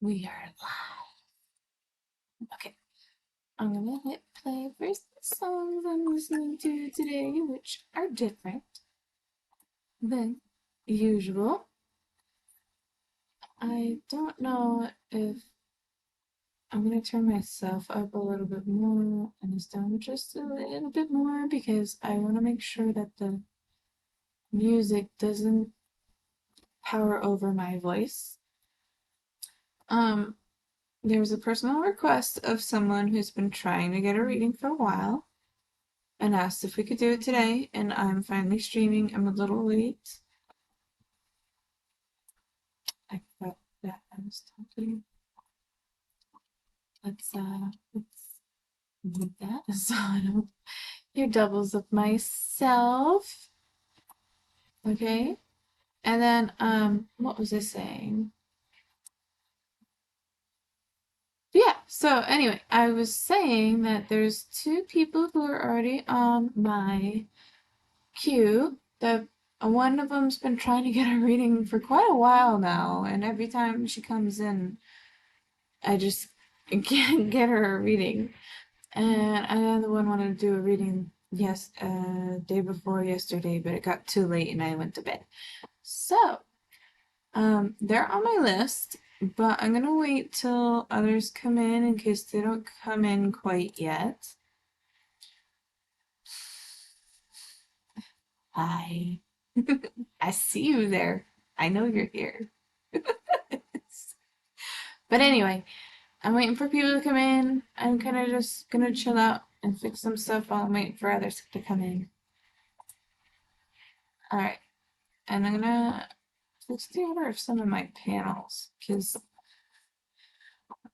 We are live. Okay, I'm gonna hit play for some songs I'm listening to today, which are different than usual. I don't know if I'm gonna turn myself up a little bit more and this down just a little bit more because I want to make sure that the music doesn't power over my voice. Um, there's a personal request of someone who's been trying to get a reading for a while and asked if we could do it today, and I'm finally streaming. I'm a little late. I forgot that I was talking. Let's move that so I don't hear doubles of myself. Okay. And then what was I saying? Yeah, so anyway, I was saying that there's two people who are already on my queue. The one of them's been trying to get a reading for quite a while now, and every time she comes in, I just can't get her a reading. And another one wanted to do a reading day before yesterday, but it got too late and I went to bed. So, they're on my list, but I'm gonna wait till others come in case they don't come in quite yet. Hi. I see you there. I know you're here. But anyway, I'm waiting for people to come in. I'm kind of just gonna chill out and fix some stuff while I'm waiting for others to come in. Alright, and I'm gonna fix the order of some of my panels because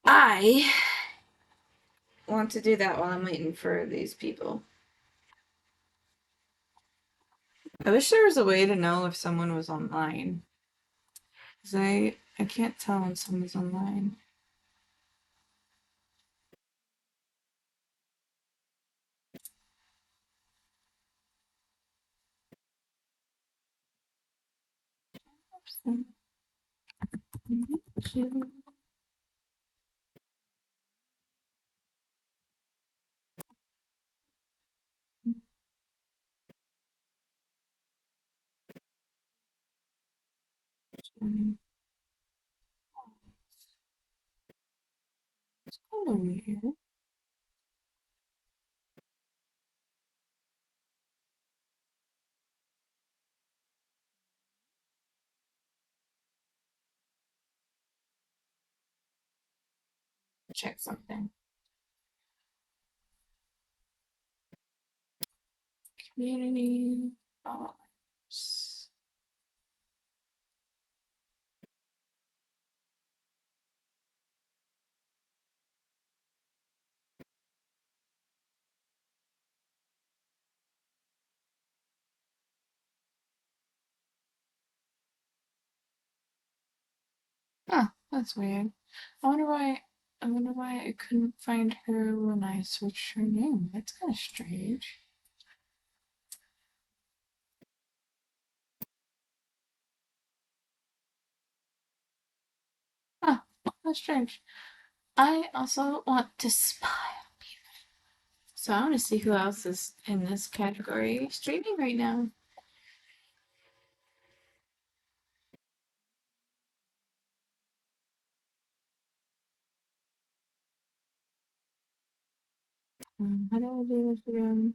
I want to do that while I'm waiting for these people. I wish there was a way to know if someone was online. Because I can't tell when someone's online. It's kind of weird. Check something. Community. Followers. Huh, that's weird. I wonder why. I wonder why I couldn't find her when I searched her name. That's kind of strange. Huh, that's strange. I also want to spy on people. So I want to see who else is in this category streaming right now. How do I do this again?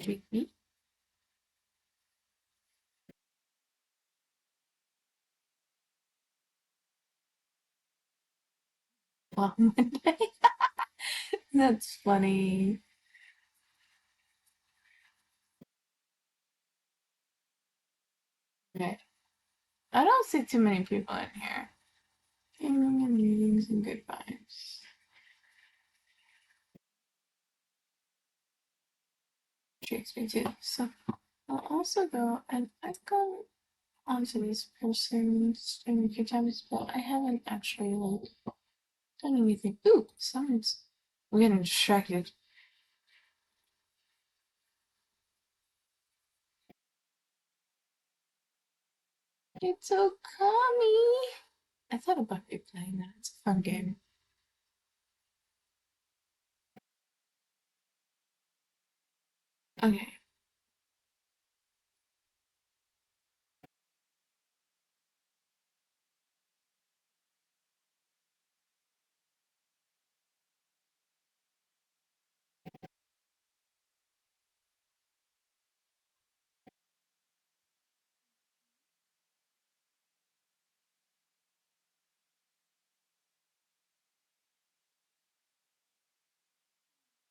Tweet me. Well, Monday. That's funny. Okay. I don't see too many people in here. Gaming and meetings and good vibes. Intrigues me too. So I'll also go and I've gone onto these persons streaming a few times, but I haven't actually like Don't let me think. Ooh, someone's. We're getting distracted. It's Okami. I thought about replaying that. It's a fun game. Okay.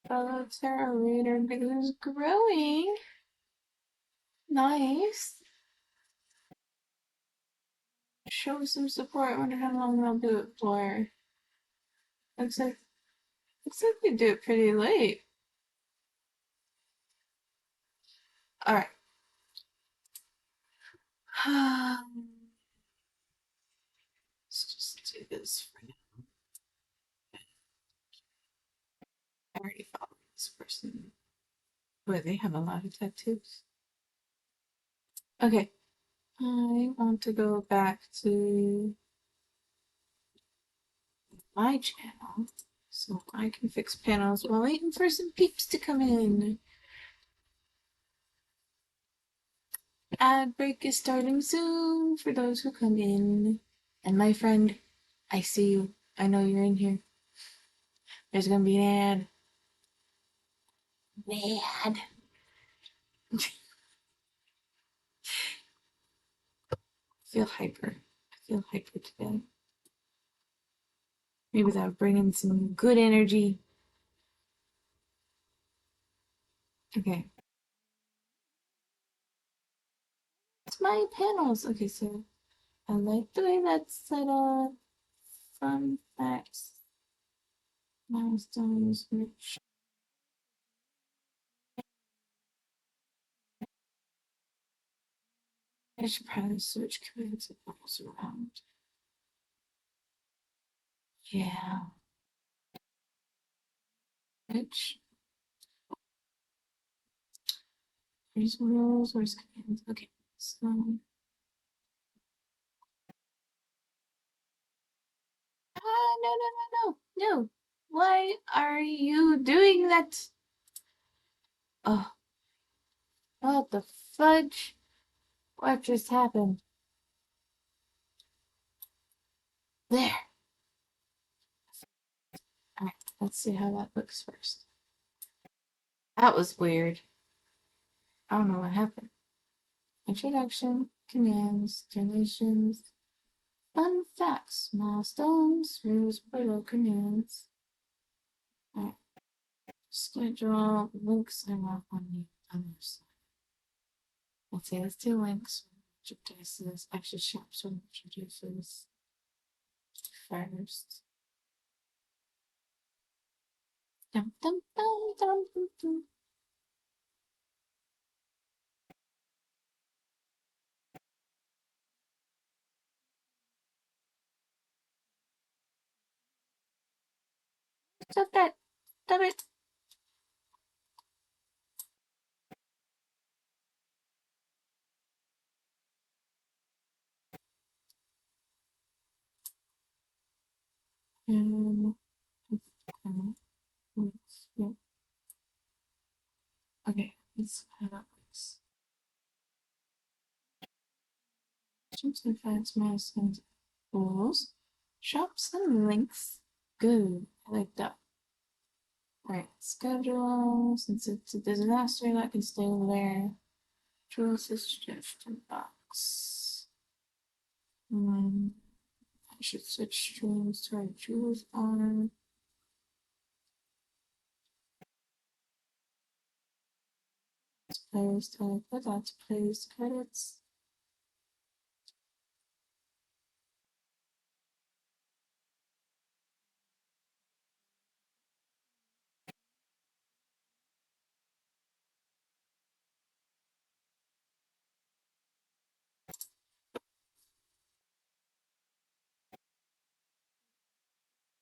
Fellow Terra Raider because it's growing. Nice. Show some support. I wonder how long they'll do it for. Looks like they do it pretty late. Alright. Let's just do this for now. I already followed this person. But they have a lot of tattoos. Okay. I want to go back to my channel so I can fix panels while waiting for some peeps to come in. Ad break is starting soon for those who come in. And my friend, I see you. I know you're in here. There's gonna be an ad. Ad. I feel hyper. I feel hyper today. Maybe that'll bring in some good energy. Okay. It's my panels. Okay, so I like the way that's set up. Fun facts. Milestones. Rich. I should probably switch commands and balls around. Yeah. Which? Where's rules? Where's commands? Okay. So. No, no, no, no. No. Why are you doing that? Oh, what the fudge? What just happened? There. Alright, let's see how that looks first. That was weird. I don't know what happened. Introduction, commands, donations, fun facts, milestones, rules, below commands. Alright. Schedule, links, and rock on the other side. Let's say let's do links. Introduces, extra shops, introduces first. Dum, dum, dum, dum, dum, dum. Stop that. Stop it. Um, okay, let's have this. Shops and facts, milestones, rules, shops and links. Good. I like that. Alright, schedule. Since it's a disaster, that can stay over there. Drill suggestion box. I should switch streams to our jewels on. Players type, put that to players credits.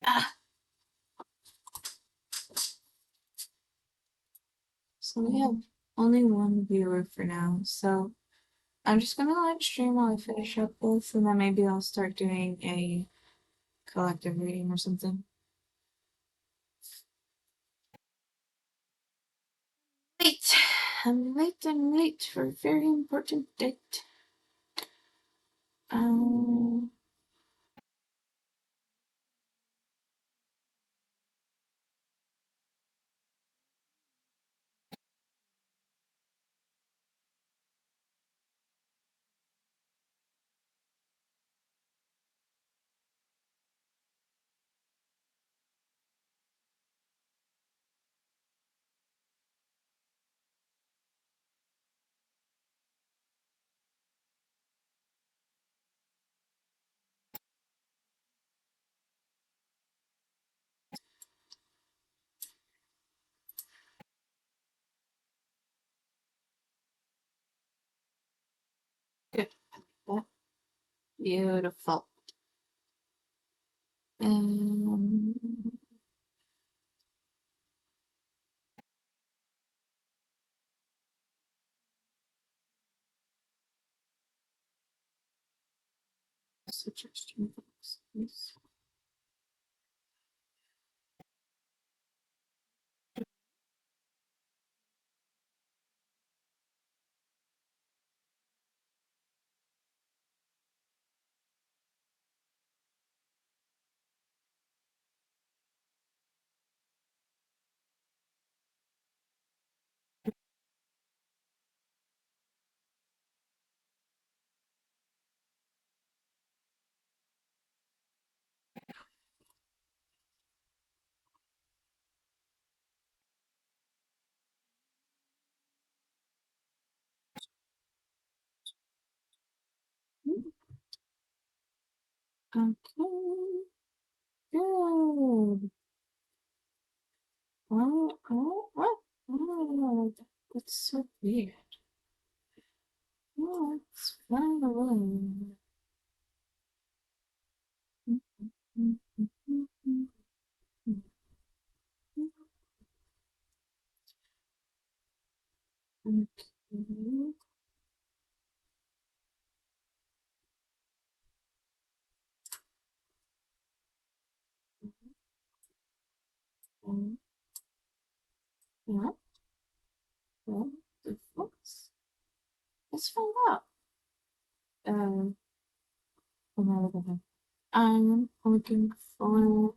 Ah, So we have only one viewer for now, so I'm just gonna let stream while I finish up this, and then maybe I'll start doing a collective reading or something. Late! I'm late for a very important date. Um, good. That beautiful. Um, suggestion box. Yes. Okay. Good. What? Oh, that's so weird. Oh, it's flying away. Okay. Yeah, well, the books. Let's find out. Um, another one. I'm looking for.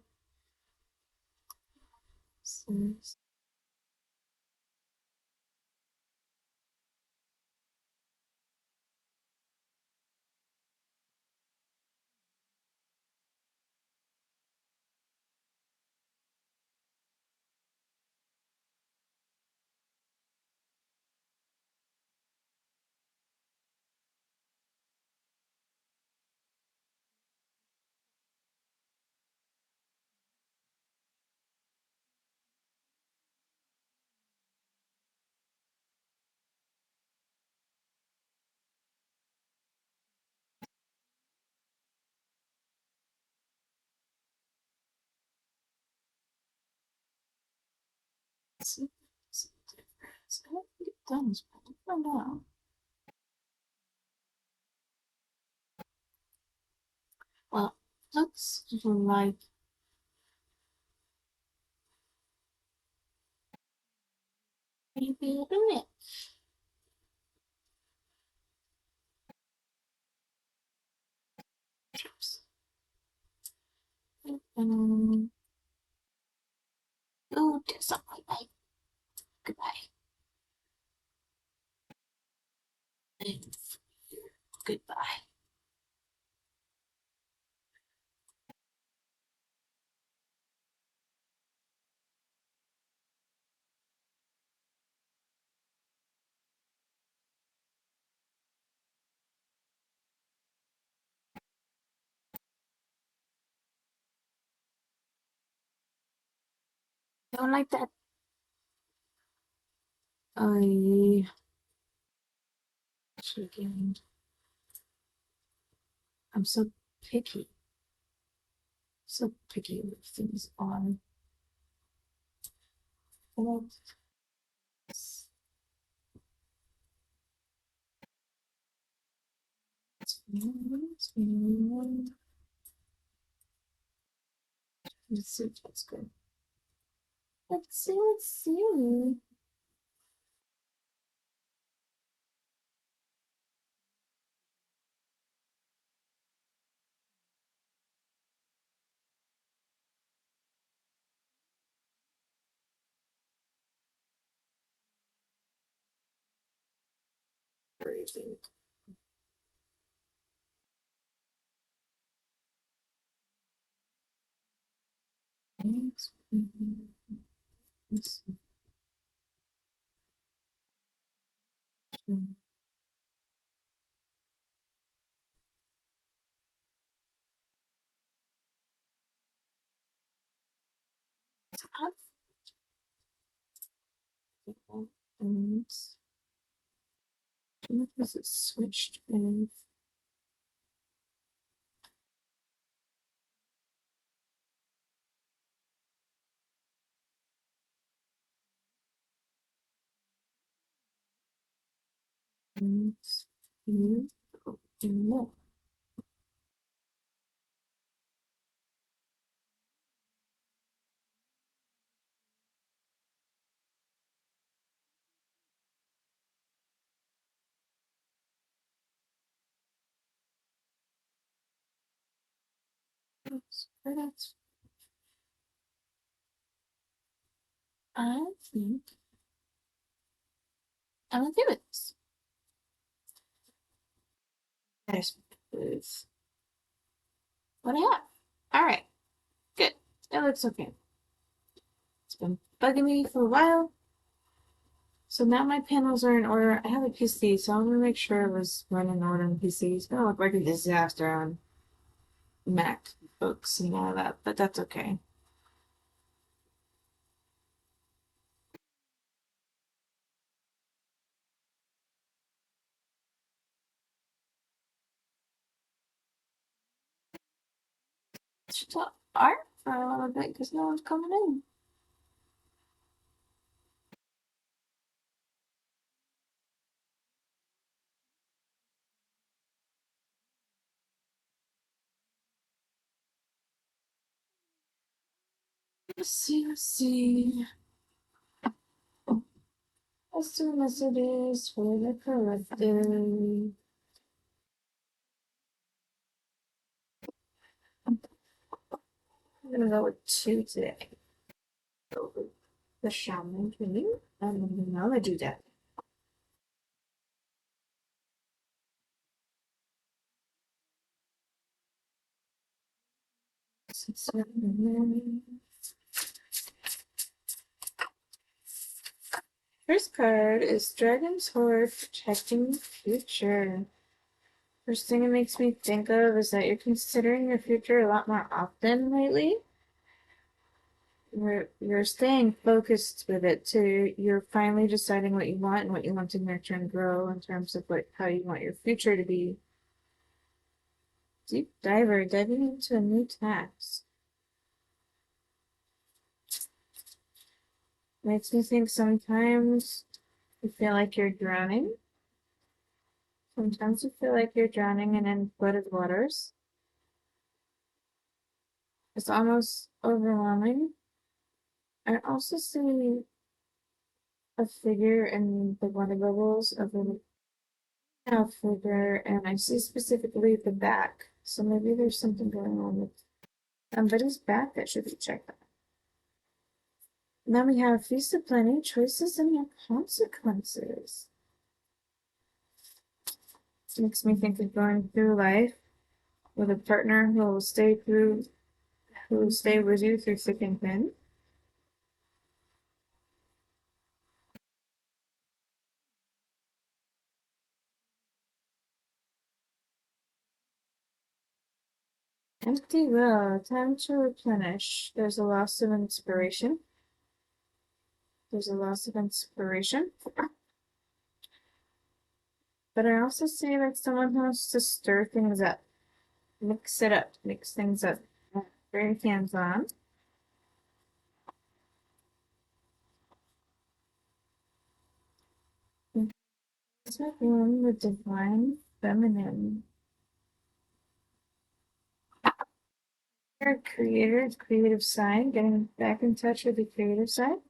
I don't think it does, but I'll find out. Well, looks like maybe a bit. Go to something like goodbye. And goodbye. Don't like that. I chicken. I'm so picky. So picky with things on. Let's see if that's good. Let's see. Crazy. Thanks. Let's see. Top and what was it switched with? And you and more. That's I think I'm okay with this. There's with what I have. Alright, good. It looks okay. It's been bugging me for a while. So now my panels are in order. I have a PC, so I'm gonna make sure it was running in order on PC. It's gonna look like a disaster on MacBooks and all that, but that's okay. Stop art for a little bit because no one's coming in. Let's see. As soon as it is for the correct day. I'm gonna go with two today. The shaman training and the knowledge deck. First card is Dragon's Horde Protecting the Future. First thing it makes me think of is that you're considering your future a lot more often lately. You're staying focused with it too. You're finally deciding what you want and what you want to nurture and grow in terms of how you want your future to be. Deep diver, diving into a new task. Makes me think sometimes you feel like you're drowning. Sometimes you feel like you're drowning in uncharted waters. It's almost overwhelming. I also see a figure in the water bubbles of a figure, and I see specifically the back. So maybe there's something going on with somebody's back that should be checked out. Now we have Feast of Plenty, choices and your consequences. Makes me think of going through life with a partner who will stay with you through thick and thin. Empty well, time to replenish. There's a loss of inspiration. There's a loss of inspiration. But I also see like someone who wants to stir things up. Mix it up. Mix things up. Very hands-on. It's my feeling the divine feminine. Our creator, creative side, getting back in touch with the creative side.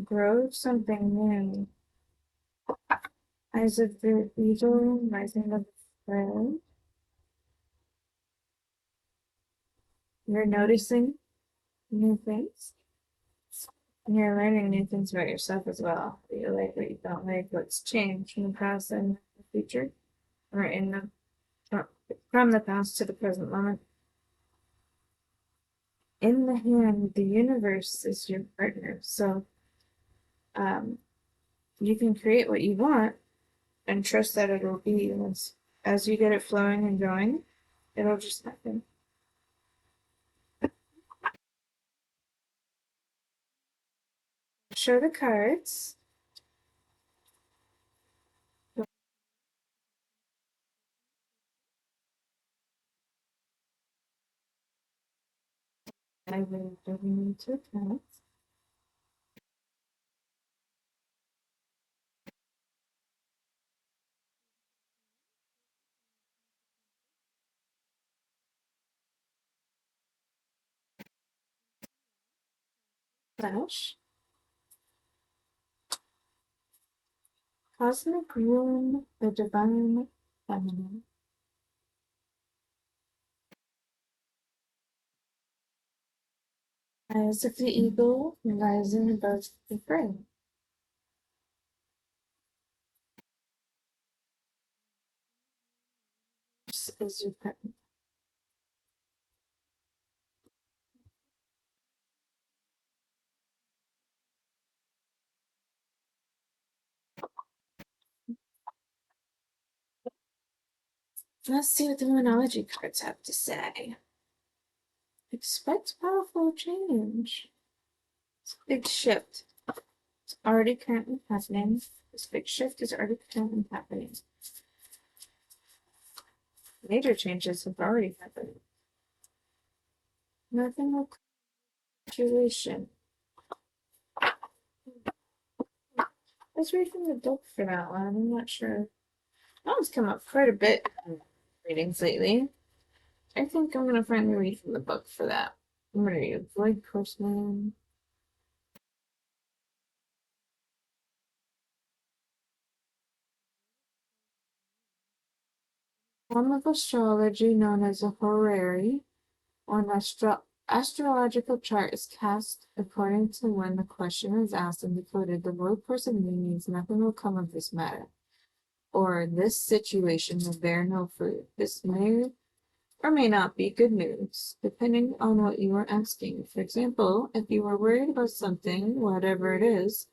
Grow something new. Eyes of the eagle, rising of the friend. You're noticing new things. And you're learning new things about yourself as well. What you like, what you don't like, what's changed from the past and the future, or in the from the past to the present moment. In the hand, the universe is your partner. So you can create what you want and trust that it will be. Once, as you get it flowing and going, it'll just happen. Show the cards. I will bring into account. Flash. Cosmic Womb, the Divine Feminine. Eyes of the Eagle, rising above the fray. This is your partner. Let's see what the Moonology cards have to say. Expect powerful change. It's a big shift. It's already currently happening. This big shift is already currently happening. Major changes have already happened. Nothing will situation. Let's read from the book for that one. I'm not sure. That one's come up quite a bit in readings lately. I think I'm gonna finally read from the book for that. I'm gonna read Avoid Horseman. Form of astrology known as a horary, or an astrological chart, is cast according to when the question is asked and decoded. The word person means nothing will come of this matter, or this situation will bear no fruit. This may or may not be good news, depending on what you are asking. For example, if you are worried about something, whatever it is,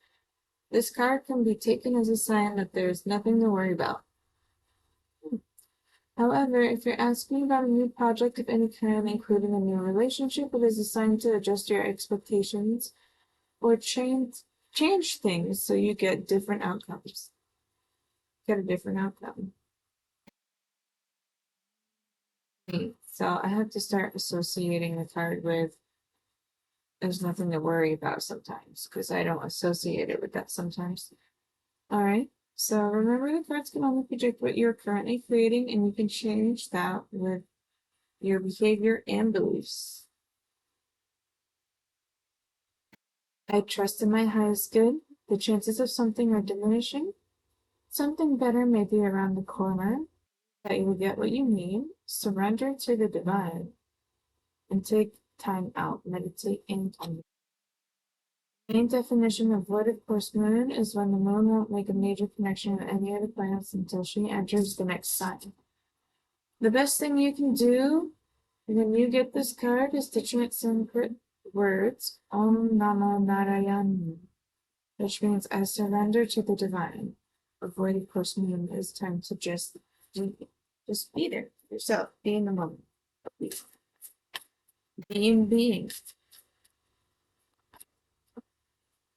this card can be taken as a sign that there is nothing to worry about. However, if you're asking about a new project of any kind, including a new relationship, it is a sign to adjust your expectations or change things so you get different outcomes. Get a different outcome. So I have to start associating the card with there's nothing to worry about sometimes because I don't associate it with that sometimes. All right. So remember the cards can only project what you're currently creating, and you can change that with your behavior and beliefs. I trust in my highest good. The chances of something are diminishing. Something better may be around the corner, that you will get what you need. Surrender to the divine and take time out. Meditate and contemplate. The main definition of void of course moon is when the moon won't make a major connection with any of the planets until she enters the next sign. The best thing you can do when you get this card is to chant Sanskrit words Om Namo Narayana, which means I surrender to the divine. Avoid of course moon is time to just be there yourself, be in the moment, being.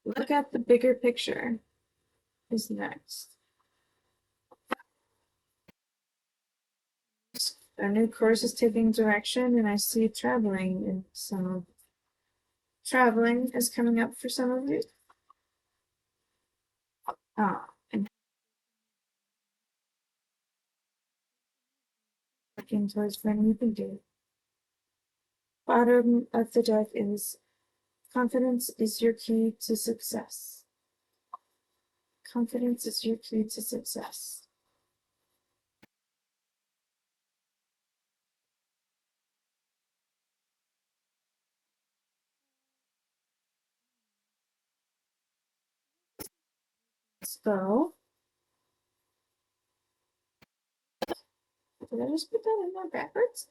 Look at the bigger picture is next. A new course is taking direction, and I see traveling in some traveling is coming up for some of you. And Looking towards friend you can do. Bottom of the deck is confidence is your key to success. Confidence is your key to success. So, did I just put that in there backwards?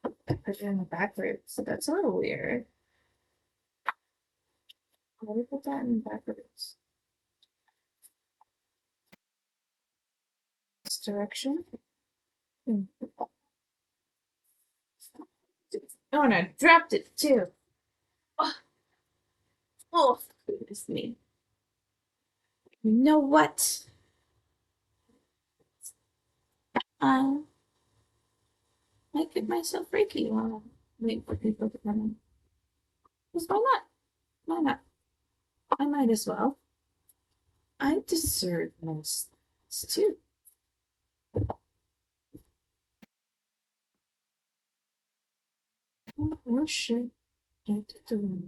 I put it in the backwards. That's a little weird. Let me put that in backwards. This direction. Oh, and I dropped it too. Oh, oh goodness me. You know what? I might give myself Reiki while I wait for people to come in. Because why not? Why not? I might as well. I deserve most too. Or should I do?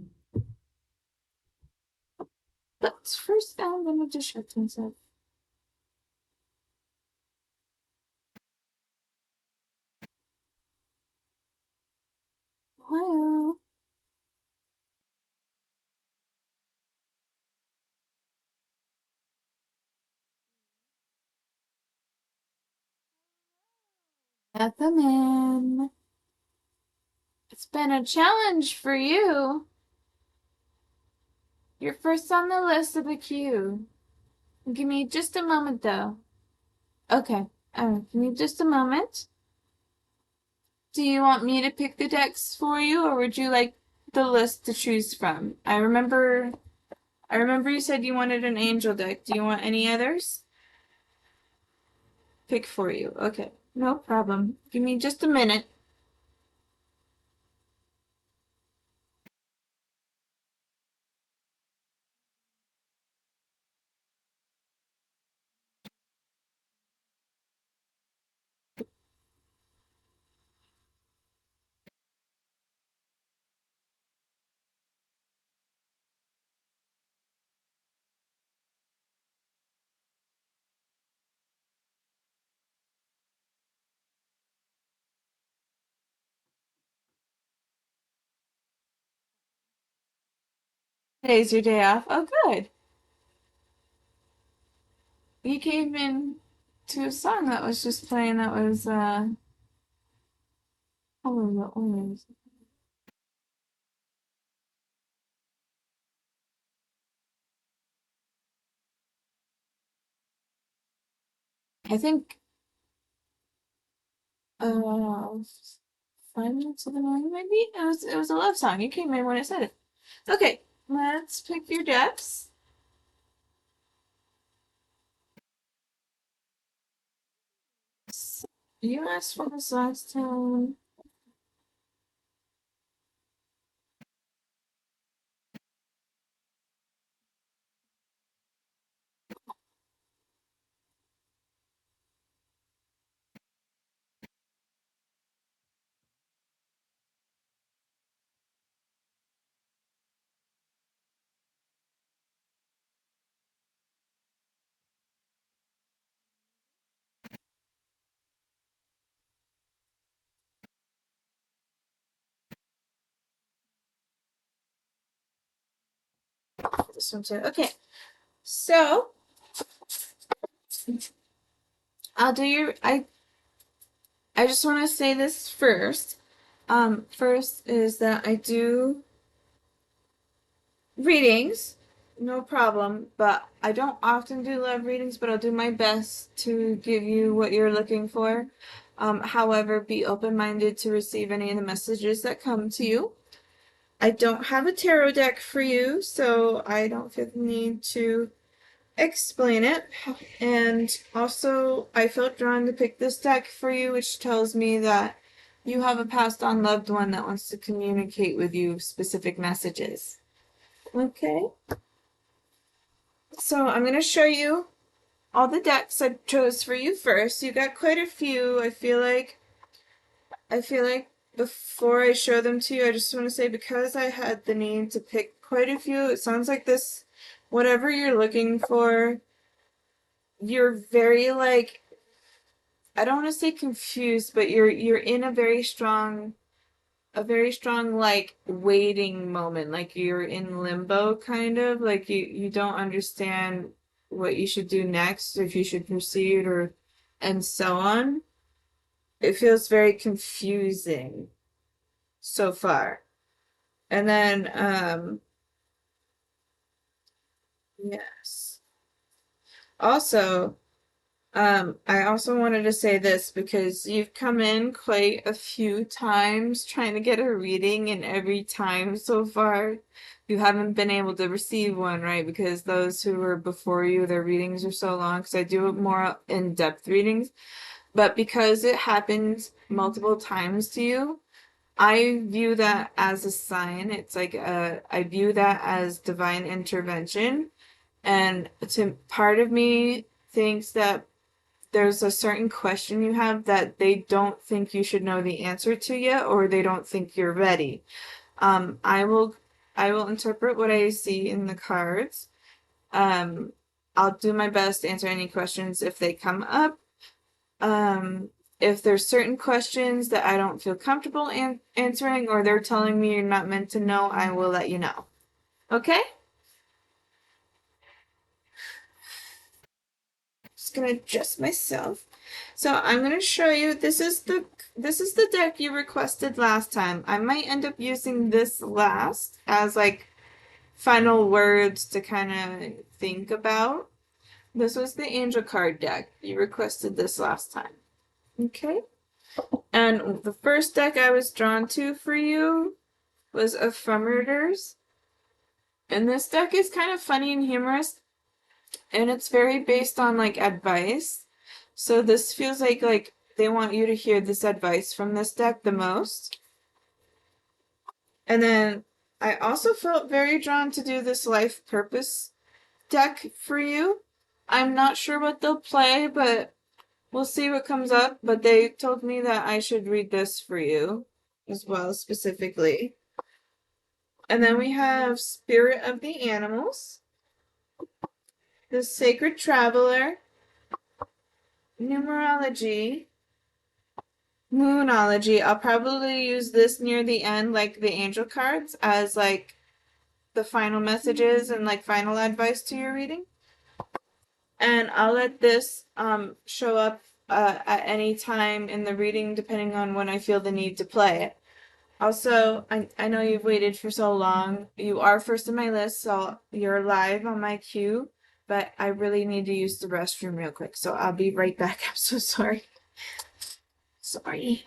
But first, I'm gonna distract myself. Hello. Welcome in. It's been a challenge for you. You're first on the list of the queue. Give me just a moment, though. Okay. Give me just a moment. Do you want me to pick the decks for you, or would you like the list to choose from? I remember you said you wanted an angel deck. Do you want any others? Pick for you. Okay. No problem. Give me just a minute. Today's your day off. Oh, good. You came in to a song that was just playing that was, oh, what was it? I think, uh, 5 minutes of the morning, maybe? It was a love song. You came in when it said it. Okay, let's pick your decks. You asked for this last time. This one too. Okay, so I'll do your. I just want to say this first. First is that I do readings, no problem, but I don't often do love readings, but I'll do my best to give you what you're looking for. However, be open-minded to receive any of the messages that come to you. I don't have a tarot deck for you, so I don't feel the need to explain it. And also, I felt drawn to pick this deck for you, which tells me that you have a passed on loved one that wants to communicate with you specific messages. Okay. So I'm going to show you all the decks I chose for you first. You got quite a few. I feel like I feel like before I show them to you, I just want to say because I had the need to pick quite a few, it sounds like this, whatever you're looking for, you're very like, I don't want to say confused, but you're in a very strong like waiting moment, like you're in limbo kind of, like you don't understand what you should do next, if you should proceed or and so on. It feels very confusing so far. And then, yes. Also, I also wanted to say this because you've come in quite a few times trying to get a reading, and every time so far you haven't been able to receive one, right? Because those who were before you, their readings are so long, because I do more in-depth readings. But because it happened multiple times to you, I view that as a sign. It's like I view that as divine intervention. And to part of me thinks that there's a certain question you have that they don't think you should know the answer to yet, or they don't think you're ready. Um, I will I will interpret what I see in the cards. Um, I'll do my best to answer any questions if they come up. Um, if there's certain questions that I don't feel comfortable answering, or they're telling me you're not meant to know, I will let you know. Okay? Just gonna adjust myself. So I'm gonna show you. This is the deck you requested last time. I might end up using this last as like final words to kind of think about. This was the angel card deck. You requested this last time. Okay? And the first deck I was drawn to for you was Ephemeritors. And this deck is kind of funny and humorous, and it's very based on like advice. So this feels like they want you to hear this advice from this deck the most. And then I also felt very drawn to do this life purpose deck for you. I'm not sure what they'll play, but we'll see what comes up. But they told me that I should read this for you as well, specifically. And then we have Spirit of the Animals, the Sacred Traveler, Numerology, Moonology. I'll probably use this near the end, like the angel cards, as like the final messages and like final advice to your reading. And I'll let this show up at any time in the reading, depending on when I feel the need to play it. Also, I know you've waited for so long. You are first in my list, so you're live on my queue. But I really need to use the restroom real quick, so I'll be right back. I'm so sorry. Sorry.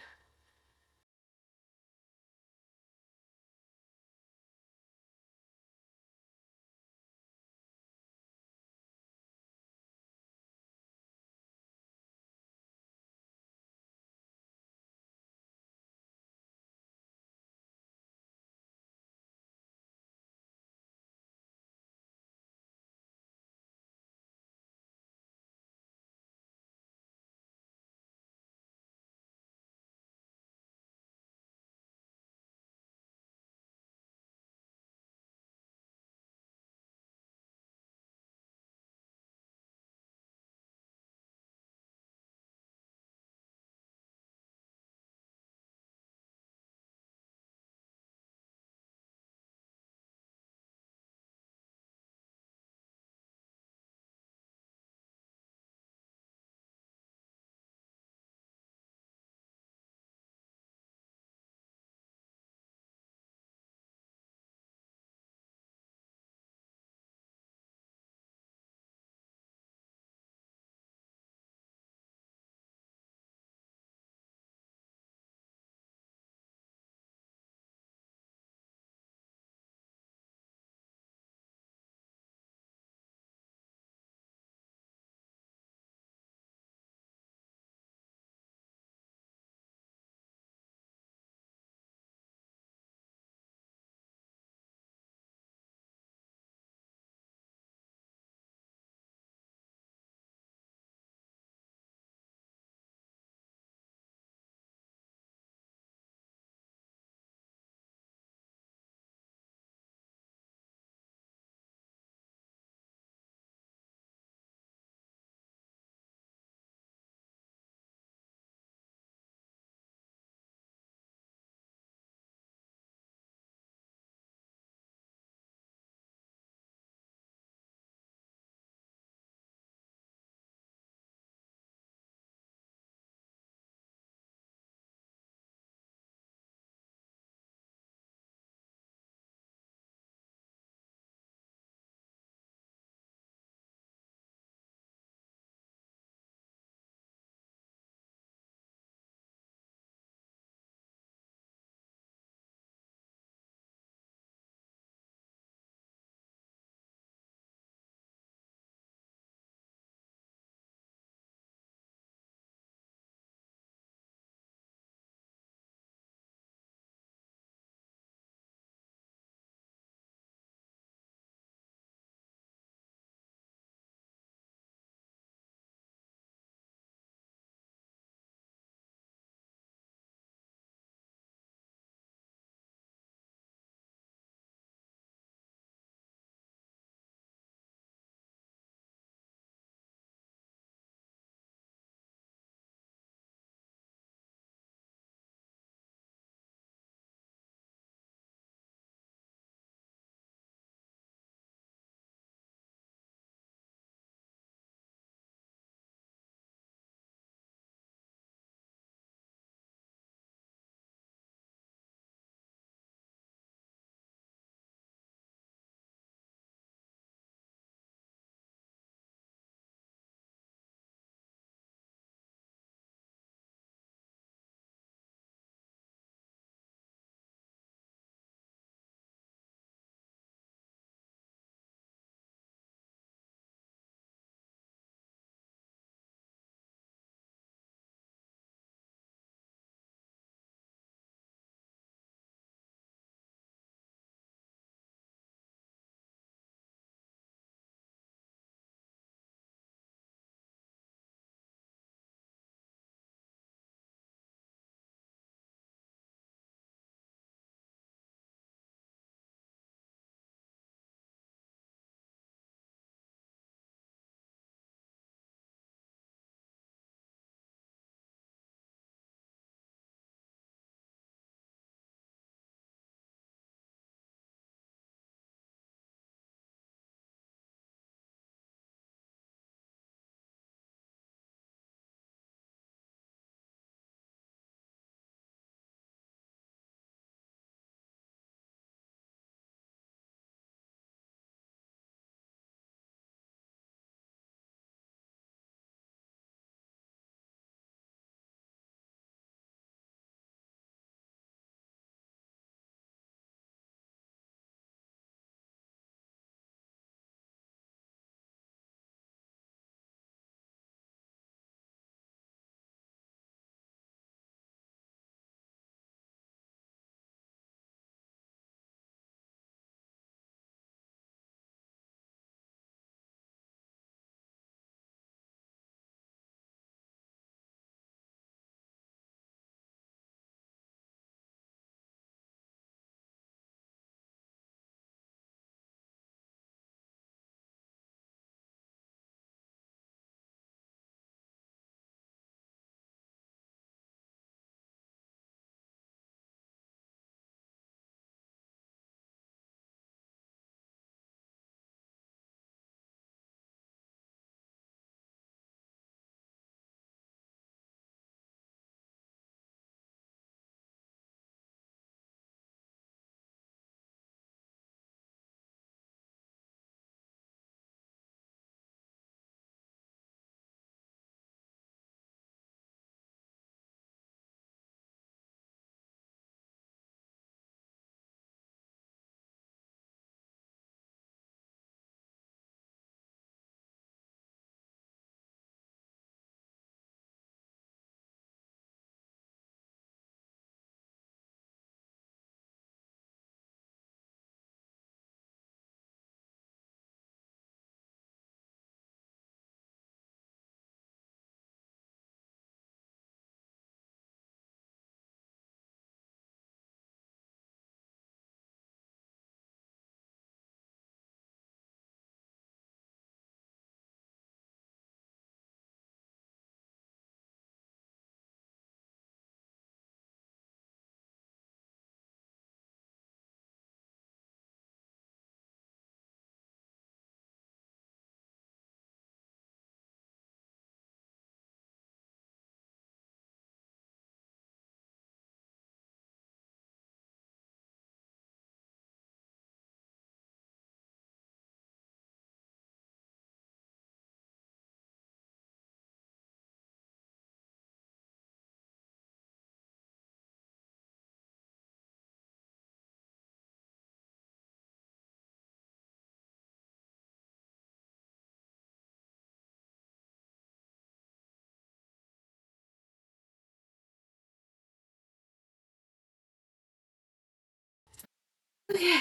Okay,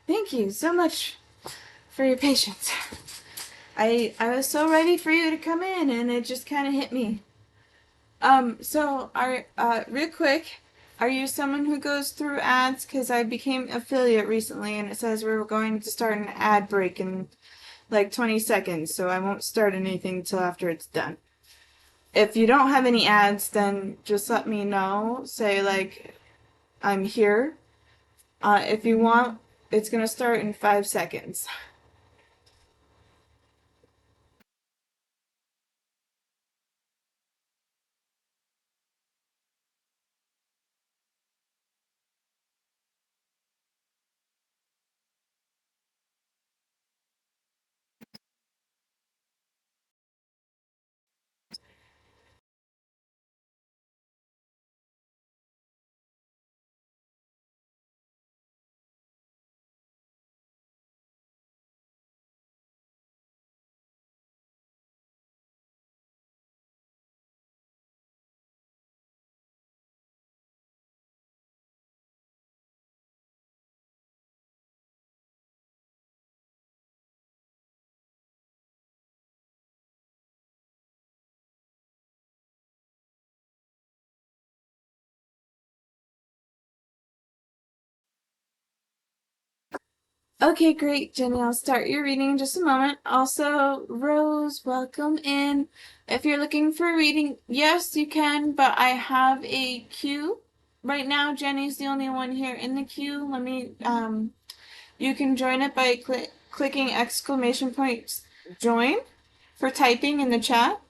thank you so much for your patience. I was so ready for you to come in, and it just kind of hit me. So real quick, are you someone who goes through ads? Because I became affiliate recently, and it says we're going to start an ad break in like 20 seconds, so I won't start anything till after it's done. If you don't have any ads, then just let me know. Say like I'm here. If you want, it's gonna start in 5 seconds. Okay, great, Jenny. I'll start your reading in just a moment. Also, Rose, welcome in. If you're looking for a reading, yes, you can, but I have a queue. Right now, Jenny's the only one here in the queue. You can join it by clicking exclamation point join for typing in the chat.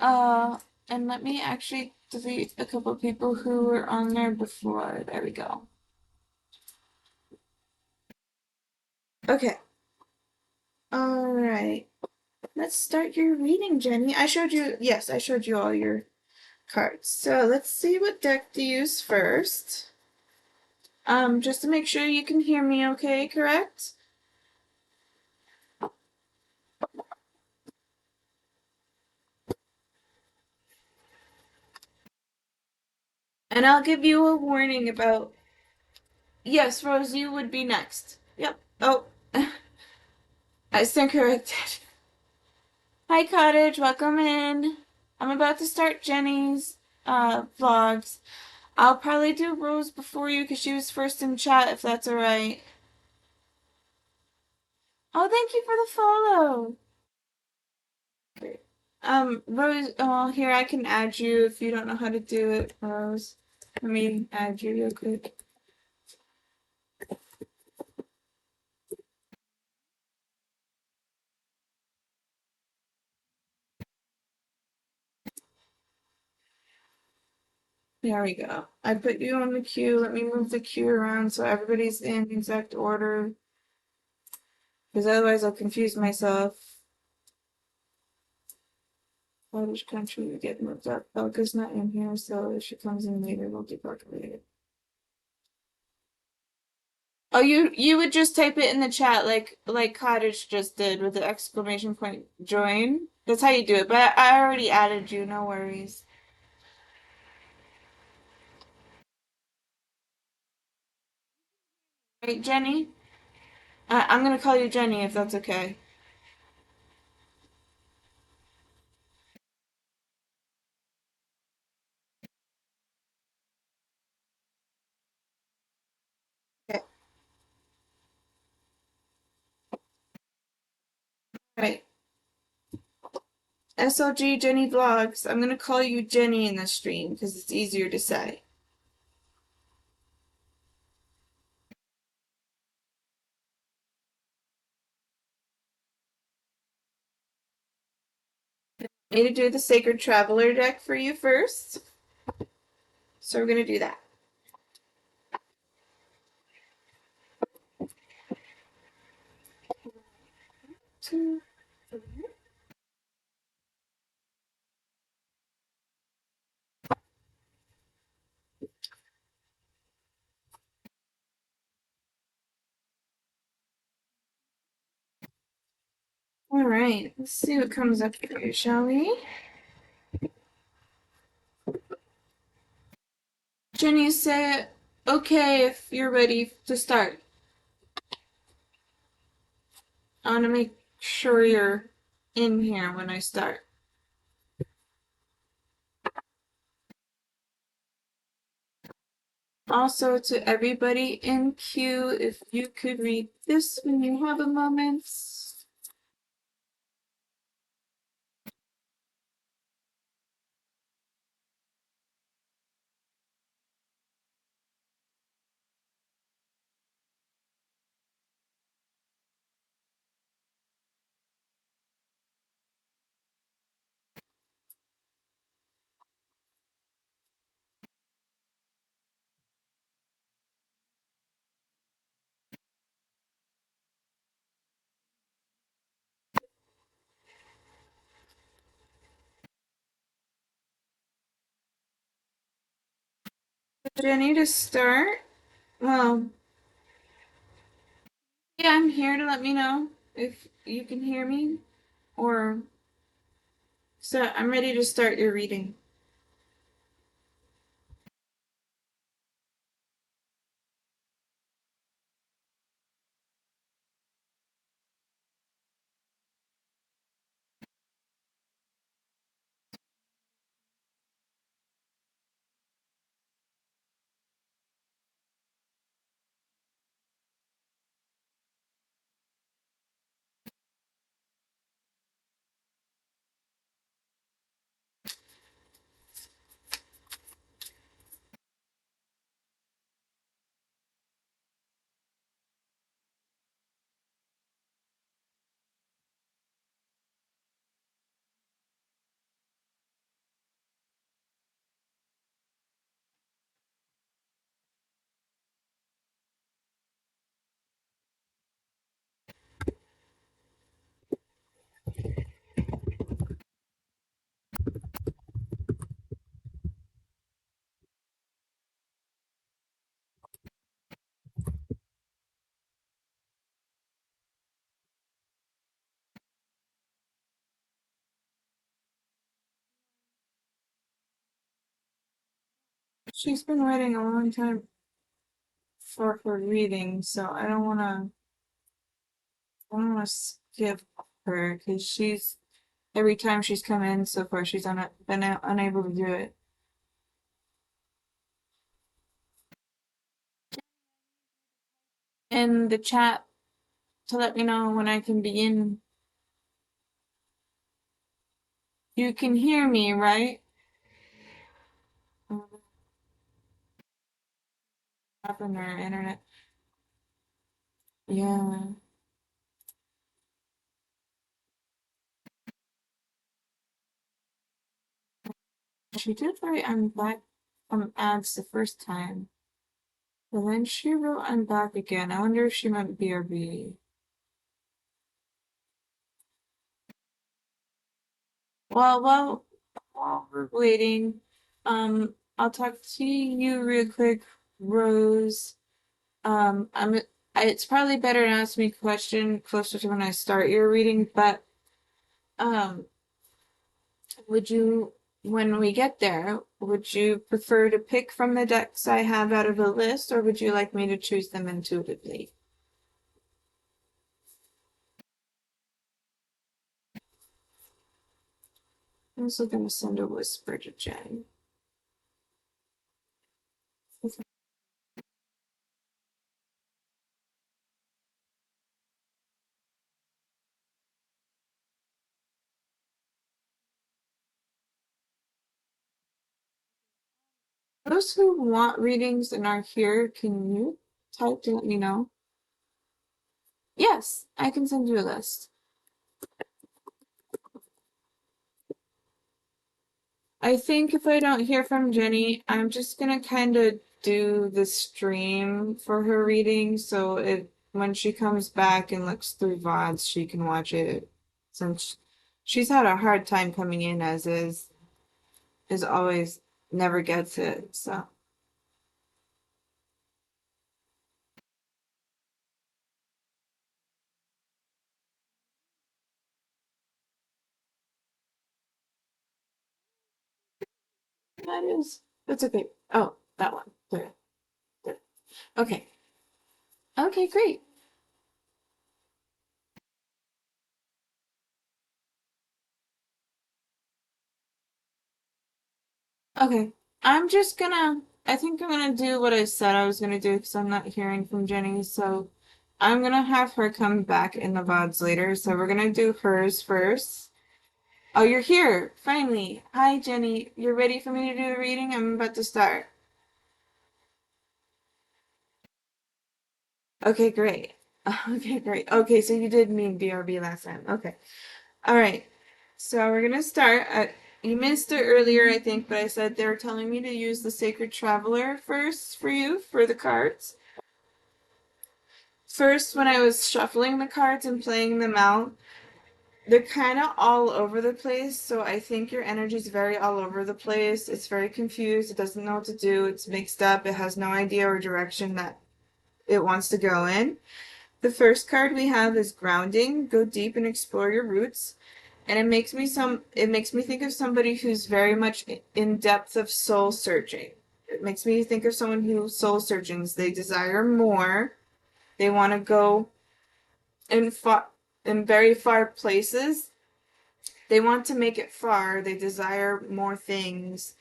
Uh, and let me actually delete a couple people who were on there before. There we go. Okay. All right. Let's start your reading, Jenny. Yes, I showed you all your cards. So let's see what deck to use first. Just to make sure you can hear me okay, correct? And I'll give you a warning about. Yes, Rose, you would be next. Yep. Oh, I stand corrected. Hi, Cottage. Welcome in. I'm about to start Jenny's vlogs. I'll probably do Rose before you because she was first in chat, if that's alright. Oh, thank you for the follow. Rose, oh, here I can add you if you don't know how to do it, Rose. Let me add you real quick. There we go. I put you on the queue. Let me move the queue around so everybody's in exact order. Because otherwise I'll confuse myself. Which country we get moved up? Elka's not in here, so if she comes in later, we'll depopulate it. Oh, you would just type it in the chat like Cottage just did with the exclamation point join. That's how you do it. But I already added you. No worries. Right, Jenny? I'm gonna call you Jenny if that's okay. Okay. Right. SLG Jenny Vlogs. I'm gonna call you Jenny in the stream because it's easier to say. I need to do the Sacred Traveler deck for you first. So we're gonna do that. Two. All right. Let's see what comes up here, shall we? Jenny, say okay if you're ready to start. I want to make sure you're in here when I start. Also, to everybody in queue, if you could read this when you have a moment. Jenny, to start, well, yeah, I'm here to let me know if you can hear me, or so I'm ready to start your reading. She's been waiting a long time for her reading, so I don't wanna skip her because she's every time she's come in so far she's been unable to do it. In the chat to let me know when I can begin. You can hear me, right? Happened to our internet. Yeah. She did write I'm back from ads the first time. But then she wrote I'm back again. I wonder if she meant BRB. While we're waiting, I'll talk to you real quick, Rose. It's probably better to ask me a question closer to when I start your reading, but um, would you, when we get there, would you prefer to pick from the decks I have out of a list, or would you like me to choose them intuitively? I'm also gonna send a whisper to Jen. Those who want readings and are here, can you type to let me know? Yes, I can send you a list. I think if I don't hear from Jenny, I'm just gonna kind of do the stream for her reading, so it when she comes back and looks through VODs, she can watch it. Since she's had a hard time coming in, as always, never gets it. So that's okay. Oh, that one. There. Okay. Okay, great. Okay. I think I'm gonna do what I said I was gonna do because I'm not hearing from Jenny. So I'm gonna have her come back in the VODs later. So we're gonna do hers first. Oh, you're here, finally. Hi, Jenny. You're ready for me to do the reading? I'm about to start. Okay, great. Okay, great. Okay, so you did mean BRB last time. Okay. All right. So we're gonna start. You missed it earlier, I think, but I said they were telling me to use the Sacred Traveler first for you for the cards. First, when I was shuffling the cards and playing them out, they're kind of all over the place. So I think your energy is very all over the place. It's very confused. It doesn't know what to do. It's mixed up. It has no idea or direction that it wants to go in. The first card we have is grounding. Go deep and explore your roots. And it makes me think of somebody who's very much in depth of soul searching. It makes me think of someone who soul searchings. They desire more. They want to go in far in very far places. They want to make it far. They desire more things.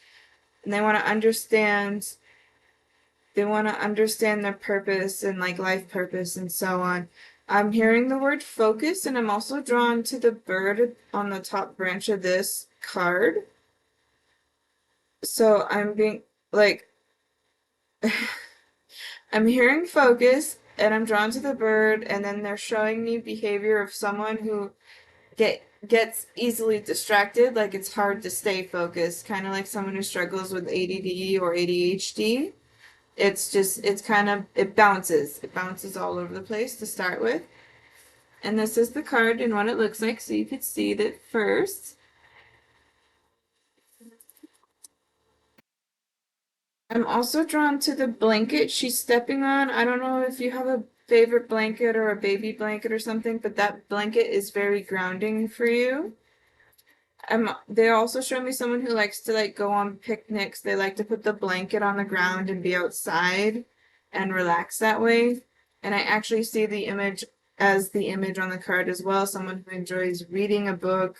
And they want to understand their purpose and like life purpose and so on. I'm hearing the word focus, and I'm also drawn to the bird on the top branch of this card. So I'm being like, I'm hearing focus, and I'm drawn to the bird, and then they're showing me behavior of someone who gets easily distracted, like it's hard to stay focused, kind of like someone who struggles with ADD or ADHD. It bounces all over the place to start with. And this is the card and what it looks like, so you could see that first. I'm also drawn to the blanket she's stepping on. I don't know if you have a favorite blanket or a baby blanket or something, but that blanket is very grounding for you. They also show me someone who likes to like go on picnics. They like to put the blanket on the ground and be outside and relax that way. And I actually see the image as the image on the card as well. Someone who enjoys reading a book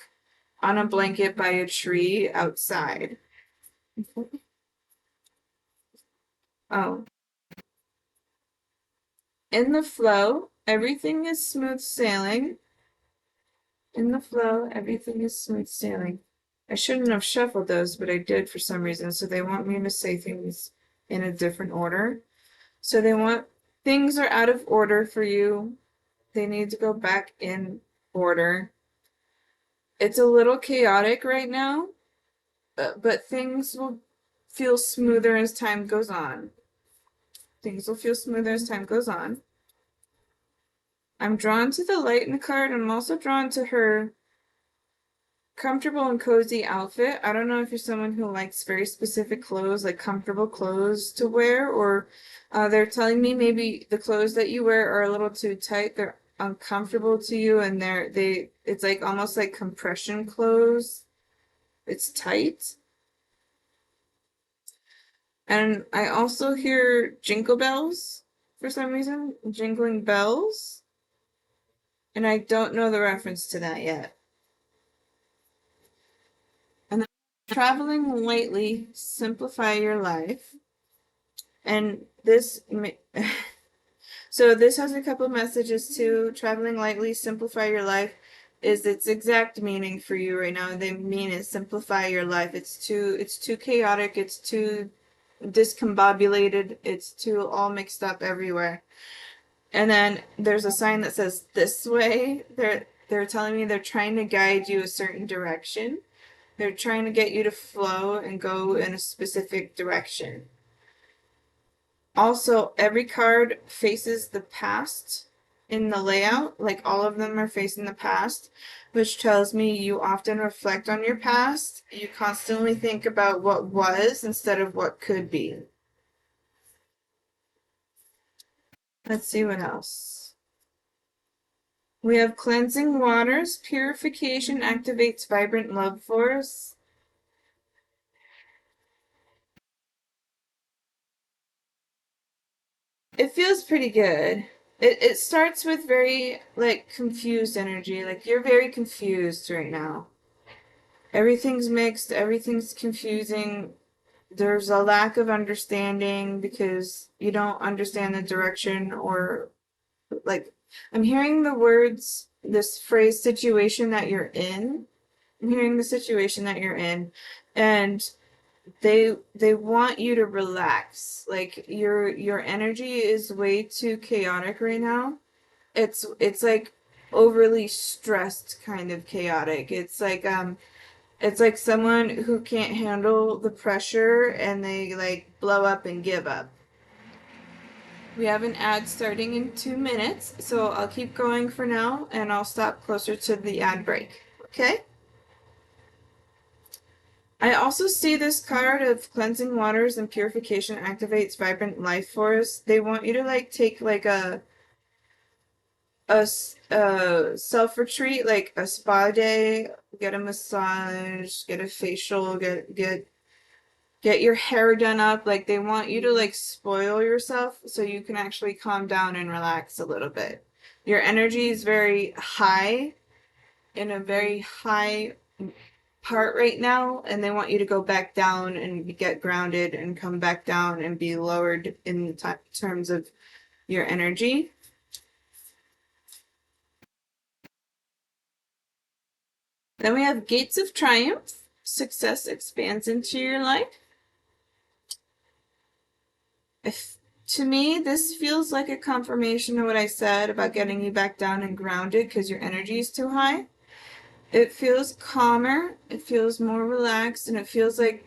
on a blanket by a tree outside. Oh, in the flow, everything is smooth sailing. In the flow, everything is smooth sailing. I shouldn't have shuffled those, but I did for some reason. So they want me to say things in a different order. So they want things are out of order for you. They need to go back in order. It's a little chaotic right now, but things will feel smoother as time goes on. Things will feel smoother as time goes on. I'm drawn to the light in the card. I'm also drawn to her comfortable and cozy outfit. I don't know if you're someone who likes very specific clothes, like comfortable clothes to wear, or they're telling me maybe the clothes that you wear are a little too tight. They're uncomfortable to you, and it's like almost like compression clothes. It's tight. And I also hear jingle bells for some reason, jingling bells, and I don't know the reference to that yet. And then traveling lightly, simplify your life. And so this has a couple messages too. Traveling lightly, simplify your life is its exact meaning for you right now. They mean it simplify your life. It's too chaotic, it's too discombobulated, it's too all mixed up everywhere. And then there's a sign that says this way. They're telling me they're trying to guide you a certain direction. They're trying to get you to flow and go in a specific direction. Also, every card faces the past in the layout, like all of them are facing the past, which tells me you often reflect on your past. You constantly think about what was instead of what could be. Let's see what else. We have cleansing waters. Purification activates vibrant love force. It feels pretty good. It starts with very like confused energy. Like you're very confused right now. Everything's mixed, everything's confusing. There's a lack of understanding because you don't understand the direction or like I'm hearing the words this phrase situation that you're in. I'm hearing the situation that you're in and they want you to relax. Like your energy is way too chaotic right now. It's like overly stressed kind of chaotic. It's like someone who can't handle the pressure and they like blow up and give up. We have an ad starting in 2 minutes, so I'll keep going for now and I'll stop closer to the ad break. Okay? I also see this card of cleansing waters and purification activates vibrant life force. They want you to like take like a self retreat, like a spa day, get a massage, get a facial, get your hair done up. Like they want you to like spoil yourself so you can actually calm down and relax a little bit. Your energy is very high in a very high part right now, and they want you to go back down and get grounded and come back down and be lowered in terms of your energy. Then we have Gates of Triumph. Success expands into your life. If, to me, this feels like a confirmation of what I said about getting you back down and grounded because your energy is too high. It feels calmer, it feels more relaxed, and it feels like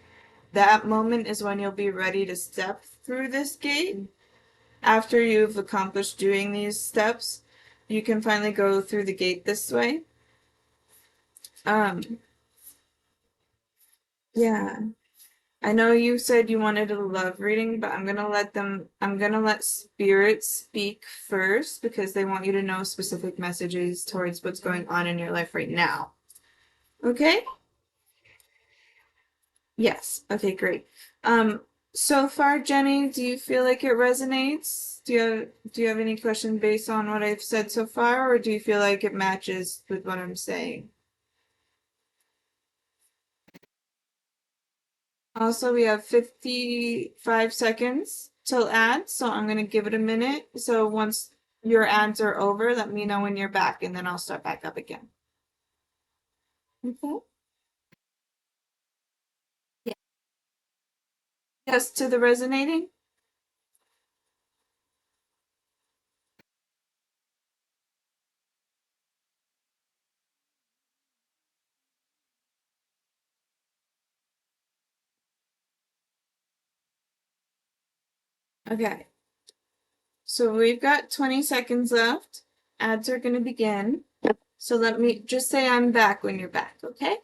that moment is when you'll be ready to step through this gate. After you've accomplished doing these steps, you can finally go through the gate this way. Um, yeah. I know you said you wanted a love reading, but I'm gonna let spirit speak first because they want you to know specific messages towards what's going on in your life right now. Okay? Yes. Okay, great. Um, so far, Jenny, do you feel like it resonates? Do you have any question based on what I've said so far, or do you feel like it matches with what I'm saying? Also, we have 55 seconds till ads, so I'm gonna give it a minute. So once your ads are over, let me know when you're back, and then I'll start back up again. Okay. Yeah. Yes, to the resonating? Okay. So we've got 20 seconds left. Ads are gonna begin. So let me just say I'm back when you're back, okay?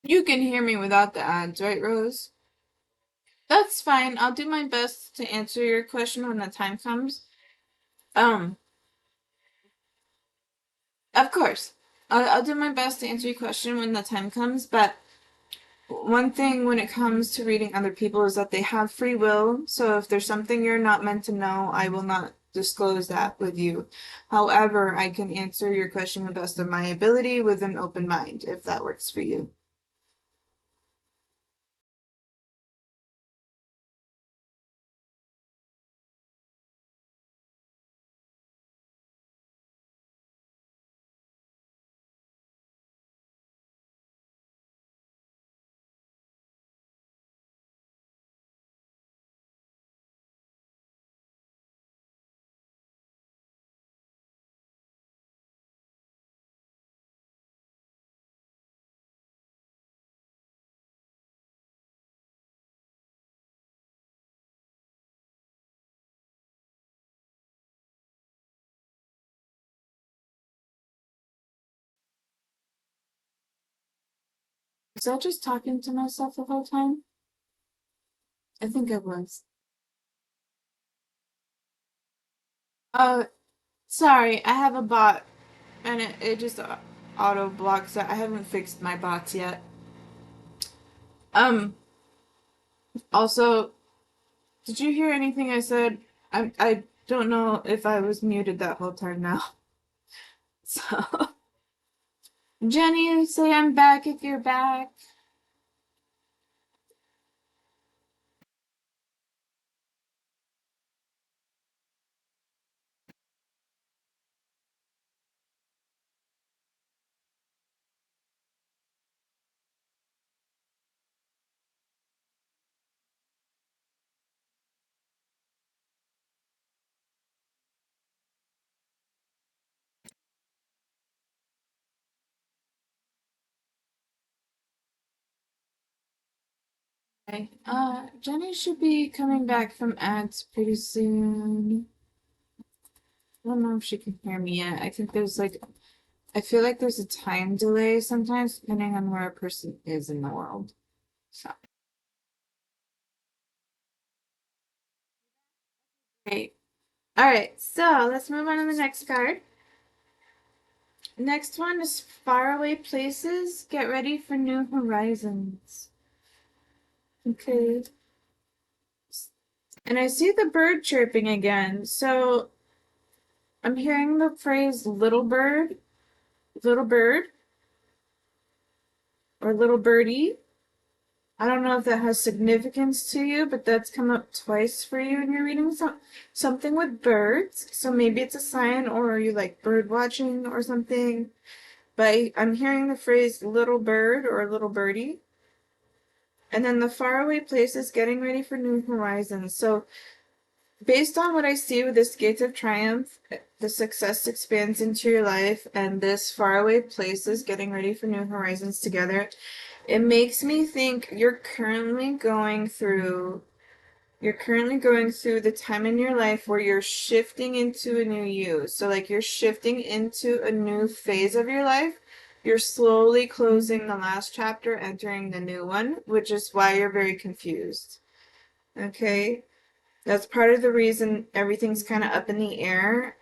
You can hear me without the ads, right, Rose? That's fine. I'll do my best to answer your question when the time comes. Um, of course. I'll do my best to answer your question when the time comes, but one thing when it comes to reading other people is that they have free will. So if there's something you're not meant to know, I will not disclose that with you. However, I can answer your question the best of my ability with an open mind, if that works for you. Was I just talking to myself the whole time? I think I was. Oh, sorry, I have a bot and it just auto blocks it. I haven't fixed my bots yet. Um, also, did you hear anything I said? I don't know if I was muted that whole time now. So, Jenny, say I'm back if you're back. Okay. Jenny should be coming back from ads pretty soon. I don't know if she can hear me yet. I think there's like, I feel like there's a time delay sometimes depending on where a person is in the world. So, great. All right, so let's move on to the next card. Next one is faraway places. Get ready for new horizons. Okay. And I see the bird chirping again. So I'm hearing the phrase little bird, or little birdie. I don't know if that has significance to you, but that's come up twice for you in your reading. Something with birds. So maybe it's a sign or you like bird watching or something. But I'm hearing the phrase little bird or little birdie. And then the faraway places getting ready for new horizons. So based on what I see with this Gates of Triumph, the success expands into your life, and this faraway places getting ready for new horizons together, it makes me think you're currently going through the time in your life where you're shifting into a new you. So like you're shifting into a new phase of your life. You're slowly closing the last chapter, entering the new one, which is why you're very confused. Okay? That's part of the reason everything's kind of up in the air.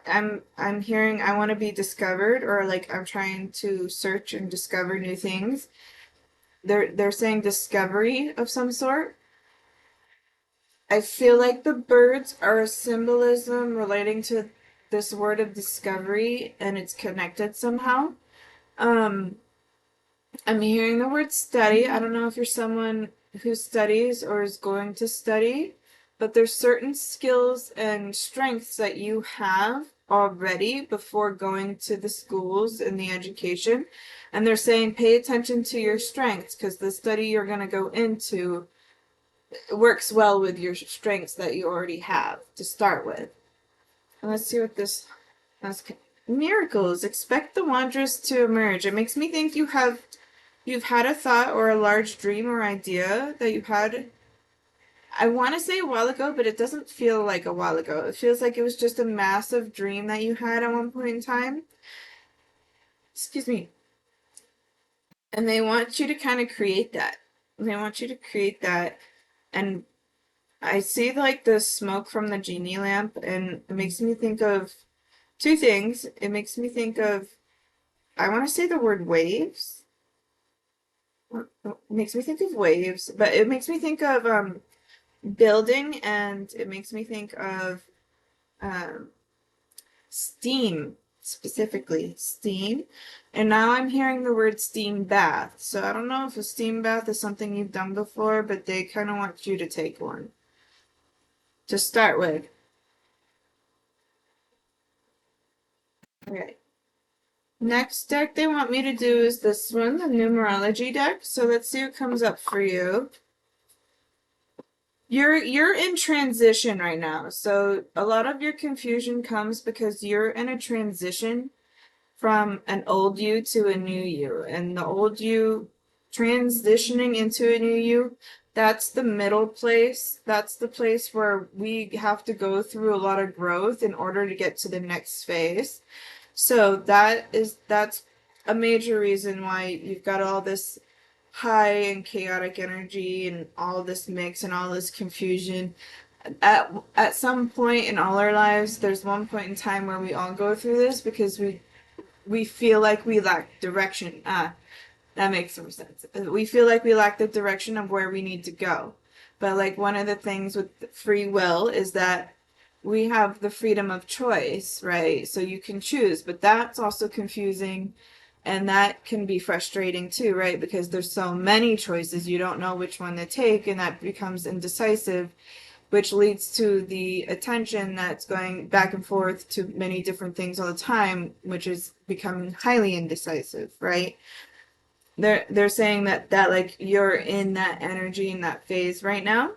I'm hearing I want to be discovered, or like I'm trying to search and discover new things. They're saying discovery of some sort. I feel like the birds are a symbolism relating to this word of discovery, and it's connected somehow. Um, I'm hearing the word study. I don't know if you're someone who studies or is going to study, but there's certain skills and strengths that you have already before going to the schools and the education. And they're saying pay attention to your strengths because the study you're going to go into works well with your strengths that you already have to start with. And let's see what this has. Miracles. Expect the wondrous to emerge. It makes me think you've had a thought or a large dream or idea that you had. I want to say a while ago, but it doesn't feel like a while ago. It feels like it was just a massive dream that you had at one point in time. Excuse me. And they want you to kind of create that. They want you to create that. And I see like the smoke from the genie lamp, and it makes me think of two things. It makes me think of, I want to say the word waves. It makes me think of waves, but it makes me think of building, and it makes me think of um, steam, specifically steam. And now I'm hearing the word steam bath. So I don't know if a steam bath is something you've done before, but they kind of want you to take one to start with. Okay. Next deck they want me to do is this one, the numerology deck. So let's see what comes up for you. You're in transition right now. So a lot of your confusion comes because you're in a transition from an old you to a new you. And the old you transitioning into a new you, that's the middle place. That's the place where we have to go through a lot of growth in order to get to the next phase. So that's a major reason why you've got all this high and chaotic energy and all this mix and all this confusion. At some point in all our lives, there's one point in time where we all go through this because we feel like we lack direction. That makes some sense. We feel like we lack the direction of where we need to go. But like one of the things with free will is that we have the freedom of choice, right? So you can choose, but that's also confusing and that can be frustrating too, right? Because there's so many choices, you don't know which one to take, and that becomes indecisive, which leads to the attention that's going back and forth to many different things all the time, which is becoming highly indecisive, right? They're saying that like you're in that energy in that phase right now.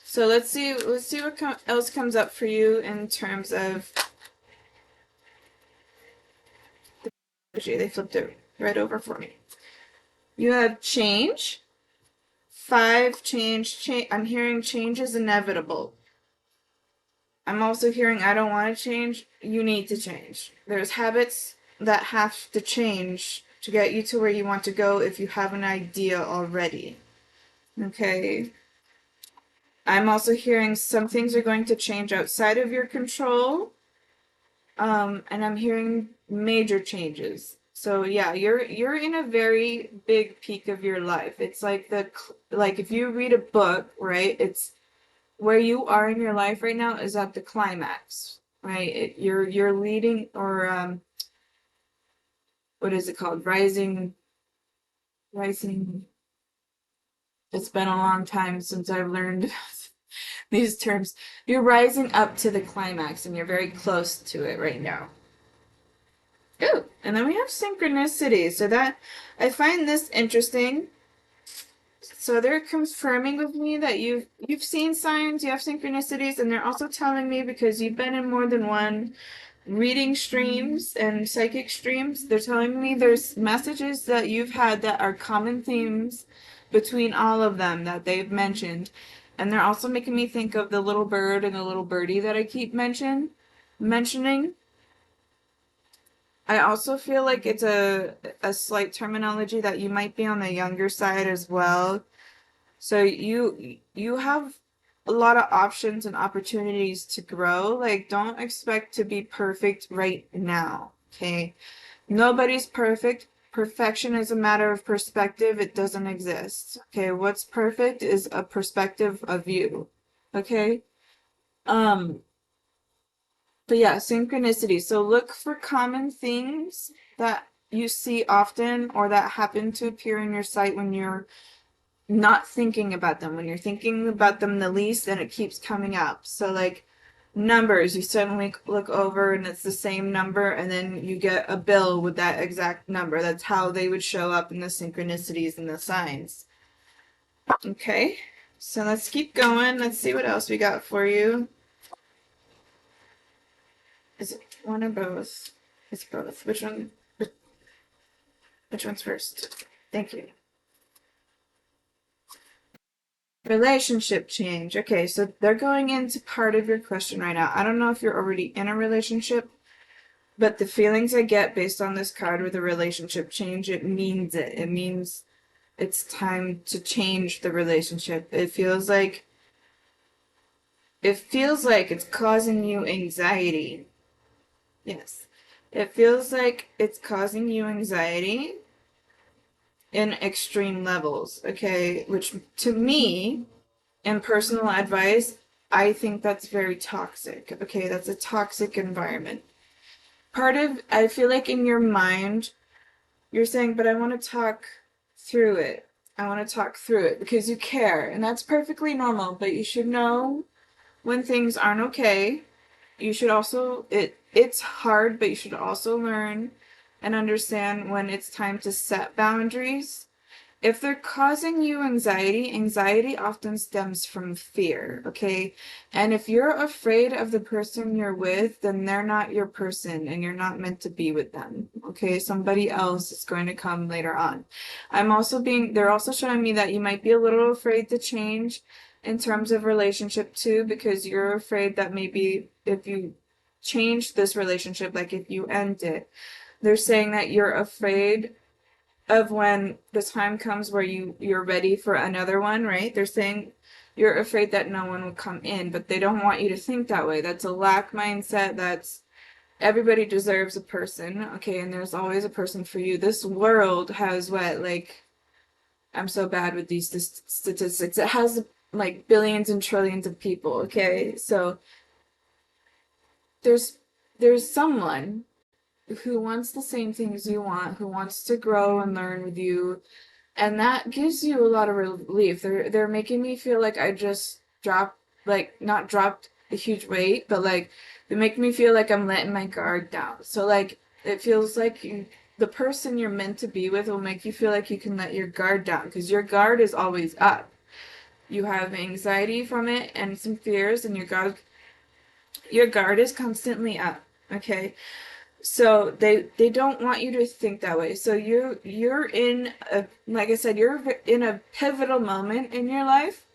So let's see what else comes up for you in terms of the energy. They flipped it right over for me. You have change. 5, change. I'm hearing change is inevitable. I'm also hearing I don't want to change. You need to change. There's habits that have to change to get you to where you want to go if you have an idea already. Okay. I'm also hearing some things are going to change outside of your control. And I'm hearing major changes. So yeah, you're in a very big peak of your life. It's like like if you read a book, right? It's where you are in your life right now is at the climax, right? You're leading or what is it called? Rising. It's been a long time since I've learned these terms. You're rising up to the climax and you're very close to it right now. Oh, and then we have synchronicity. So that I find this interesting. So they're confirming with me that you've seen signs, you have synchronicities, and they're also telling me because you've been in more than one reading streams and psychic streams, they're telling me there's messages that you've had that are common themes between all of them that they've mentioned. And they're also making me think of the little bird and the little birdie that I keep mentioning. I also feel like it's a slight terminology that you might be on the younger side as well. So you have a lot of options and opportunities to grow. Like don't expect to be perfect right now. Okay? Nobody's perfect. Perfection is a matter of perspective. It doesn't exist. Okay? What's perfect is a perspective of you. Okay? Um but yeah, synchronicity. So look for common things that you see often or that happen to appear in your sight when you're not thinking about them. When you're thinking about them the least, then it keeps coming up. So like numbers, you suddenly look over and it's the same number and then you get a bill with that exact number. That's how they would show up in the synchronicities and the signs. Okay, so let's keep going. Let's see what else we got for you. Is it one or both? It's both. Which one? Which one's first? Thank you. Relationship change. Okay, so they're going into part of your question right now. I don't know if you're already in a relationship, but the feelings I get based on this card with a relationship change, it means it. It means it's time to change the relationship. It feels like it's causing you anxiety. Yes. It feels like it's causing you anxiety in extreme levels, okay? Which to me, in personal advice, I think that's very toxic. Okay, that's a toxic environment. I feel like in your mind, you're saying, but I want to talk through it. I want to talk through it because you care, and that's perfectly normal, but you should know when things aren't okay. You should also, it's hard, but you should also learn and understand when it's time to set boundaries. If they're causing you anxiety, anxiety often stems from fear, okay? And if you're afraid of the person you're with, then they're not your person and you're not meant to be with them, okay? Somebody else is going to come later on. They're also showing me that you might be a little afraid to change in terms of relationship too, because you're afraid that maybe if you change this relationship, like if you end it, they're saying that you're afraid of when the time comes where you're ready for another one, right? They're saying you're afraid that no one will come in, but they don't want you to think that way. That's a lack mindset. That's everybody deserves a person, okay, and there's always a person for you. This world has what, like, I'm so bad with these statistics. It has like billions and trillions of people, okay? So there's there's someone who wants the same things you want, who wants to grow and learn with you, and that gives you a lot of relief. They're making me feel like I just dropped, like, not dropped a huge weight, but like they make me feel like I'm letting my guard down. So like it feels like the person you're meant to be with will make you feel like you can let your guard down because your guard is always up. You have anxiety from it and some fears, and your guard is constantly up. Okay, so they don't want you to think that way. So you're in a, like I said, you're in a pivotal moment in your life,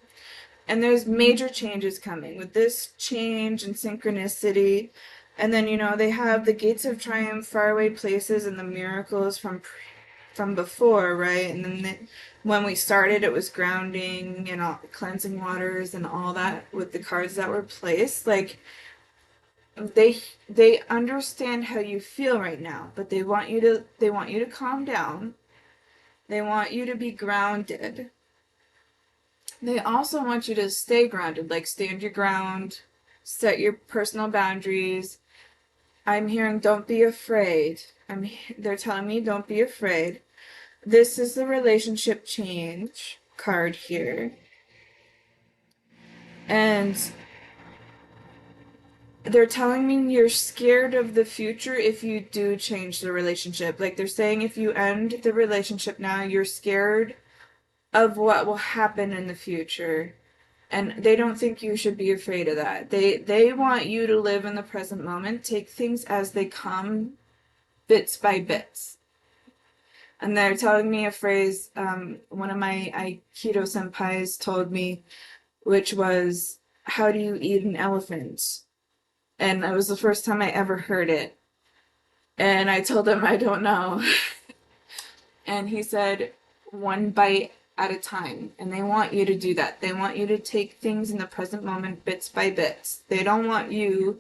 and there's major changes coming with this change and synchronicity. And then they have the gates of triumph, faraway places, and the miracles from before, right? And then when we started, it was grounding and all, cleansing waters and all that with the cards that were placed. Like they understand how you feel right now, but they want you to calm down. They want you to be grounded. They also want you to stay grounded, like stand your ground, set your personal boundaries. I'm hearing don't be afraid. They're telling me don't be afraid. This is the relationship change card here. And they're telling me you're scared of the future if you do change the relationship. Like they're saying if you end the relationship now, you're scared of what will happen in the future. And they don't think you should be afraid of that. They want you to live in the present moment, take things as they come, bits by bits. And they're telling me a phrase one of my Aikido senpais told me, which was, "How do you eat an elephant?" And that was the first time I ever heard it. And I told him I don't know. And he said, one bite at a time. And they want you to do that. They want you to take things in the present moment, bits by bits. They don't want you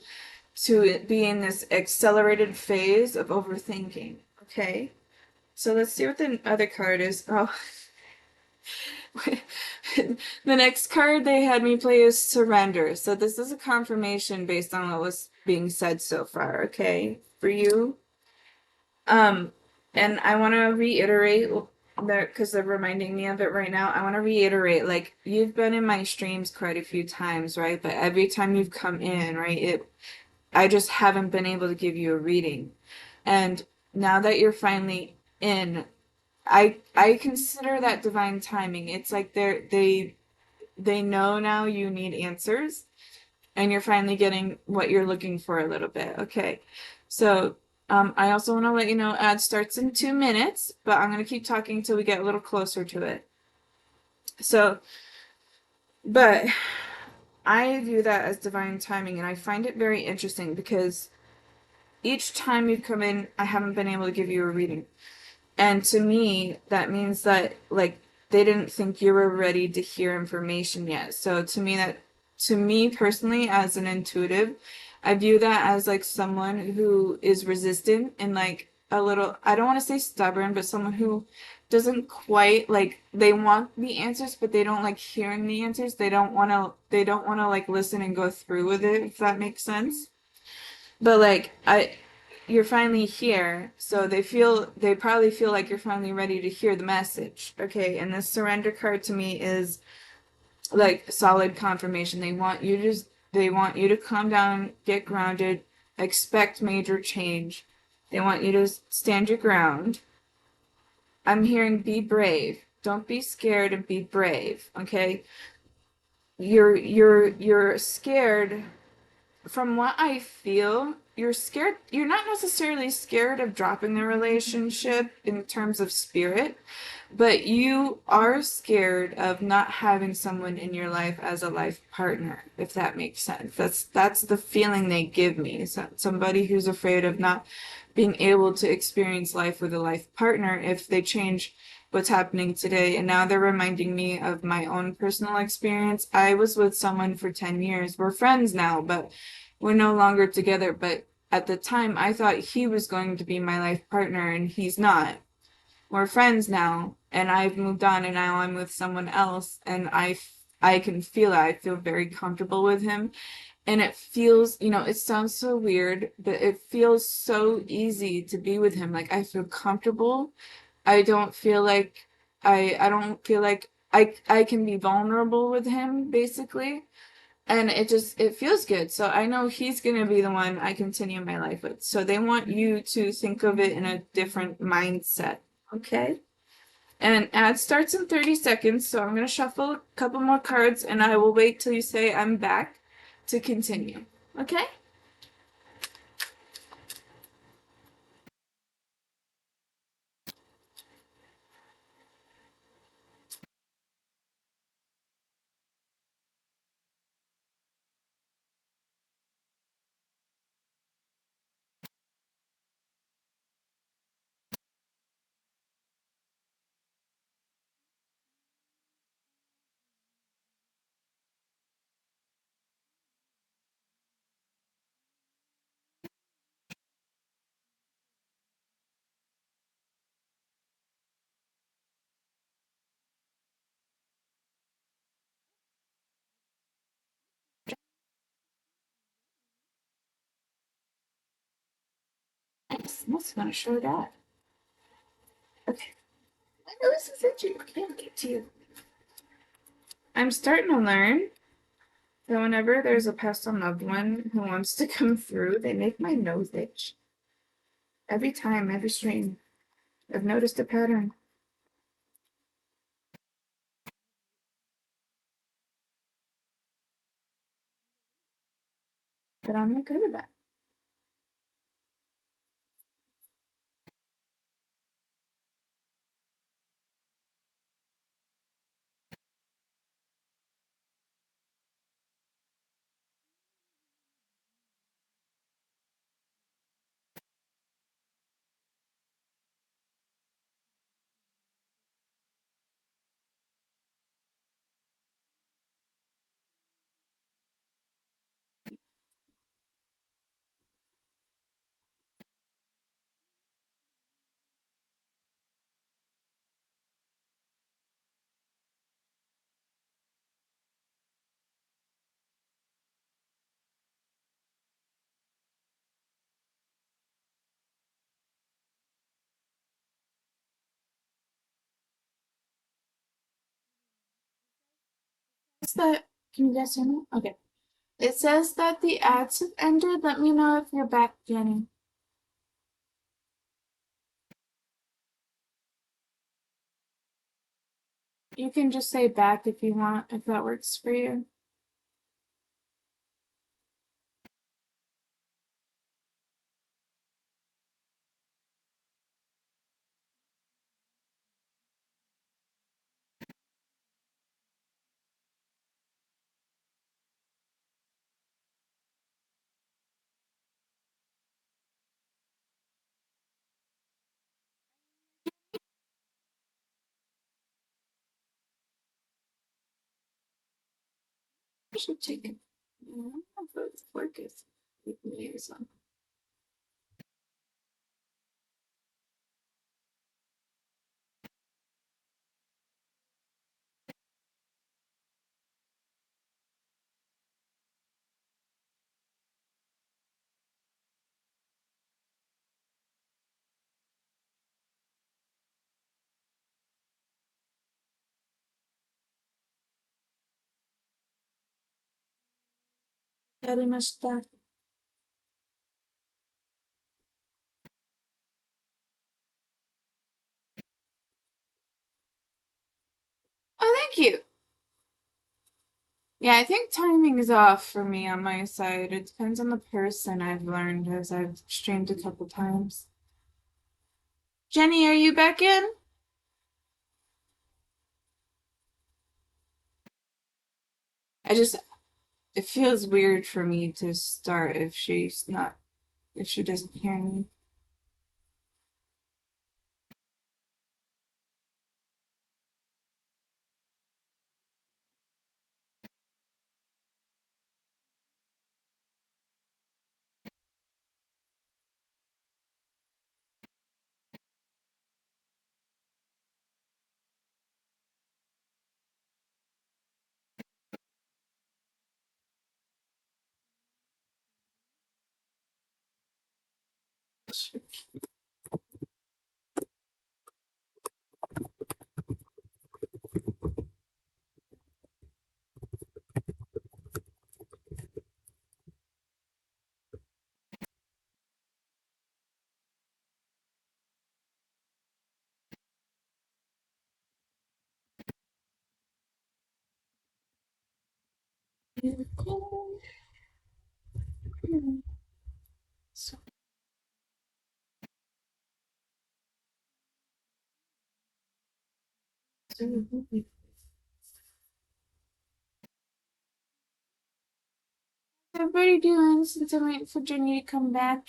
to be in this accelerated phase of overthinking. Okay? So let's see what the other card is. Oh, the next card they had me play is surrender. So this is a confirmation based on what was being said so far, okay? For you. Um, and I want to reiterate that because they're reminding me of it right now. I want to reiterate, like, you've been in my streams quite a few times, right? But every time you've come in, right, I just haven't been able to give you a reading. And now that you're finally in, I consider that divine timing. It's like they know now you need answers, and you're finally getting what you're looking for a little bit. Okay, so I also want to let you know ad starts in 2 minutes, but I'm going to keep talking until we get a little closer to it. So, but I view that as divine timing, and I find it very interesting because each time you've come in, I haven't been able to give you a reading. And to me, that means that, like, they didn't think you were ready to hear information yet. So to me personally, as an intuitive, I view that as like someone who is resistant and like a little, I don't want to say stubborn, but someone who doesn't quite like, they want the answers, but they don't like hearing the answers. They don't want to like listen and go through with it, if that makes sense. But like you're finally here, so they probably feel like you're finally ready to hear the message. Okay, and this surrender card to me is like solid confirmation. They want you to calm down, get grounded, expect major change. They want you to stand your ground. I'm hearing be brave. Don't be scared and be brave, okay? You're scared. From what I feel, you're scared. You're not necessarily scared of dropping the relationship in terms of spirit, but you are scared of not having someone in your life as a life partner, if that makes sense. That's the feeling they give me. So somebody who's afraid of not being able to experience life with a life partner if they change what's happening today. And now they're reminding me of my own personal experience. I was with someone for 10 years. We're friends now, but we're no longer together. But at the time, I thought he was going to be my life partner, and he's not. We're friends now, and I've moved on, and now I'm with someone else, and I can feel it. I feel very comfortable with him, and it feels, it sounds so weird, but it feels so easy to be with him. Like I feel comfortable. I don't feel like I don't feel like I can be vulnerable with him basically. And it feels good. So I know he's gonna be the one I continue my life with. So they want you to think of it in a different mindset. Okay? And ad starts in 30 seconds, so I'm gonna shuffle a couple more cards and I will wait till you say I'm back to continue. Okay? Yes, that's gonna show that. Okay. I know this is itchy. I can't get to you. I'm starting to learn that whenever there's a past on loved one who wants to come through, they make my nose itch. Every time, every stream. I've noticed a pattern, but I'm not good at that. It's that. Can you guys hear me? Okay. It says that the ads have ended. Let me know if you're back, Jenny. You can just say back if you want, if that works for you. I should take it. I don't know if it's focus. Maybe some. Yarimashita. Oh, thank you. Yeah, I think timing is off for me on my side. It depends on the person, I've learned as I've streamed a couple times. Jenny, are you back in? I just, it feels weird for me to start if she's not, if she doesn't hear me. So, how's everybody doing since I'm waiting for Jenny to come back?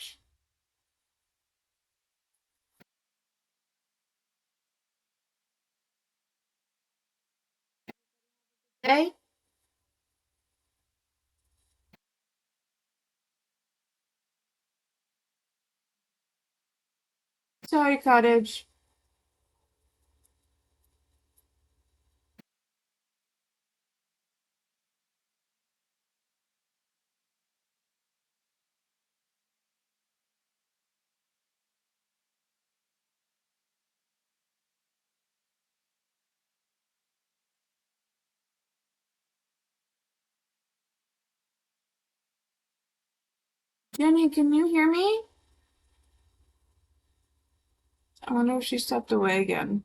Hey? Sorry, Cottage. Jenny, can you hear me? I wonder if she stepped away again.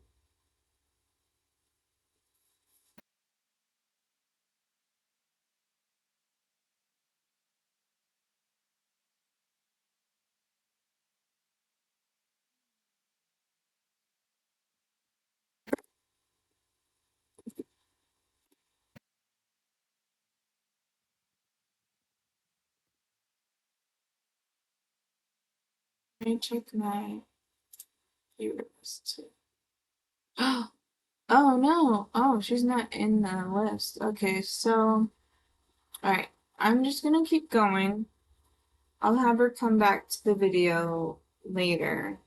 Let me check my viewers too. Oh no. Oh, she's not in the list. Okay, so alright. I'm just gonna keep going. I'll have her come back to the video later.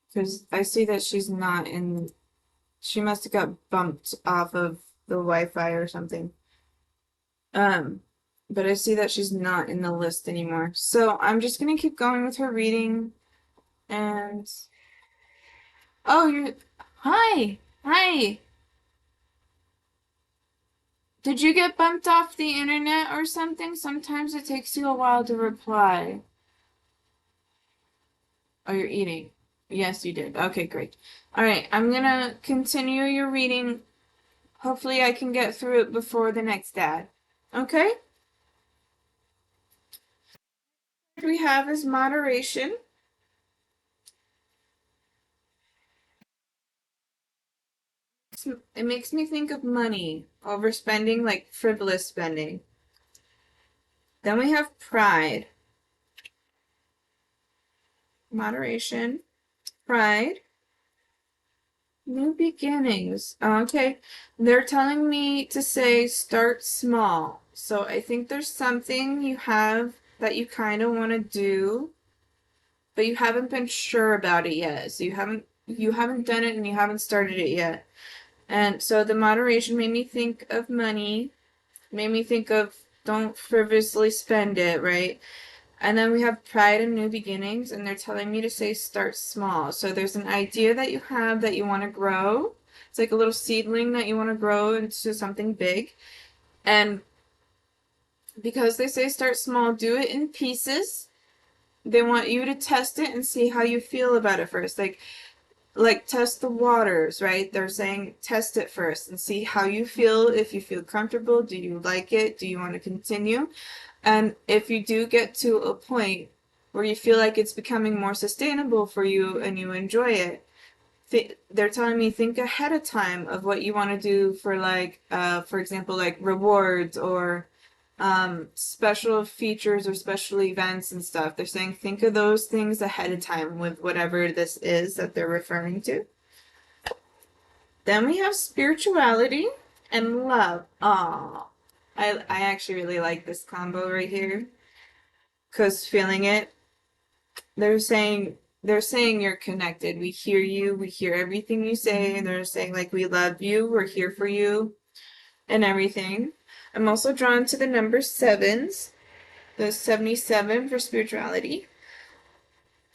Because I see that she's not in. She must have got bumped off of the Wi-Fi or something. Um, but I see that she's not in the list anymore. So I'm just gonna keep going with her reading. And oh, you're. Hi, hi. Did you get bumped off the internet or something? Sometimes it takes you a while to reply. Oh, you're eating. Yes, you did. Okay, great. All right, I'm gonna continue your reading. Hopefully, I can get through it before the next ad. Okay? What we have is moderation. It makes me think of money, overspending, like frivolous spending. Then we have pride, moderation, pride, new beginnings. Okay, they're telling me to say start small. So I think there's something you have that you kind of want to do, but you haven't been sure about it yet. So you haven't done it and you haven't started it yet. And so the moderation made me think of money, made me think of don't frivolously spend it, right? And then we have pride and new beginnings, and they're telling me to say start small. So there's an idea that you have that you want to grow. It's like a little seedling that you want to grow into something big. And because they say start small, do it in pieces. They want you to test it and see how you feel about it first. Like test the waters, right? They're saying test it first and see how you feel. If you feel comfortable, do you like it? Do you want to continue? And if you do get to a point where you feel like it's becoming more sustainable for you and you enjoy it, they're telling me think ahead of time of what you want to do for for example, like rewards or special features or special events and stuff. They're saying think of those things ahead of time with whatever this is that they're referring to. Then we have spirituality and love. Aw. I actually really like this combo right here. Cause feeling it, they're saying you're connected. We hear you, we hear everything you say, and they're saying like we love you, we're here for you, and everything. I'm also drawn to the number sevens, the 77 for spirituality.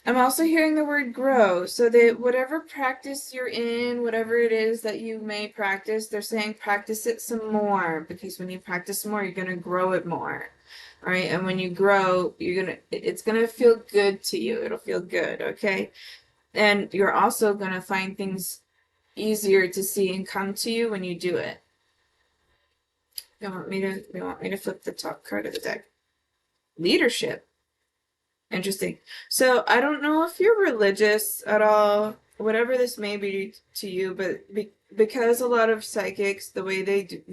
I'm also hearing the word grow, so that whatever practice you're in, whatever it is that you may practice, they're saying practice it some more because when you practice more, you're going to grow it more. All right? And when you grow, it's going to feel good to you. It'll feel good, okay? And you're also going to find things easier to see and come to you when you do it. They want me to flip the top card of the deck. Leadership. Interesting. So I don't know if you're religious at all, whatever this may be to you, but because a lot of psychics, the way they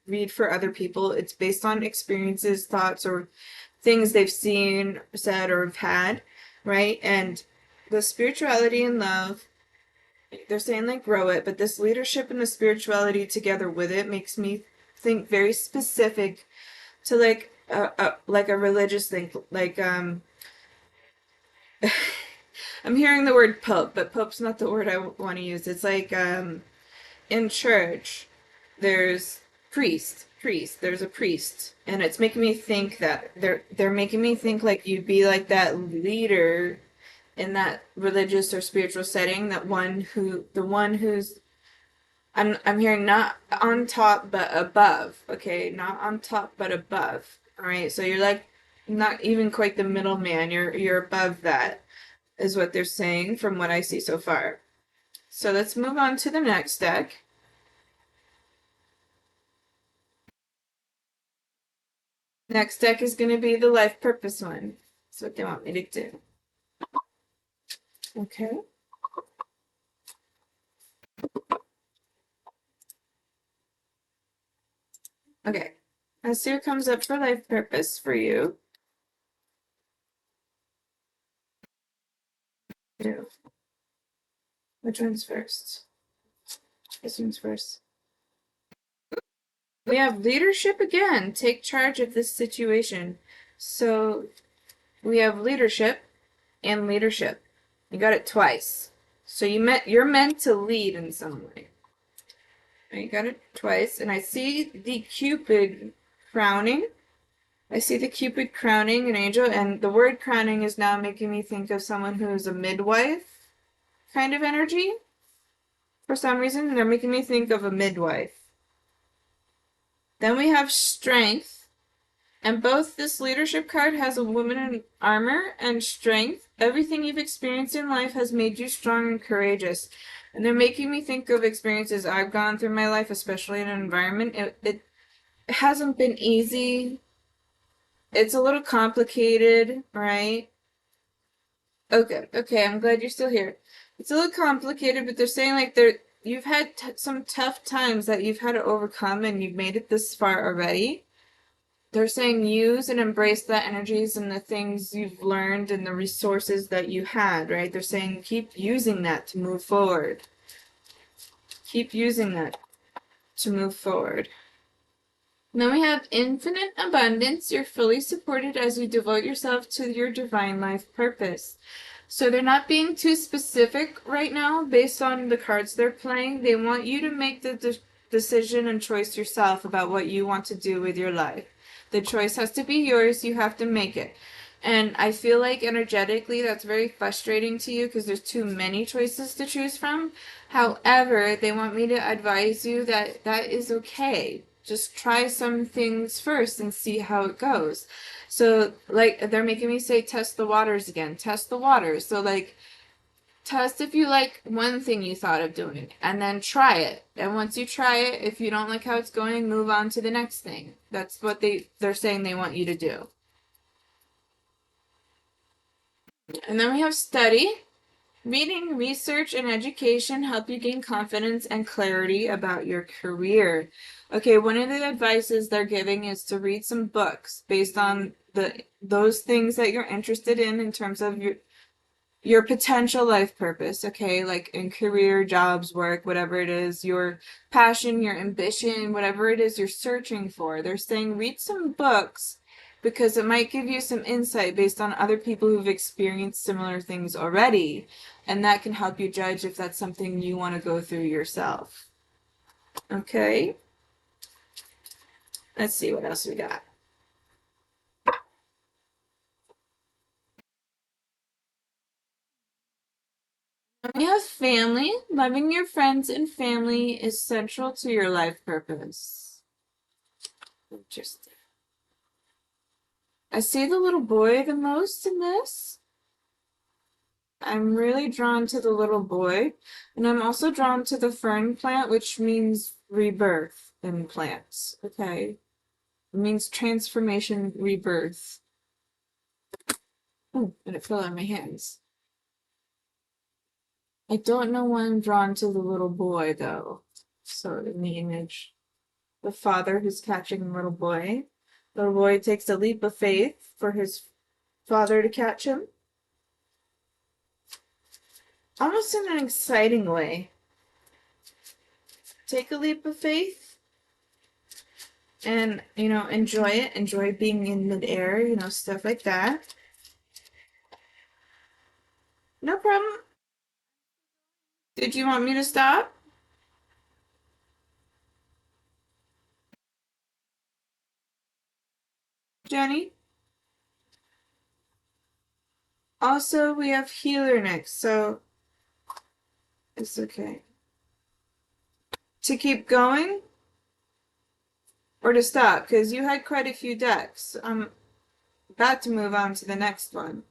read for other people, it's based on experiences, thoughts, or things they've seen, said, or have had, right? And the spirituality and love, they're saying like grow it, but this leadership and the spirituality together with it makes me think very specific to like a religious thing, like I'm hearing the word pope, but pope's not the word I want to use. It's like in church, there's priest. There's a priest, and it's making me think that they're making me think like you'd be like that leader in that religious or spiritual setting. The one who's I'm hearing not on top but above. Okay, not on top but above. All right, so you're like not even quite the middleman. You're above that is what they're saying from what I see so far. So let's move on to the next deck. Next deck is going to be the life purpose one. That's what they want me to do. Okay. Okay. Let's see what comes up for life purpose for you. Which one's first? This one's first. We have leadership again. Take charge of this situation. So we have leadership and leadership. You got it twice. So you're meant to lead in some way. I got it twice, and I see the Cupid crowning. I see the Cupid crowning an angel, and the word crowning is now making me think of someone who's a midwife kind of energy. For some reason, they're making me think of a midwife. Then we have strength, and both this leadership card has a woman in armor and strength. Everything you've experienced in life has made you strong and courageous. And they're making me think of experiences I've gone through in my life, especially in an environment. It hasn't been easy. It's a little complicated, right? Okay, okay, I'm glad you're still here. It's a little complicated, but they're saying like you've had some tough times that you've had to overcome and you've made it this far already. They're saying use and embrace the energies and the things you've learned and the resources that you had, right? They're saying keep using that to move forward. Keep using that to move forward. Then we have infinite abundance. You're fully supported as you devote yourself to your divine life purpose. So they're not being too specific right now based on the cards they're playing. They want you to make the decision and choice yourself about what you want to do with your life. The choice has to be yours. You have to make it. And I feel like energetically that's very frustrating to you because there's too many choices to choose from. However, they want me to advise you that that is okay. Just try some things first and see how it goes. So, like, they're making me say test the waters again. Test the waters. So, like, test if you like one thing you thought of doing and then try it. And once you try it, if you don't like how it's going, move on to the next thing. That's what they're saying they want you to do. And then we have study. Reading, research, and education help you gain confidence and clarity about your career. Okay, one of the advices they're giving is to read some books based on those things that you're interested in terms of your potential life purpose, okay? Like in career, jobs, work, whatever it is, your passion, your ambition, whatever it is you're searching for. They're saying read some books because it might give you some insight based on other people who've experienced similar things already, and that can help you judge if that's something you want to go through yourself. Okay? Let's see what else we got. family. Loving your friends and family is central to your life purpose. Interesting. I see the little boy the most in this. I'm really drawn to the little boy, and I'm also drawn to the fern plant, which means rebirth in plants. Okay. It means transformation, rebirth. Oh, and it fell out of my hands. I don't know why I'm drawn to the little boy, though. So in the image, the father who's catching the little boy. The little boy takes a leap of faith for his father to catch him. Almost in an exciting way. Take a leap of faith and, enjoy it. Enjoy being in midair, stuff like that. No problem. Did you want me to stop, Jenny? Also, we have healer next, so it's okay. To keep going or to stop? Because you had quite a few decks. I'm about to move on to the next one.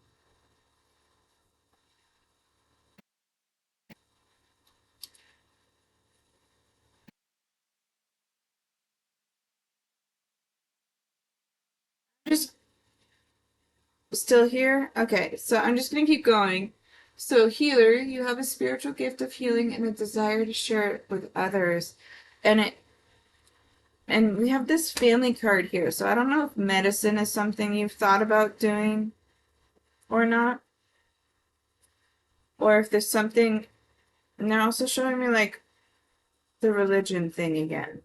Just still here? Okay, so I'm just going to keep going. So, healer, you have a spiritual gift of healing and a desire to share it with others. And we have this family card here. So, I don't know if medicine is something you've thought about doing or not. Or if there's something, and they're also showing me like the religion thing again.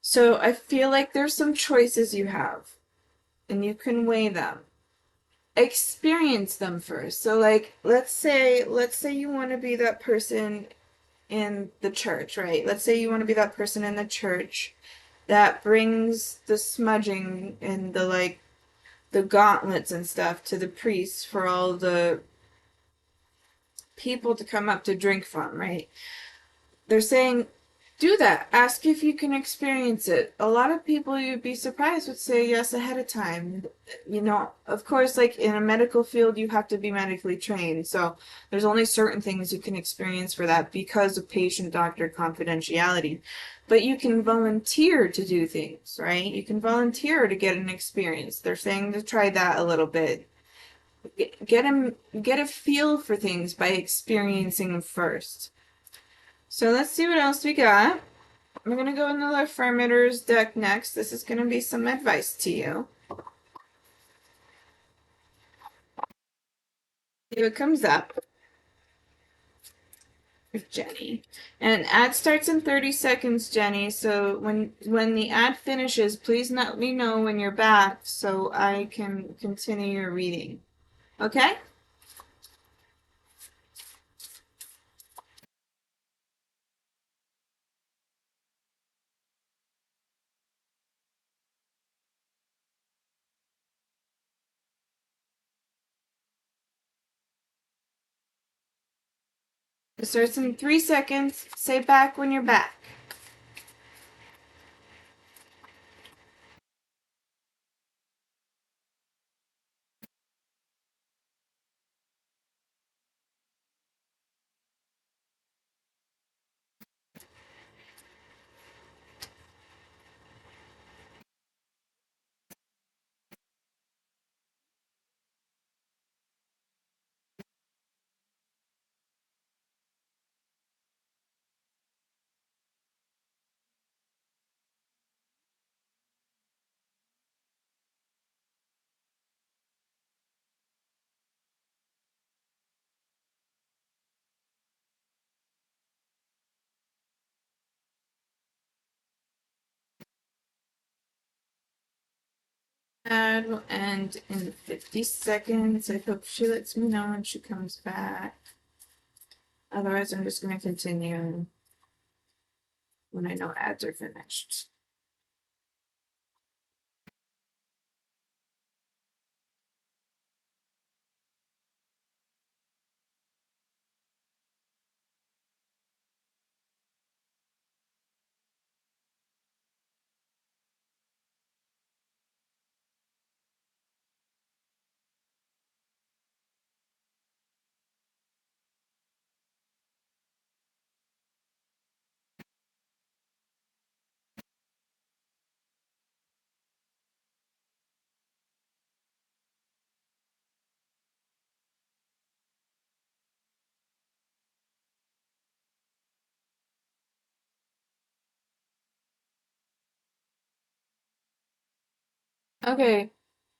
So, I feel like there's some choices you have, and you can weigh them. Experience them first. So like let's say you want to be that person in the church, right? Let's say you want to be that person in the church that brings the smudging and the gauntlets and stuff to the priests for all the people to come up to drink from, right? They're saying do that. Ask if you can experience it. A lot of people, you'd be surprised, would say yes ahead of time. Of course, like in a medical field, you have to be medically trained. So there's only certain things you can experience for that because of patient-doctor confidentiality. But you can volunteer to do things, right? You can volunteer to get an experience. They're saying to try that a little bit. Get a feel for things by experiencing them first. So let's see what else we got. We're going to go into the Affirmators deck next. This is going to be some advice to you. See what comes up with Jenny. And ad starts in 30 seconds, Jenny. So when the ad finishes, please let me know when you're back so I can continue your reading. Okay? It starts in 3 seconds. Say back when you're back. Ad will end in 50 seconds. I hope she lets me know when she comes back. Otherwise, I'm just going to continue when I know ads are finished. Okay,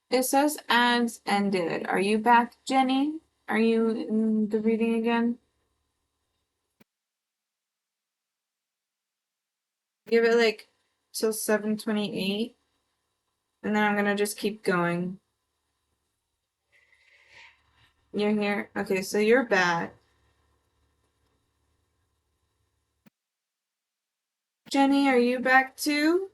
it says ads ended. Are you back, Jenny? Are you in the reading again? Give it like till 7:28, and then I'm gonna just keep going. You're here? Okay, so you're back. Jenny, are you back too?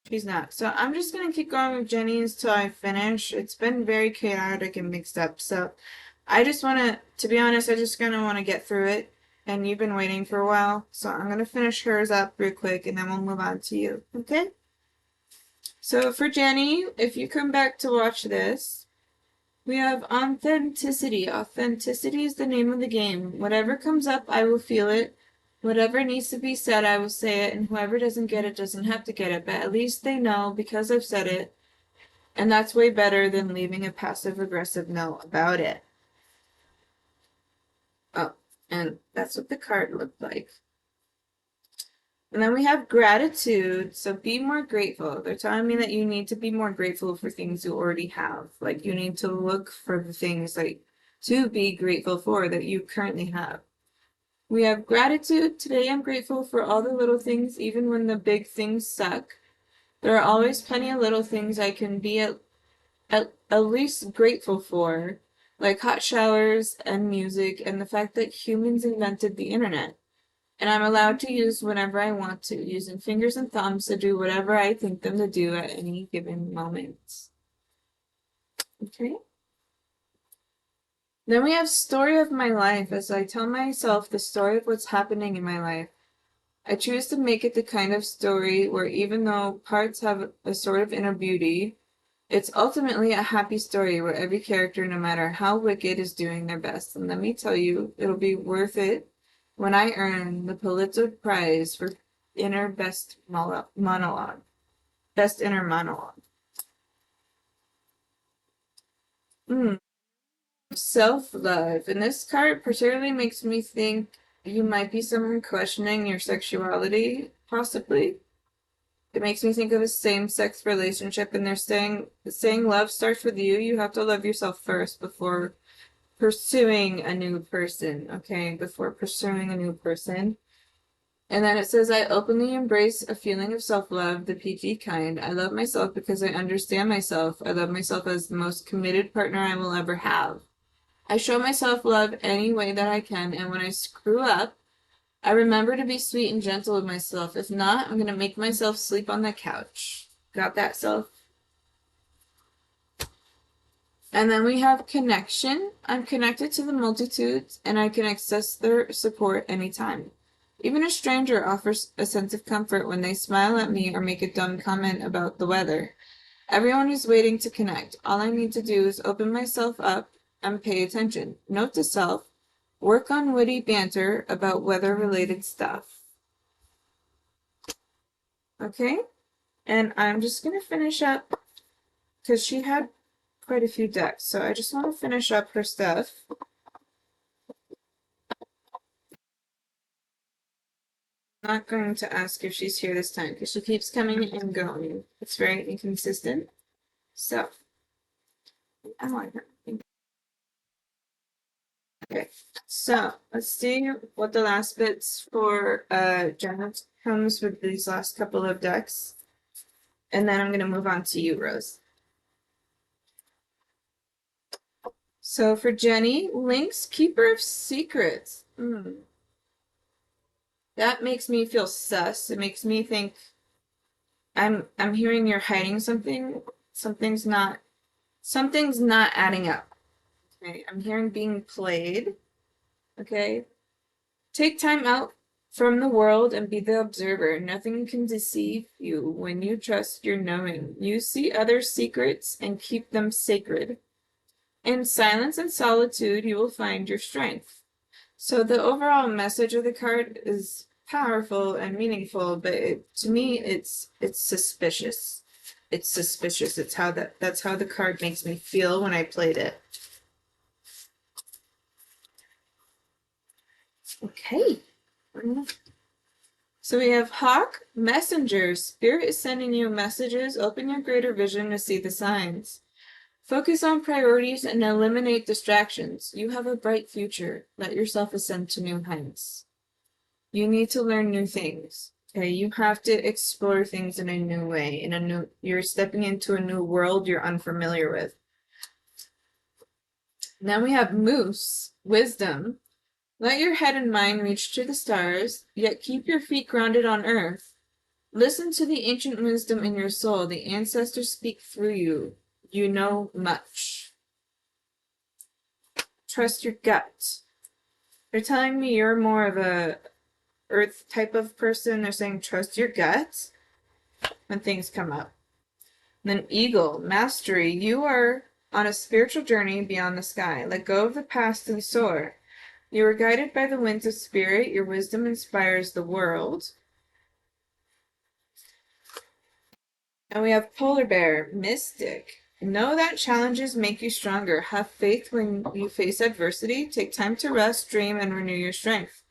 She's not. So I'm just gonna keep going with Jenny's till I finish. It's been very chaotic and mixed up. So I just wanna, to be honest, I just gonna wanna get through it. And you've been waiting for a while. So I'm gonna finish hers up real quick and then we'll move on to you. Okay? So for Jenny, if you come back to watch this, we have authenticity. Authenticity is the name of the game. Whatever comes up, I will feel it. Whatever needs to be said, I will say it. And whoever doesn't get it doesn't have to get it. But at least they know because I've said it. And that's way better than leaving a passive aggressive note about it. Oh, and that's what the card looked like. And then we have gratitude. So be more grateful. They're telling me that you need to be more grateful for things you already have. Like you need to look for the things like to be grateful for that you currently have. We have gratitude. Today I'm grateful for all the little things, even when the big things suck. There are always plenty of little things I can be at least grateful for, like hot showers and music and the fact that humans invented the internet. And I'm allowed to use whenever I want to, using fingers and thumbs to do whatever I think them to do at any given moment. Okay? Then we have story of my life as I tell myself the story of what's happening in my life. I choose to make it the kind of story where even though parts have a sort of inner beauty, it's ultimately a happy story where every character, no matter how wicked, is doing their best. And let me tell you, it'll be worth it when I earn the Pulitzer Prize for inner best monologue. Best inner monologue. Self-love. And this card particularly makes me think you might be someone questioning your sexuality, possibly. It makes me think of a same-sex relationship, and they're saying love starts with you. You have to love yourself first before pursuing a new person, okay? Before pursuing a new person. And then it says, I openly embrace a feeling of self-love, the PG kind. I love myself because I understand myself. I love myself as the most committed partner I will ever have. I show myself love any way that I can, and when I screw up, I remember to be sweet and gentle with myself. If not, I'm going to make myself sleep on the couch. Got that, self? And then we have connection. I'm connected to the multitudes, and I can access their support anytime. Even a stranger offers a sense of comfort when they smile at me or make a dumb comment about the weather. Everyone is waiting to connect. All I need to do is open myself up and pay attention. Note to self, work on witty banter about weather-related stuff. Okay? And I'm just going to finish up because she had quite a few decks. So I just want to finish up her stuff. I'm not going to ask if she's here this time because she keeps coming and going. It's very inconsistent. So, I want her. Okay, so let's see what the last bits for Janet comes with these last couple of decks. And then I'm going to move on to you, Rose. So for Jenny, Link's Keeper of Secrets. That makes me feel sus. It makes me think I'm hearing you're hiding something. Something's not adding up. Okay, I'm hearing being played. Okay. Take time out from the world and be the observer. Nothing can deceive you when you trust your knowing. You see others' secrets and keep them sacred. In silence and solitude, you will find your strength. So the overall message of the card is powerful and meaningful, but to me, it's suspicious. It's suspicious. That's how the card makes me feel when I played it. Okay. So we have Hawk, Messenger. Spirit is sending you messages. Open your greater vision to see the signs. Focus on priorities and eliminate distractions. You have a bright future. Let yourself ascend to new heights. You need to learn new things. Okay, you have to explore things in a new way. You're stepping into a new world you're unfamiliar with. Now we have Moose, Wisdom. Let your head and mind reach to the stars, yet keep your feet grounded on earth. Listen to the ancient wisdom in your soul. The ancestors speak through you. You know much. Trust your gut. They're telling me you're more of a earth type of person. They're saying trust your gut when things come up. And then Eagle, Mastery. You are on a spiritual journey beyond the sky. Let go of the past and soar. You are guided by the winds of spirit. Your wisdom inspires the world. And we have Polar Bear, Mystic. Know that challenges make you stronger. Have faith when you face adversity. Take time to rest, dream, and renew your strength.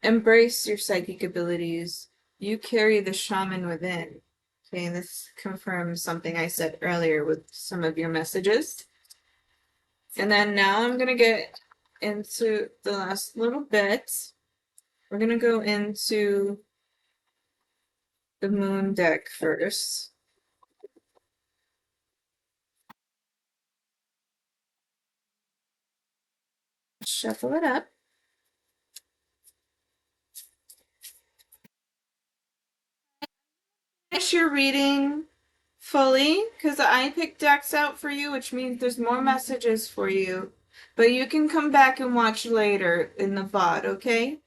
Embrace your psychic abilities. You carry the shaman within. Okay, this confirms something I said earlier with some of your messages. And then now I'm going to get into the last little bit. We're going to go into the moon deck first. Shuffle it up. Finish your reading fully because I picked decks out for you, which means there's more messages for you. But you can come back and watch later in the VOD, okay?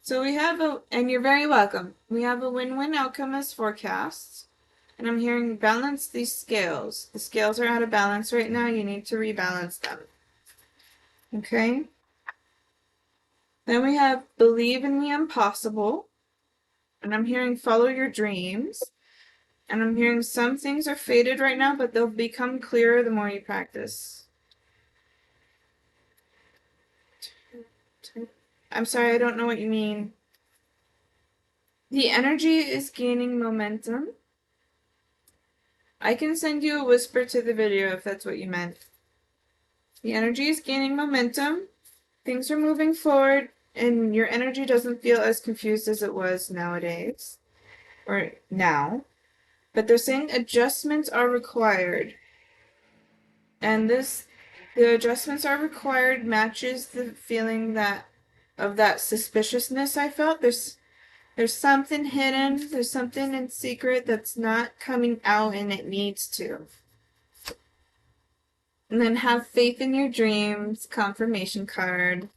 So we have and you're very welcome. We have a win-win outcome as forecast. And I'm hearing balance these scales. The scales are out of balance right now. You need to rebalance them. Okay? Then we have believe in the impossible. And I'm hearing follow your dreams. And I'm hearing some things are faded right now, but they'll become clearer the more you practice. I'm sorry, I don't know what you mean. The energy is gaining momentum. I can send you a whisper to the video if that's what you meant. The energy is gaining momentum. Things are moving forward, and your energy doesn't feel as confused as it was nowadays. Or now. But they're saying adjustments are required. And the adjustments are required matches the feeling of that suspiciousness I felt. There's something hidden, there's something in secret that's not coming out and it needs to. And then have faith in your dreams, confirmation card.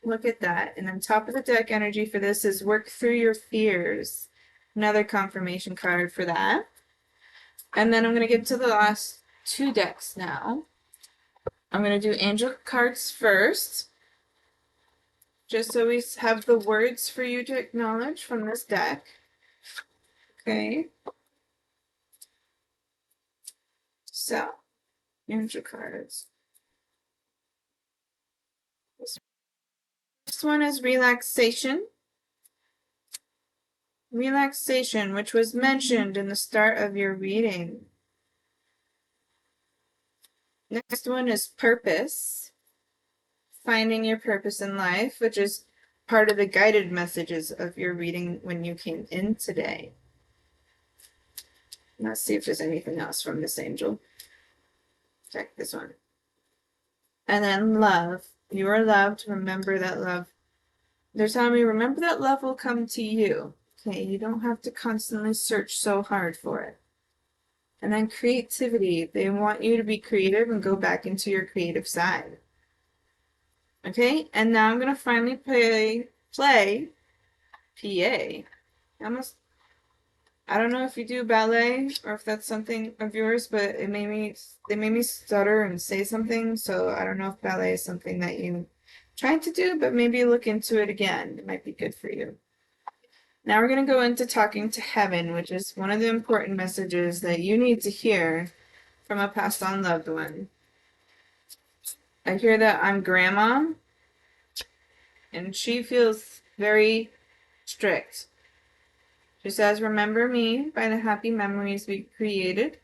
Look at that. And then top of the deck energy for this is work through your fears. Another confirmation card for that. And then I'm going to get to the last two decks now. I'm going to do angel cards first. Just so we have the words for you to acknowledge from this deck. Okay. So, angel cards. This one is relaxation. Relaxation, which was mentioned in the start of your reading. Next one is purpose. Finding your purpose in life, which is part of the guided messages of your reading when you came in today. Let's see if there's anything else from this angel. Check this one. And then love. You are loved. Remember that love. They're telling me, remember that love will come to you. Okay, you don't have to constantly search so hard for it. And then creativity. They want you to be creative and go back into your creative side. Okay, and now I'm going to finally play PA. I don't know if you do ballet or if that's something of yours, but they made me stutter and say something, so I don't know if ballet is something that you trying to do, but maybe look into it again. It might be good for you. Now we're going to go into talking to heaven, which is one of the important messages that you need to hear from a passed on loved one. I hear that I'm grandma, and she feels very strict. She says, "Remember me by the happy memories we created."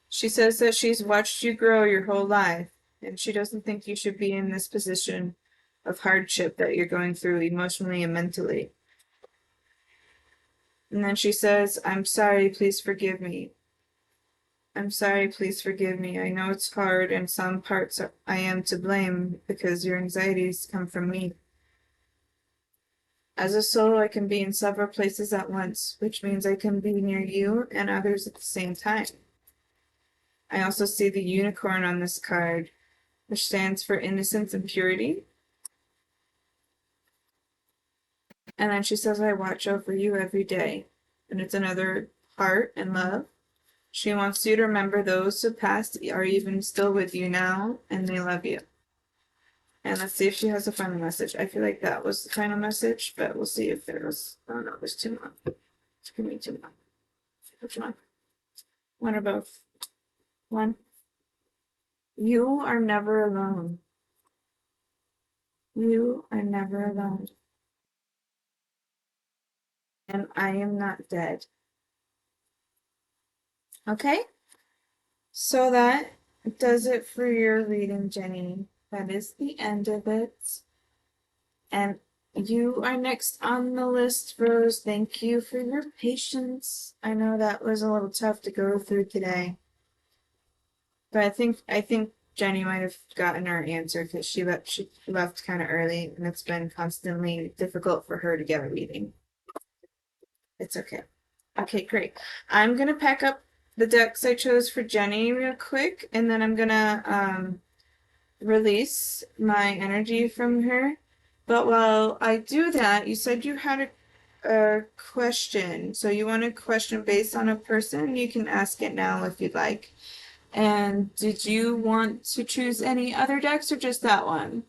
She says that she's watched you grow your whole life, and she doesn't think you should be in this position of hardship that you're going through emotionally and mentally. And then she says, "I'm sorry, please forgive me. I'm sorry, please forgive me. I know it's hard, and some parts I am to blame because your anxieties come from me. As a soul, I can be in several places at once, which means I can be near you and others at the same time. I also see the unicorn on this card, which stands for innocence and purity." And then she says, "I watch over you every day." And it's another heart and love. She wants you to remember those who passed are even still with you now, and they love you. And let's see if she has a final message. I feel like that was the final message, but we'll see if there was. Oh no, there's two more. Give me two more. Which one? One or both? One. You are never alone. You are never alone. And I am not dead. Okay? So that does it for your reading, Jenny. That is the end of it. And you are next on the list, Rose. Thank you for your patience. I know that was a little tough to go through today. But I think Jenny might have gotten her answer because she left kind of early, and it's been constantly difficult for her to get a reading. It's okay. Okay, great. I'm gonna pack up the decks I chose for Jenny real quick, and then I'm gonna release my energy from her. But while I do that, you said you had a question. So you want a question based on a person? You can ask it now if you'd like. And did you want to choose any other decks or just that one?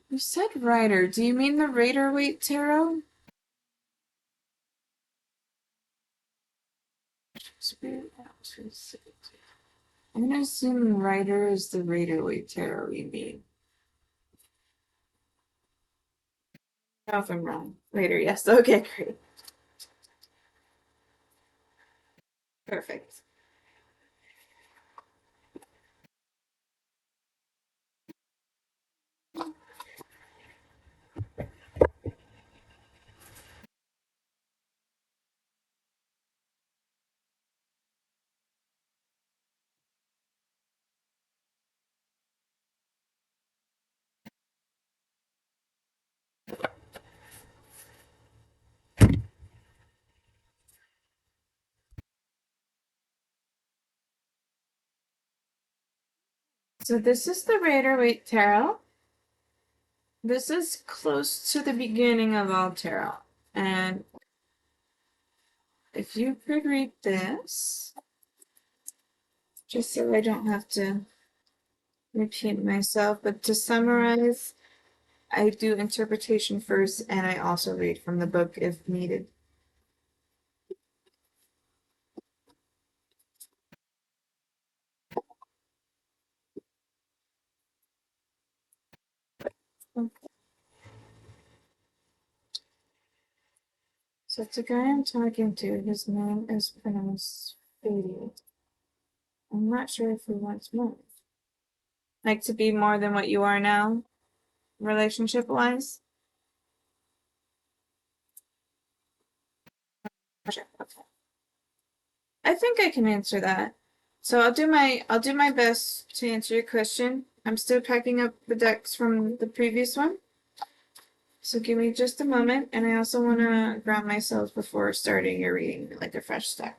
You said Rider. Do you mean the Rider-Waite Tarot? I'm gonna assume Rider is the Rider-Waite Tarot you mean. I don't know if I'm wrong. Later, yes. Okay, great. Perfect. So this is the Rider-Waite Tarot. This is close to the beginning of all tarot. And if you could read this, just so I don't have to repeat myself, but to summarize, I do interpretation first, and I also read from the book if needed. So it's a guy I'm talking to. His name is pronounced Fady. I'm not sure if he wants more. Like to be more than what you are now, relationship wise? Okay. I think I can answer that. So I'll do my best to answer your question. I'm still packing up the decks from the previous one. So give me just a moment, and I also want to ground myself before starting your reading, like a fresh start.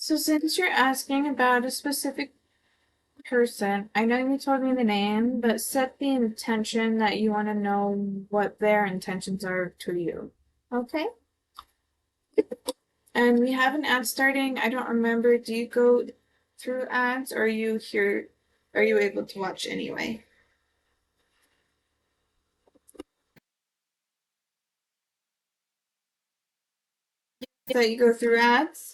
So since you're asking about a specific person, I know you told me the name, but set the intention that you want to know what their intentions are to you. Okay? And we have an ad starting. I don't remember. Do you go through ads or are you here? Are you able to watch anyway? So you go through ads?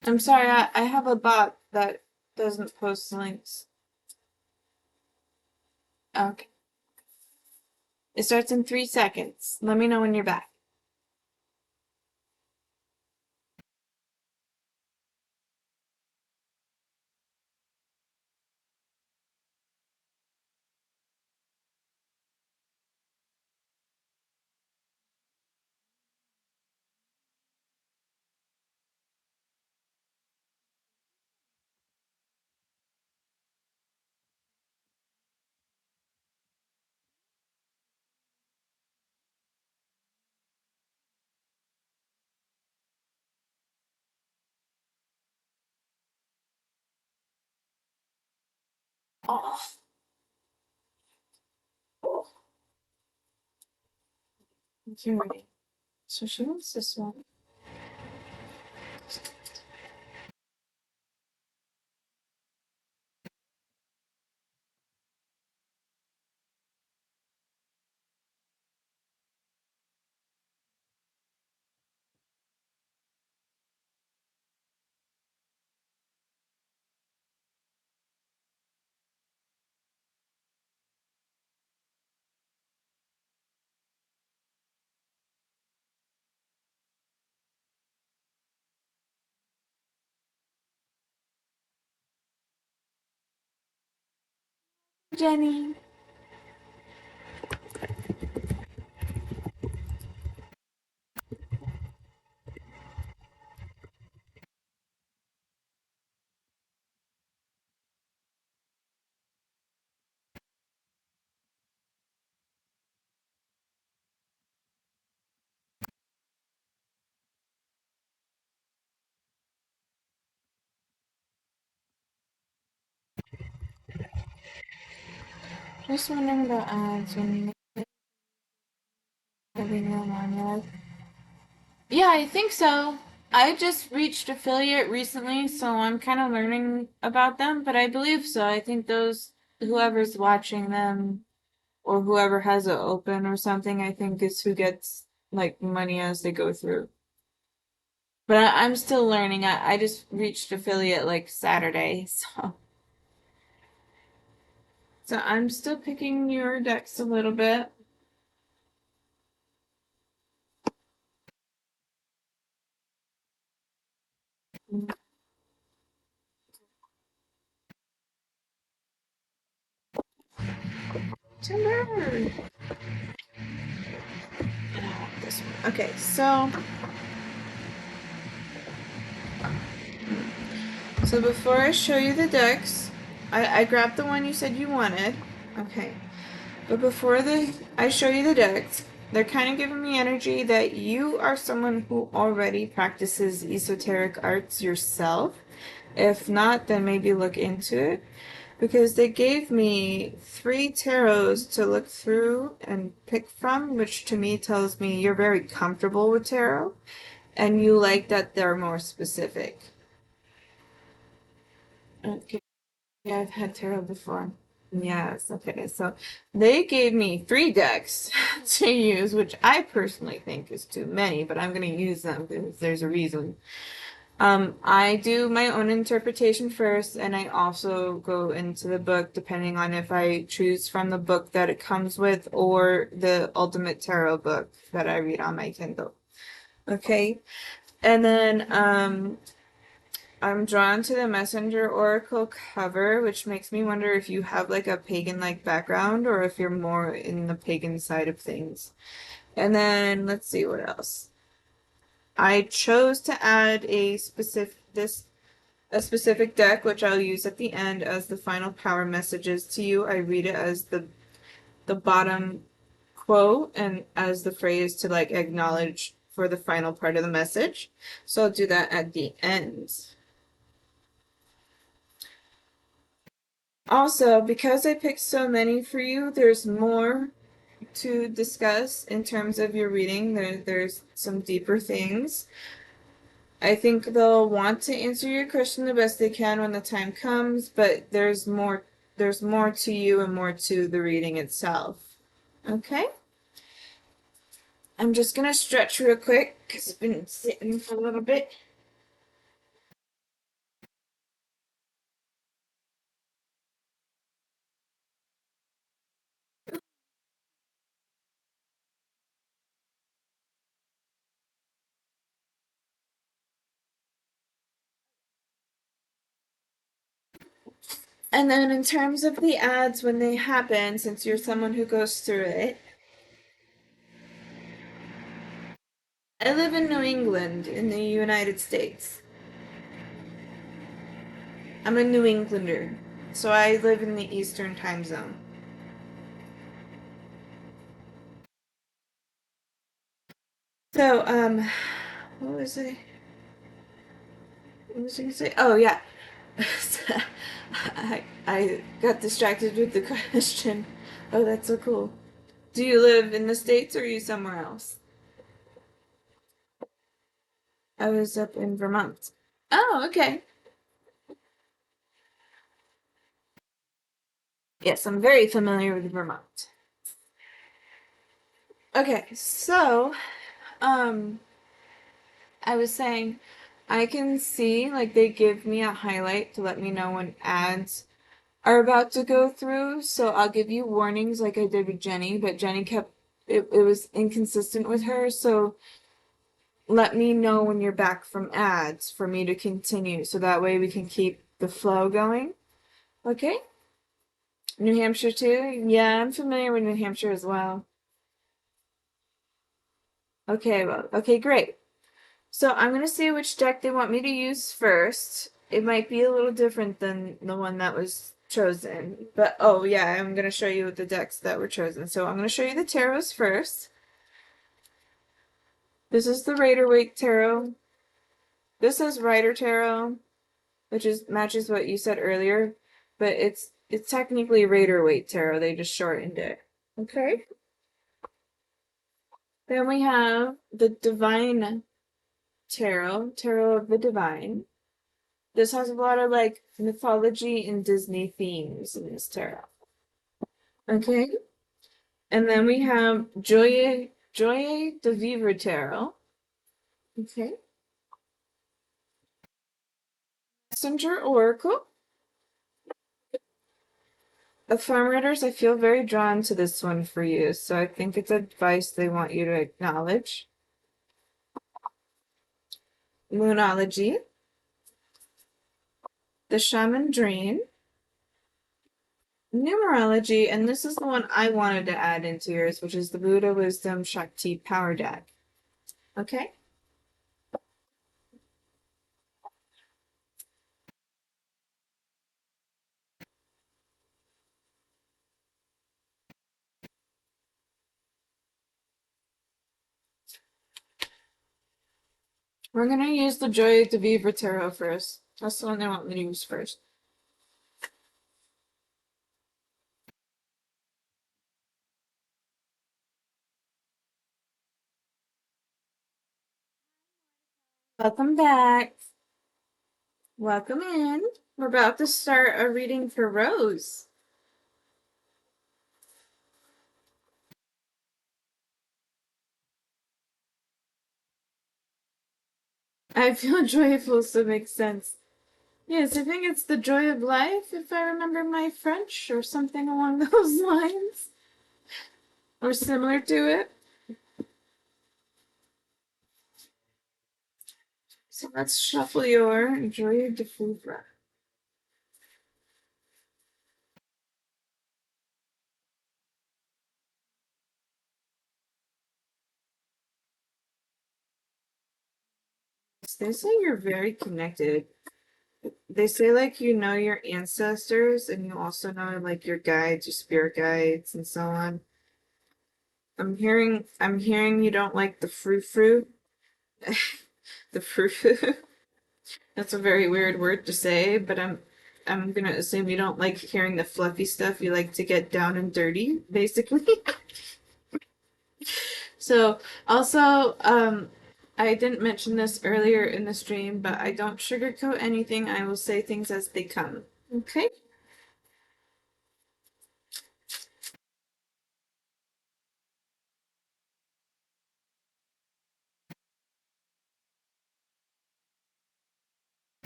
I'm sorry, I have a bot that doesn't post links. Okay. It starts in 3 seconds. Let me know when you're back. Oh. Oh. Okay, ready. So she wants this one. Jenny. Just wondering about ads when having them on yet. Yeah, I think so. I just reached affiliate recently, so I'm kind of learning about them, but I believe so. I think those whoever's watching them or whoever has it open or something, I think is who gets like money as they go through. But I'm still learning. I just reached affiliate like Saturday, so I'm still picking your decks a little bit. Timber. This one. Okay, so before I show you the decks, I grabbed the one you said you wanted. Okay. But before I show you the decks, they're kind of giving me energy that you are someone who already practices esoteric arts yourself. If not, then maybe look into it. Because they gave me 3 tarots to look through and pick from, which to me tells me you're very comfortable with tarot and you like that they're more specific. Okay. Yeah, I've had tarot before. Yes, okay. So they gave me 3 decks to use, which I personally think is too many, but I'm going to use them because there's a reason. I do my own interpretation first, and I also go into the book depending on if I choose from the book that it comes with or the Ultimate Tarot book that I read on my Kindle. Okay. And then I'm drawn to the Messenger Oracle cover, which makes me wonder if you have like a pagan-like background or if you're more in the pagan side of things. And then let's see what else. I chose to add a specific deck which I'll use at the end as the final power messages to you. I read it as the bottom quote and as the phrase to like acknowledge for the final part of the message. So I'll do that at the end. Also, because I picked so many for you, there's more to discuss in terms of your reading. There's some deeper things. I think they'll want to answer your question the best they can when the time comes, but there's more to you and more to the reading itself. Okay? I'm just gonna stretch real quick because I've been sitting for a little bit. And then in terms of the ads when they happen, since you're someone who goes through it, I live in New England in the United States. I'm a New Englander, so I live in the Eastern time zone. So, what was I? What was I gonna say? Oh yeah, I got distracted with the question. Oh, that's so cool. Do you live in the States or are you somewhere else? I was up in Vermont. Oh, okay. Yes, I'm very familiar with Vermont. Okay, so, um, I was saying I can see like they give me a highlight to let me know when ads are about to go through. So I'll give you warnings like I did with Jenny, but Jenny kept it was inconsistent with her. So let me know when you're back from ads for me to continue. So that way we can keep the flow going. Okay? New Hampshire too? Yeah, I'm familiar with New Hampshire as well. Okay, well, okay, great. So I'm gonna see which deck they want me to use first. It might be a little different than the one that was chosen. But oh yeah, I'm gonna show you the decks that were chosen. So I'm gonna show you the tarots first. This is the Rider Waite Tarot. This is Rider Tarot, which is matches what you said earlier, but it's technically Rider Waite Tarot. They just shortened it. Okay. Then we have the Divine Tarot, Tarot of the Divine. This has a lot of like mythology and Disney themes in this tarot. Okay. And then we have Joye de Vivre Tarot. Okay. Messenger Oracle. The farm readers, I feel very drawn to this one for you, so I think it's advice they want you to acknowledge. Moonology. The Shaman Dream. Numerology, and this is the one I wanted to add into yours, which is the Buddha Wisdom Shakti Power Deck. Okay? We're gonna use the Joy de Vivre Tarot first. That's the one they want me to use first. Welcome back. Welcome in. We're about to start a reading for Rose. I feel joyful, so it makes sense. Yes, I think it's the joy of life, if I remember my French, or something along those lines. Or similar to it. So let's shuffle your enjoy your diffuser. They say you're very connected. They say like you know your ancestors and you also know like your guides, your spirit guides and so on. I'm hearing you don't like the frou frou. The frou frou. That's a very weird word to say, but I'm gonna assume you don't like hearing the fluffy stuff. You like to get down and dirty, basically. So also, I didn't mention this earlier in the stream, but I don't sugarcoat anything. I will say things as they come. Okay?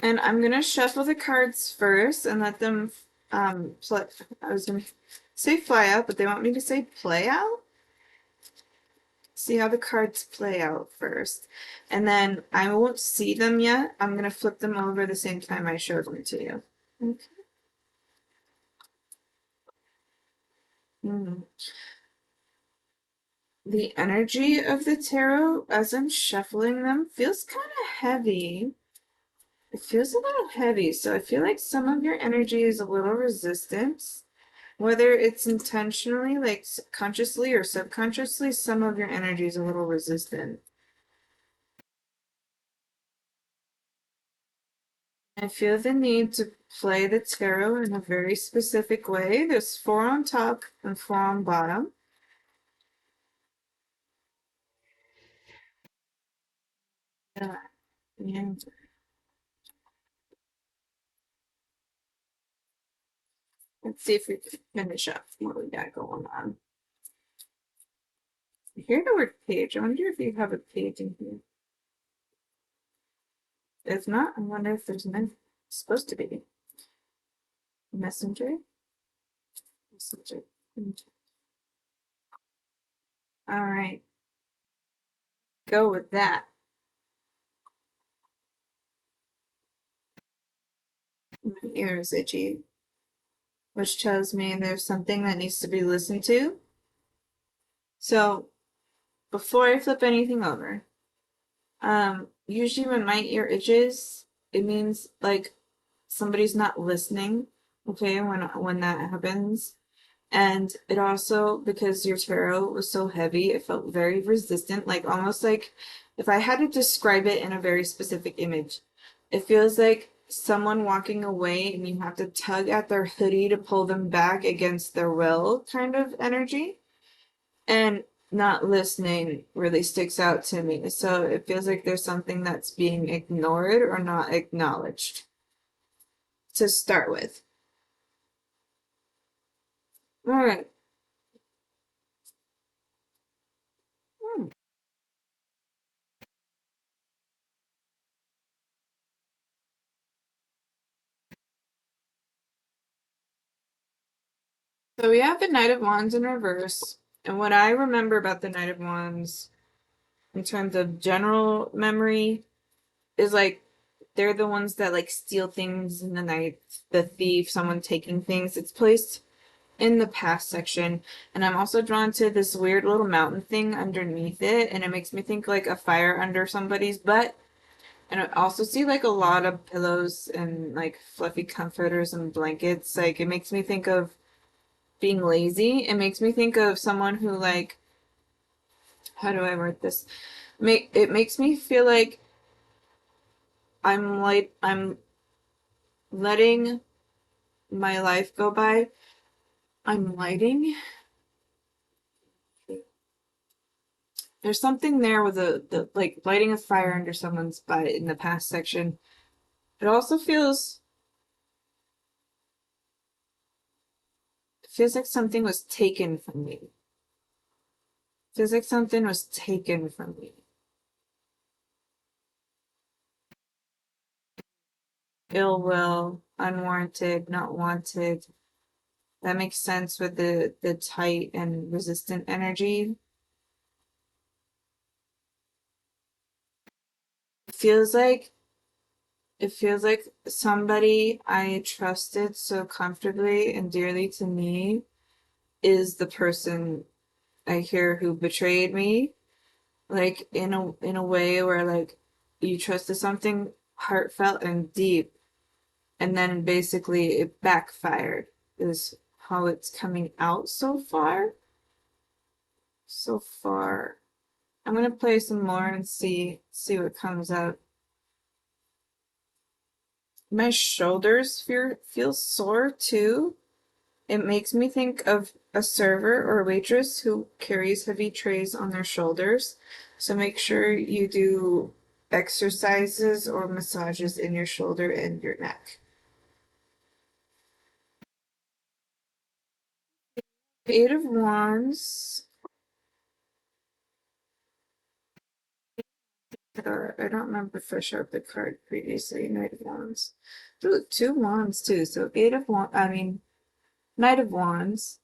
And I'm gonna shuffle the cards first and let them play. I was gonna say fly out, but they want me to say play out. See how the cards play out first. And then I won't see them yet. I'm gonna flip them over the same time I showed them to you. Okay. Hmm. The energy of the tarot as I'm shuffling them feels kind of heavy. It feels a little heavy, so I feel like some of your energy is a little resistant. Whether it's intentionally, like consciously or subconsciously, some of your energy is a little resistant. I feel the need to play the tarot in a very specific way. There's four on top and four on bottom. Yeah. And let's see if we can finish up what we got going on. I hear the word page. I wonder if you have a page in here. If not, I wonder if there's supposed to be. Messenger? Messenger. All right. Go with that. My ear is itchy, which tells me there's something that needs to be listened to. So before I flip anything over, usually when my ear itches, it means like somebody's not listening. Okay, when that happens. And it also, because your tarot was so heavy, it felt very resistant, like almost like if I had to describe it in a very specific image, it feels like someone walking away and you have to tug at their hoodie to pull them back against their will kind of energy. And not listening really sticks out to me. So it feels like there's something that's being ignored or not acknowledged to start with. All right. Hmm. So we have the Knight of Wands in reverse. And what I remember about the Knight of Wands in terms of general memory is like they're the ones that like steal things in the night, the thief, someone taking things. It's placed in the past section. And I'm also drawn to this weird little mountain thing underneath it. And it makes me think like a fire under somebody's butt. And I also see like a lot of pillows and like fluffy comforters and blankets. Like it makes me think of being lazy. It makes me think of someone who like how do I word this? It makes me feel like I'm letting my life go by. I'm lighting. There's something there with the like lighting a fire under someone's butt in the past section. It also feels like something was taken from me. Feels like something was taken from me. Ill will, unwarranted, not wanted. That makes sense with the tight and resistant energy. It feels like It feels like somebody I trusted so comfortably and dearly to me is the person I hear who betrayed me, like in a way where like you trusted something heartfelt and deep, and then basically it backfired. Is how it's coming out so far. So far. I'm gonna play some more and see what comes up. My shoulders feel sore too. It makes me think of a server or waitress who carries heavy trays on their shoulders. So make sure you do exercises or massages in your shoulder and your neck. Eight of Wands. I don't remember if I showed the card previously. Knight of Wands. Ooh, two wands too. So eight of wands. I mean, Knight of Wands.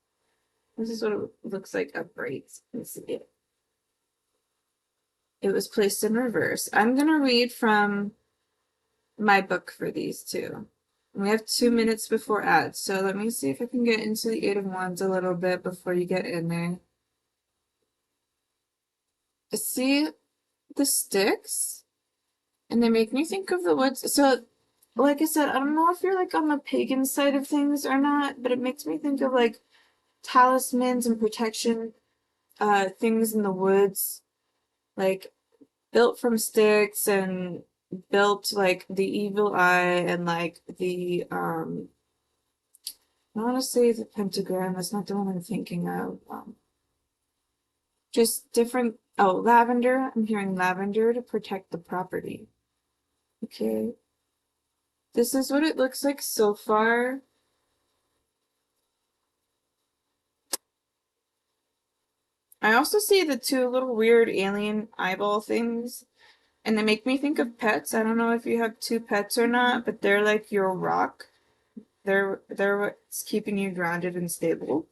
This is what it looks like upright. Let's see it. It was placed in reverse. I'm gonna read from my book for these two. We have 2 minutes before ads, so let me see if I can get into the Eight of Wands a little bit before you get in there. I see the sticks, and they make me think of the woods. So, like I said, I don't know if you're like on the pagan side of things or not, but it makes me think of like talismans and protection, things in the woods, like built from sticks and built like the evil eye and like the I want to say the pentagram. That's not the one I'm thinking of. Just different. Oh, lavender. I'm hearing lavender to protect the property. Okay. This is what it looks like so far. I also see the two little weird alien eyeball things, and they make me think of pets. I don't know if you have two pets or not, but they're like your rock. They're what's keeping you grounded and stable.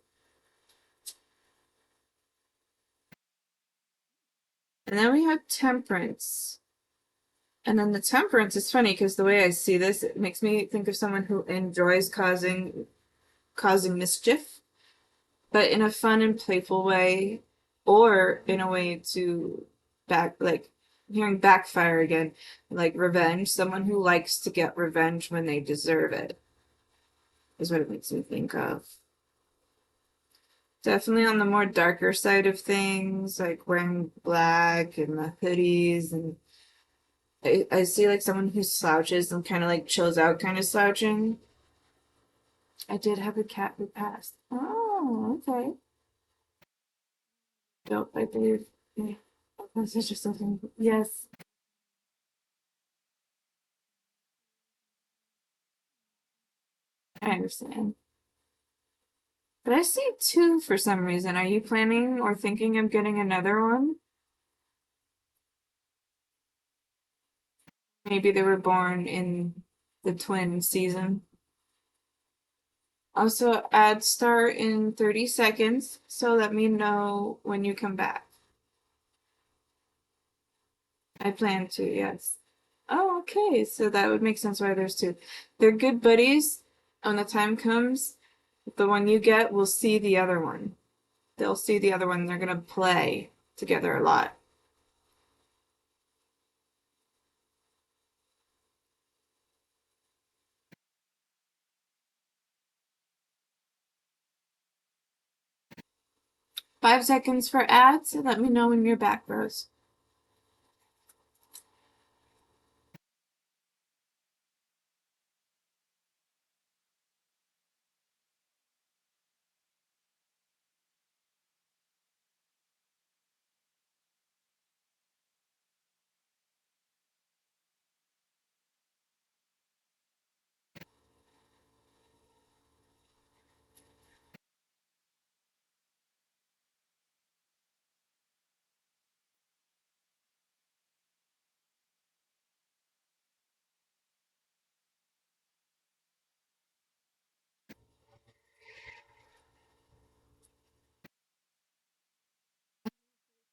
And then we have temperance. And then the temperance is funny because the way I see this, it makes me think of someone who enjoys causing mischief, but in a fun and playful way, or in a way to I'm hearing backfire again, like revenge, someone who likes to get revenge when they deserve it, is what it makes me think of. Definitely on the more darker side of things, like wearing black and the hoodies, and I see like someone who slouches and kind of like chills out, kind of slouching. I did have a cat who passed. Oh, okay. Dope, I believe. Yeah. That's just something. Yes, I understand. But I see two for some reason. Are you planning or thinking of getting another one? Maybe they were born in the twin season. Also, ads start in 30 seconds, so let me know when you come back. I plan to, yes. Oh, okay. So that would make sense why there's two. They're good buddies. When the time comes, the one you get will see the other one. They'll see the other one. They're gonna play together a lot. 5 seconds for ads. Let me know when you're back, Rose.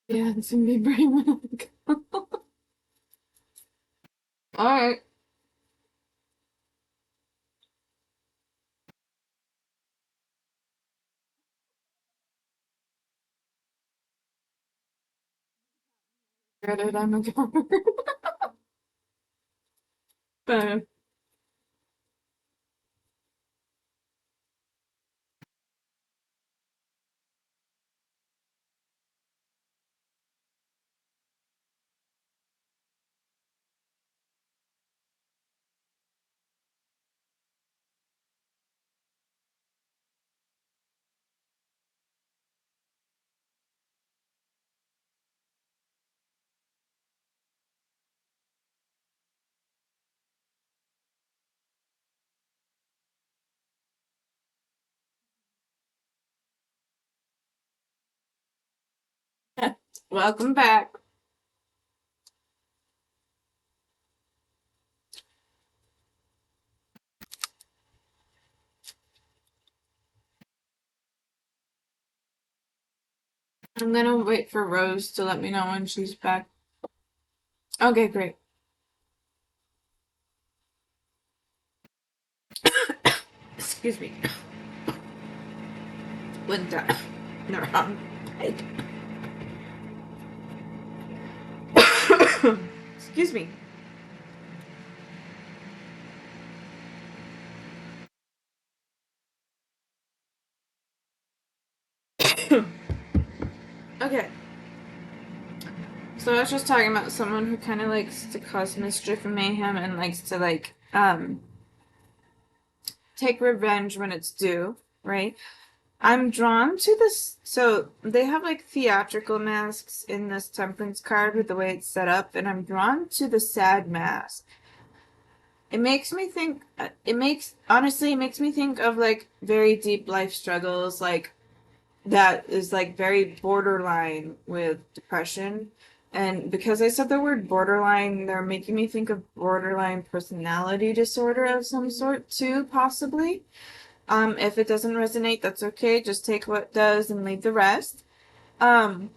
Yeah, it's gonna be brain milk. All right. Read it on the cover. But welcome back. I'm gonna wait for Rose to let me know when she's back. Okay, great. Excuse me. Went down the wrong pipe. Excuse me. Okay. So I was just talking about someone who kind of likes to cause mischief and mayhem and likes to take revenge when it's due, right? I'm drawn to this. So they have like theatrical masks in this temperance card with the way it's set up, and I'm drawn to the sad mask. It makes me think, honestly, it makes me think of like very deep life struggles, like that is like very borderline with depression. And because I said the word borderline, they're making me think of borderline personality disorder of some sort too, possibly. If it doesn't resonate, that's okay. Just take what does and leave the rest. Um,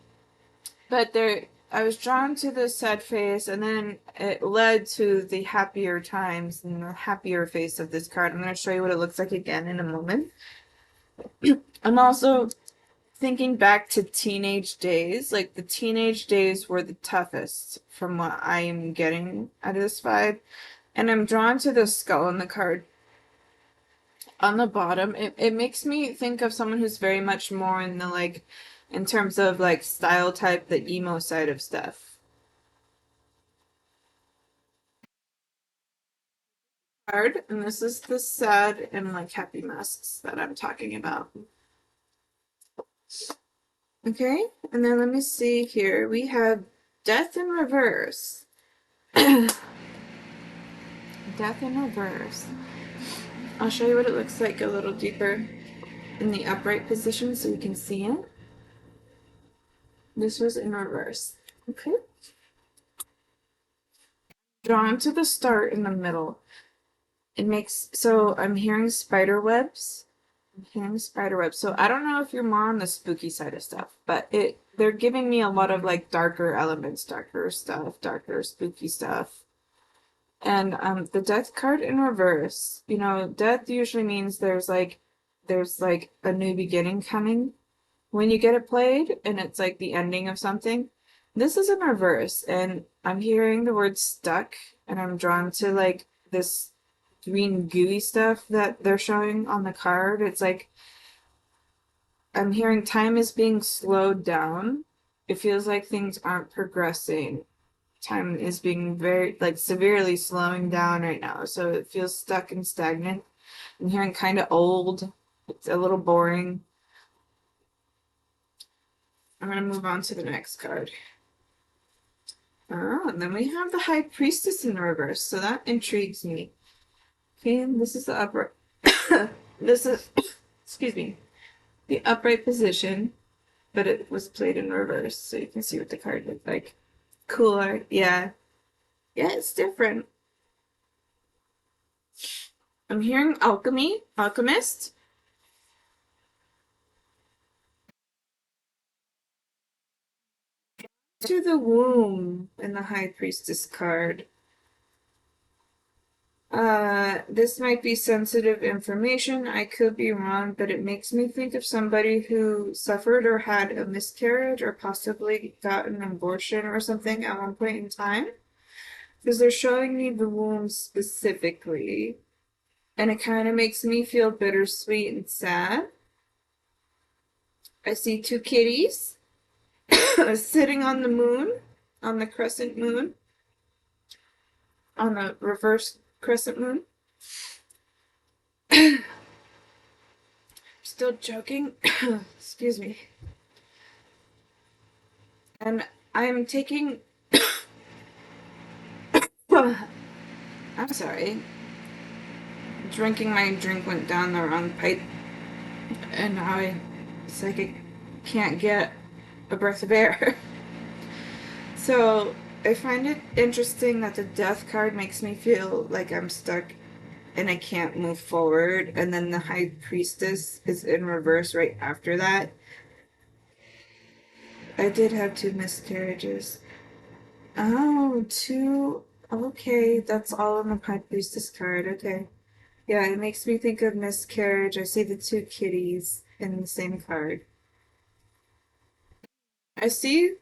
but there, I was drawn to the sad face, and then it led to the happier times and the happier face of this card. I'm going to show you what it looks like again in a moment. I'm also thinking back to teenage days. Like the teenage days were the toughest from what I am getting out of this vibe. And I'm drawn to the skull in the card on the bottom. It makes me think of someone who's very much more in the like, in terms of like style type, the emo side of stuff. Card, and this is the sad and like happy masks that I'm talking about. Okay, and then let me see here. We have Death in Reverse. Death in Reverse. I'll show you what it looks like a little deeper in the upright position so you can see it. This was in reverse. Okay. Drawn to the star in the middle. It makes, so I'm hearing spider webs. I'm hearing spider webs. So I don't know if you're more on the spooky side of stuff, but they're giving me a lot of like darker elements, darker stuff, darker spooky stuff. And the death card in reverse, you know, death usually means there's like a new beginning coming when you get it played and it's like the ending of something. This is in reverse, and I'm hearing the word stuck, and I'm drawn to like this green gooey stuff that they're showing on the card. It's like I'm hearing time is being slowed down. It feels like things aren't progressing. Time is being very like severely slowing down right now, so it feels stuck and stagnant. I'm hearing kind of old. It's a little boring. I'm gonna move on to the next card. Oh, and then we have the High Priestess in reverse, so that intrigues me. Okay, and this is the upright. This is, excuse me, the upright position, but it was played in reverse, so you can see what the card looked like. Cool art, yeah. Yeah, it's different. I'm hearing alchemy, alchemist. To the womb in the High Priestess card. this might be sensitive information. I could be wrong, but it makes me think of somebody who suffered or had a miscarriage or possibly got an abortion or something at one point in time. Because they're showing me the womb specifically. And it kind of makes me feel bittersweet and sad. I see two kitties sitting on the moon, on the crescent moon, on the reverse crescent moon. Still joking. Excuse me. And I'm taking. I'm sorry. Drinking my drink went down the wrong pipe, and now it's like I can't get a breath of air. So I find it interesting that the death card makes me feel like I'm stuck and I can't move forward, and then the high priestess is in reverse right after that. I did have two miscarriages. Oh, two. Okay, that's all on the high priestess card. Okay. Yeah, it makes me think of miscarriage. I see the two kitties in the same card. I see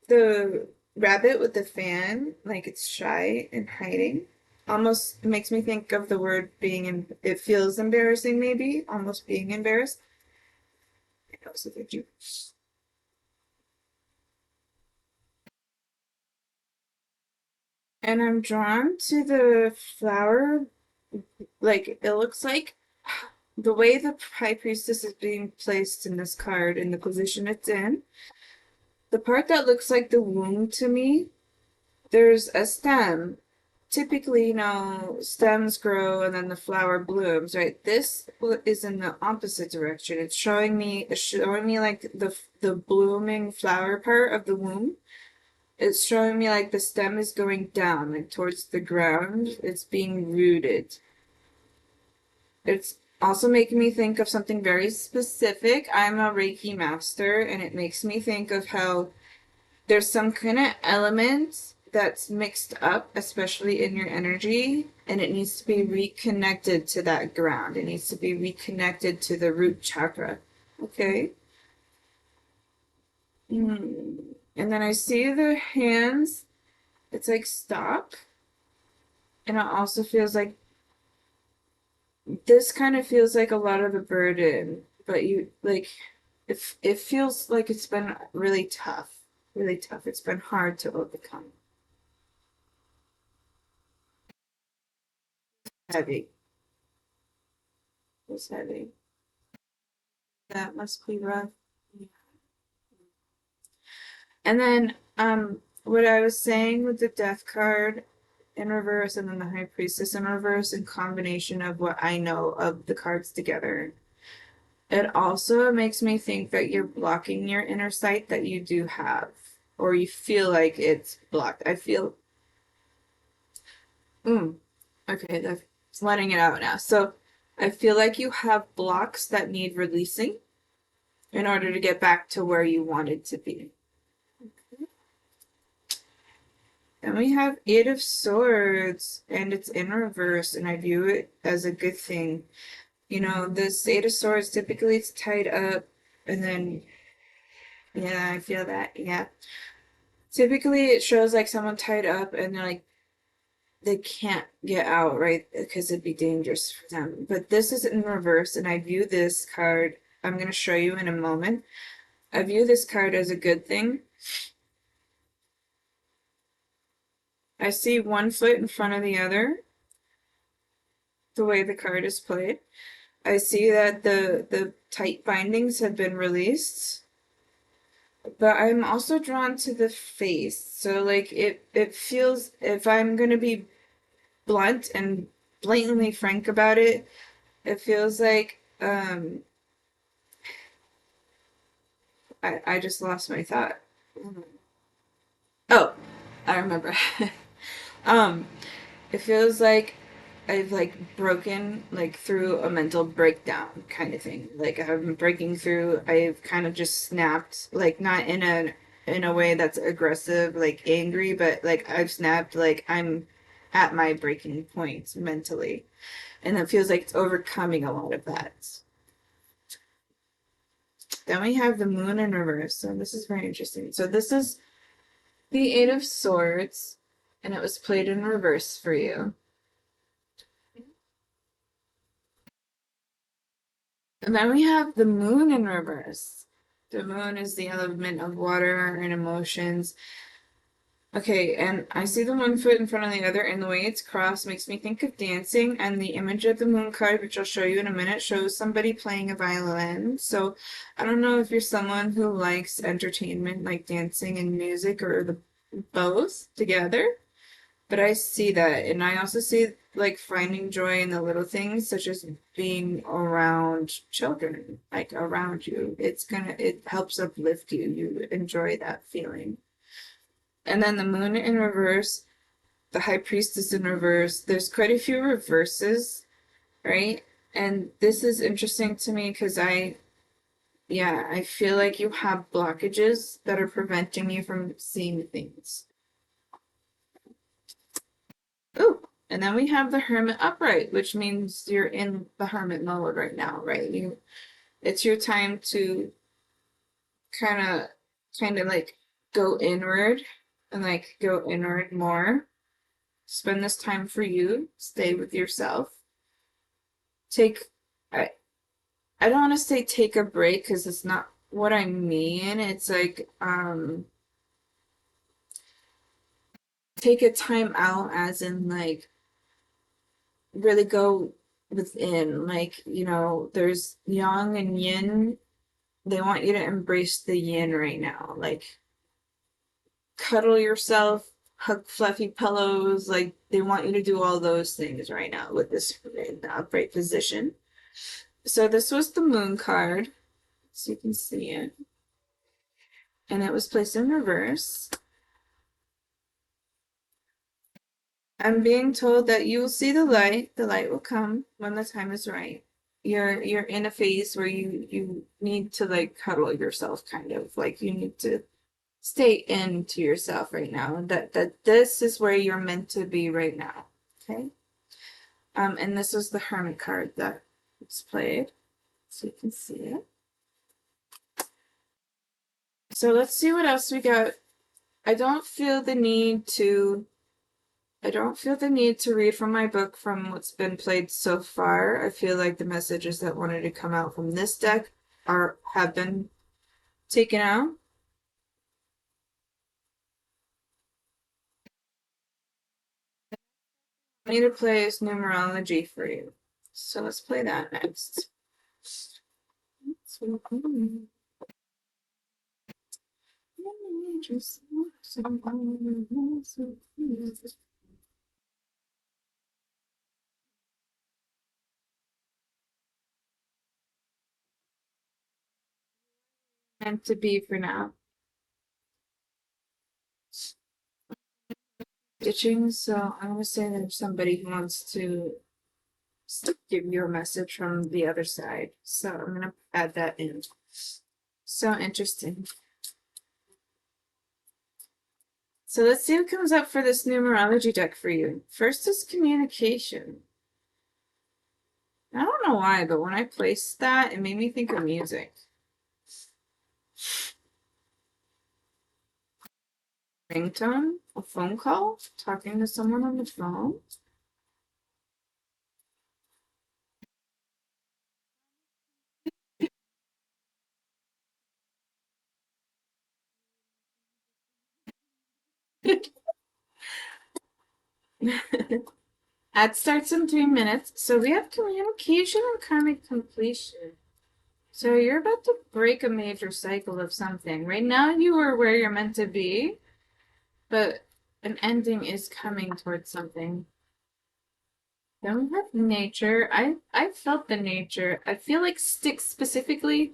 the rabbit with the fan, like it's shy and hiding. Almost makes me think of the word being in, it feels embarrassing, maybe, almost being embarrassed. That was a picture. And I'm drawn to the flower, like it looks like the way the high priestess is being placed in this card in the position it's in. The part that looks like the womb to me, there's a stem. Typically, stems grow and then the flower blooms, right? This is in the opposite direction. It's showing me like the blooming flower part of the womb. It's showing me like the stem is going down, like towards the ground. It's being rooted. It's also making me think of something very specific. I'm a Reiki master, and it makes me think of how there's some kind of element that's mixed up, especially in your energy, and it needs to be reconnected to that ground. It needs to be reconnected to the root chakra. Okay. And then I see the hands. It's like stop. And it also feels like this kind of feels like a lot of the burden, but you like it feels like it's been really tough. Really tough. It's been hard to overcome. Heavy. It's heavy. That must be rough. Yeah. And then what I was saying with the death card in reverse and then the high priestess in reverse in combination of what I know of the cards together. It also makes me think that you're blocking your inner sight that you do have, or you feel like it's blocked. I feel, okay, that's letting it out now. So I feel like you have blocks that need releasing in order to get back to where you wanted to be. Then we have Eight of Swords, and it's in reverse, and I view it as a good thing. This Eight of Swords, typically it's tied up, and then, yeah, I feel that, yeah. Typically it shows like someone tied up, and they're like, they can't get out, right? Because it'd be dangerous for them. But this is in reverse, and I view this card, I'm going to show you in a moment. I view this card as a good thing. I see one foot in front of the other, the way the card is played. I see that the tight bindings have been released, but I'm also drawn to the face. So like it feels, if I'm gonna be blunt and blatantly frank about it, it feels like I just lost my thought. Oh, I remember. um it feels like I've like broken like through a mental breakdown kind of thing. Like I'm breaking through, I've kind of just snapped, like not in a way that's aggressive, like angry, but like I've snapped, like at my breaking point mentally. And it feels like it's overcoming a lot of that. Then we have the moon in reverse. So this is very interesting. So this is the Eight of Swords, and it was played in reverse for you. And then we have the moon in reverse. The moon is the element of water and emotions. Okay, and I see the one foot in front of the other, and the way it's crossed makes me think of dancing. And the image of the moon card, which I'll show you in a minute, shows somebody playing a violin. So I don't know if you're someone who likes entertainment, like dancing and music, or the both together. But I see that, and I also see like finding joy in the little things, such as being around children, like around you. It helps uplift you. You enjoy that feeling. And then the moon in reverse, the high priestess in reverse. There's quite a few reverses, right? And this is interesting to me because yeah, I feel like you have blockages that are preventing you from seeing things. Ooh, and then we have the Hermit upright, which means you're in the hermit mode right now, right? It's your time to kind of, like go inward and like go inward more. Spend this time for you. Stay with yourself. Take, I, I don't want to say take a break because it's not what I mean. It's like, take a time out, as in like really go within. Like, there's yang and yin. They want you to embrace the yin right now. Like, cuddle yourself, hug fluffy pillows. Like, they want you to do all those things right now with this in the upright position. So this was the moon card, so you can see it. And it was placed in reverse. I'm being told that you will see the light. The light will come when the time is right. You're in a phase where you need to like cuddle yourself, kind of like you need to stay into yourself right now. That this is where you're meant to be right now. Okay. And this was the Hermit card that was played, so you can see it. So let's see what else we got. I don't feel the need to read from my book from what's been played so far. I feel like the messages that wanted to come out from this deck have been taken out. I need to play is numerology for you. So let's play that next. Meant to be for now. Ditching, so I'm gonna say there's somebody who wants to give you a message from the other side. So I'm gonna add that in. So interesting. So let's see what comes up for this numerology deck for you. First is communication. I don't know why, but when I placed that, it made me think of music. Ringtone, a phone call, talking to someone on the phone. Ad starts in 3 minutes. So we have communication and karmic completion. So you're about to break a major cycle of something. Right now you are where you're meant to be, but an ending is coming towards something. Then we have nature. I felt the nature. I feel like sticks specifically,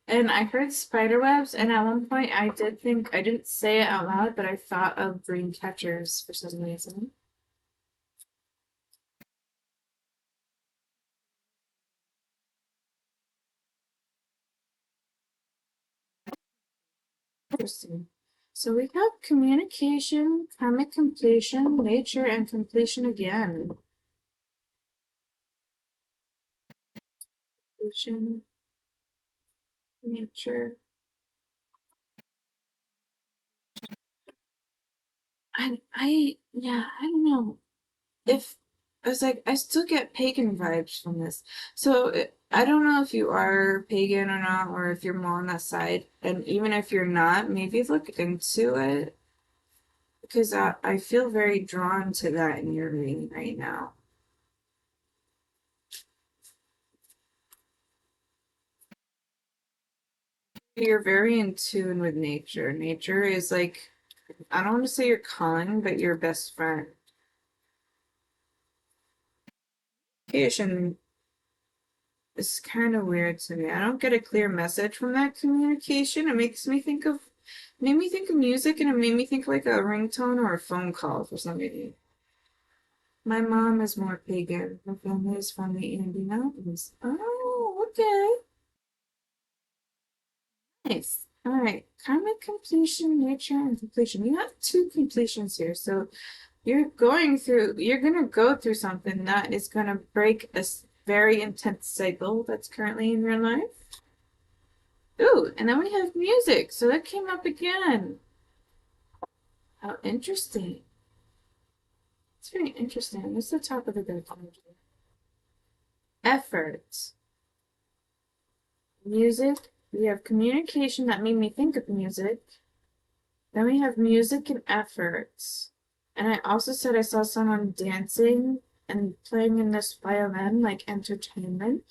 and I heard spider webs, and at one point I did think, I didn't say it out loud, but I thought of dream catchers for some reason. Interesting. So we have communication, karmic completion, nature, and completion again. Completion, nature. Yeah, I don't know. If I was like, I still get pagan vibes from this. So I don't know if you are pagan or not, or if you're more on that side. And even if you're not, maybe look into it because I feel very drawn to that in your reading right now. You're very in tune with nature. Nature is like, I don't want to say your calling, but your best friend. Communication is kind of weird to me. I don't get a clear message from that communication. It makes me think of, made me think of music, and it made me think like a ringtone or a phone call for somebody. My mom is more pagan. Her family is from the Andes Mountains. Oh, okay. Nice. All right. Karmic completion, nature, and completion. You have two completions here. So you're gonna go through something that is gonna break a very intense cycle that's currently in your life. Ooh, and then we have music. So that came up again. How interesting. It's very interesting. What's the top of the deck? Effort. Music. We have communication that made me think of music. Then we have music and efforts. And I also said I saw someone dancing and playing in this violin, like entertainment.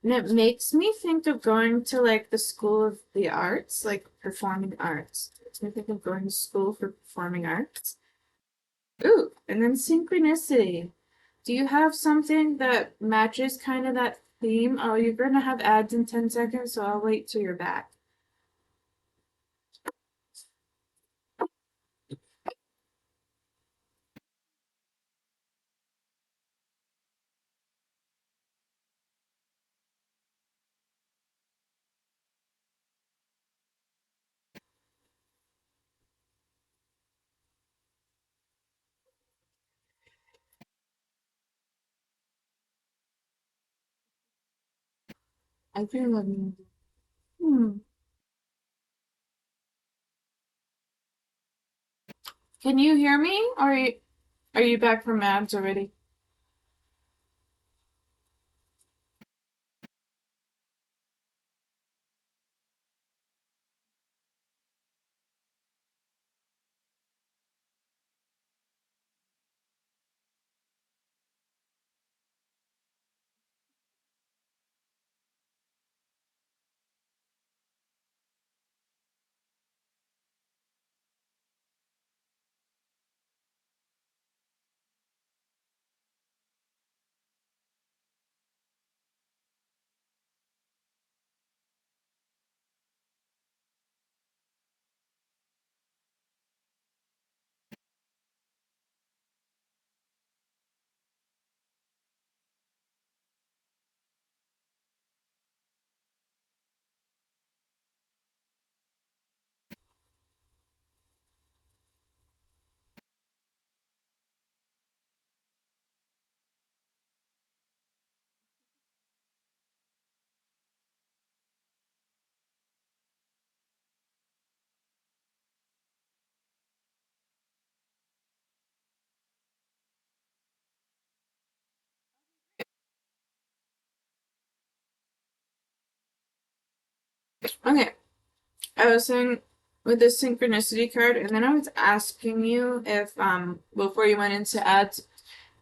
And it makes me think of going to like the school of the arts, like performing arts. It makes me think of going to school for performing arts. Ooh, and then synchronicity. Do you have something that matches kind of that theme? Oh, you're gonna have ads in 10 seconds, so I'll wait till you're back. I feel like hmm. Can you hear me? Or are you back from ads already? Okay. I was saying with the synchronicity card, and then I was asking you if before you went into ads,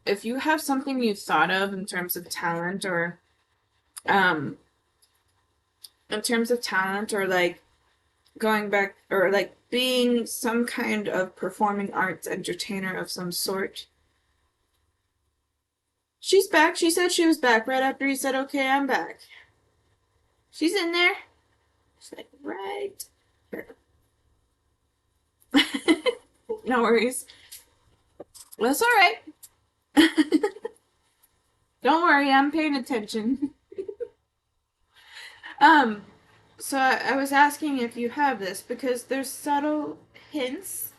if you have something you thought of in terms of talent or um like going back or like being some kind of performing arts entertainer of some sort. She's back. She said she was back right after you said, okay, I'm back. She's in there. She's like, right. No worries. That's all right. Don't worry, I'm paying attention. Um, so I was asking if you have this because there's subtle. hints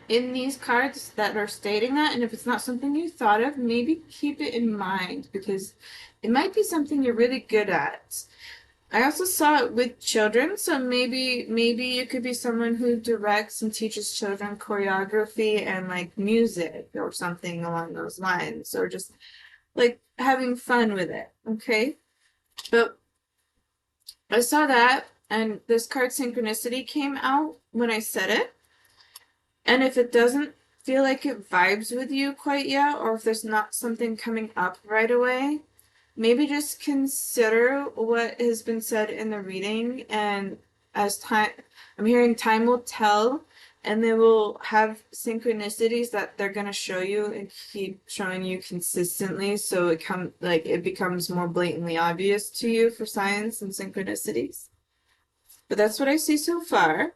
in these cards that are stating that, and if it's not something you thought of, maybe keep it in mind because it might be something you're really good at. I also saw it with children, so maybe you could be someone who directs and teaches children choreography and like music or something along those lines, or just like having fun with it, okay? But I saw that, and this card synchronicity came out when I said it. And if it doesn't feel like it vibes with you quite yet, or if there's not something coming up right away, maybe just consider what has been said in the reading. And as time, I'm hearing time will tell, and they will have synchronicities that they're going to show you and keep showing you consistently. So it becomes more blatantly obvious to you for science and synchronicities. But that's what I see so far.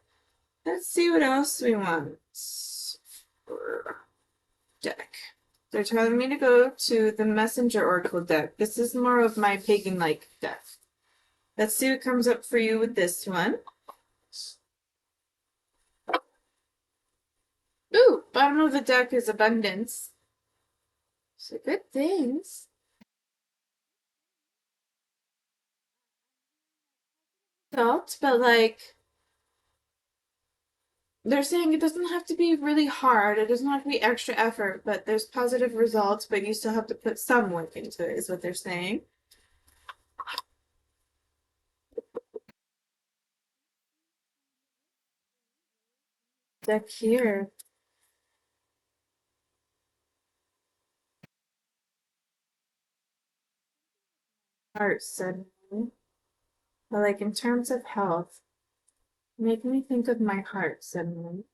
Let's see what else we want for deck. They're telling me to go to the Messenger Oracle deck. This is more of my pagan-like deck. Let's see what comes up for you with this one. Ooh, bottom of the deck is abundance. So good things. Felt, but like they're saying it doesn't have to be really hard. It doesn't have to be extra effort, but there's positive results, but you still have to put some work into it, is what they're saying. Deck here. Heart suddenly. But like in terms of health, make me think of my heart suddenly.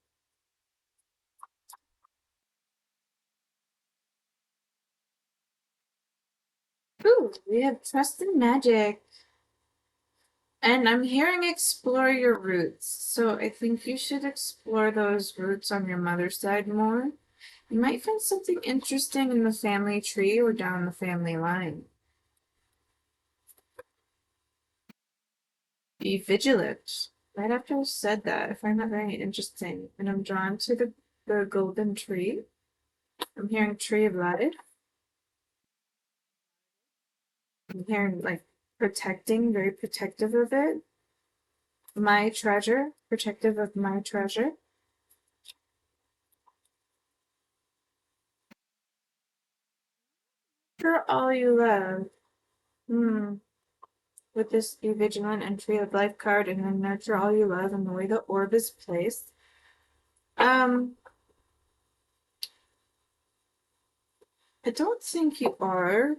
Ooh, we have trust and magic. And I'm hearing explore your roots. So I think you should explore those roots on your mother's side more. You might find something interesting in the family tree or down the family line. Be vigilant. Right after I said that, I find that very interesting. And I'm drawn to the golden tree. I'm hearing tree of life. I'm hearing like protecting, very protective of it. My treasure, protective of my treasure. For all you love. Hmm. With this be vigilant and tree of life card and then nurture all you love and the way the orb is placed. Um, I don't think you are,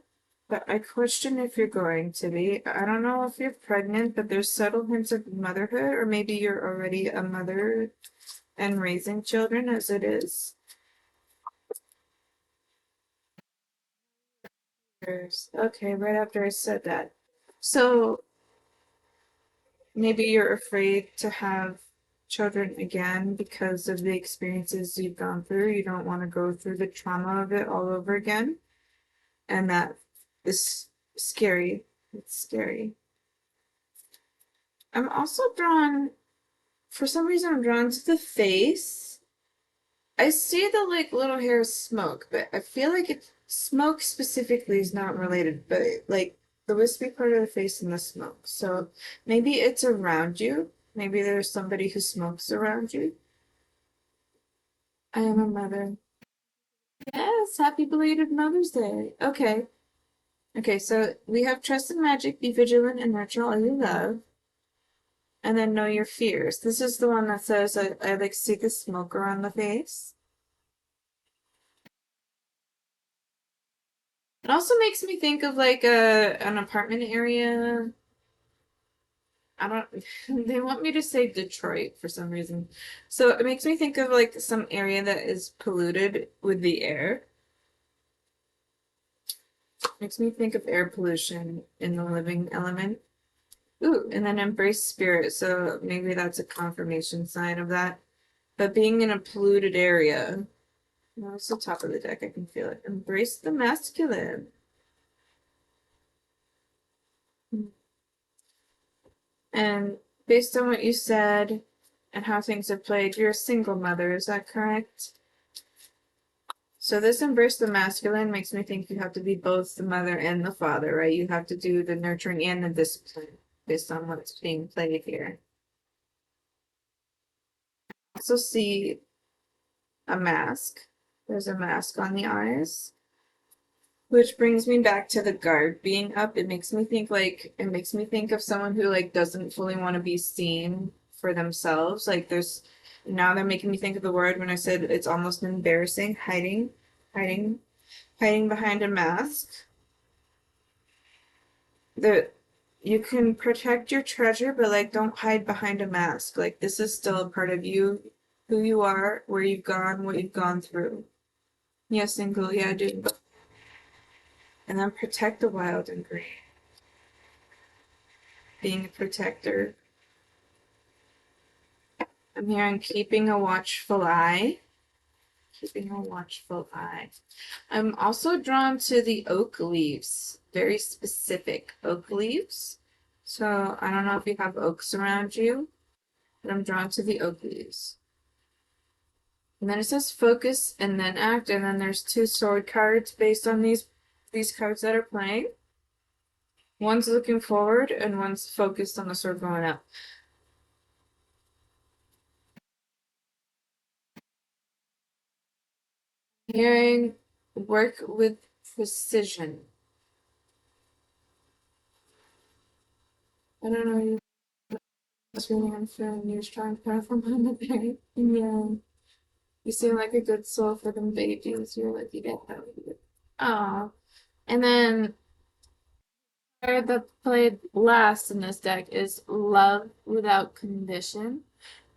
but I question if you're going to be. I don't know if you're pregnant, but there's subtle hints of motherhood, or maybe you're already a mother and raising children as it is. Okay, right after I said that. So maybe you're afraid to have children again because of the experiences you've gone through. You don't want to go through the trauma of it all over again. And that is scary. It's scary. I'm also drawn, for some reason, I'm drawn to the face. I see the like little hair smoke, but I feel like it smoke specifically is not related, but like the wispy part of the face and the smoke. So maybe it's around you. Maybe there's somebody who smokes around you. I am a mother. Yes, happy belated Mother's Day. Okay. Okay, so we have trust and magic, be vigilant and nurture all you love. And then know your fears. This is the one that says I like see the smoke around the face. It also makes me think of like an apartment area. I don't they want me to say Detroit for some reason. So it makes me think of like some area that is polluted with the air. Makes me think of air pollution in the living element. Ooh, and then embrace spirit. So maybe that's a confirmation sign of that. But being in a polluted area, no, it's the top of the deck. I can feel it. Embrace the masculine. And based on what you said, and how things have played. You're a single mother, is that correct? So this embrace the masculine makes me think you have to be both the mother and the father, right? You have to do the nurturing and the discipline based on what's being played here. I also see a mask. There's a mask on the eyes. Which brings me back to the guard being up. It makes me think of someone who like doesn't fully want to be seen for themselves. Like there's now they're making me think of the word when I said it's almost embarrassing, hiding, hiding behind a mask. That you can protect your treasure, but like don't hide behind a mask. Like this is still a part of you, who you are, where you've gone, what you've gone through. Yeah, single, yeah, dude. And then protect the wild and green. Being a protector. I'm hearing keeping a watchful eye. Keeping a watchful eye. I'm also drawn to the oak leaves. Very specific oak leaves. So I don't know if you have oaks around you, but I'm drawn to the oak leaves. And then it says focus and then act, and then there's two sword cards based on these cards that are playing. One's looking forward and one's focused on the sword going up. Hearing work with precision. I don't know. It's really unfair and you're trying to pass them on the baby. Yeah. You seem like a good soul for them babies. You're like, you get that. Oh. And then the card that played last in this deck is Love Without Condition.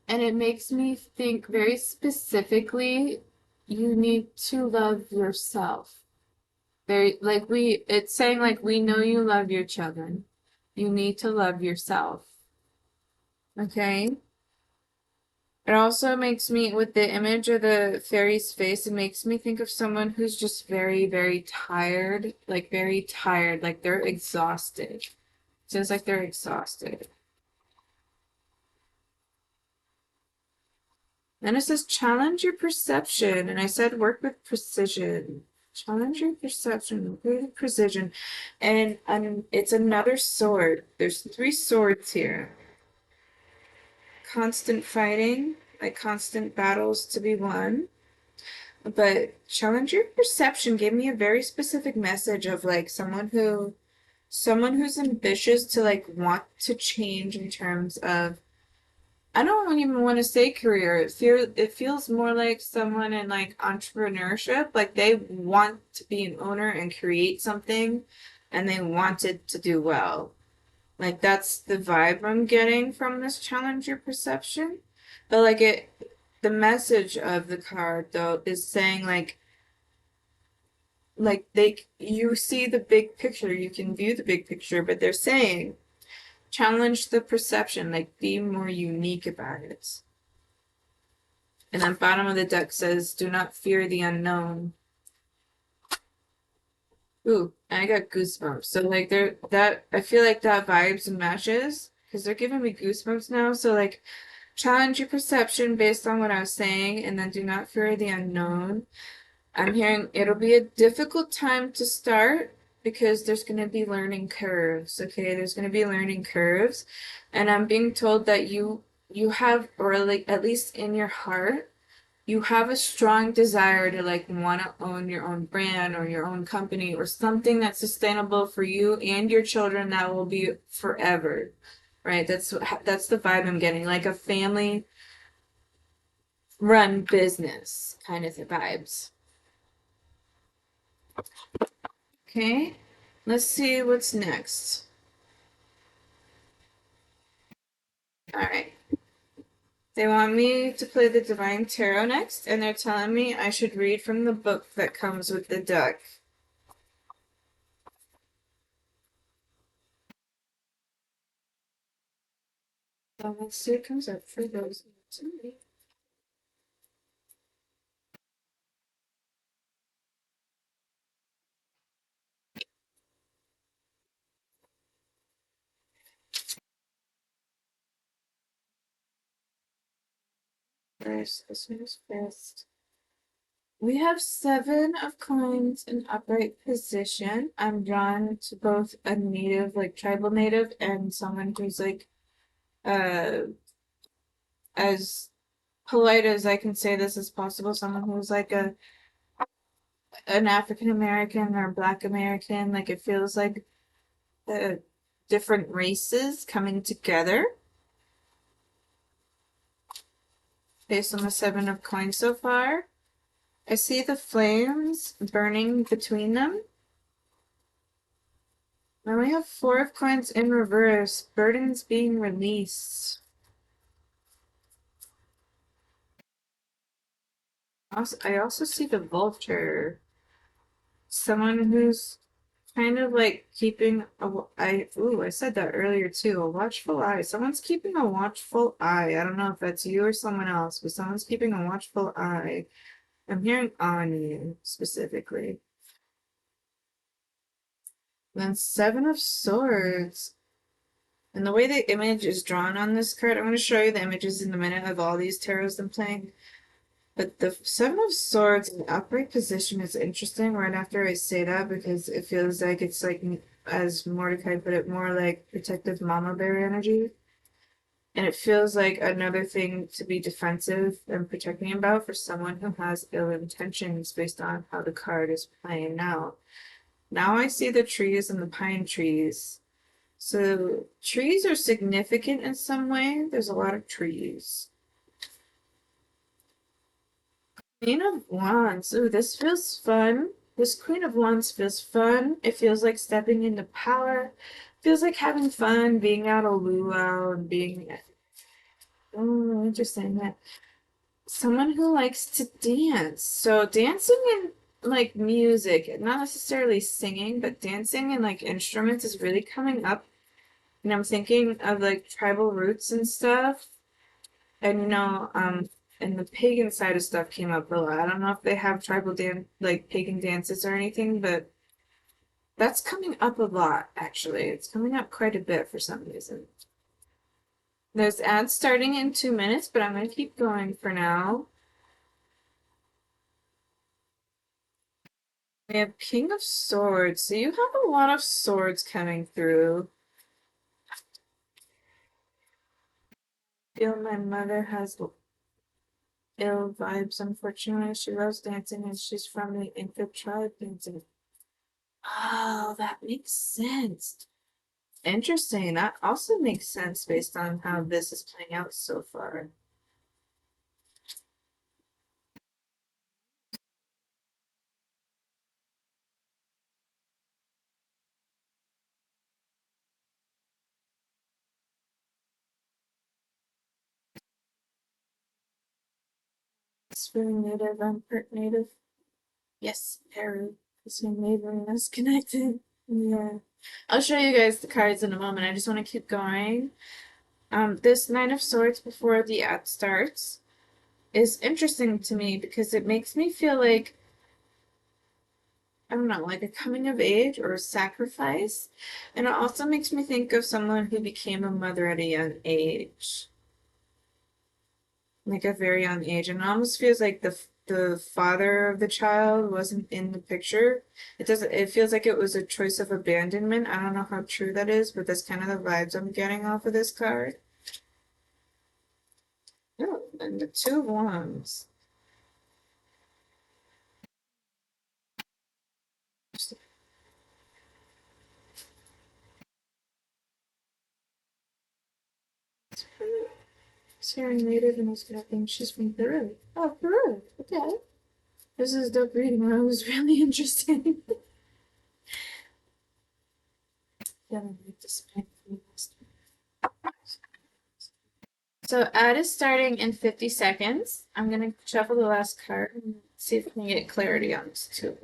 And it makes me think very specifically, you need to love yourself. Very like it's saying like we know you love your children. You need to love yourself. Okay? It also makes me, with the image of the fairy's face, it makes me think of someone who's just very, very tired. Like very tired, like they're exhausted. It seems like they're exhausted. Then it says challenge your perception, and I said work with precision. Challenge your perception, work with precision. And it's another sword. There's three swords here. Constant fighting, like constant battles to be won. But challenge your perception gave me a very specific message of like someone who's ambitious to like want to change in terms of I don't even want to say career. It feels more like someone in like entrepreneurship, like they want to be an owner and create something and they want it to do well. Like that's the vibe I'm getting from this challenge your perception. But the message of the card though is saying you see the big picture, you can view the big picture, but they're saying challenge the perception, like be more unique about it. And then bottom of the deck says do not fear the unknown. Ooh, and I got goosebumps. So like that I feel like that vibes matches because they're giving me goosebumps now. So like challenge your perception based on what I was saying, and then do not fear the unknown. I'm hearing it'll be a difficult time to start because there's going to be learning curves. Okay, there's going to be learning curves, and I'm being told that you have, or like at least in your heart, you have a strong desire to like want to own your own brand or your own company or something that's sustainable for you and your children that will be forever. Right? That's the vibe I'm getting, like a family run business kind of vibes. Okay, let's see what's next. All right. They want me to play the Divine Tarot next, and they're telling me I should read from the book that comes with the deck. So let's see what comes up for those. First, this one's first. We have 7 of coins in upright position. I'm drawn to both a native, like tribal native, and someone who's like uh as polite as I can say this as possible, someone who's like an African American or Black American. Like it feels like different races coming together based on the 7 of coins so far. I see the flames burning between them. Then we have 4 of coins in reverse, burdens being released. I also see the vulture, someone who's kind of like keeping I said that earlier too, a watchful eye. Someone's keeping a watchful eye. I don't know if that's you or someone else, but someone's keeping a watchful eye. I'm hearing on you specifically. Then 7 of Swords. And the way the image is drawn on this card, I'm going to show you the images in a minute of all these tarots I'm playing. But the 7 of Swords in upright position is interesting right after I say that because it feels like it's like, as Mordecai put it, more like protective mama bear energy. And it feels like another thing to be defensive and protecting about for someone who has ill intentions based on how the card is playing out. Now I see the trees and the pine trees. So trees are significant in some way. There's a lot of trees. Queen of Wands. Ooh, this feels fun. This Queen of Wands feels fun. It feels like stepping into power. Feels like having fun, being out of luau and being interesting. That someone who likes to dance. So dancing and like music, not necessarily singing, but dancing and like instruments is really coming up. And I'm thinking of like tribal roots and stuff. And and the pagan side of stuff came up a lot. I don't know if they have tribal like pagan dances or anything, but that's coming up a lot, actually. It's coming up quite a bit for some reason. There's ads starting in 2 minutes, but I'm gonna keep going for now. We have King of Swords, so you have a lot of swords coming through. I feel my mother has ill vibes, unfortunately. She loves dancing and she's from the Inca tribe dancing. Oh, that makes sense. Interesting. That also makes sense based on how this is playing out so far. It's really native. I'm part native. Yes, Peru. It's my neighboring us connected. Yeah. I'll show you guys the cards in a moment. I just want to keep going. This Nine of Swords before the ad starts is interesting to me because it makes me feel like, I don't know, like a coming of age or a sacrifice. And it also makes me think of someone who became a mother at a young age. Like a very young age. And it almost feels like the father of the child wasn't in the picture. It feels like it was a choice of abandonment. I don't know how true that is, but that's kind of the vibes I'm getting off of this card. Oh, and the Two of Wands. Syrian native and was gonna think she's from Peru. Oh, Peru. Okay. This is dope reading. That was really interesting. Yeah, I like this. So ad is starting in 50 seconds. I'm gonna shuffle the last card and see if we can get clarity on this too.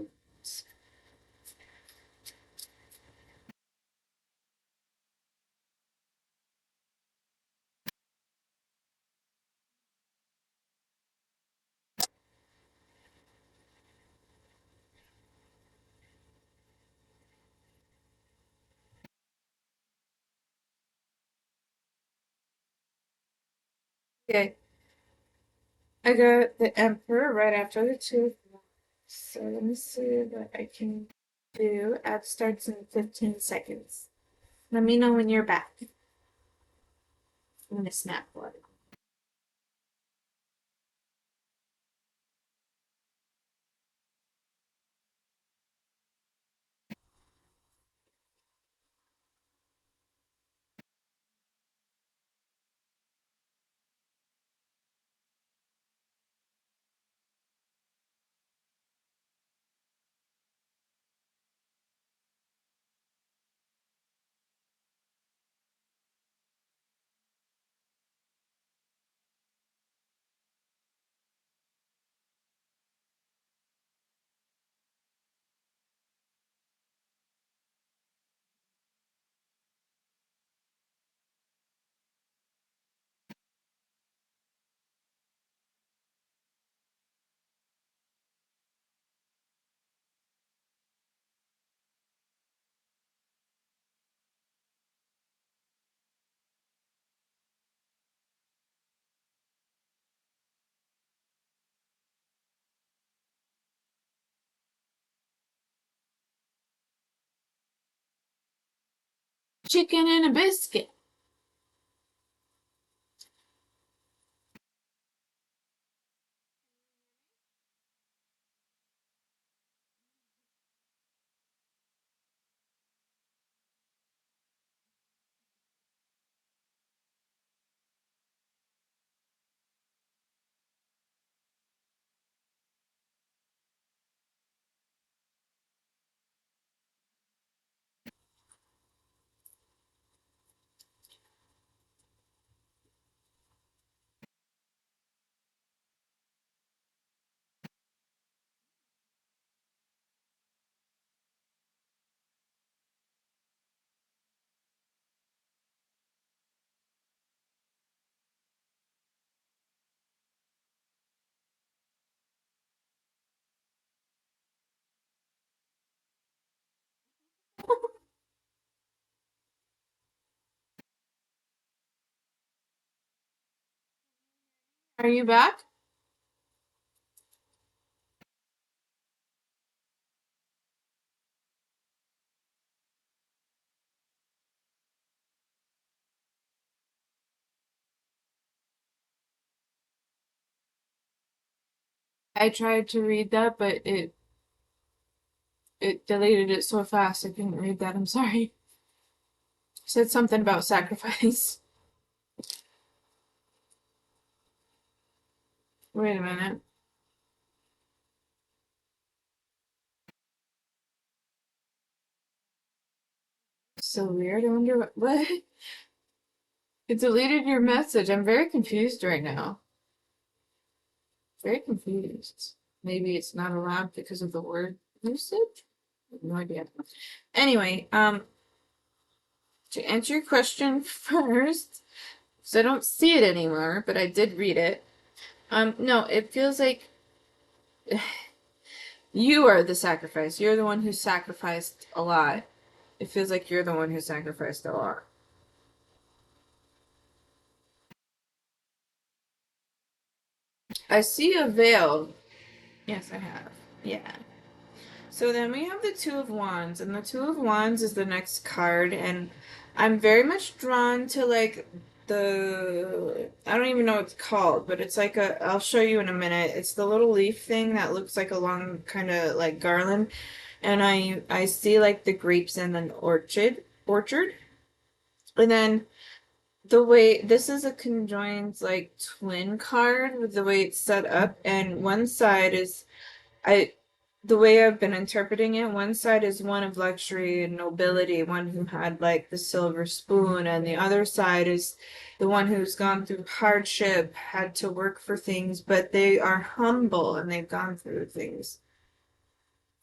Okay. I got the Emperor right after the two. So let me see what I can do. Ad starts in 15 seconds. Let me know when you're back. I'm gonna snap one. Chicken and a biscuit. Are you back? I tried to read that, but it deleted it so fast I couldn't read that. I'm sorry. It said something about sacrifice. Wait a minute. So weird. I wonder what? It deleted your message. I'm very confused right now. Very confused. Maybe it's not allowed because of the word usage? I have no idea. Anyway, to answer your question first, because I don't see it anymore, but I did read it. No, it feels like you are the sacrifice. You're the one who sacrificed a lot. It feels like you're the one who sacrificed a lot. I see a veil. Yes, I have. Yeah. So then we have the Two of Wands, and the Two of Wands is the next card, and I'm very much drawn to like I don't even know what it's called, but it's like I'll show you in a minute. It's the little leaf thing that looks like a long kind of like garland, and I see like the grapes in an orchard, and then the way this is a conjoined like twin card with the way it's set up, and one side is I the way I've been interpreting it, one side is one of luxury and nobility, one who had like the silver spoon, and the other side is the one who's gone through hardship, had to work for things, but they are humble and they've gone through things.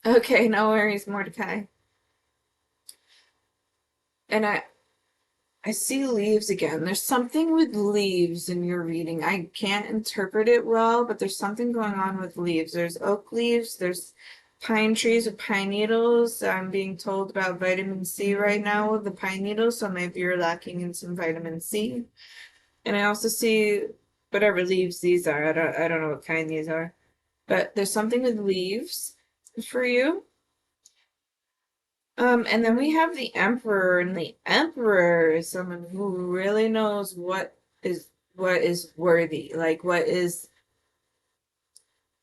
Okay, no worries, Mordecai. And I see leaves again. There's something with leaves in your reading. I can't interpret it well, but there's something going on with leaves. There's oak leaves, there's pine trees with pine needles. I'm being told about vitamin C right now with the pine needles, so maybe you're lacking in some vitamin C. And I also see whatever leaves these are. I don't know what kind these are. But there's something with leaves for you. And then we have the Emperor, and the Emperor is someone who really knows what is worthy, like what is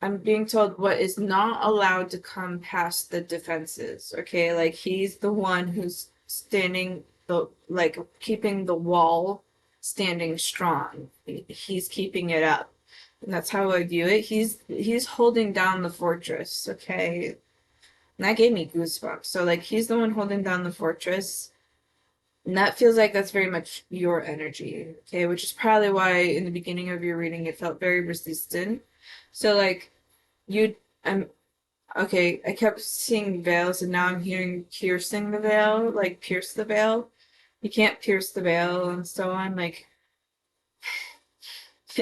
I'm being told what is not allowed to come past the defenses. Okay, like he's the one who's standing the like keeping the wall standing strong. He's keeping it up. And that's how I view it. He's holding down the fortress, okay? And that gave me goosebumps. So like he's the one holding down the fortress. And that feels like that's very much your energy, okay? Which is probably why in the beginning of your reading it felt very resistant. So like you I'm okay, I kept seeing veils and now I'm hearing piercing the veil, like pierce the veil. You can't pierce the veil and so on, like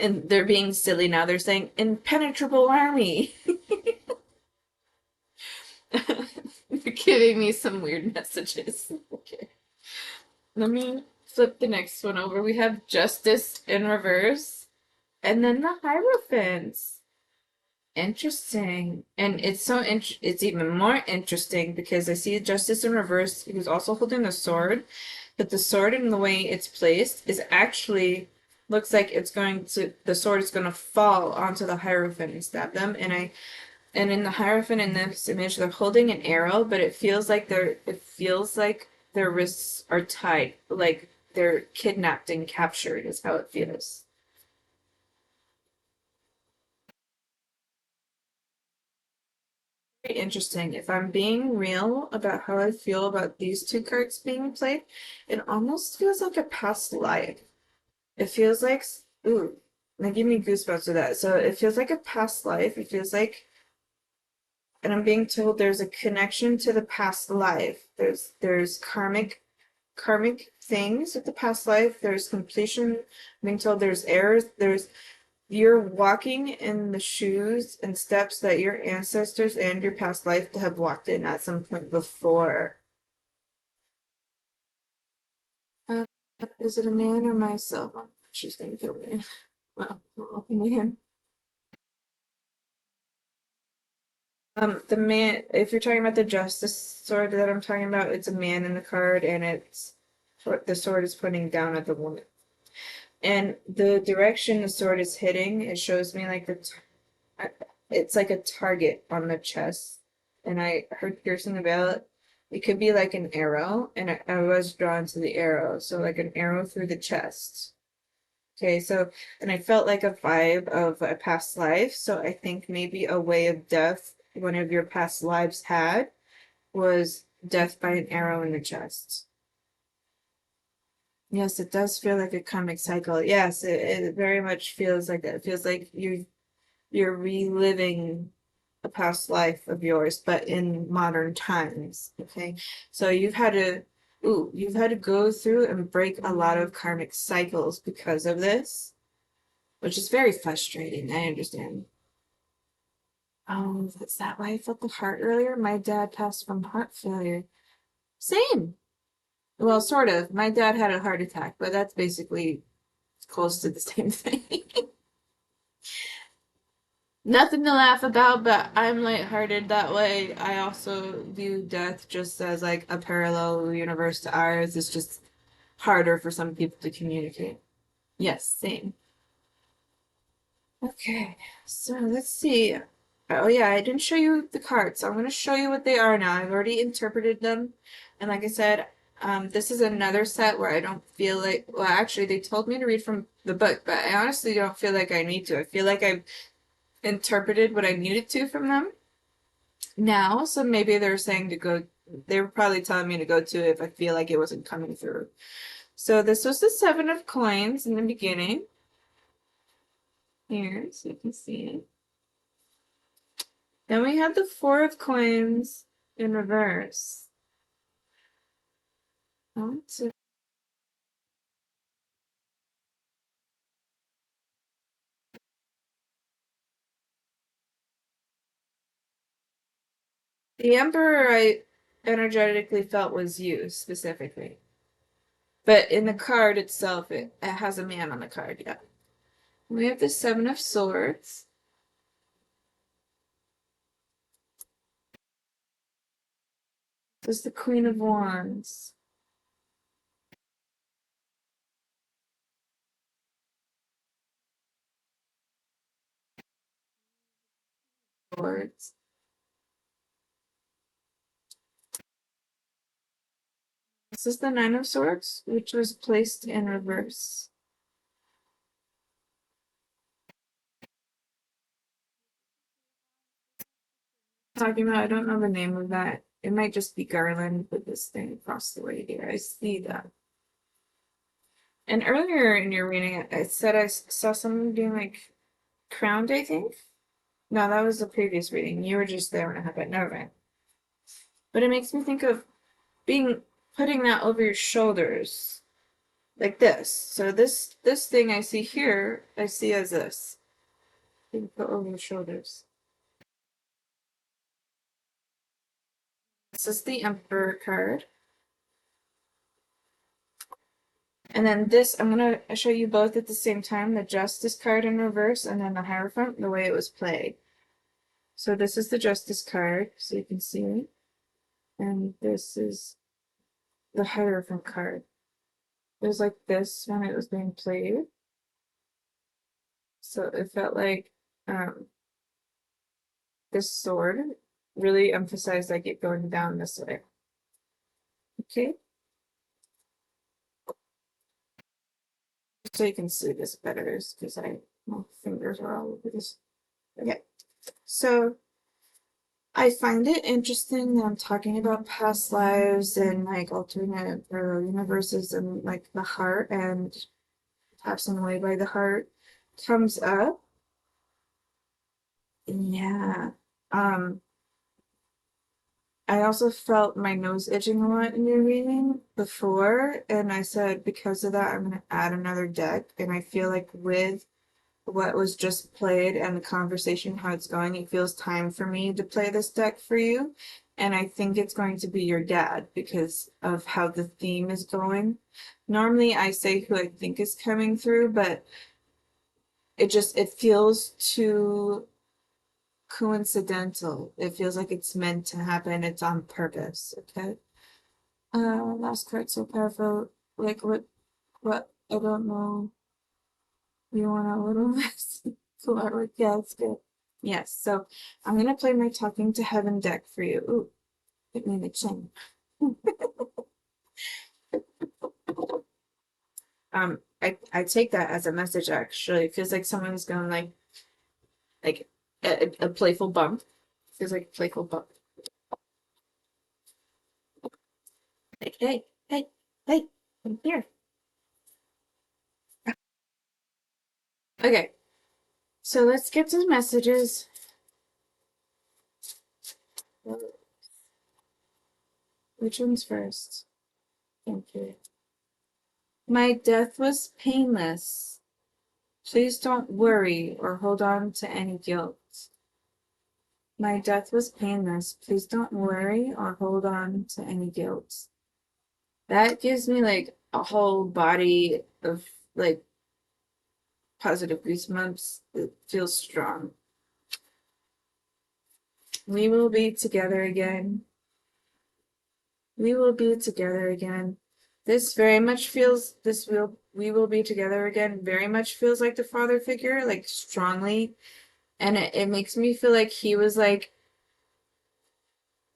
and they're being silly now. They're saying impenetrable army. They're giving me some weird messages. Okay. Let me flip the next one over. We have Justice in reverse. And then the Hierophants. Interesting. And it's even more interesting because I see Justice in reverse. He was also holding a sword, but the sword in the way it's placed is actually looks like the sword is going to fall onto the Hierophant and stab them. And in the Hierophant in this image, they're holding an arrow, but it feels like their wrists are tied, like they're kidnapped and captured is how it feels. Very interesting. If I'm being real about how I feel about these two cards being played, it almost feels like a past life. It feels like, ooh, they give me goosebumps with that. So it feels like a past life. It feels like, and I'm being told there's a connection to the past life. There's karmic things with the past life. There's completion. I'm being told there's errors. You're walking in the shoes and steps that your ancestors and your past life have walked in at some point before. Uh, is it a man or myself? She's gonna kill me. Well, I'll open my hand. The man, if you're talking about the justice sword that I'm talking about, it's a man in the card, and the sword is pointing down at the woman. And the direction the sword is hitting, it shows me like it's like a target on the chest. And I heard piercing the veil. It could be like an arrow, and I was drawn to the arrow. So like an arrow through the chest. Okay, so and I felt like a vibe of a past life. So I think maybe a way of death one of your past lives had was death by an arrow in the chest. Yes, it does feel like a comic cycle. Yes, it very much feels like that. It feels like you're reliving a past life of yours, but in modern times. Okay. So you've had to go through and break a lot of karmic cycles because of this, which is very frustrating. I understand. Oh, is that why I felt the heart earlier? My dad passed from heart failure. Same. Well, sort of. My dad had a heart attack, but that's basically close to the same thing. Nothing to laugh about, but I'm lighthearted that way. I also view death just as like a parallel universe to ours. It's just harder for some people to communicate. Yes, same. Okay, so let's see. Oh yeah, I didn't show you the cards. So I'm going to show you what they are now. I've already interpreted them. And like I said, this is another set where I don't feel like, well, actually, they told me to read from the book, but I honestly don't feel like I need to. I feel like I've interpreted what I needed to from them now, so maybe they're saying to go, they were probably telling me to go to it if I feel like it wasn't coming through. So this was the seven of coins in the beginning. Here, so you can see it. Then we have the four of coins in reverse. Oh, so the emperor I energetically felt was you specifically. But in the card itself, it has a man on the card, yeah. We have the Seven of Swords. This is the Queen of Wands. Swords. This is the Nine of Swords, which was placed in reverse. Talking about, I don't know the name of that. It might just be garland with this thing across the way here. I see that. And earlier in your reading, I said I saw someone being like crowned, I think. No, that was the previous reading. You were just there when it happened. Never mind. But it makes me think of putting that over your shoulders. Like this. So this thing I see here, I see as this. You can put over your shoulders. This is the Emperor card. And then this, I'm going to show you both at the same time, the Justice card in reverse and then the Hierophant, the way it was played. So this is the Justice card, so you can see it. And this is the Hierophant card. It was like this when it was being played. So it felt like this sword really emphasized like it going down this way. Okay? So you can see this better because my fingers are all over this. Okay. So I find it interesting that I'm talking about past lives and like alternate or universes and like the heart and passing away by the heart comes up. Yeah. I also felt my nose itching a lot in your reading before, and I said because of that I'm gonna add another deck, and I feel like with what was just played and the conversation, how it's going, it feels time for me to play this deck for you. And I think it's going to be your dad because of how the theme is going. Normally I say who I think is coming through, but it feels too coincidental. It feels like it's meant to happen. It's on purpose. Okay. Last card so powerful. Like what I don't know. You want a little bit forward? Yeah, it's good. Yes, so I'm gonna play my Talking to Heaven deck for you. Ooh, hit me in the chin. I take that as a message actually. It feels like someone's going like a playful bump. It feels like a playful bump. Like, hey, I'm here. Okay, so let's get to the messages. Which one's first? Thank you. My death was painless. Please don't worry or hold on to any guilt. My death was painless. Please don't worry or hold on to any guilt. That gives me like a whole body of like positive goosebumps. It feels strong. We will be together again. We will be together again. This very much feels, we will be together again very much feels like the father figure, like strongly. And it makes me feel like he was like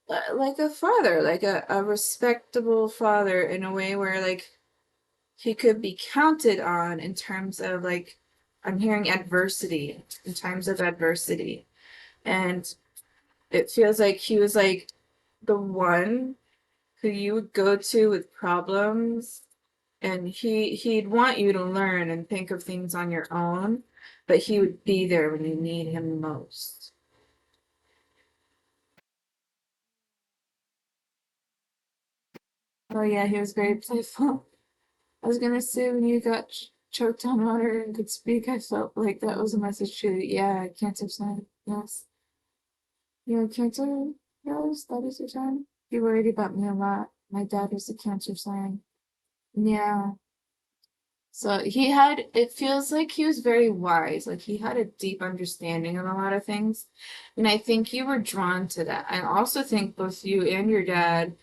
a father, like a respectable father in a way where like he could be counted on in terms of like I'm hearing adversity, in times of adversity. And it feels like he was like the one who you would go to with problems and he'd want you to learn and think of things on your own, but he would be there when you need him most. Oh yeah, he was very playful. I was gonna say when you got choked on water and could speak, I felt like that was a message to you. Yeah, Cancer sign. Yes. You're a Cancer, Rose? That is your sign? You worried about me a lot. My dad was a Cancer sign. Yeah. So he had, it feels like he was very wise. Like he had a deep understanding of a lot of things. And I think you were drawn to that. I also think both you and your dad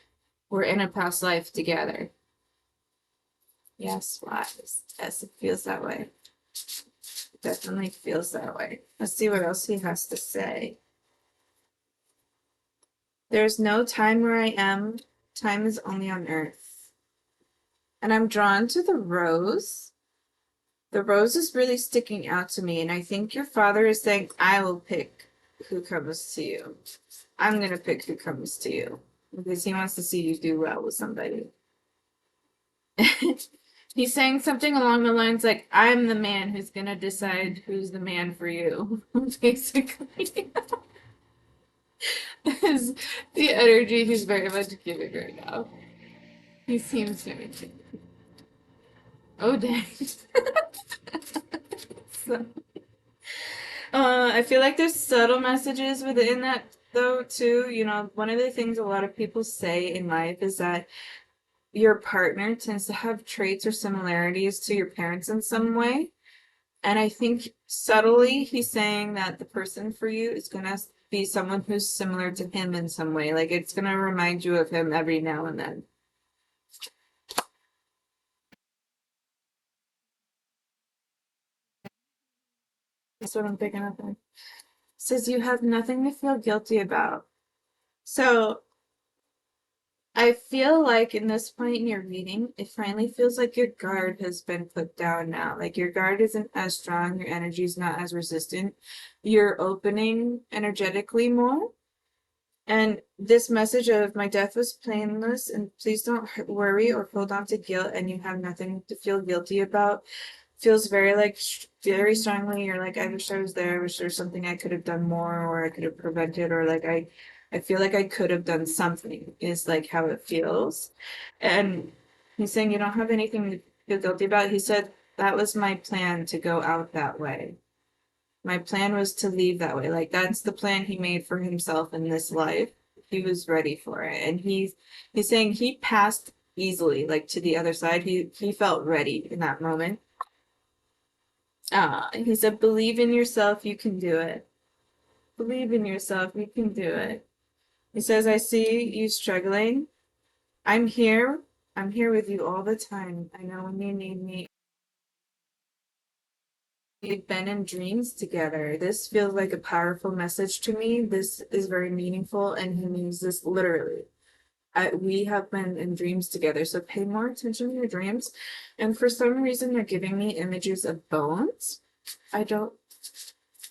were in a past life together. Yes, wise. Yes, it feels that way. Definitely feels that way. Let's see what else he has to say. There's no time where I am. Time is only on earth. And I'm drawn to the rose. The rose is really sticking out to me, and I think your father is saying, I will pick who comes to you. I'm gonna pick who comes to you. Because he wants to see you do well with somebody. He's saying something along the lines like, I'm the man who's gonna decide who's the man for you. Basically. Is the energy he's very much giving right now. He seems very oh dang. So, I feel like there's subtle messages within that though too. You know, one of the things a lot of people say in life is that your partner tends to have traits or similarities to your parents in some way. And I think subtly he's saying that the person for you is gonna be someone who's similar to him in some way. Like it's gonna remind you of him every now and then. That's what I'm picking up on. Says you have nothing to feel guilty about. So I feel like in this point in your reading, it finally feels like your guard has been put down now. Like your guard isn't as strong, your energy is not as resistant. You're opening energetically more. And this message of my death was painless, and please don't worry or hold on to guilt, and you have nothing to feel guilty about feels very like very strongly. You're like, I wish I was there. I wish there's something I could have done more, or I could have prevented, or like I feel like I could have done something. Is like how it feels, and he's saying you don't have anything to feel guilty about. He said that was my plan to go out that way. My plan was to leave that way. Like that's the plan he made for himself in this life. He was ready for it, and he's saying he passed easily, like to the other side. He felt ready in that moment. He said, believe in yourself, you can do it. Believe in yourself, you can do it. He says, I see you struggling. I'm here. I'm here with you all the time. I know when you need me. We've been in dreams together. This feels like a powerful message to me. This is very meaningful, and he means this literally. We have been in dreams together, so pay more attention to your dreams. And for some reason, they're giving me images of bones. I don't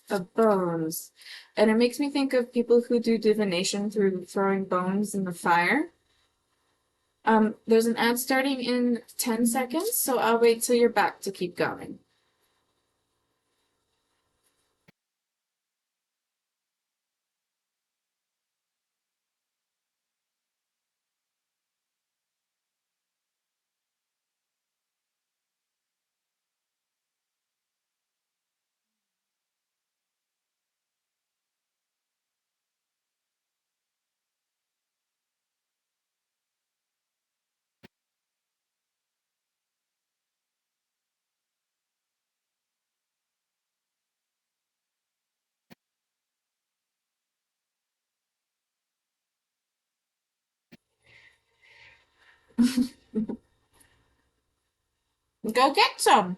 of bones. And it makes me think of people who do divination through throwing bones in the fire. There's an ad starting in 10 seconds, so I'll wait till you're back to keep going. Go get some.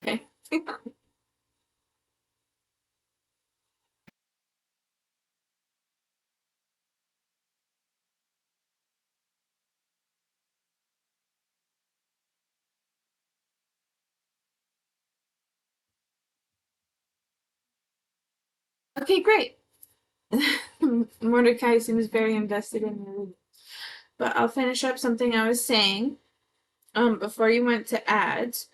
Okay. Okay, great. Mordecai seems very invested in you. But I'll finish up something I was saying. Before you went to ads,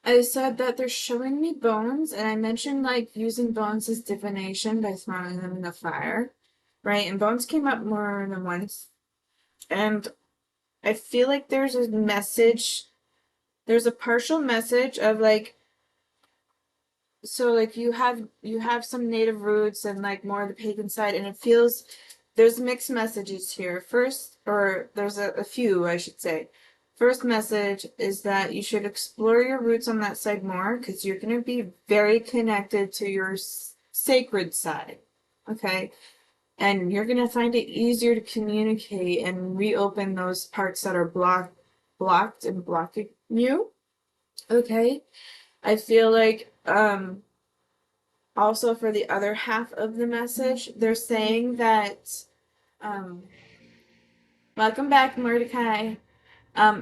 I said that they're showing me bones, and I mentioned like using bones as divination by throwing them in the fire, right? And bones came up more than once, and I feel like there's a message. There's a partial message of like, so like you have some native roots and like more of the pagan side, and it feels there's mixed messages here. First, or there's a few, I should say. First message is that you should explore your roots on that side more because you're going to be very connected to your sacred side. Okay. And you're going to find it easier to communicate and reopen those parts that are blocked and blocking you. Okay. I feel like, also for the other half of the message, they're saying that, um, welcome back, Mordecai.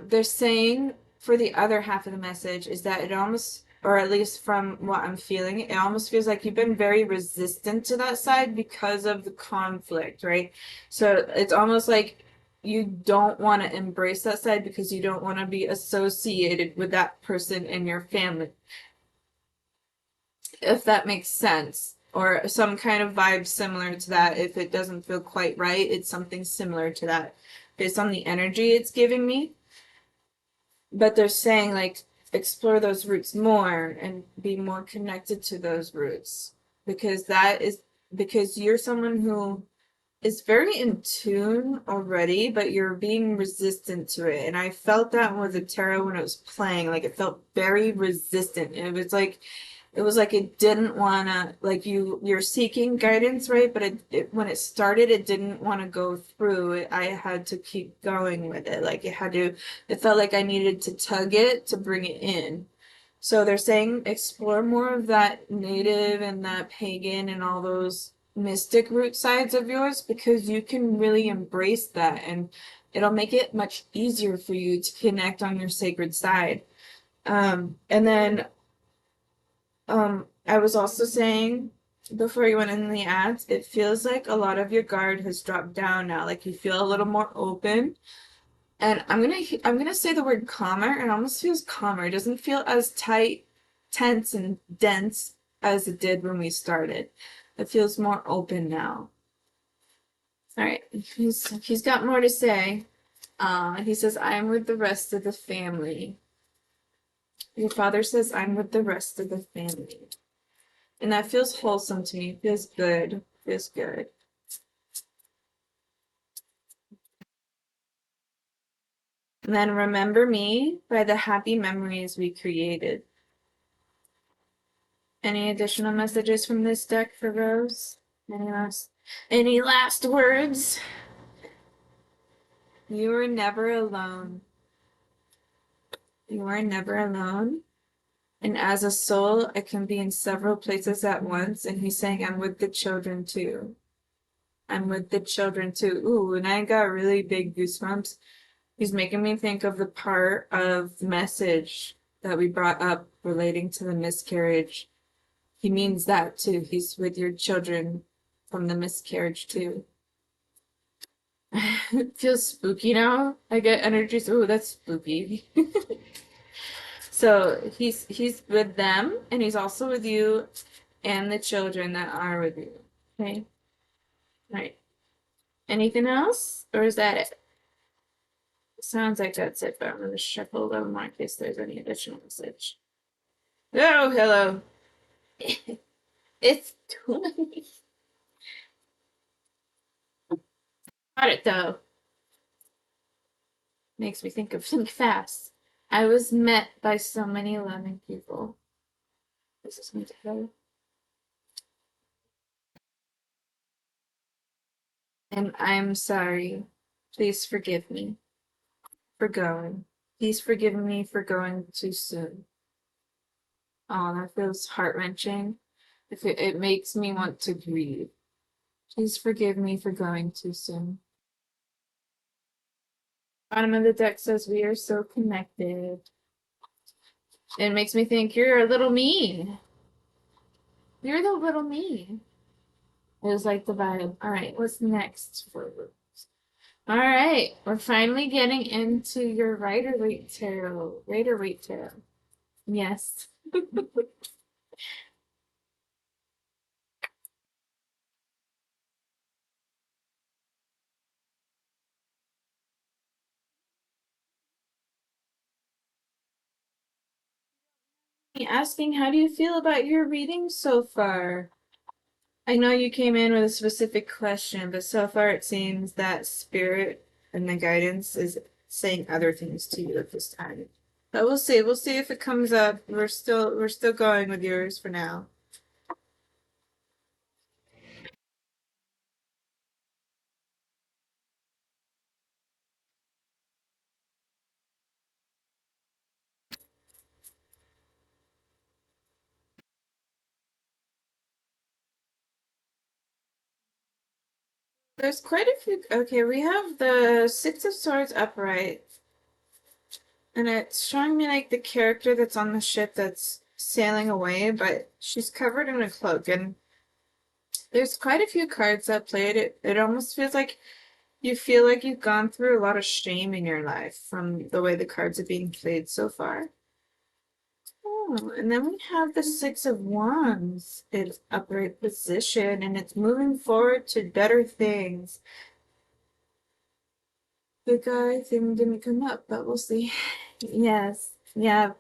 They're saying for the other half of the message is that it almost, or at least from what I'm feeling, it almost feels like you've been very resistant to that side because of the conflict, right? So it's almost like you don't want to embrace that side because you don't want to be associated with that person in your family, if that makes sense. Or some kind of vibe similar to that. If it doesn't feel quite right, it's something similar to that based on the energy it's giving me. But they're saying like explore those roots more and be more connected to those roots because that is because you're someone who is very in tune already, but you're being resistant to it. And I felt that with the tarot when it was playing. Like it felt very resistant. It was like it didn't wanna like you're seeking guidance, right? But when it started, it didn't want to go through. I had to keep going with it. Like it felt like I needed to tug it to bring it in. So they're saying explore more of that native and that pagan and all those mystic root sides of yours because you can really embrace that and it'll make it much easier for you to connect on your sacred side. And then I was also saying before you went in the ads, it feels like a lot of your guard has dropped down now. Like you feel a little more open. And I'm gonna say the word calmer. It almost feels calmer. It doesn't feel as tight, tense, and dense as it did when we started. It feels more open now. All right, he's got more to say. He says, "I'm with the rest of the family." Your father says, "I'm with the rest of the family," and that feels wholesome to me. It feels good. Feels good. And then remember me by the happy memories we created. Any additional messages from this deck for Rose? Any last words? You are never alone. You are never alone. And as a soul, I can be in several places at once. And he's saying, I'm with the children too. I'm with the children too. Ooh, and I got really big goosebumps. He's making me think of the part of the message that we brought up relating to the miscarriage. He means that too. He's with your children from the miscarriage too. It feels spooky now. I get energies. Oh, that's spooky. So he's with them, and he's also with you and the children that are with you. Okay. All right. Anything else, or is that it? Sounds like that's it, but I'm gonna shuffle a little more in case there's any additional message. Oh, hello. It's too many. Got it though. Makes me think of Think Fast. I was met by so many loving people. This is going to go. And I'm sorry. Please forgive me for going. Please forgive me for going too soon. Oh, that feels heart-wrenching. If it makes me want to grieve. Please forgive me for going too soon. Bottom of the deck says we are so connected. It makes me think you're a little mean. You're the little me. It was like the vibe. All right, what's next for Rose? All right, we're finally getting into your Rider-Waite Tarot. Rider-Waite Tarot. Yes. Asking, how do you feel about your reading so far? I know you came in with a specific question, but so far it seems that spirit and the guidance is saying other things to you at this time. But we'll see. We'll see if it comes up. We're still going with yours for now. There's quite a few. Okay, we have the Six of Swords upright, and it's showing me like the character that's on the ship that's sailing away, but she's covered in a cloak, and there's quite a few cards that played it. It almost feels like you feel like you've gone through a lot of shame in your life from the way the cards are being played so far. Oh, and then we have the Six of Wands. It's upright position, and it's moving forward to better things. The guy thing didn't come up, but we'll see. Yes, yeah.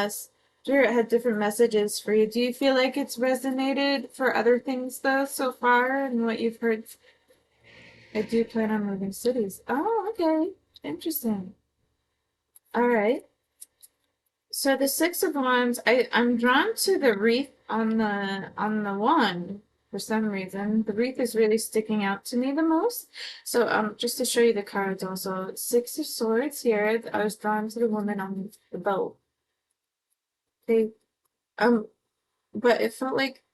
Spirit had different messages for you. Do you feel like it's resonated for other things though so far and what you've heard? I do plan on moving cities. Oh, okay. Interesting. All right. So the Six of Wands, I'm drawn to the wreath on the wand for some reason. The wreath is really sticking out to me the most. So just to show you the cards also, Six of Swords here. I was drawn to the woman on the boat. They um but it felt like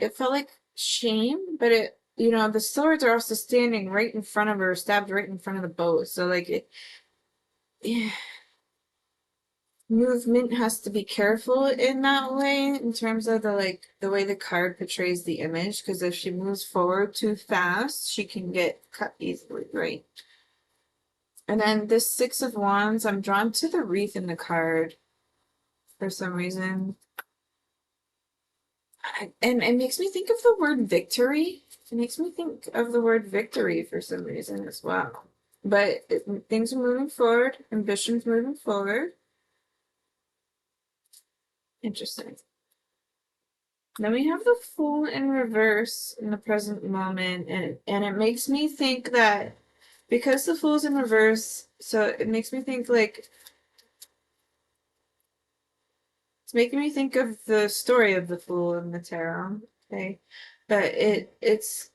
shame, but the swords are also standing right in front of her, stabbed right in front of the boat. So like it yeah, movement has to be careful in that way in terms of the way the card portrays the image, because if she moves forward too fast, she can get cut easily, right? And then this Six of Wands, I'm drawn to the wreath in the card for some reason. And it makes me think of the word victory. It makes me think of the word victory for some reason as well. But things are moving forward, ambition's moving forward. Interesting. Then we have the Fool in reverse in the present moment, and it makes me think that because the Fool's in reverse, so it makes me think like it's making me think of the story of the Fool in the tarot. Okay, but it's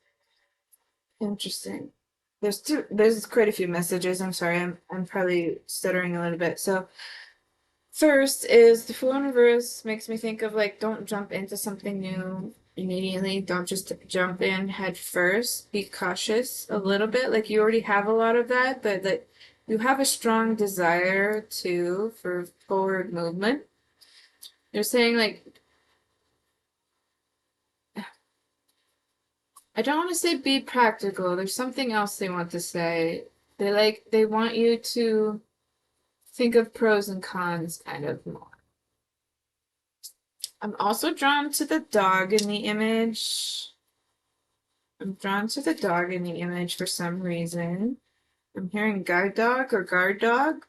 interesting. There's quite a few messages. I'm sorry, I'm probably stuttering a little bit. So first is the Fool in reverse makes me think of like don't jump into something new immediately. Don't just jump in head first. Be cautious a little bit. Like you already have a lot of that, but like you have a strong desire to for forward movement. They're saying like I don't want to say be practical. There's something else they want to say. They want you to think of pros and cons kind of more. I'm also drawn to the dog in the image. I'm drawn to the dog in the image for some reason. I'm hearing guide dog or guard dog.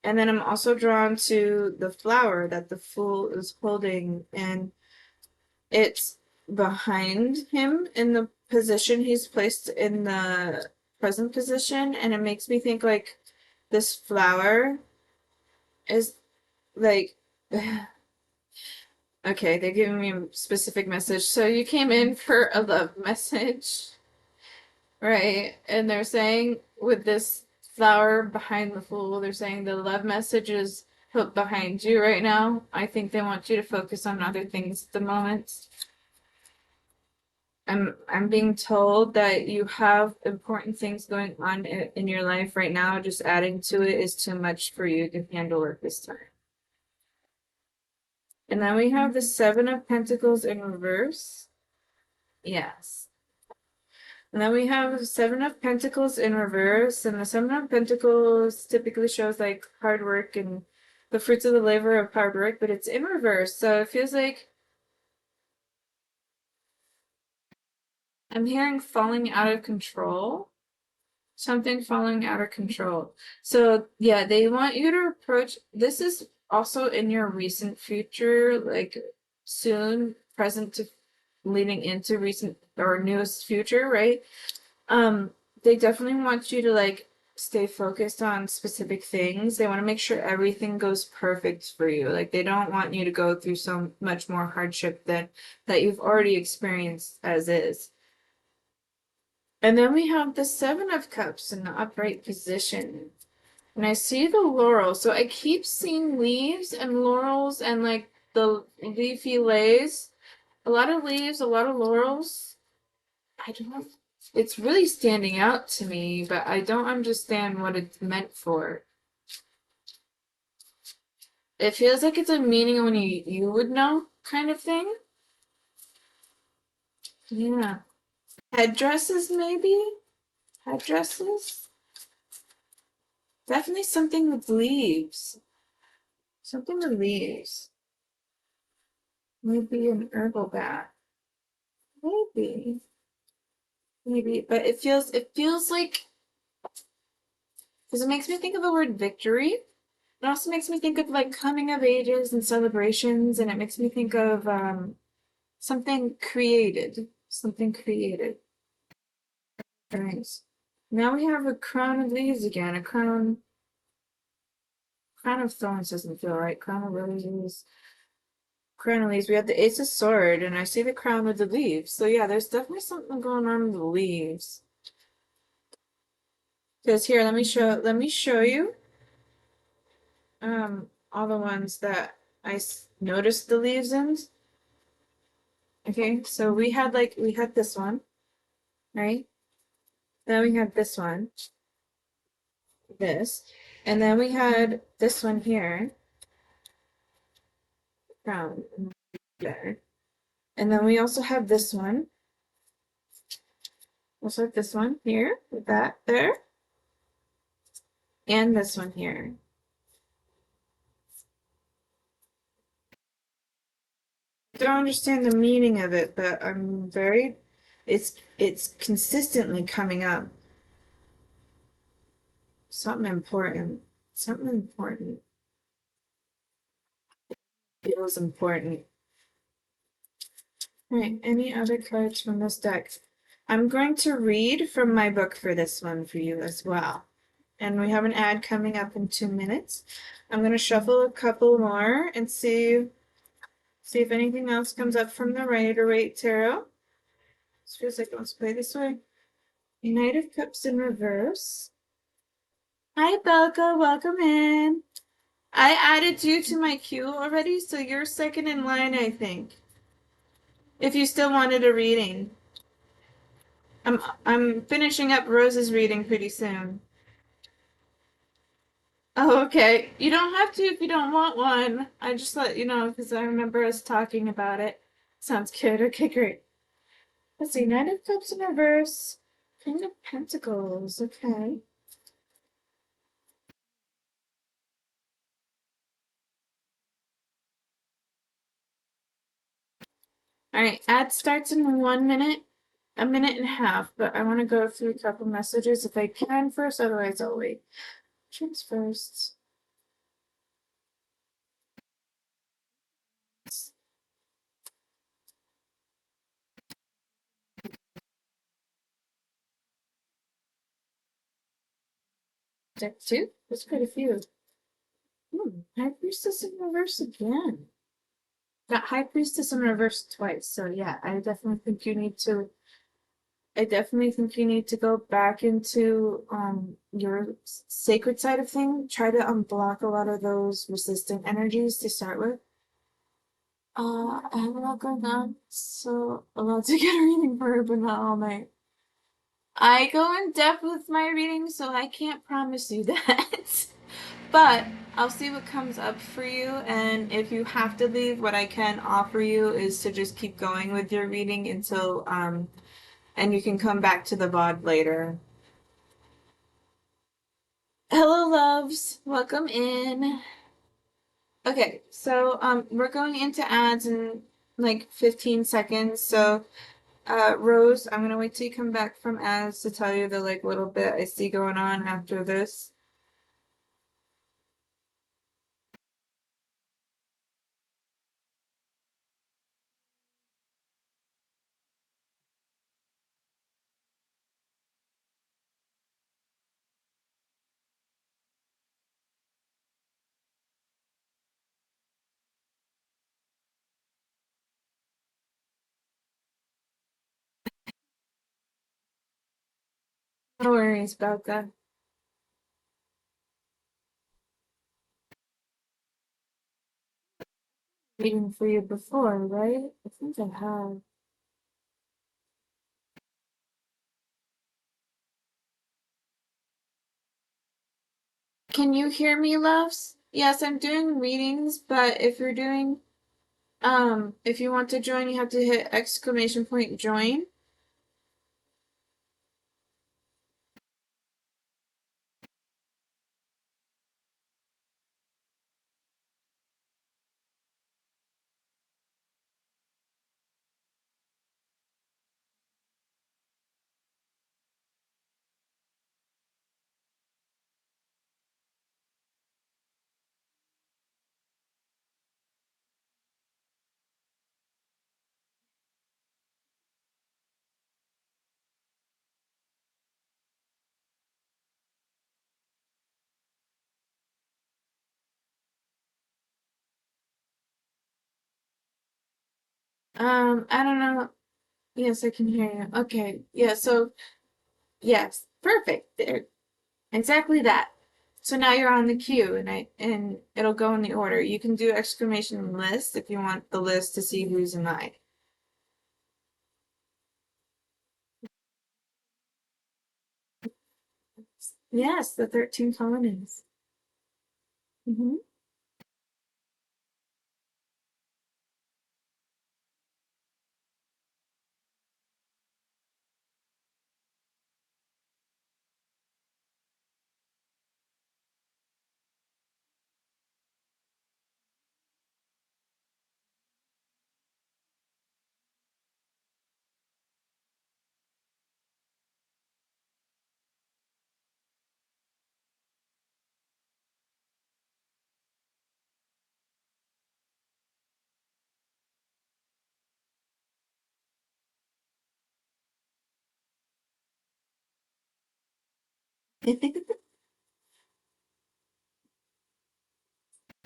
And then I'm also drawn to the flower that the fool is holding, and it's behind him in the position he's placed in the present position, and it makes me think like this flower is like okay, they're giving me a specific message. So you came in for a love message, right? And they're saying with this flower behind the fool, they're saying the love message is put behind you right now. I think they want you to focus on other things at the moment. I'm being told that you have important things going on in your life right now. Just adding to it is too much for you to handle at this time. And then we have the Seven of Pentacles in reverse. Yes. And then we have Seven of Pentacles in reverse. And the Seven of Pentacles typically shows like hard work and the fruits of the labor of hard work, but it's in reverse. So it feels like I'm hearing falling out of control. Something falling out of control. So yeah, they want you to approach, this is also in your recent future, like soon, present to leading into recent or newest future, right? They definitely want you to like stay focused on specific things. They want to make sure everything goes perfect for you. Like they don't want you to go through so much more hardship than that you've already experienced as is. And then we have the Seven of Cups in the upright position. And I see the laurel. So I keep seeing leaves and laurels and like the leafy lays. A lot of leaves, a lot of laurels. I don't know. It's really standing out to me, but I don't understand what it's meant for. It feels like it's a meaning only you would know kind of thing. Yeah. Headdresses, maybe? Headdresses? Definitely something with leaves. Something with leaves. Maybe an herbal bath. Maybe. Maybe. But it feels like because it makes me think of the word victory. It also makes me think of like coming of ages and celebrations, and it makes me think of something created. Something created. Nice. Now we have a crown of leaves again. A crown of thorns doesn't feel right. Crown of roses. Crown of leaves. We have the Ace of Sword, and I see the crown with the leaves. So yeah, there's definitely something going on with the leaves. Because here, let me show you all the ones that I noticed the leaves in. Okay, so we had this one, right? Then we had this one, this, and then we had this one here, crown there. And then we also have this one. Also have this one here, with that there, and this one here. Don't understand the meaning of it, but it's consistently coming up. Something important. Something important. Feels important. All right, any other cards from this deck? I'm going to read from my book for this one for you as well. And we have an ad coming up in 2 minutes. I'm going to shuffle a couple more and see if anything else comes up from the Rider-Waite Tarot. This feels like it wants to play this way. Knight of Cups in reverse. Hi, Belka. Welcome in. I added you to my queue already, so you're second in line, I think. If you still wanted a reading. I'm finishing up Rose's reading pretty soon. Oh, okay. You don't have to if you don't want one. I just let you know because I remember us talking about it. Sounds good. Okay, great. Let's see. Knight of Cups in reverse. King of Pentacles. Okay. All right. Ad starts in 1 minute, a minute and a half, but I want to go through a couple messages if I can first. Otherwise, I'll wait. Choose first. Deck two? That's quite a few. High Priestess in reverse again. Got High Priestess in reverse twice, so yeah, I definitely think you need to go back into your sacred side of thing. Try to unblock a lot of those resistant energies to start with. I have a lot going on, so allowed to get a reading for her, but not all night. I go in depth with my reading, so I can't promise you that. But I'll see what comes up for you, and if you have to leave, what I can offer you is to just keep going with your reading until and you can come back to the VOD later. Hello, loves. Welcome in. Okay, so we're going into ads in like 15 seconds. So Rose, I'm gonna wait till you come back from ads to tell you the like little bit I see going on after this. No worries about that. Reading for you before, right? I think I have. Can you hear me, loves? Yes, I'm doing readings, but if you want to join, you have to hit exclamation point join. I don't know. Yes, I can hear you. Okay. Yeah, so yes, perfect. There. Exactly that. So now you're on the queue and it'll go in the order. You can do exclamation list if you want the list to see who's in line. Yes, the 13 colonies. Hmm.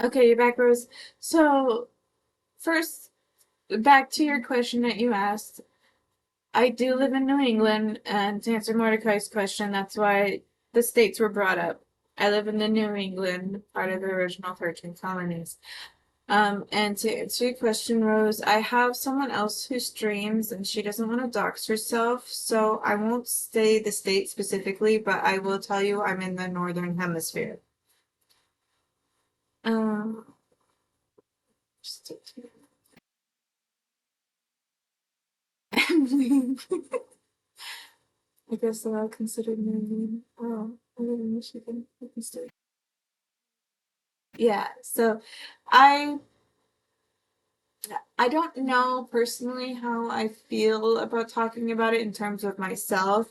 Okay, you're back, Rose. So first, back to your question that you asked. I do live in New England, and to answer Mordecai's question, that's why the states were brought up. I live in the New England part of the original 13 colonies. And to answer your question, Rose, I have someone else who streams and she doesn't want to dox herself, so I won't say the state specifically, but I will tell you I'm in the Northern Hemisphere. Um, I guess they're all considered New. Oh, I live in Michigan. Yeah, so I I don't know personally how I feel about talking about it in terms of myself.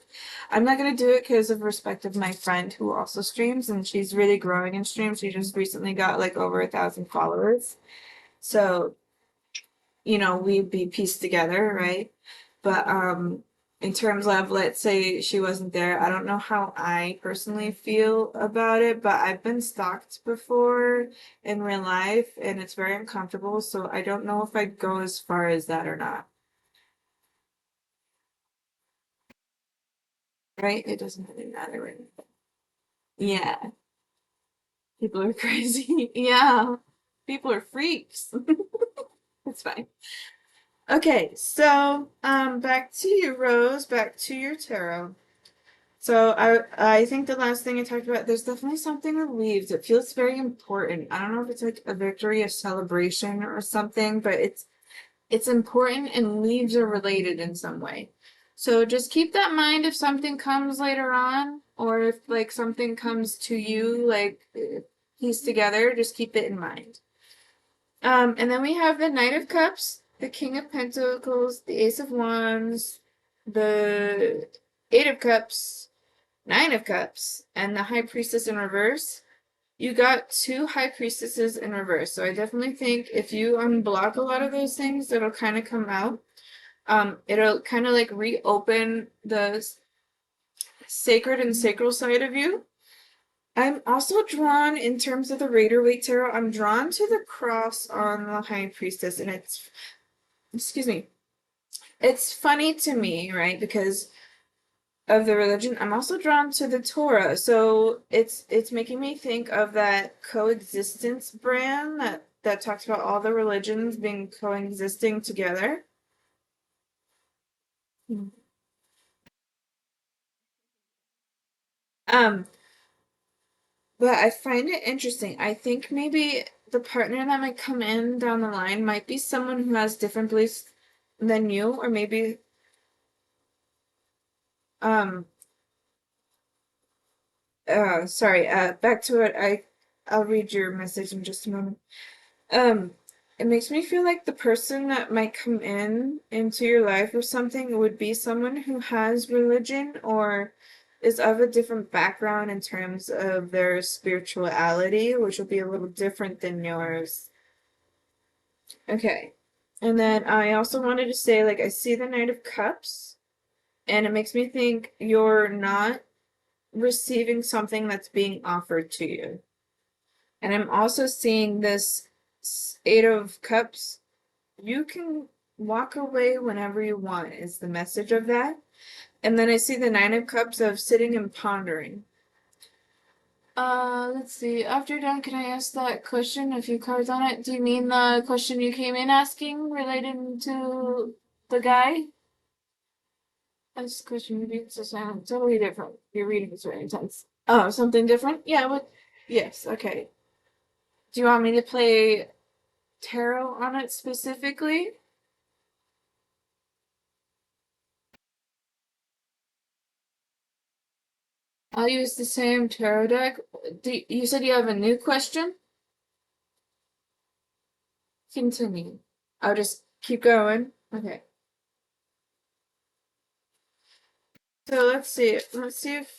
I'm not gonna do it because of respect of my friend who also streams and she's really growing in streams. She just recently got like over 1,000 followers. So, we'd be pieced together, right? But in terms of, let's say she wasn't there. I don't know how I personally feel about it, but I've been stalked before in real life and it's very uncomfortable, so I don't know if I'd go as far as that or not. Right? It doesn't really matter, right? Yeah. People are crazy. Yeah. People are freaks. It's fine. Okay, so back to you, Rose, back to your tarot. So I think the last thing I talked about, there's definitely something with leaves. It feels very important. I don't know if it's like a victory, a celebration, or something, but it's important and leaves are related in some way. So just keep that in mind if something comes later on, or if like something comes to you like pieced together, just keep it in mind. And then we have the Knight of Cups, the King of Pentacles, the Ace of Wands, the Eight of Cups, Nine of Cups, and the High Priestess in reverse. You got two High Priestesses in reverse, so I definitely think if you unblock a lot of those things, it'll kind of come out. It'll kind of like reopen the sacred and sacral side of you. I'm also drawn, in terms of the Rider-Waite Tarot, I'm drawn to the cross on the High Priestess, and it's, excuse me, it's funny to me, right? Because of the religion, I'm also drawn to the Torah. So it's making me think of that coexistence brand that talks about all the religions being coexisting together. Um, but I find it interesting. I think maybe the partner that might come in down the line might be someone who has different beliefs than you, or maybe um sorry, back to it. I'll read your message in just a moment. Um, it makes me feel like the person that might come in into your life or something would be someone who has religion or is of a different background in terms of their spirituality, which will be a little different than yours. Okay. And then I also wanted to say, like, I see the Knight of Cups, and it makes me think you're not receiving something that's being offered to you. And I'm also seeing this Eight of Cups. You can walk away whenever you want, is the message of that. And then I see the Nine of Cups of sitting and pondering. Let's see. After you're done, can I ask that question? A few cards on it. Do you mean the question you came in asking related to the guy? This question maybe it's just totally different. Your reading is very intense. Oh, something different? Yeah, what? Yes, okay. Do you want me to play tarot on it specifically? I'll use the same tarot deck. You said you have a new question? Continue. I'll just keep going. Okay. So let's see. Let's see if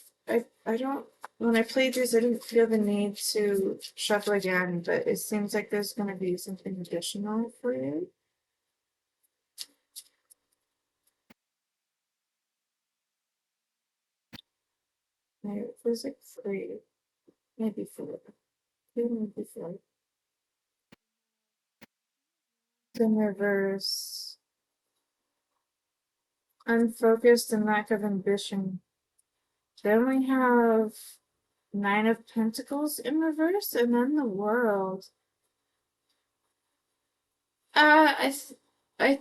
I don't. When I played this, I didn't feel the need to shuffle again, but it seems like there's going to be something additional for you. Maybe it feels like three, maybe four, two, maybe four. Then reverse. Unfocused and lack of ambition. Then we have Nine of Pentacles in reverse, and then the World. I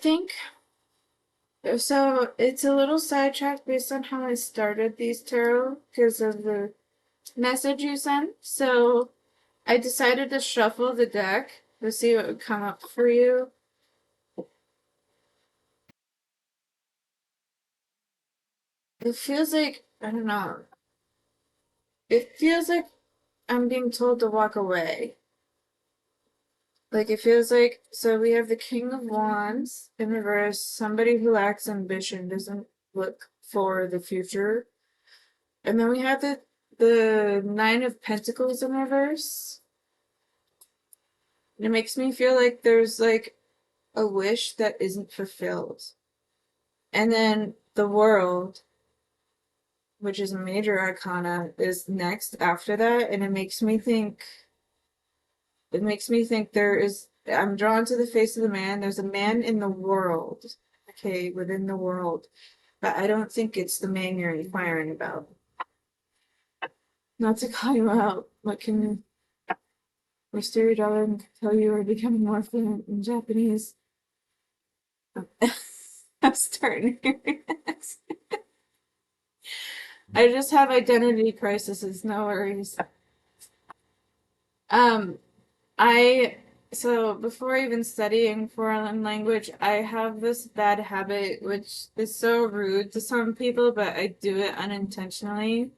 think so. It's a little sidetracked based on how I started these tarot because of the message you sent. So I decided to shuffle the deck to see what would come up for you. It feels like, I don't know. It feels like I'm being told to walk away. Like it feels like, so we have the King of Wands in reverse, somebody who lacks ambition, doesn't look for the future. And then we have the Nine of Pentacles in reverse. And it makes me feel like there's like a wish that isn't fulfilled. And then the World, which is a major arcana, is next after that, and it makes me think I'm drawn to the face of the man. There's a man in the world, okay, within the world, but I don't think it's the man you're inquiring about. Not to call you out, but can restore your dollar and tell you are becoming more fluent in Japanese? I'm starting to hear this. I just have identity crises, no worries. Um, I so before even studying foreign language, I have this bad habit which is so rude to some people, but I do it unintentionally.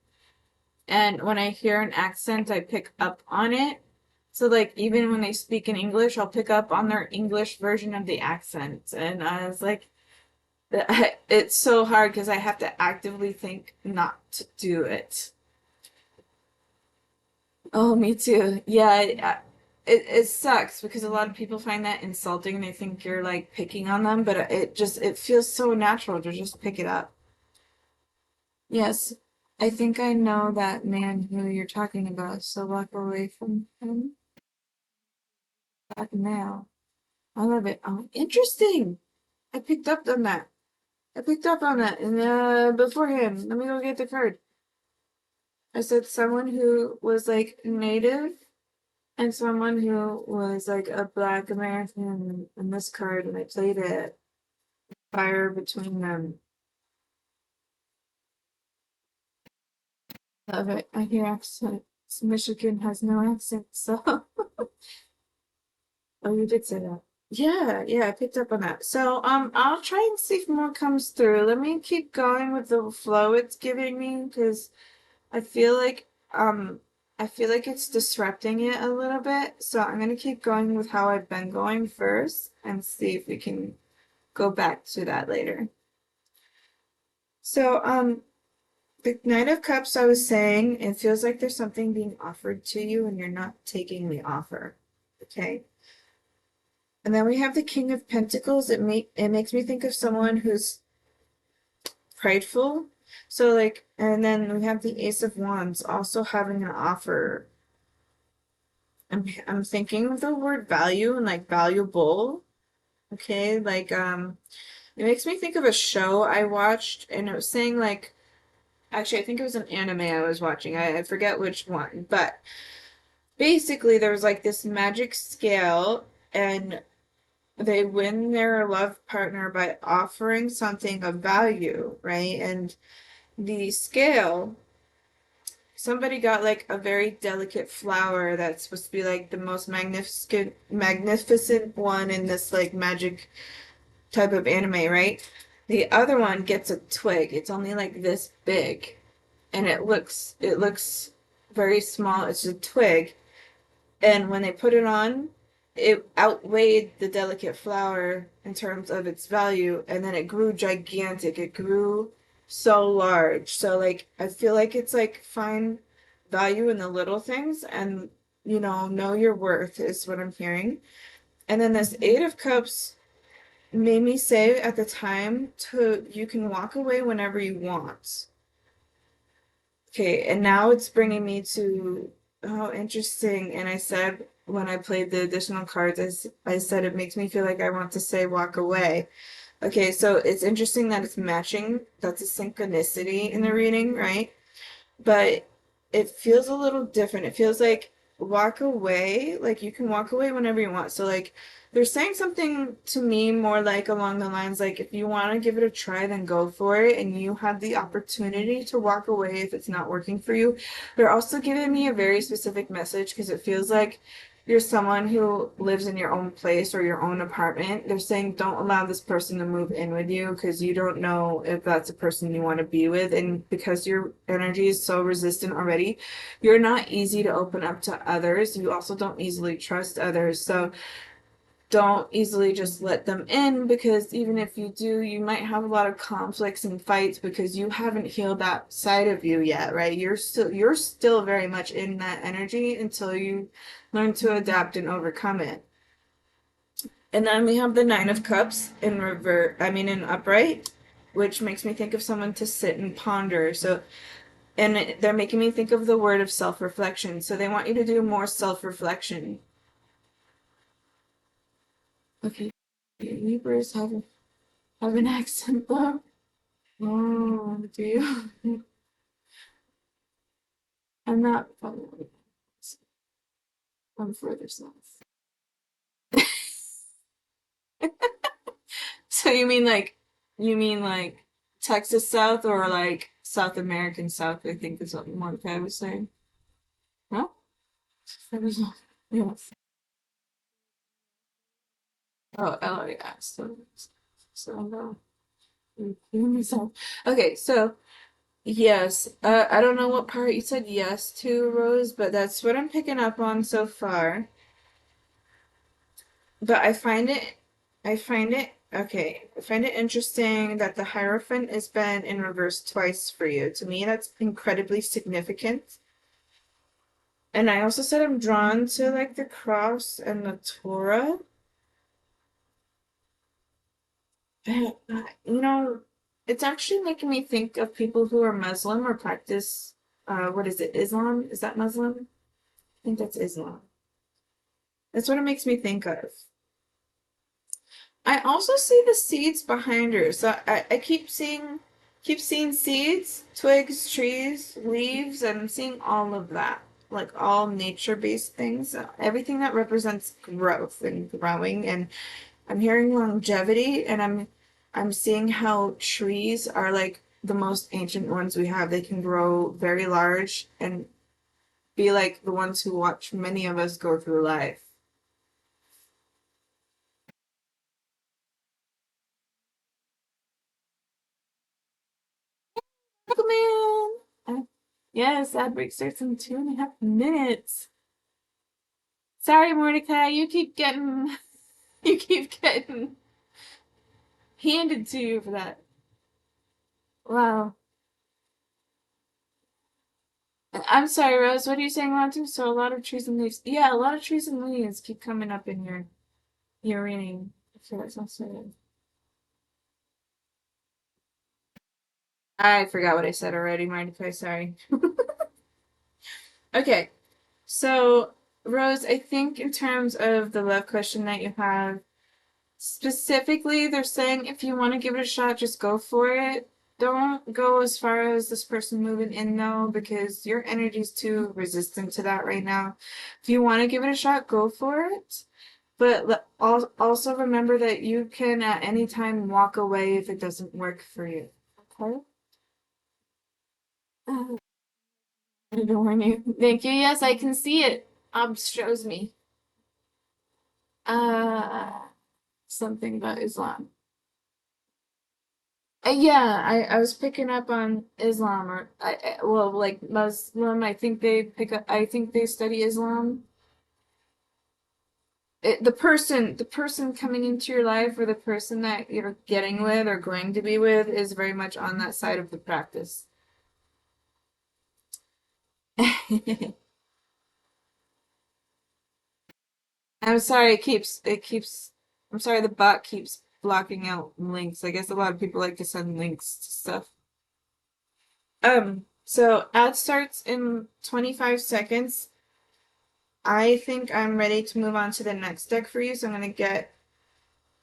And when I hear an accent, I pick up on it. So like even when they speak in English, I'll pick up on their English version of the accent. And I was like, it's so hard because I have to actively think not to do it. Oh, me too. Yeah, it sucks because a lot of people find that insulting and they think you're like picking on them, but it feels so natural to just pick it up. Yes, I think I know that man who you're talking about, so walk away from him back now. I love it. Oh, interesting. I picked up on that. I picked up on that and beforehand. Let me go get the card. I said someone who was like native and someone who was like a Black American in this card, and I played it fire between them. Love it. I hear accents. Michigan has no accent, so oh, you did say that. Yeah, yeah, I picked up on that. So, I'll try and see if more comes through. Let me keep going with the flow it's giving me because I feel like, I feel like it's disrupting it a little bit. So I'm gonna keep going with how I've been going first and see if we can go back to that later. So, the Knight of Cups, I was saying, it feels like there's something being offered to you and you're not taking the offer. Okay. And then we have the King of Pentacles. It makes me think of someone who's prideful. So like, and then we have the Ace of Wands also having an offer. I'm thinking of the word value and like valuable. Okay, like it makes me think of a show I watched and it was saying like actually I think it was an anime I was watching. I forget which one, but basically there was like this magic scale and they win their love partner by offering something of value, right? And the scale, somebody got like a very delicate flower that's supposed to be like the most magnificent one in this like magic type of anime, right? The other one gets a twig. It's only like this big and it looks very small. It's a twig. And when they put it on, it outweighed the delicate flower in terms of its value, and then it grew gigantic. It grew so large. So like I feel like it's like find value in the little things and know your worth is what I'm hearing. And then this Eight of Cups made me say at the time to you can walk away whenever you want. Okay, and now it's bringing me to, oh, interesting. And I said when I played the additional cards, I said it makes me feel like I want to say walk away. Okay, so it's interesting that it's matching. That's a synchronicity in the reading, right? But it feels a little different. It feels like walk away, like you can walk away whenever you want. So like they're saying something to me more like along the lines like if you want to give it a try, then go for it and you have the opportunity to walk away if it's not working for you. They're also giving me a very specific message because it feels like you're someone who lives in your own place or your own apartment. They're saying don't allow this person to move in with you because you don't know if that's a person you want to be with. And because your energy is so resistant already, you're not easy to open up to others. You also don't easily trust others. So don't easily just let them in because even if you do, you might have a lot of conflicts and fights because you haven't healed that side of you yet, right? You're still very much in that energy until you learn to adapt and overcome it. And then we have the Nine of Cups in revert, I mean in upright. which makes me think of someone to sit and ponder. So, and they're making me think of the word of self-reflection. So they want you to do more self-reflection. Okay, Libras have an accent though. Oh, do you? I'm not probably. I'm further south. So you mean like Texas South or like South American South, I think is what Mordecai was saying. No? That was yes. Oh, LA, yeah. So no. Okay, so yes. I don't know what part you said yes to, Rose, but that's what I'm picking up on so far. But I find it interesting that the Hierophant has been in reverse twice for you. To me, that's incredibly significant. And I also said I'm drawn to like the cross and the Torah. And, it's actually making me think of people who are Muslim or practice, what is it, Islam? Is that Muslim? I think that's Islam. That's what it makes me think of. I also see the seeds behind her. So I keep seeing seeds, twigs, trees, leaves, and I'm seeing all of that. Like all nature-based things. Everything that represents growth and growing. And I'm hearing longevity and I'm seeing how trees are like the most ancient ones we have. They can grow very large and be like the ones who watch many of us go through life. Man. Yes, ad break starts in 2.5 minutes. Sorry, Mordecai, you keep getting handed to you for that. Wow. I'm sorry, Rose. What are you saying, Latu? So a lot of trees and leaves. Yeah, a lot of trees and leaves keep coming up in your reading. So that sounds so good. I forgot what I said already, Mordecai. Sorry. Okay, so Rose, I think in terms of the love question that you have, specifically, they're saying if you want to give it a shot, just go for it. Don't go as far as this person moving in though, because your energy's too resistant to that right now. If you want to give it a shot, go for it. But also remember that you can at any time walk away if it doesn't work for you. Okay? Don't warn you. Thank you. Yes, I can see it. Shows me. Uh, something about Islam. Yeah, I was picking up on Islam or well like Muslim. I think they study Islam. The person coming into your life or the person that you're getting with or going to be with is very much on that side of the practice. I'm sorry, I'm sorry the bot keeps blocking out links. I guess a lot of people like to send links to stuff. So ad starts in 25 seconds. I think I'm ready to move on to the next deck for you, so I'm gonna get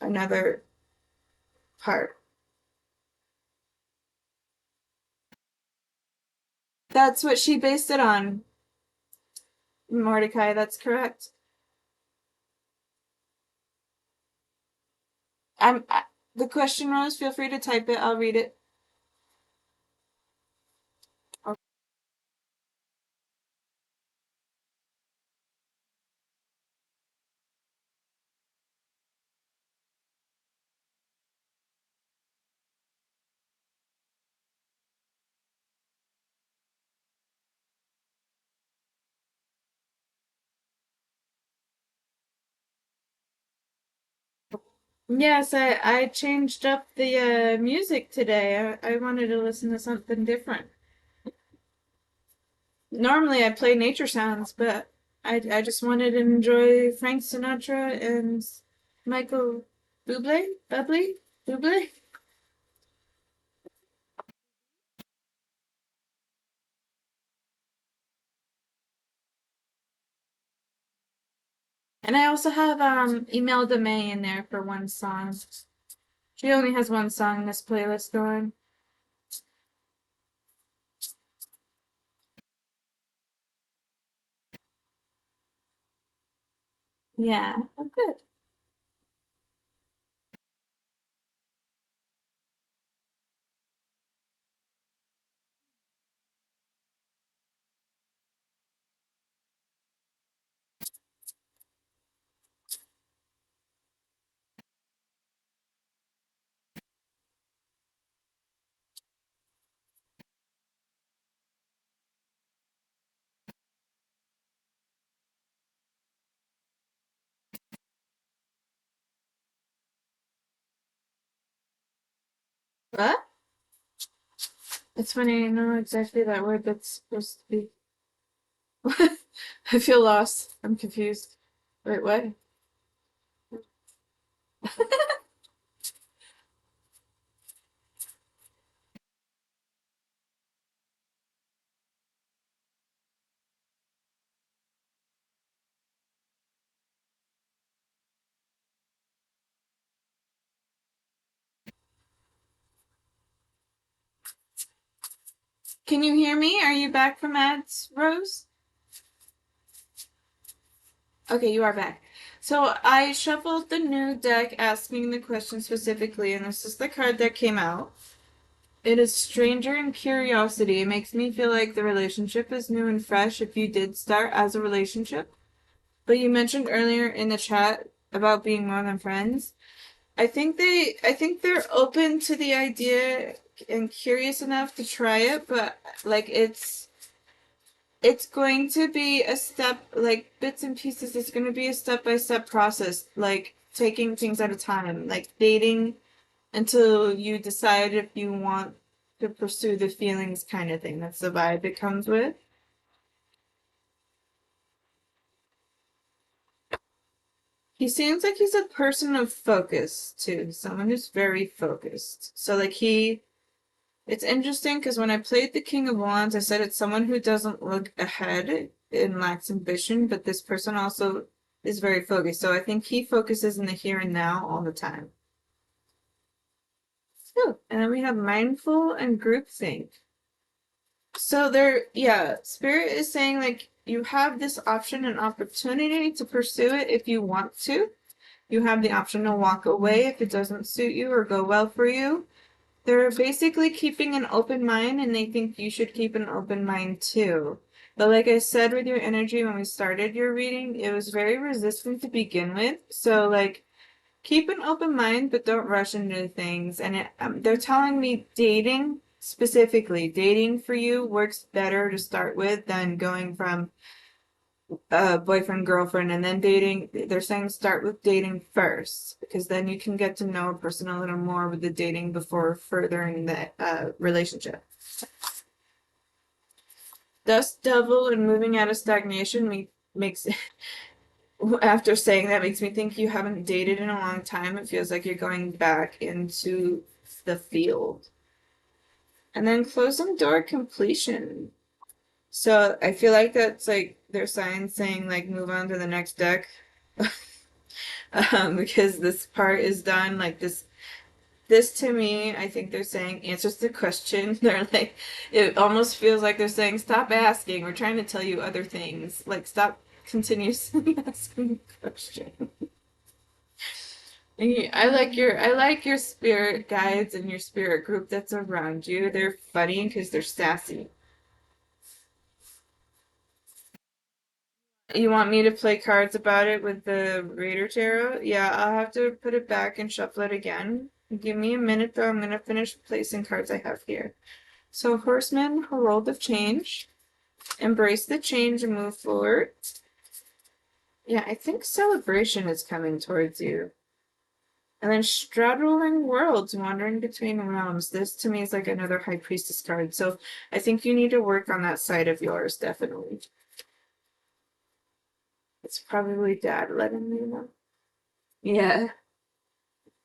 another part. That's what she based it on, Mordecai, that's correct. The question, Rose, feel free to type it, I'll read it. Yes, I changed up the music today. I wanted to listen to something different. Normally I play nature sounds, but I just wanted to enjoy Frank Sinatra and Michael Bublé? Bublé? Bublé? And I also have Imelda May in there for one song. She only has one song in this playlist going. Yeah, I'm good. What? It's funny, I know exactly that word that's supposed to be. I feel lost. I'm confused. Wait, what? Can you hear me? Are you back from ads, Rose? Okay, you are back. So I shuffled the new deck asking the question specifically, and this is the card that came out. It is Stranger and Curiosity. It makes me feel like the relationship is new and fresh if you did start as a relationship. But you mentioned earlier in the chat about being more than friends. I think they're open to the idea and curious enough to try it, but like it's going to be a step, like bits and pieces. It's going to be a step by step process, like taking things at a time, like dating until you decide if you want to pursue the feelings kind of thing. That's the vibe it comes with. He seems like he's a person of focus too, someone who's very focused. So like it's interesting because when I played the King of Wands, I said it's someone who doesn't look ahead and lacks ambition, but this person also is very focused. So I think he focuses in the here and now all the time. Oh, and then we have mindful and groupthink. So yeah, Spirit is saying like you have this option and opportunity to pursue it if you want to. You have the option to walk away if it doesn't suit you or go well for you. They're basically keeping an open mind and they think you should keep an open mind too. But like I said with your energy when we started your reading, it was very resistant to begin with. So like keep an open mind, but don't rush into things. And they're telling me dating specifically, dating for you works better to start with than going from boyfriend, girlfriend, and then dating. They're saying start with dating first because then you can get to know a person a little more with the dating before furthering the relationship. Dust devil and moving out of stagnation makes after saying that makes me think you haven't dated in a long time. It feels like you're going back into the field. And then closing door completion. So I feel like that's like their sign saying like move on to the next deck. Because this part is done. Like this to me, I think they're saying answers the question. They're like, it almost feels like they're saying, stop asking. We're trying to tell you other things. Like, stop continuously asking the question. I like your spirit guides and your spirit group that's around you. They're funny because they're sassy. You want me to play cards about it with the Raider Tarot? Yeah, I'll have to put it back and shuffle it again. Give me a minute though. I'm gonna finish placing cards I have here. So Horseman, Herald of Change. Embrace the change and move forward. Yeah, I think Celebration is coming towards you. And then Straddling Worlds, Wandering Between Realms. This to me is like another High Priestess card. So I think you need to work on that side of yours, definitely. It's probably Dad letting me know. Yeah.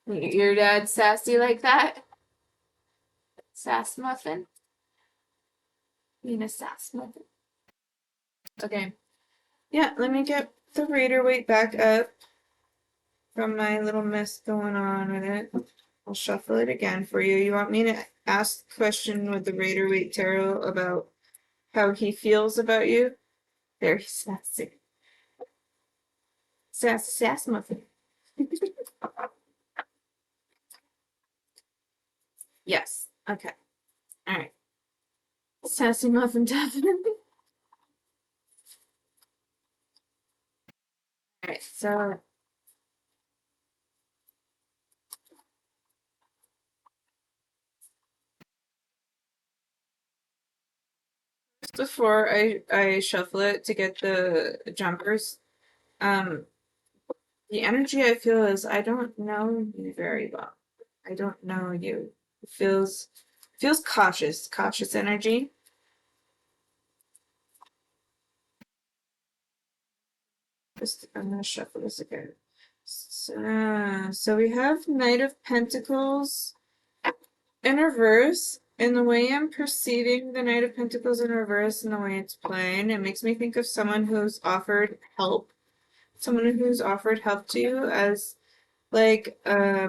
Your dad's sassy like that? Sass muffin? You mean a sass muffin? Okay. Yeah, let me get the reader weight back up from my little mess going on with it. I'll shuffle it again for you. You want me to ask the question with the Raider Waite Tarot about how he feels about you? Very sassy. Sassy sass muffin. Yes. Okay. All right. Sassy muffin definitely. All right. So just before I shuffle it to get the jumpers, um, the energy I feel is I don't know you very well. I don't know you. It feels cautious energy. Just I'm gonna shuffle this again. So we have Knight of Pentacles in reverse. And the way I'm perceiving the Knight of Pentacles in reverse and the way it's playing, it makes me think of someone who's offered help. Someone who's offered help to you as like I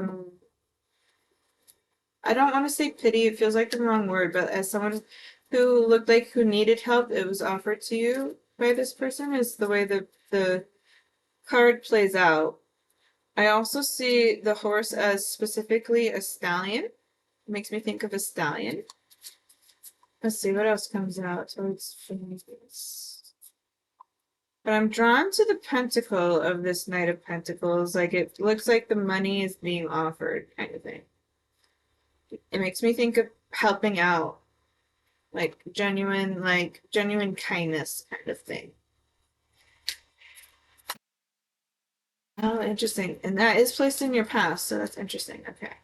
don't want to say pity, it feels like the wrong word, but as someone who looked like who needed help, it was offered to you by this person is the way the card plays out. I also see the horse as specifically a stallion. It makes me think of a stallion. Let's see what else comes out towards Phoenix. But I'm drawn to the pentacle of this Knight of Pentacles. Like it looks like the money is being offered, kind of thing. It makes me think of helping out, like genuine kindness kind of thing. Oh, interesting. And that is placed in your past, so that's interesting. Okay.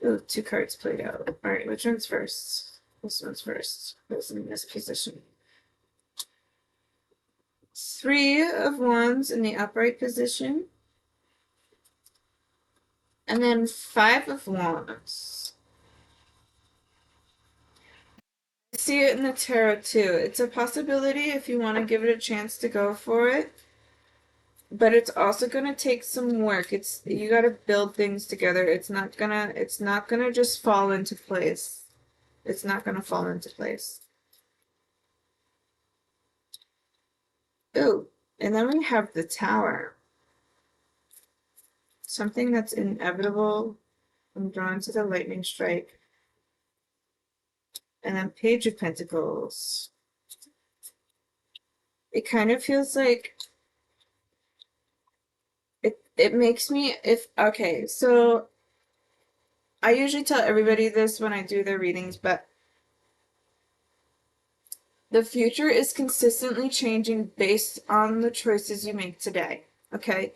Ooh, two cards played out. All right, which one's first? This one's first. Who's in this position? Three of Wands in the upright position. And then Five of Wands. I see it in the tarot too. It's a possibility if you want to give it a chance to go for it. But it's also gonna take some work. It's you gotta build things together. It's not gonna just fall into place. It's not gonna fall into place. Ooh, and then we have the Tower. Something that's inevitable. I'm drawn to the lightning strike. And then Page of Pentacles. It kind of feels like it makes me if okay, so I usually tell everybody this when I do their readings, but the future is consistently changing based on the choices you make today. Okay?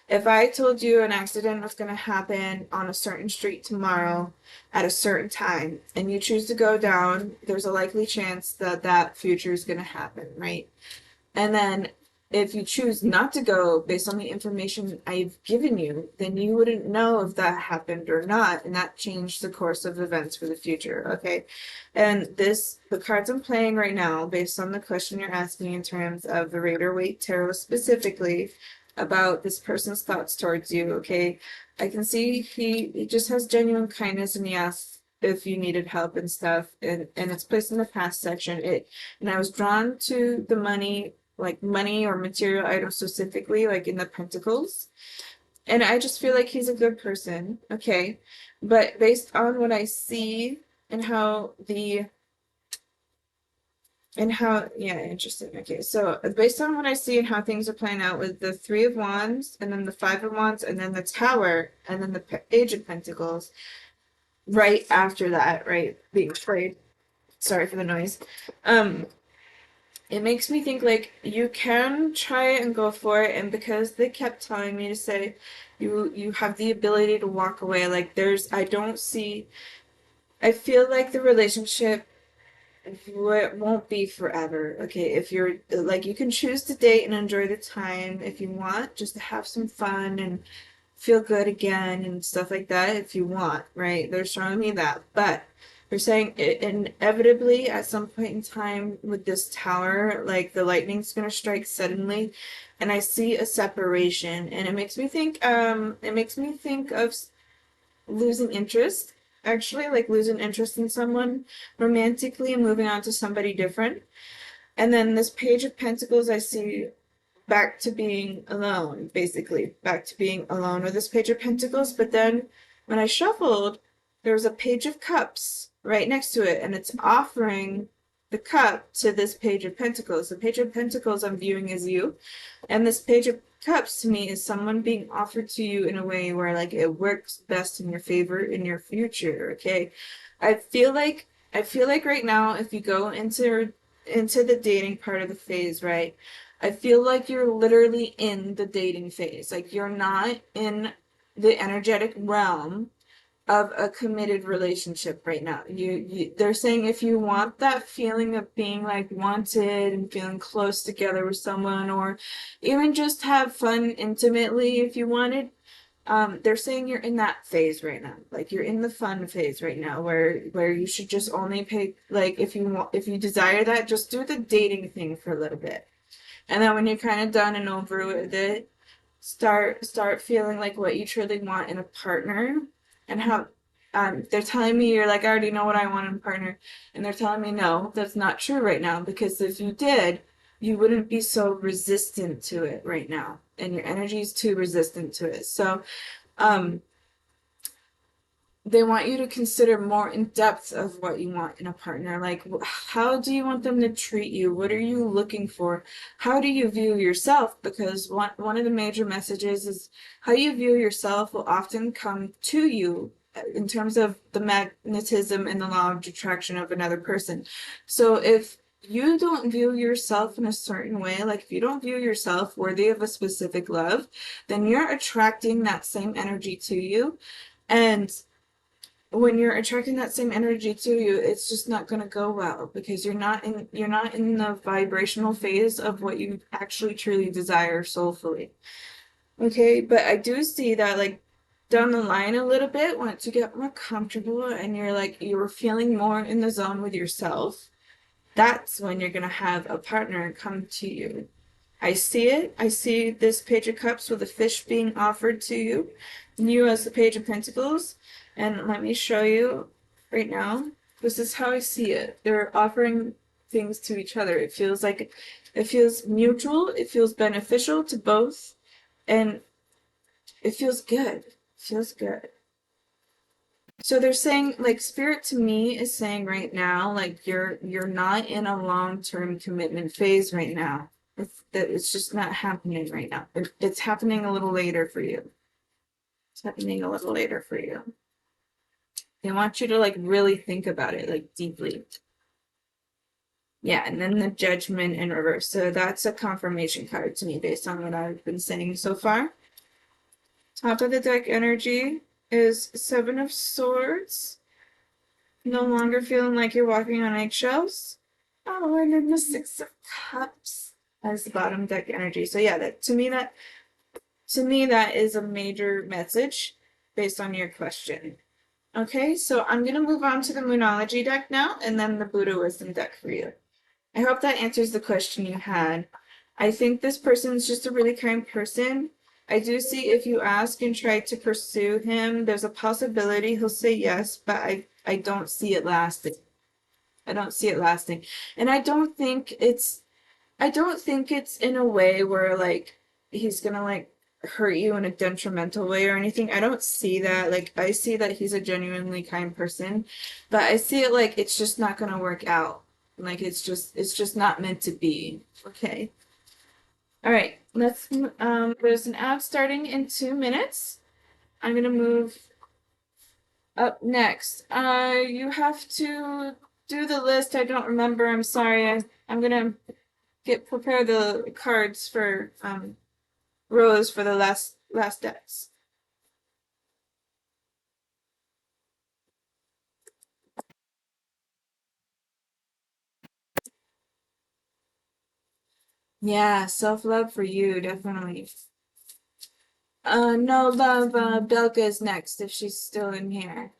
If I told you an accident was going to happen on a certain street tomorrow at a certain time and you choose to go down, there's a likely chance that that future is going to happen, right? And then if you choose not to go based on the information I've given you, then you wouldn't know if that happened or not, and that changed the course of events for the future, okay? And the cards I'm playing right now, based on the question you're asking in terms of the Rider Waite Tarot specifically, about this person's thoughts towards you, okay? I can see he just has genuine kindness and he asks if you needed help and stuff, and it's placed in the past section. And I was drawn to the money, like money or material items specifically, like in the Pentacles. And I just feel like he's a good person, okay? But based on what I see and yeah, interesting. Okay, so based on what I see and how things are playing out with the Three of Wands and then the Five of Wands and then the Tower and then the Page of Pentacles, right after that, right, being played. Sorry for the noise. It makes me think like you can try it and go for it, and because they kept telling me to say you have the ability to walk away, like I don't see I feel like the relationship won't be forever. Okay, if you're like you can choose to date and enjoy the time if you want, just to have some fun and feel good again and stuff like that if you want, right? They're showing me that. But They're saying it inevitably at some point in time with this tower, like the lightning's gonna strike suddenly, and I see a separation, and it makes me think of losing interest, actually, like losing interest in someone romantically and moving on to somebody different. And then this Page of Pentacles, I see back to being alone, basically, back to being alone with this Page of Pentacles. But then when I shuffled, there was a Page of Cups right next to it, and it's offering the cup to this Page of Pentacles. The Page of Pentacles I'm viewing as you, and this Page of Cups to me is someone being offered to you in a way where like it works best in your favor in your future. Okay, I feel like right now if you go into the dating part of the phase, right? I feel like you're literally in the dating phase. Like you're not in the energetic realm of a committed relationship right now. They're saying if you want that feeling of being like wanted and feeling close together with someone, or even just have fun intimately if you wanted, they're saying you're in that phase right now. Like you're in the fun phase right now where you should just only pay, like if you desire that, just do the dating thing for a little bit. And then when you're kind of done and over with it, start feeling like what you truly want in a partner, and how they're telling me you're like, I already know what I want in a partner, and they're telling me no, that's not true right now, because if you did, you wouldn't be so resistant to it right now, and your energy is too resistant to it. So um they want you to consider more in depth of what you want in a partner. Like, how do you want them to treat you? What are you looking for? How do you view yourself? Because one of the major messages is how you view yourself will often come to you in terms of the magnetism and the law of attraction of another person. So if you don't view yourself in a certain way, like if you don't view yourself worthy of a specific love, then you're attracting that same energy to you. And when you're attracting that same energy to you, it's just not going to go well, because you're not in the vibrational phase of what you actually truly desire soulfully. Okay, but I do see that like down the line a little bit, once you get more comfortable and you're feeling more in the zone with yourself, that's when you're going to have a partner come to you. I see it. I see this Page of Cups with a fish being offered to you. You as the Page of Pentacles. And let me show you right now. This is how I see it. They're offering things to each other. It feels mutual. It feels beneficial to both. And it feels good. It feels good. So they're saying, like, spirit to me is saying right now, like you're not in a long-term commitment phase right now. It's just not happening right now. It's happening a little later for you. It's happening a little later for you. They want you to like really think about it, like deeply. Yeah, and then the Judgment in reverse. So that's a confirmation card to me based on what I've been saying so far. Top of the deck energy is Seven of Swords. No longer feeling like you're walking on eggshells. Oh, and then the Six of Cups as the bottom deck energy. So yeah, that to me that is a major message based on your question. Okay, so I'm gonna move on to the Moonology deck now, and then the Buddha Wisdom deck for you. I hope that answers the question you had. I think this person is just a really kind person. I do see if you ask and try to pursue him, there's a possibility he'll say yes, but I don't see it lasting. I don't see it lasting. And I don't think it's in a way where like he's gonna like hurt you in a detrimental way or anything. I don't see that. Like I see that he's a genuinely kind person, but I see it like it's just not gonna work out. Like it's just not meant to be. Okay. All right. There's an ad starting in 2 minutes. I'm gonna move up next. You have to do the list. I don't remember. I'm sorry. I'm gonna prepare the cards for Rose for the last decks. Yeah, self-love for you, definitely. No love, Belka is next if she's still in here.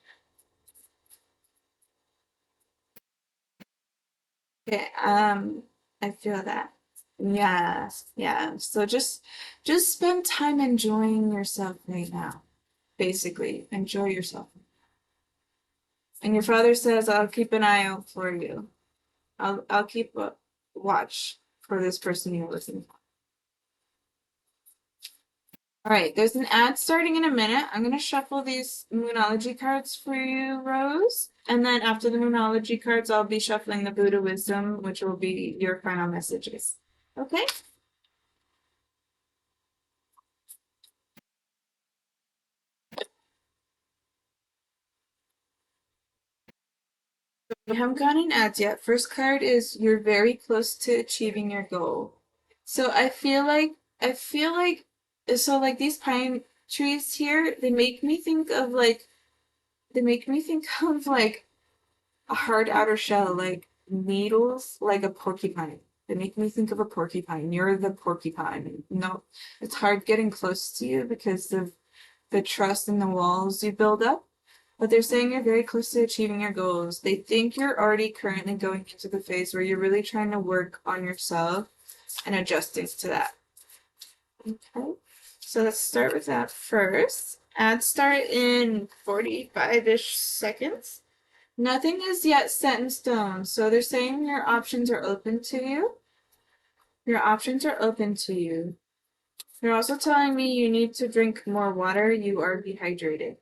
Okay, I feel that. Yeah, yeah. So just spend time enjoying yourself right now. Basically, enjoy yourself. And your father says, "I'll keep an eye out for you. I'll keep a watch for this person you're looking for." All right, there's an ad starting in a minute. I'm gonna shuffle these Moonology cards for you, Rose. And then after the Moonology cards, I'll be shuffling the Buddha Wisdom, which will be your final messages. Okay? We haven't gotten ads yet. First card is you're very close to achieving your goal. So I feel like so like these pine trees here, they make me think of like a hard outer shell, like needles, like a porcupine. They make me think of a porcupine. You're the porcupine. No, it's hard getting close to you because of the trust in the walls you build up. But they're saying you're very close to achieving your goals. They think you're already currently going into the phase where you're really trying to work on yourself and adjusting to that. Okay. So let's start with that first. Ads start in 45-ish seconds. Nothing is yet set in stone, so they're saying your options are open to you. Your options are open to you. They're also telling me you need to drink more water. You are dehydrated.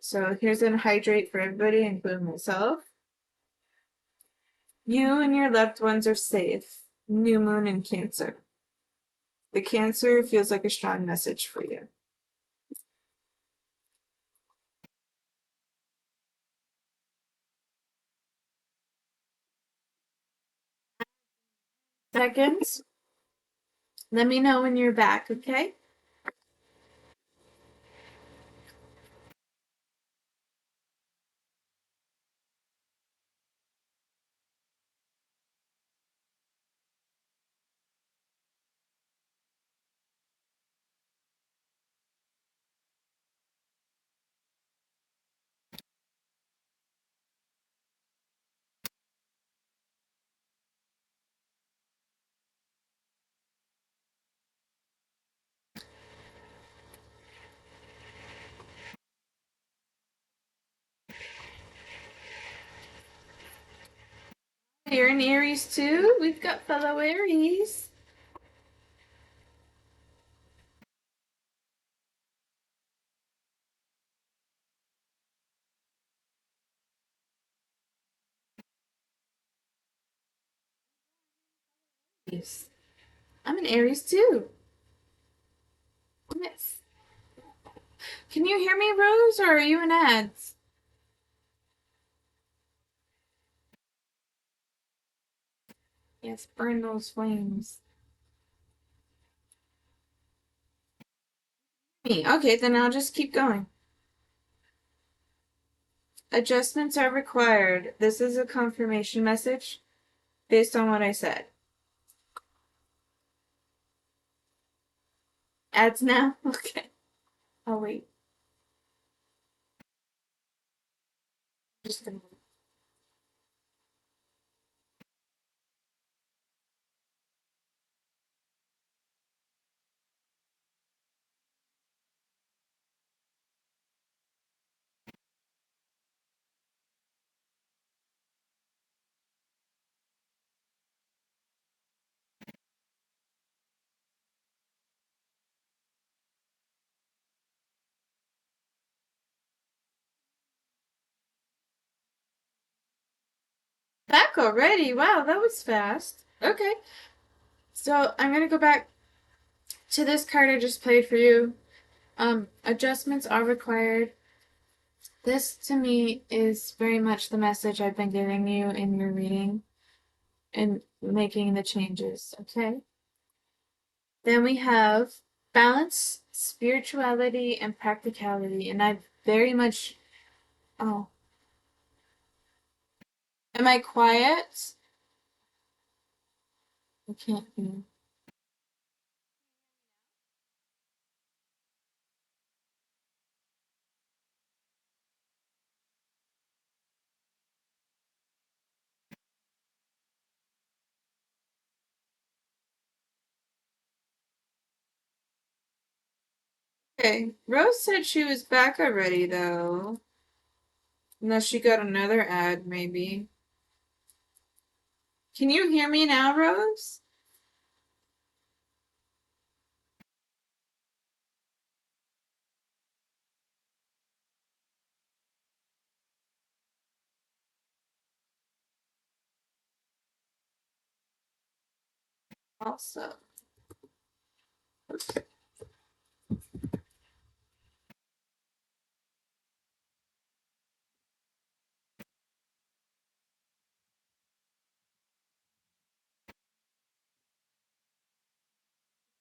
So here's an hydrate for everybody, including myself. You and your loved ones are safe. New moon in Cancer. The Cancer feels like a strong message for you. Seconds. Let me know when you're back, okay? You're in Aries too? We've got fellow Aries. Yes. I'm an Aries too. Yes. Can you hear me, Rose, or are you in ads? Yes, burn those flames. Me. Okay, then I'll just keep going. Adjustments are required. This is a confirmation message based on what I said. Ads now? Okay. I'll wait. Just gonna... Back already? Wow, that was fast. Okay. So I'm gonna go back to this card I just played for you. Adjustments are required. This to me is very much the message I've been giving you in your reading and making the changes, okay? Then we have balance, spirituality, and practicality. And I very much. Oh, am I quiet? I can't hear. Okay. Rose said she was back already, though. Unless she got another ad, maybe. Can you hear me now, Rose? Also.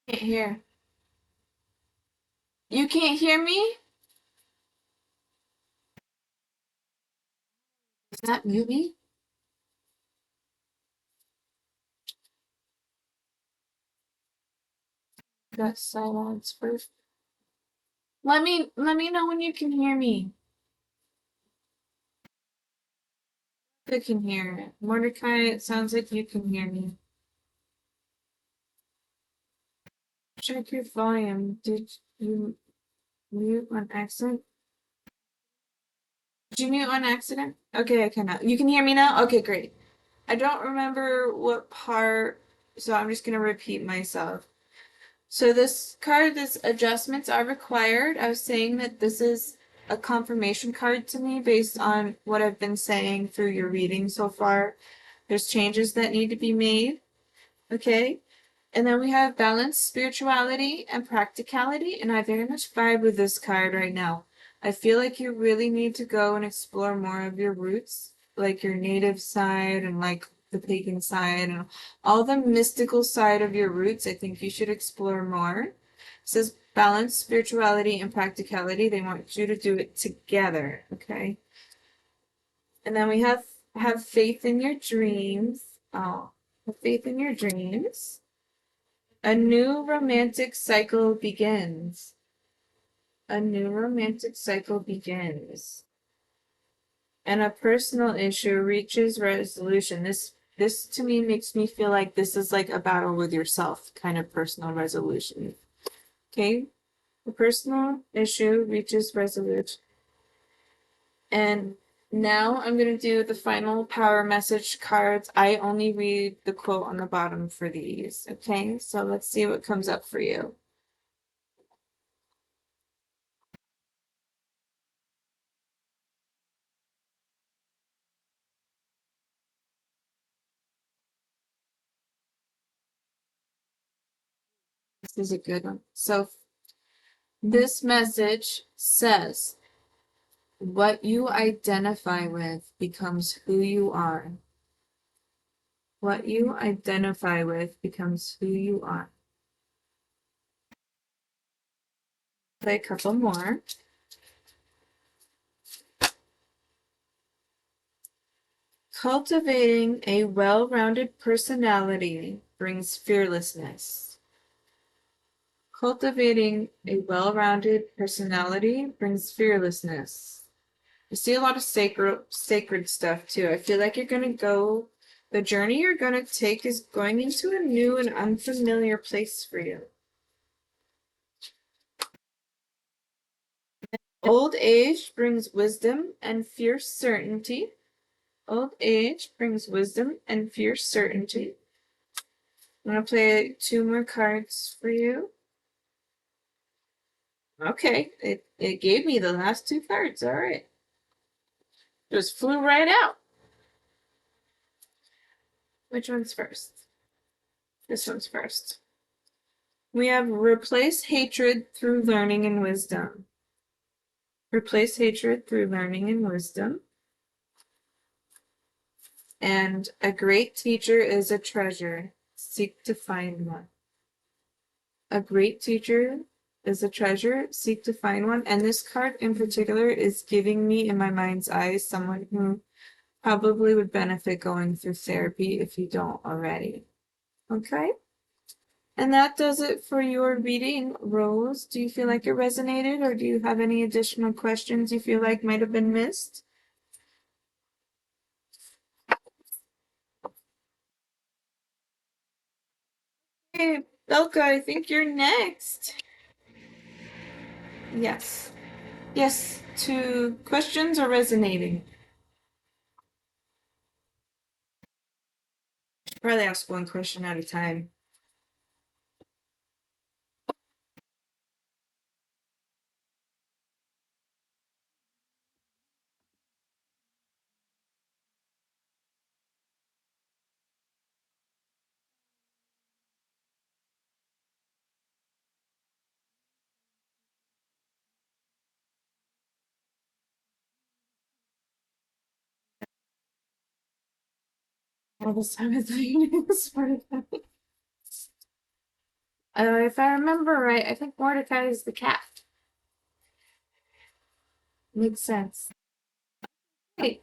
Can't hear. You can't hear me? Is that movie? Got silence first. Let me know when you can hear me. I can hear it. Mordecai, it sounds like you can hear me. Check your volume. Did you mute on accident? Did you mute on accident? Okay, I cannot. You can hear me now? Okay, great. I don't remember what part, so I'm just gonna repeat myself. So this card, this adjustments are required. I was saying that this is a confirmation card to me based on what I've been saying through your reading so far. There's changes that need to be made. Okay. And then we have balance, spirituality, and practicality. And I very much vibe with this card right now. I feel like you really need to go and explore more of your roots, like your native side and like the pagan side and all the mystical side of your roots. I think you should explore more. It says balance, spirituality, and practicality. They want you to do it together. Okay. And then we have faith in your dreams. Oh, have faith in your dreams. A new romantic cycle begins. A new romantic cycle begins. And a personal issue reaches resolution. This to me makes me feel like this is like a battle with yourself kind of personal resolution. Okay? The personal issue reaches resolution. And now I'm going to do the final power message cards. I only read the quote on the bottom for these. Okay? So let's see what comes up for you. This is a good one. So this message says, what you identify with becomes who you are. What you identify with becomes who you are. Play a couple more. Cultivating a well-rounded personality brings fearlessness. Cultivating a well-rounded personality brings fearlessness. I see a lot of sacred stuff too. I feel like you're gonna go, the journey you're gonna take is going into a new and unfamiliar place for you. Old age brings wisdom and fierce certainty. Old age brings wisdom and fierce certainty. I'm gonna play two more cards for you. Okay, it gave me the last two cards. All right. Just flew right out. Which one's first? This one's first. We have replace hatred through learning and wisdom. Replace hatred through learning and wisdom. And a great teacher is a treasure. Seek to find one. A great teacher is a treasure. Seek to find one. And this card in particular is giving me in my mind's eye someone who probably would benefit going through therapy if you don't already. Okay? And that does it for your reading, Rose. Do you feel like it resonated, or do you have any additional questions you feel like might have been missed? Hey, Belka, I think you're next. Yes. Yes, two questions are resonating. Probably ask one question at a time. All this time it's leaving Mordecai. If I remember right, I think Mordecai is the cat. Makes sense. Hey,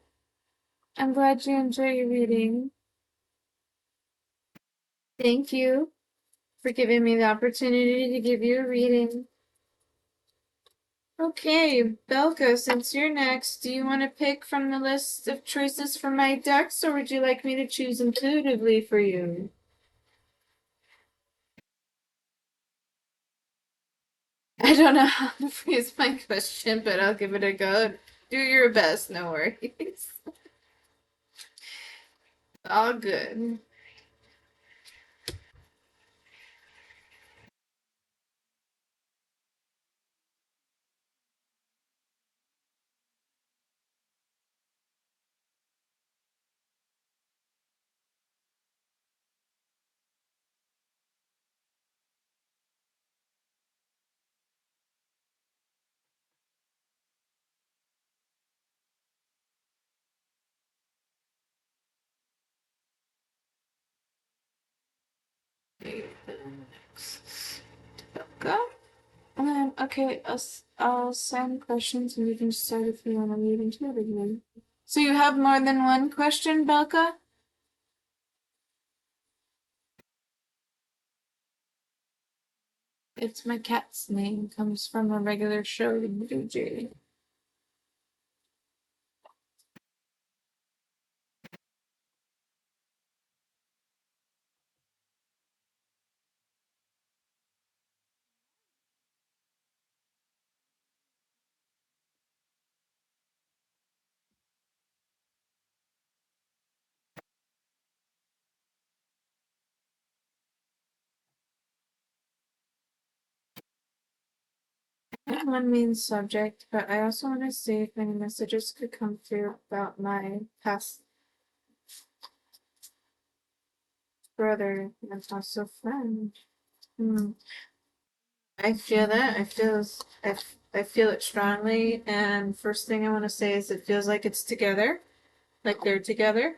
I'm glad you enjoy your reading. Thank you for giving me the opportunity to give you a reading. Okay, Belka, since you're next, do you want to pick from the list of choices for my decks, or would you like me to choose intuitively for you? I don't know how to phrase my question, but I'll give it a go. Do your best, no worries. All good. Okay, next. Belka. Okay, I'll send questions and you can decide if you want to read intuitively. So you have more than one question, Belka? It's my cat's name. Comes from a regular show in New Jersey. One main subject, but I also want to see if any messages could come through about my past brother and also friend. Hmm. I feel that. I feel it strongly. And first thing I want to say is it feels like it's together, like they're together.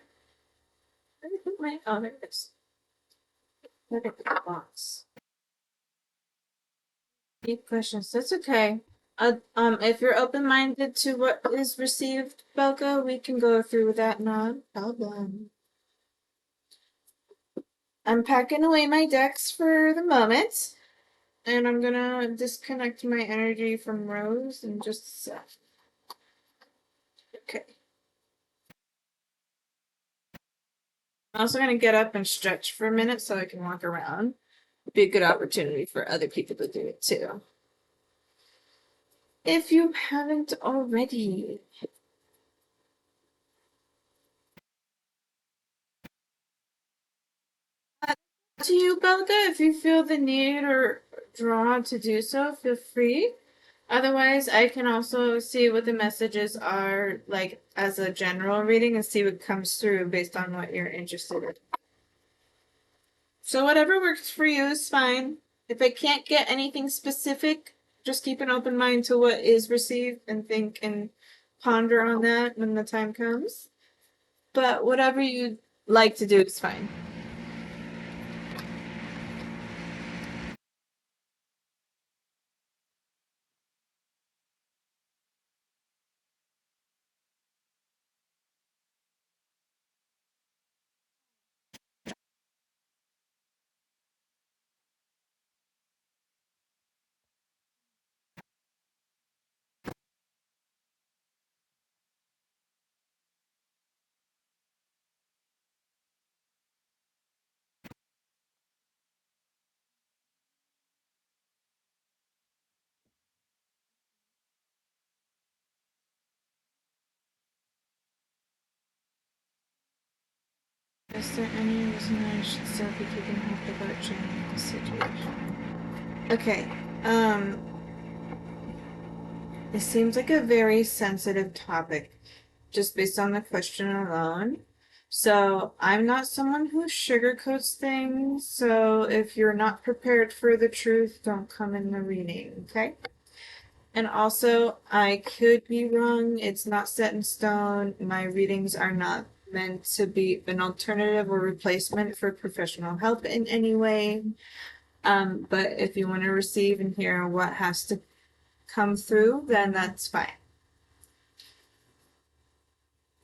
Let me put my others. Look at the box. Deep questions. That's okay. If you're open-minded to what is received, Belka, we can go through with that. No problem. I'm packing away my decks for the moment, and I'm gonna disconnect my energy from Rose in just a sec. Okay. I'm also gonna get up and stretch for a minute so I can walk around. Be a good opportunity for other people to do it too. If you haven't already. To you, Belka, if you feel the need or drawn to do so, feel free. Otherwise, I can also see what the messages are like as a general reading and see what comes through based on what you're interested in. So whatever works for you is fine. If I can't get anything specific, just keep an open mind to what is received and think and ponder on that when the time comes. But whatever you like to do is fine. Is there any reason I should still be keeping up about Jane's situation? Okay, it seems like a very sensitive topic, just based on the question alone. So I'm not someone who sugarcoats things, so if you're not prepared for the truth, don't come in the reading, okay? And also, I could be wrong. It's not set in stone. My readings are not meant to be an alternative or replacement for professional help in any way. But if you want to receive and hear what has to come through, then that's fine.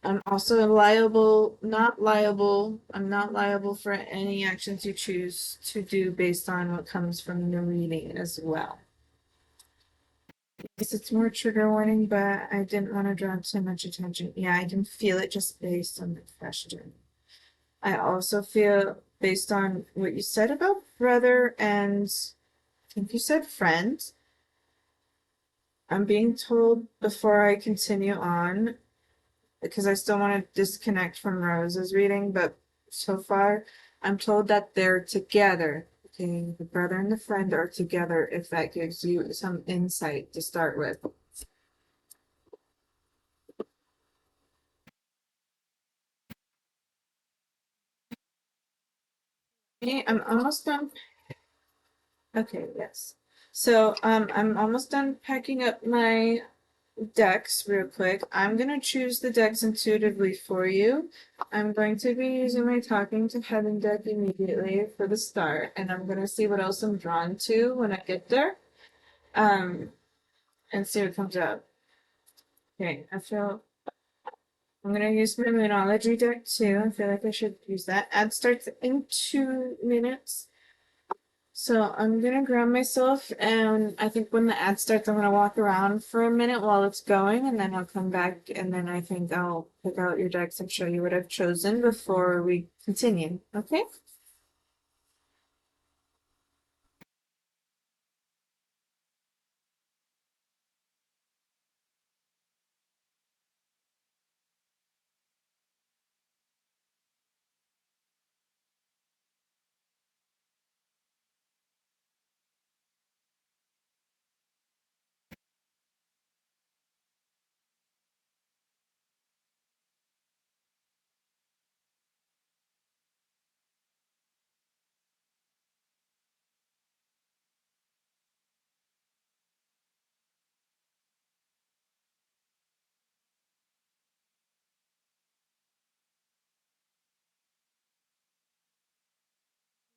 I'm also I'm not liable for any actions you choose to do based on what comes from the reading as well. Yes, it's more trigger warning, but I didn't want to draw too much attention. Yeah, I can feel it just based on the question. I also feel, based on what you said about brother and I think you said friend, I'm being told before I continue on, because I still want to disconnect from Rose's reading, but so far I'm told that they're together. Okay, the brother and the friend are together, if that gives you some insight to start with. Okay, I'm almost done. Okay, yes. So I'm almost done packing up my decks real quick. I'm gonna choose the decks intuitively for you. I'm going to be using my Talking to Heaven deck immediately for the start, and I'm gonna see what else I'm drawn to when I get there. Um, and see what comes up. Okay, I'm gonna use my Moonology deck too. I feel like I should use that. Ad starts in 2 minutes. So I'm gonna ground myself, and I think when the ad starts, I'm gonna walk around for a minute while it's going, and then I'll come back, and then I think I'll pick out your decks and show you what I've chosen before we continue. Okay?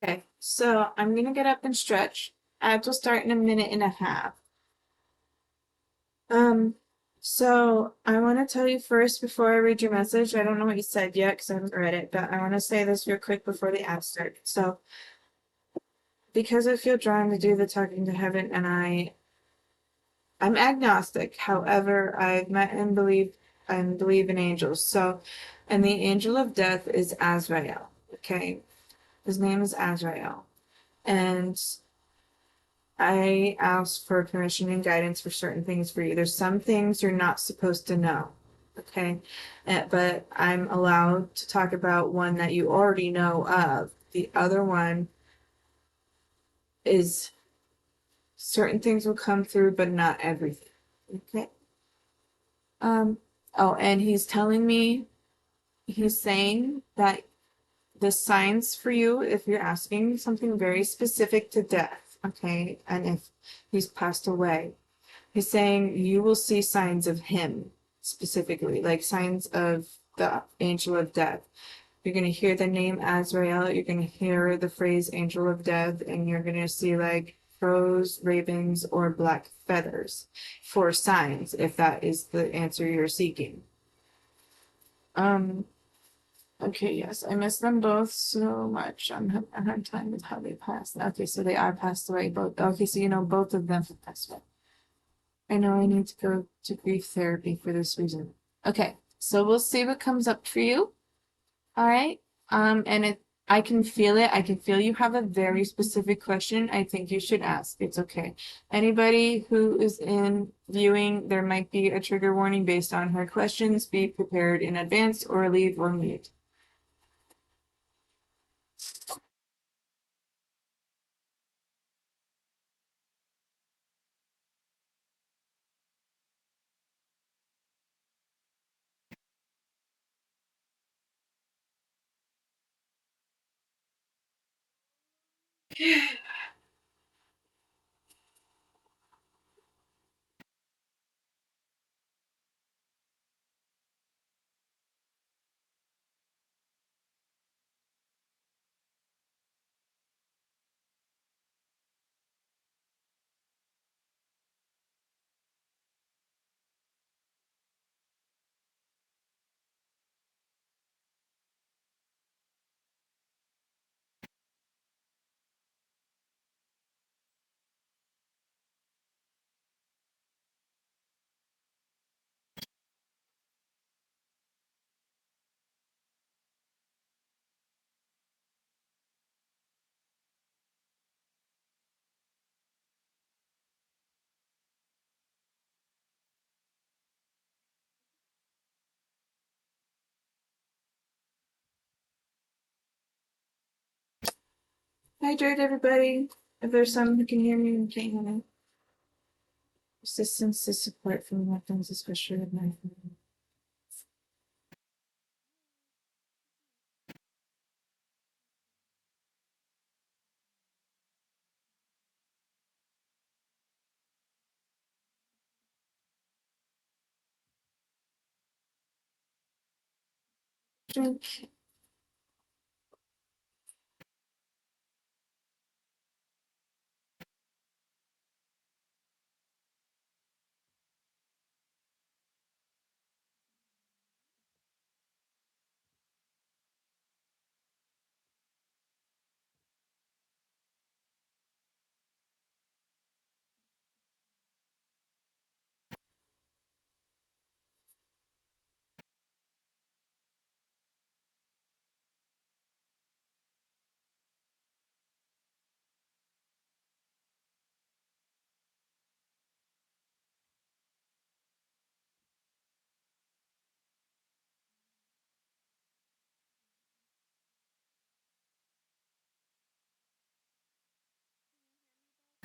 Okay. So I'm gonna get up and stretch. Ads will start in a minute and a half. Um, so I want to tell you first before I read your message. I don't know what you said yet because I haven't read it, but I want to say this real quick before the ads start. So because I feel drawn to do the Talking to Heaven, and I'm agnostic. However, I've met and believe in angels. So, and the angel of death is Azrael. Okay, his name is Azrael, and I ask for permission and guidance for certain things for you. There's some things you're not supposed to know. Okay, but I'm allowed to talk about one that you already know of. The other one is certain things will come through, but not everything. Okay. Oh, and he's telling me, he's saying that the signs for you, if you're asking something very specific to death, okay, and if he's passed away, he's saying you will see signs of him specifically, like signs of the angel of death. You're going to hear the name Azrael, you're going to hear the phrase angel of death, and you're going to see like crows, ravens, or black feathers for signs, if that is the answer you're seeking. Um, okay, yes, I miss them both so much. I'm having a hard time with how they passed. Okay, so they are passed away both. Okay, so you know both of them have passed away. I know I need to go to grief therapy for this reason. Okay, so we'll see what comes up for you. All right. And I can feel it. I can feel you have a very specific question. I think you should ask. It's okay. Anybody who is in viewing, there might be a trigger warning based on her questions. Be prepared in advance or leave or mute. Hydrate everybody. If there's some who can hear me and can't hear me. Assistance to support from my friends, especially with my family. Drink.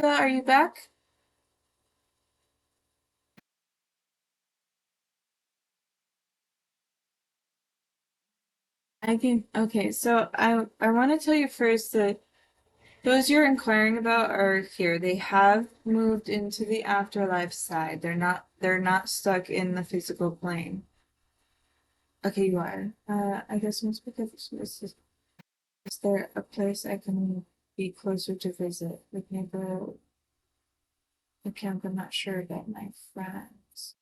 Are you back? I can. Okay, so I want to tell you first that those you're inquiring about are here. They have moved into the afterlife side. They're not stuck in the physical plane. Okay, you are. I guess most because is there a place I can be closer to visit with neighbor the camp? I'm not sure about my friends.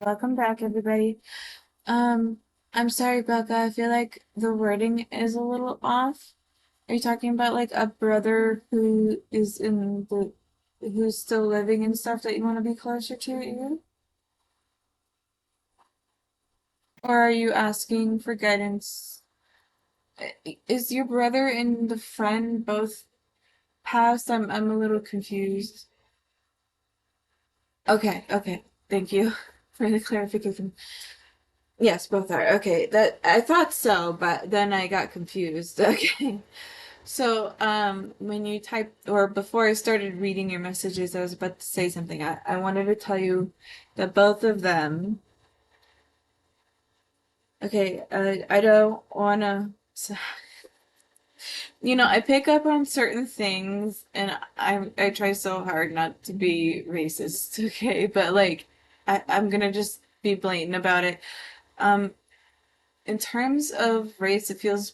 Welcome back, everybody. Um, I'm sorry, Becca. I feel like the wording is a little off. Are you talking about like a brother who is in the who's still living and stuff that you want to be closer to you? Or are you asking for guidance? Is your brother and the friend both passed? I'm a little confused. Okay, okay. Thank you for the clarification. Yes, both are. Okay, that I thought so, but then I got confused. Okay. So, when you typed, or before I started reading your messages, I was about to say something. I wanted to tell you that both of them, okay, I don't wanna, I pick up on certain things and I try so hard not to be racist, okay? But like, I'm gonna just be blatant about it. Um, in terms of race, it feels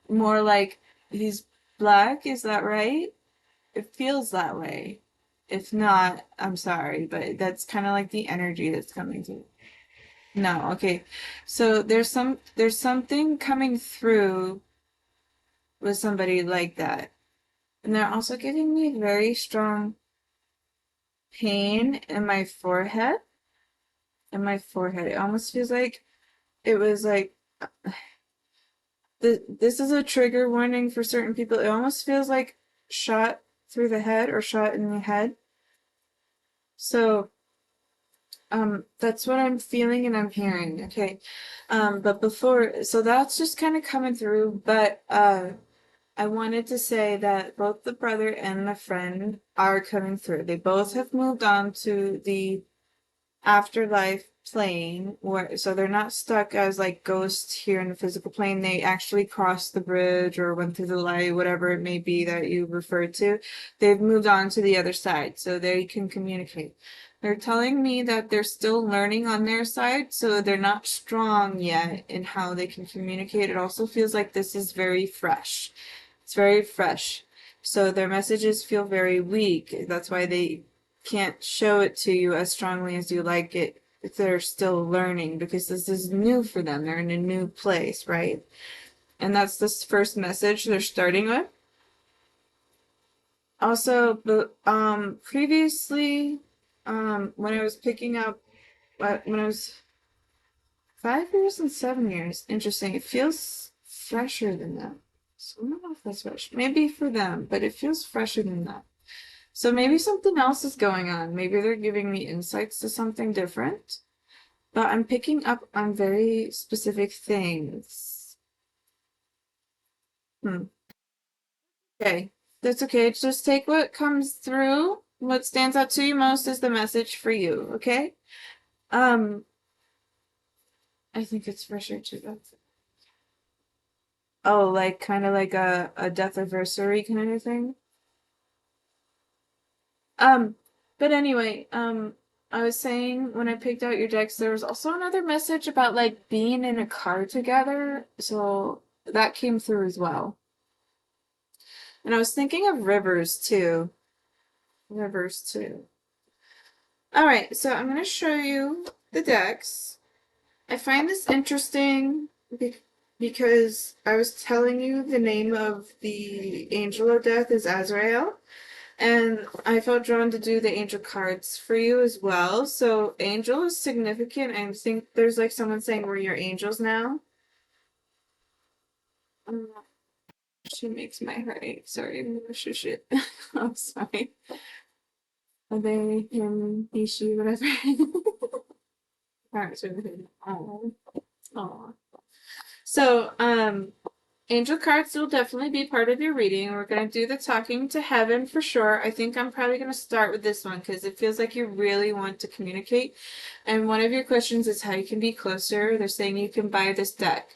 more like he's black, is that right? It feels that way. If not, I'm sorry, but that's kind of like the energy that's coming through. No, okay. So there's something coming through with somebody like that. And they're also giving me very strong pain in my forehead. In my forehead. It almost feels like it was like this is a trigger warning for certain people. It almost feels like shot through the head or shot in the head. So that's what I'm feeling and I'm hearing. Okay. But before, so that's just kind of coming through. But I wanted to say that both the brother and the friend are coming through. They both have moved on to the afterlife plane, where so they're not stuck as like ghosts here in the physical plane. They actually crossed the bridge or went through the light, whatever it may be that you referred to. They've moved on to the other side so they can communicate. They're telling me that they're still learning on their side, so they're not strong yet in how they can communicate. It also feels like this is very fresh. It's very fresh. So their messages feel very weak. That's why they can't show it to you as strongly as you like it if they're still learning, because this is new for them. They're in a new place, right? And that's this first message they're starting with. Also, previously, when I was picking up, when I was 5 years and 7 years, interesting. It feels fresher than that. So I don't know if that's fresh. Maybe for them, but it feels fresher than that. So maybe something else is going on. Maybe they're giving me insights to something different. But I'm picking up on very specific things. Hmm. Okay. That's okay. Just take what comes through. What stands out to you most is the message for you, okay? Um, I think it's fresher too. Oh, like kind of like a death anniversary kind of thing. Um, but anyway, I was saying when I picked out your decks, there was also another message about like being in a car together. So that came through as well. And I was thinking of rivers too. Rivers too. All right, so I'm going to show you the decks. I find this interesting because I was telling you the name of the Angel of Death is Azrael. And I felt drawn to do the angel cards for you as well. So angel is significant. I think there's like someone saying we're your angels now. Um, she makes my heart ache. Sorry, I'm gonna shush it. I'm sorry. Are they him, he, she, whatever? Alright, so oh, oh. So, angel cards will definitely be part of your reading. We're going to do the talking to heaven for sure. I think I'm probably going to start with this one because it feels like you really want to communicate. And one of your questions is how you can be closer. They're saying you can buy this deck.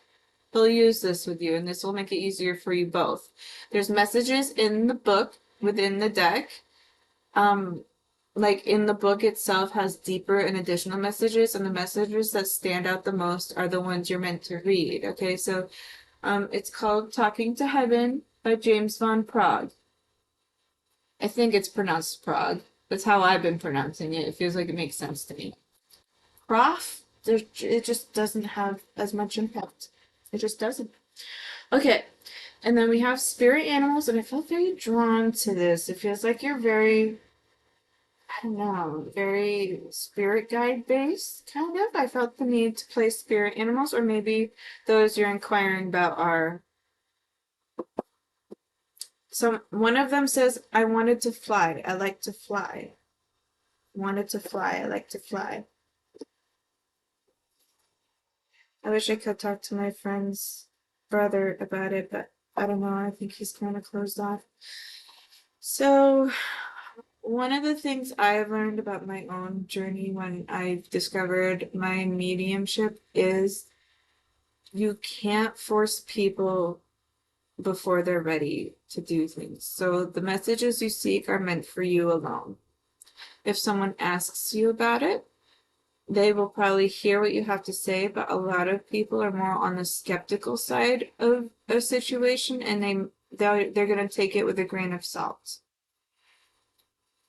He'll use this with you, and this will make it easier for you both. There's messages in the book within the deck. Um, like in the book itself has deeper and additional messages, and the messages that stand out the most are the ones you're meant to read. Okay, so it's called Talking to Heaven by James Van Praagh. I think it's pronounced Prague. That's how I've been pronouncing it. It feels like it makes sense to me. Prof, it just doesn't have as much impact. It just doesn't. Okay, and then we have spirit animals, and I felt very drawn to this. It feels like you're very, I don't know, very spirit guide based, kind of. I felt the need to play spirit animals, or maybe those you're inquiring about are. So one of them says, I wanted to fly. I like to fly. Wanted to fly. I like to fly. I wish I could talk to my friend's brother about it, but I don't know. I think he's kind of closed off. So, one of the things I've learned about my own journey when I've discovered my mediumship is you can't force people before they're ready to do things. So, the messages you seek are meant for you alone. If someone asks you about it, they will probably hear what you have to say, but a lot of people are more on the skeptical side of a situation, and they're gonna take it with a grain of salt.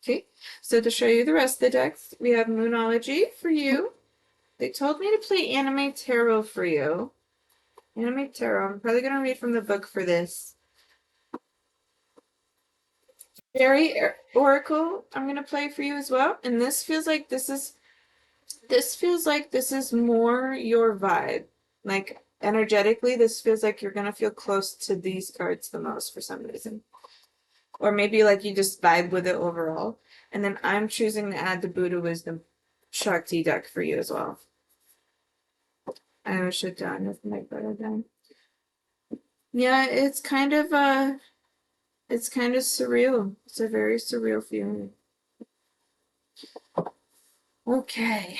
Okay, so to show you the rest of the decks, we have Moonology for you. They told me to play Anime Tarot for you. Anime Tarot. I'm probably gonna read from the book for this. Fairy Oracle. I'm gonna play for you as well, and this feels like this is more your vibe. Like energetically, this feels like you're gonna feel close to these cards the most for some reason. Or maybe like you just vibe with it overall. And then I'm choosing to add the Buddha Wisdom Shakti deck for you as well. I was shut down with my brother then. Yeah, it's kind of surreal. It's a very surreal feeling. Okay.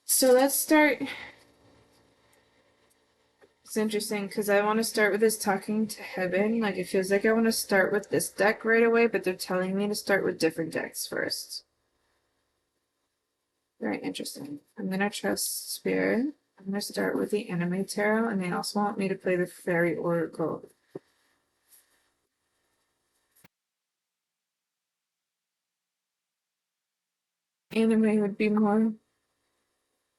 So let's start. It's interesting because I want to start with this talking to heaven. Like it feels like I want to start with this deck right away, but they're telling me to start with different decks first. Very interesting. I'm gonna trust Spirit. I'm gonna start with the Anime Tarot, and they also want me to play the Fairy Oracle. Anime would be more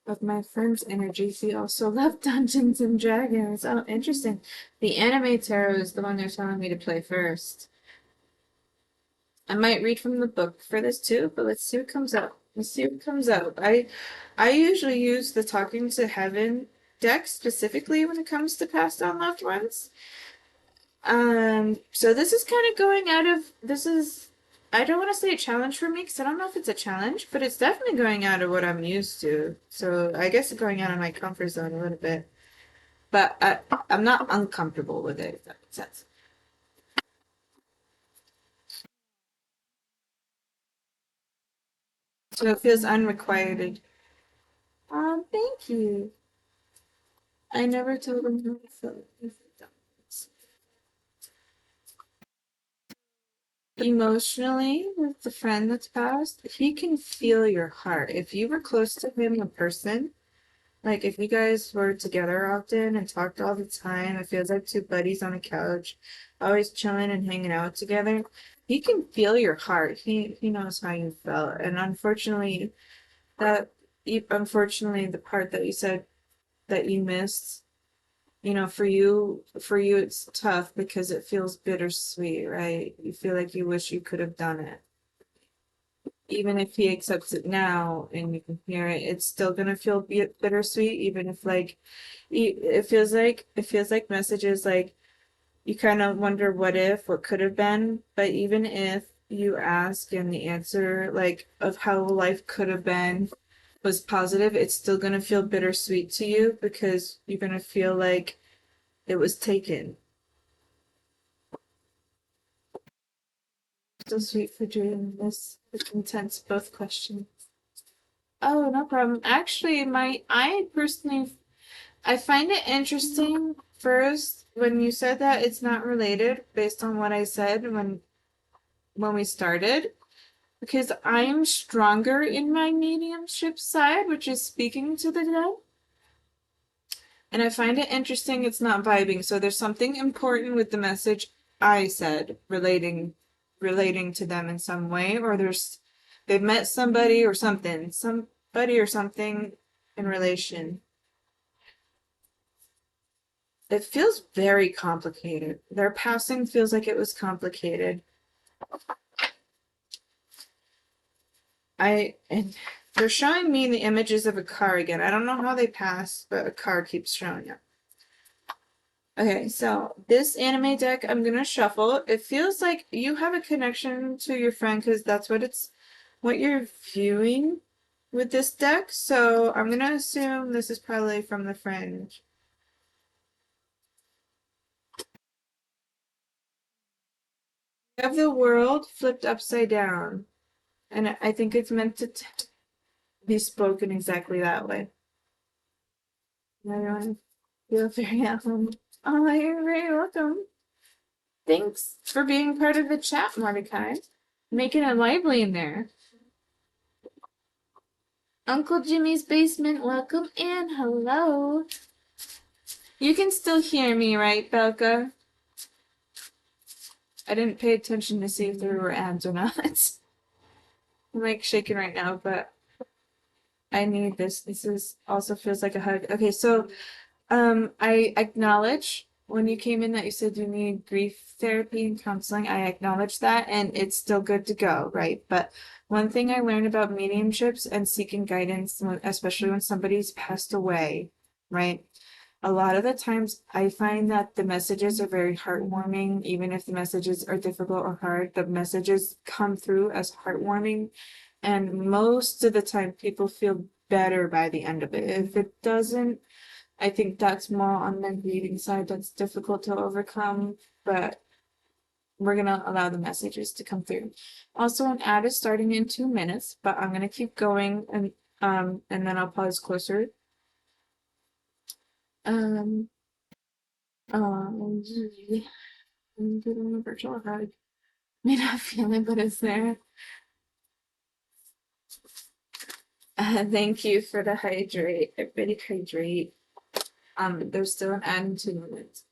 of my friend's energy. He also loved Dungeons and Dragons. Oh, interesting. The Anime Tarot is the one they're telling me to play first. I might read from the book for this too, but let's see what comes up. Let's see what comes up. I usually use the Talking to Heaven deck specifically when it comes to passed on loved ones. So this is kind of going out of this is I don't want to say a challenge for me because I don't know if it's a challenge, but it's definitely going out of what I'm used to. So I guess it's going out of my comfort zone a little bit. But I'm not uncomfortable with it, if that makes sense. So it feels unrequited. Thank you. I never told him how I felt. Emotionally, with the friend that's passed, he can feel your heart. If you were close to him in person, like if you guys were together often and talked all the time, it feels like two buddies on a couch, always chilling and hanging out together. He can feel your heart. He knows how you felt. And that unfortunately the part that you said that you missed, for you it's tough because it feels bittersweet, right? You feel like you wish you could have done it. Even if he accepts it now and you can hear it, it's still gonna feel bittersweet, even if like it feels like messages like you kind of wonder what could have been, but even if you ask and the answer like of how life could have been was positive, it's still gonna feel bittersweet to you because you're gonna feel like it was taken. So sweet for doing this. It's intense, both questions. Oh, no problem. Actually, I find it interesting first when you said that it's not related based on what I said when we started because I'm stronger in my mediumship side, which is speaking to the dead. And I find it interesting it's not vibing. So there's something important with the message I said relating to them in some way, or they've met somebody or something in relation. It feels very complicated. Their passing feels like it was complicated. And they're showing me the images of a car again. I don't know how they pass, but a car keeps showing up. Okay, so this anime deck I'm gonna shuffle. It feels like you have a connection to your friend because that's what you're viewing with this deck. So I'm gonna assume this is probably from the friend. You have the world flipped upside down, and I think it's meant to be spoken exactly that way. Everyone feel very at home. Oh, you're very welcome. Thanks for being part of the chat, Mordecai. Making it lively in there. Uncle Jimmy's basement, welcome and hello. You can still hear me, right, Belka? I didn't pay attention to see if there were ads or not. I'm like shaking right now, but I need this. This is also feels like a hug. Okay, so I acknowledge when you came in that you said you need grief therapy and counseling. I acknowledge that, and it's still good to go, right? But one thing I learned about mediumships and seeking guidance, especially when somebody's passed away, right? A lot of the times I find that the messages are very heartwarming, even if the messages are difficult or hard, the messages come through as heartwarming. And most of the time, people feel better by the end of it. If it doesn't, I think that's more on the reading side that's difficult to overcome. But we're gonna allow the messages to come through. Also, an ad is starting in 2 minutes, but I'm gonna keep going and then I'll pause closer. Um, um, I'm doing a virtual hug. May not feel it, but it's there. Thank you for the hydrate. Everybody hydrate. There's still an ad in 2 minutes.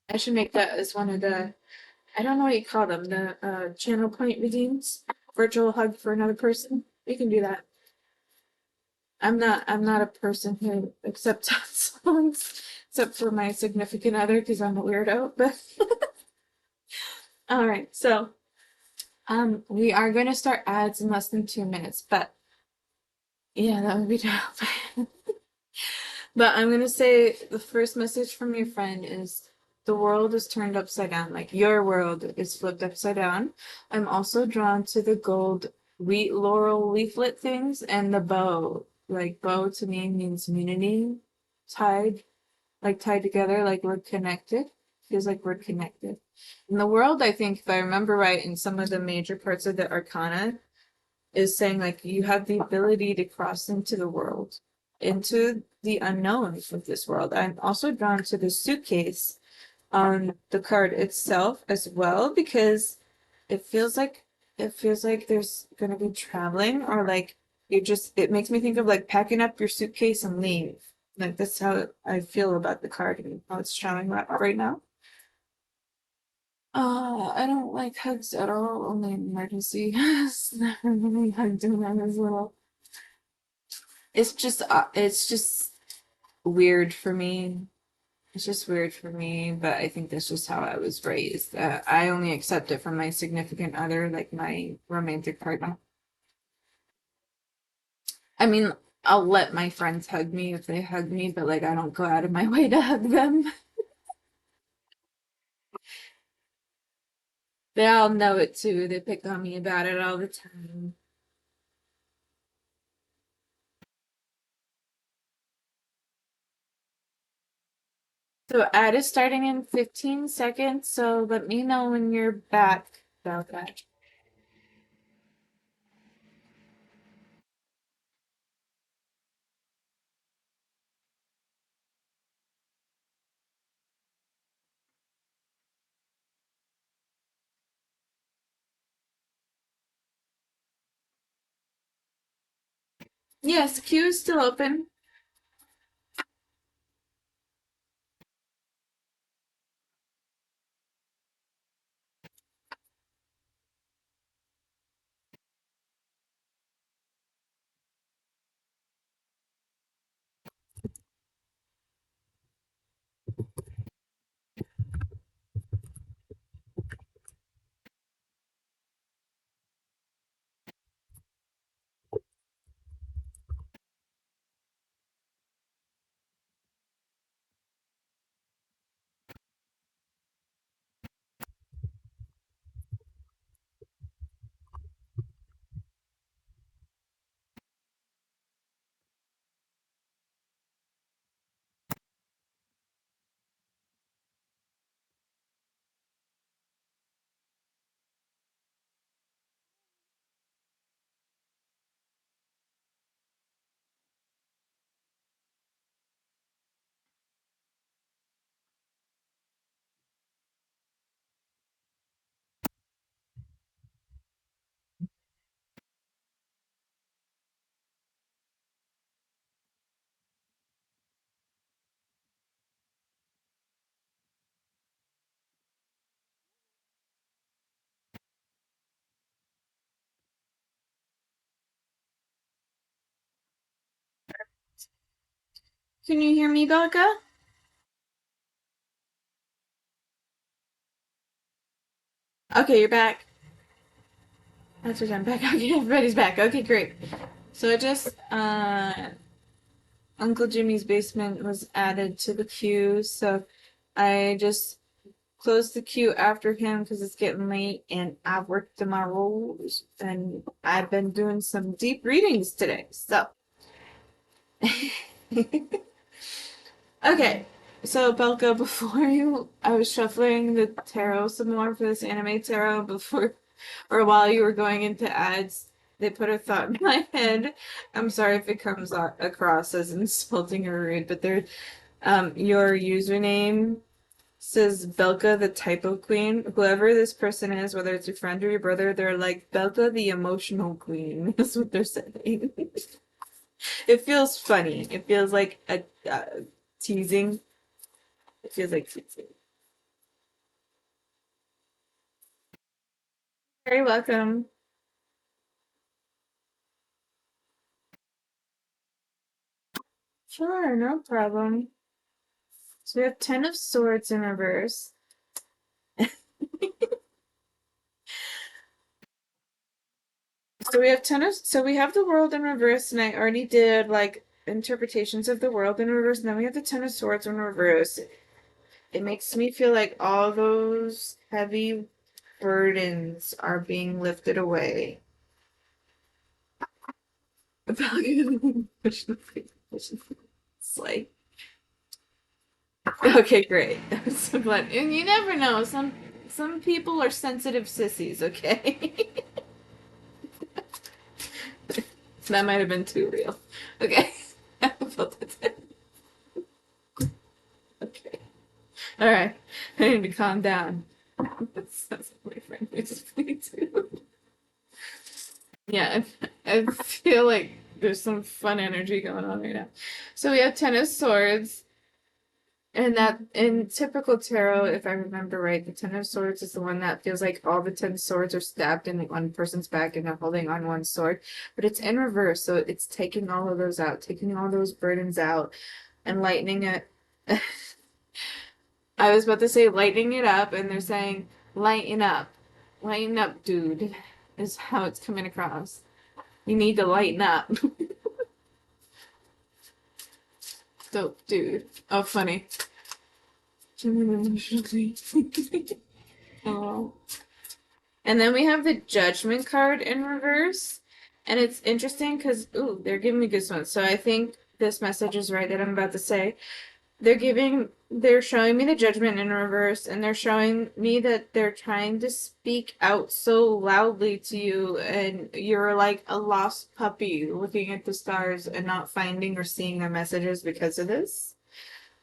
I should make that as one of the, I don't know what you call them, the channel point redeems. Virtual hug for another person. You can do that. I'm not a person who accepts songs except for my significant other because I'm a weirdo. But all right, so we are going to start ads in less than 2 minutes, but yeah, that would be dope. But I'm gonna say the first message from your friend is the world is turned upside down, like your world is flipped upside down. I'm also drawn to the gold wheat laurel leaflet things and the bow. Like bow to me means unity, tied, like tied together, like we're connected. Feels like we're connected. In the world, I think if I remember right, in some of the major parts of the Arcana, is saying like you have the ability to cross into the world, into the unknown of this world. I'm also drawn to the suitcase on the card itself as well because it feels like there's gonna be traveling or like you just it makes me think of like packing up your suitcase and leave. Like that's how I feel about the card and how it's showing right now. I don't like hugs at all, only in emergency. Never really hugged when I was little. It's just weird for me. It's just weird for me, but I think that's just how I was raised. I only accept it from my significant other, like my romantic partner. I mean, I'll let my friends hug me if they hug me, but like I don't go out of my way to hug them. They all know it too. They pick on me about it all the time. So ad is starting in 15 seconds, so let me know when you're back about that. Yes, queue is still open. Can you hear me, Belka? Okay, you're back. That's what I'm back. Okay, everybody's back. Okay, great. So it just Uncle Jimmy's basement was added to the queue, so I just closed the queue after him because it's getting late and I've worked my roles and I've been doing some deep readings today. So Okay, so Belka, before you, I was shuffling the tarot some more for this anime tarot before, or while you were going into ads, they put a thought in my head. I'm sorry if it comes across as insulting or rude, but your username says Belka, the typo queen. Whoever this person is, whether it's your friend or your brother, they're like Belka, the emotional queen. That's what they're saying. It feels funny. It feels like a teasing. It feels like teasing. Very welcome. Sure, no problem. So we have Ten of Swords in reverse. So we have the world in reverse, and I already did like interpretations of the world in reverse, and then we have the Ten of Swords in reverse. It makes me feel like all those heavy burdens are being lifted away. Slay. Okay, great. I'm so glad. And you never know. Some people are sensitive sissies. Okay, that might have been too real. Okay, okay. All right. I need to calm down. That's my friend basically too. Yeah, I feel like there's some fun energy going on right now. So we have Ten of Swords. And that in typical tarot, if I remember right, the Ten of Swords is the one that feels like all the 10 swords are stabbed in one person's back and they're holding on one sword. But it's in reverse, so it's taking all of those out, taking all those burdens out and lightening it. I was about to say lightening it up, and they're saying lighten up. Lighten up, dude, is how it's coming across. You need to lighten up. Dope, dude. Oh, funny. Oh. And then we have the Judgment card in reverse. And it's interesting because, ooh, they're giving me goosebumps. So I think this message is right that I'm about to say. They're showing me the Judgment in reverse, and they're showing me that they're trying to speak out so loudly to you, and you're like a lost puppy looking at the stars and not finding or seeing their messages because of this.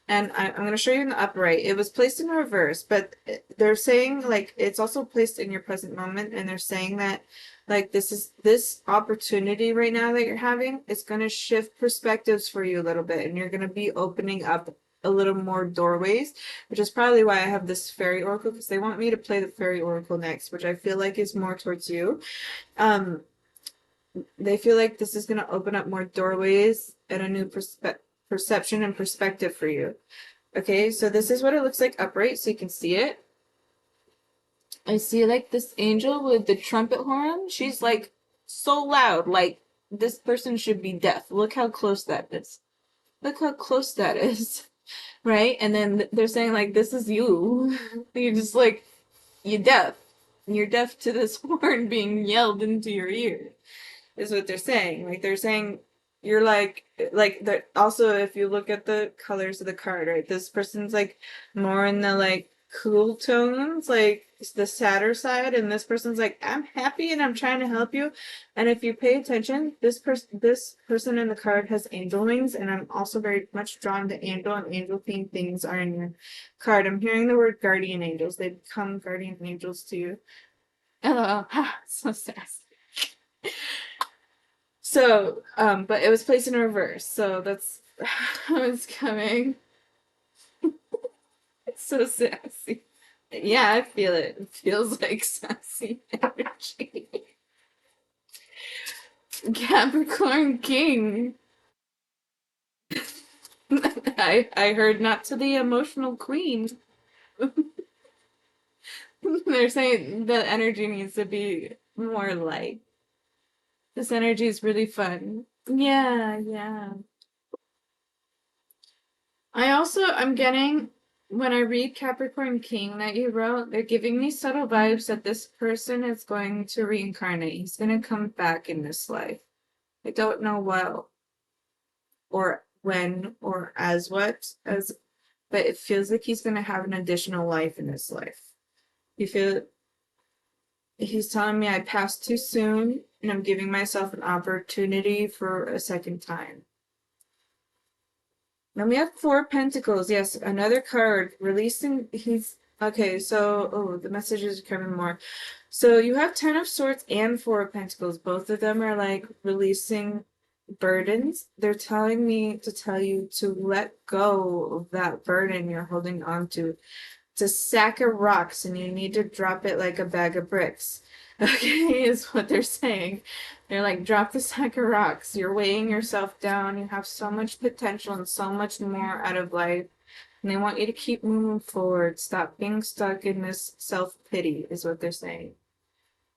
And I'm going to show you in the upper right. It was placed in reverse, but they're saying like it's also placed in your present moment, and they're saying that like this opportunity right now that you're having is going to shift perspectives for you a little bit, and you're going to be opening up a little more doorways, which is probably why I have this fairy oracle, because they want me to play the fairy oracle next, which I feel like is more towards you. Um, they feel like this is going to open up more doorways and a new perception and perspective for you. Okay, so this is what it looks like upright, so you can see it. I see like this angel with the trumpet horn. She's like so loud, like this person should be deaf. Look how close that is. Look how close that is. Right? And then they're saying like this is you. You're just like you're deaf. You're deaf to this horn being yelled into your ear is what they're saying. Like they're saying you're like that. Also, if you look at the colors of the card, right, this person's like more in the like cool tones, like the sadder side, and this person's like I'm happy and I'm trying to help you. And if you pay attention, this person in the card has angel wings, and I'm also very much drawn to angel and angel themed things are in your card. I'm hearing the word guardian angels. They become guardian angels to you. LOL. So sassy. So, but it was placed in reverse, so that's how it's coming. It's so sassy. Yeah, I feel it. It feels like sassy energy. Capricorn King. I heard not to the emotional queen. They're saying the energy needs to be more light. This energy is really fun. Yeah, yeah. I'm getting, when I read Capricorn King that you wrote, they're giving me subtle vibes that this person is going to reincarnate. He's going to come back in this life. I don't know well or when or as what, as, but it feels like he's gonna have an additional life in his life. You feel he's telling me I passed too soon and I'm giving myself an opportunity for a second time. Then we have Four Pentacles. Yes, another card. Releasing, he's, okay, so, oh, the messages are coming more. So you have Ten of Swords and Four of Pentacles. Both of them are like releasing burdens. They're telling me to tell you to let go of that burden you're holding on to. It's a sack of rocks and you need to drop it like a bag of bricks. Okay, is what they're saying. They're like, drop the sack of rocks. You're weighing yourself down. You have so much potential and so much more out of life. And they want you to keep moving forward. Stop being stuck in this self-pity, is what they're saying.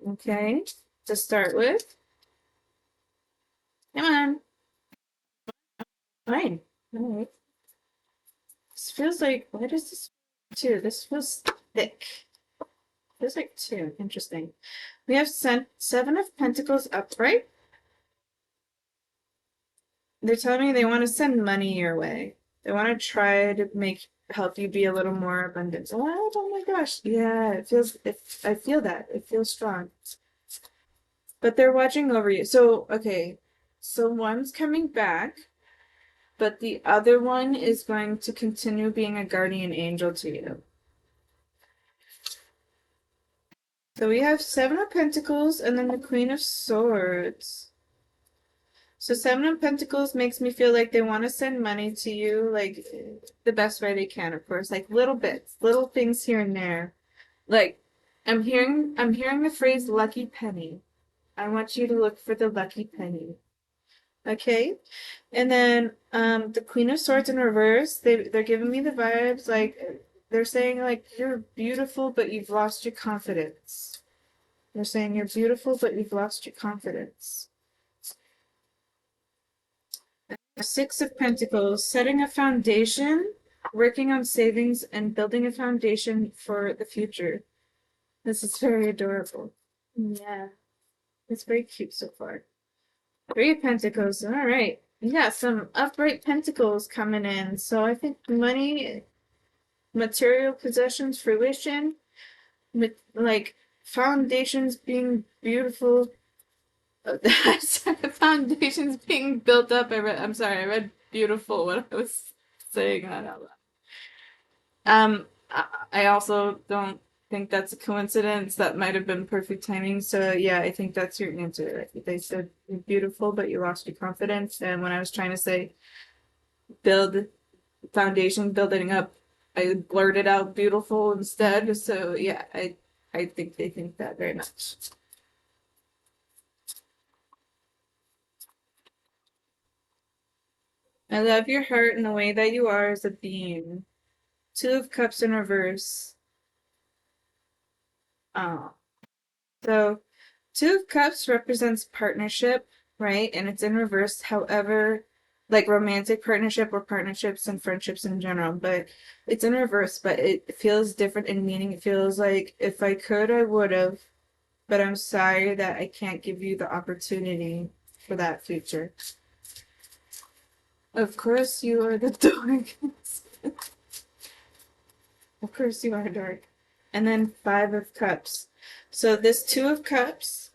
Okay, to start with. Come on. Fine. All right. This feels like, what is this? Two. This feels thick. Feels like two. Interesting. We have Seven of Pentacles upright. They're telling me they want to send money your way. They want to try to help you be a little more abundant. Oh my gosh. Yeah, I feel that. It feels strong. But they're watching over you. So, okay. So one's coming back, but the other one is going to continue being a guardian angel to you. So we have Seven of Pentacles and then the Queen of Swords. So Seven of Pentacles makes me feel like they want to send money to you, like the best way they can, of course, like little bits, little things here and there. Like I'm hearing the phrase lucky penny. I want you to look for the lucky penny. Okay? And then the Queen of Swords in reverse, they're giving me the vibes like they're saying like you're beautiful but you've lost your confidence. They're saying you're beautiful but you've lost your confidence. Six of Pentacles, setting a foundation, working on savings, and building a foundation for the future. This is very adorable. Yeah, it's very cute so far. Three of Pentacles, all right. You got some upright pentacles coming in. So I think money, material possessions, fruition, like foundations being beautiful. Foundations being built up. I'm sorry, I read beautiful when I was saying that out loud. I also don't think that's a coincidence. That might have been perfect timing. So yeah, I think that's your answer. They said you're beautiful, but you lost your confidence. And when I was trying to say build foundation, building up, I blurted out beautiful instead. So yeah, I think they think that very much. I love your heart and the way that you are as a being. Two of Cups in reverse. Oh. So Two of Cups represents partnership, right? And it's in reverse. However, like romantic partnership or partnerships and friendships in general, but it's in reverse, but it feels different in meaning. It feels like if I could, I would have, but I'm sorry that I can't give you the opportunity for that future. Of course you are the dark. Of course you are dark. And then Five of Cups. So this Two of Cups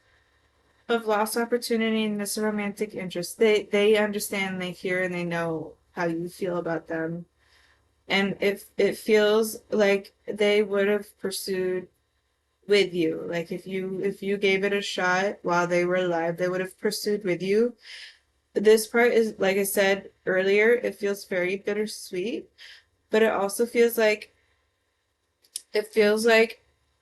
of lost opportunity and this romantic interest, they understand, they hear, and they know how you feel about them. And if it feels like they would have pursued with you, like if you gave it a shot while they were alive, they would have pursued with you. This part is, like I said earlier, it feels very bittersweet, but it also feels like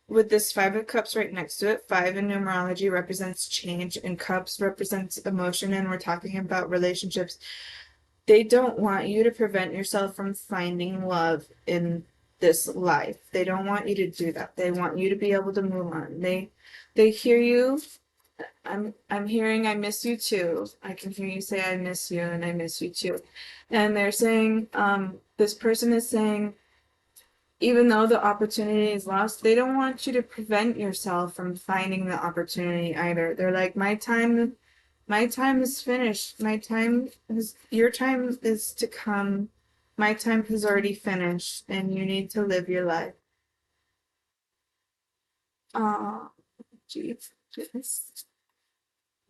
with this Five of Cups right next to it, five in numerology represents change and cups represents emotion, and we're talking about relationships. They don't want you to prevent yourself from finding love in this life. They don't want you to do that. They want you to be able to move on. They hear you. I'm hearing I miss you too. I can hear you say I miss you and I miss you too. And they're saying, this person is saying, even though the opportunity is lost, they don't want you to prevent yourself from finding the opportunity either. They're like, my time My time is finished. Your time is to come. My time has already finished, and you need to live your life. Aw, jeez.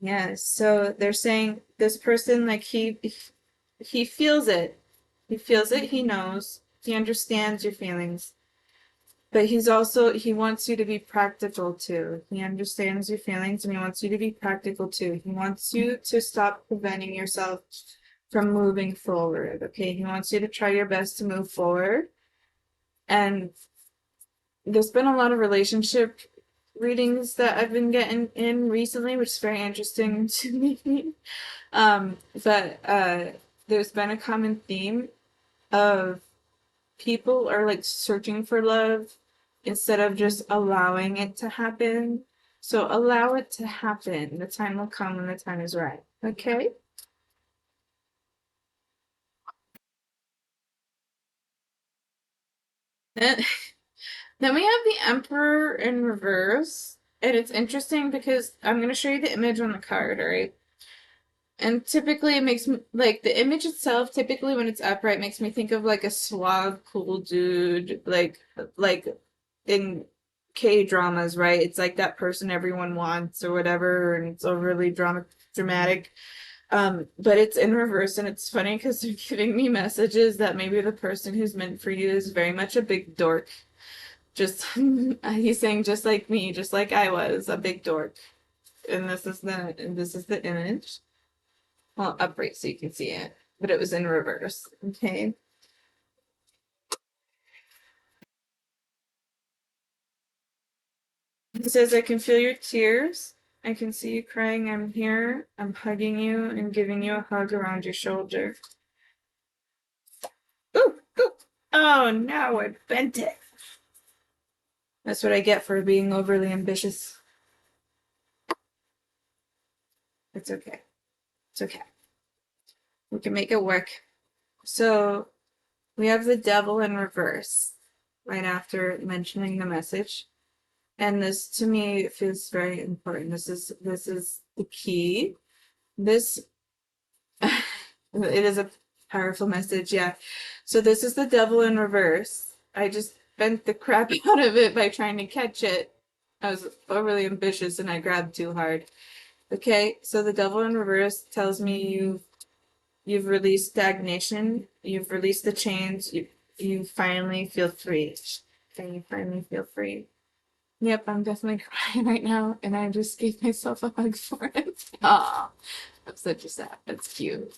Yes, so they're saying this person, like, he feels it. He feels it, he knows. He understands your feelings. But he wants you to be practical too. He understands your feelings and he wants you to be practical too. He wants you to stop preventing yourself from moving forward. Okay, he wants you to try your best to move forward. And there's been a lot of relationship readings that I've been getting in recently, which is very interesting to me. But there's been a common theme of people are like searching for love instead of just allowing it to happen. So allow it to happen. The time will come when the time is right. Okay? Then, then we have the Emperor in reverse. And it's interesting because I'm going to show you the image on the card, all right? And typically it makes me, like, the image itself, typically when it's upright, makes me think of like a suave, cool dude, like in K-dramas, right? It's like that person everyone wants or whatever, and it's overly dramatic. But it's in reverse, and it's funny because they're giving me messages that maybe the person who's meant for you is very much a big dork. Just he's saying just like me, just like I was, a big dork. And this is the image. Well, upright so you can see it, but it was in reverse. Okay. It says, I can feel your tears. I can see you crying. I'm here. I'm hugging you and giving you a hug around your shoulder. Ooh, ooh. Oh no, I bent it. That's what I get for being overly ambitious. It's okay. It's okay. We can make it work. So we have the devil in reverse right after mentioning the message. And this to me feels very important. This is the key. This it is a powerful message, yeah. So this is the devil in reverse. I just bent the crap out of it by trying to catch it. I was overly ambitious and I grabbed too hard. Okay, so the devil in reverse tells me you've released stagnation, you've released the chains, you finally feel free. And you finally feel free. Yep, I'm definitely crying right now, and I just gave myself a hug for it. Aw, I'm such a sap. That's cute.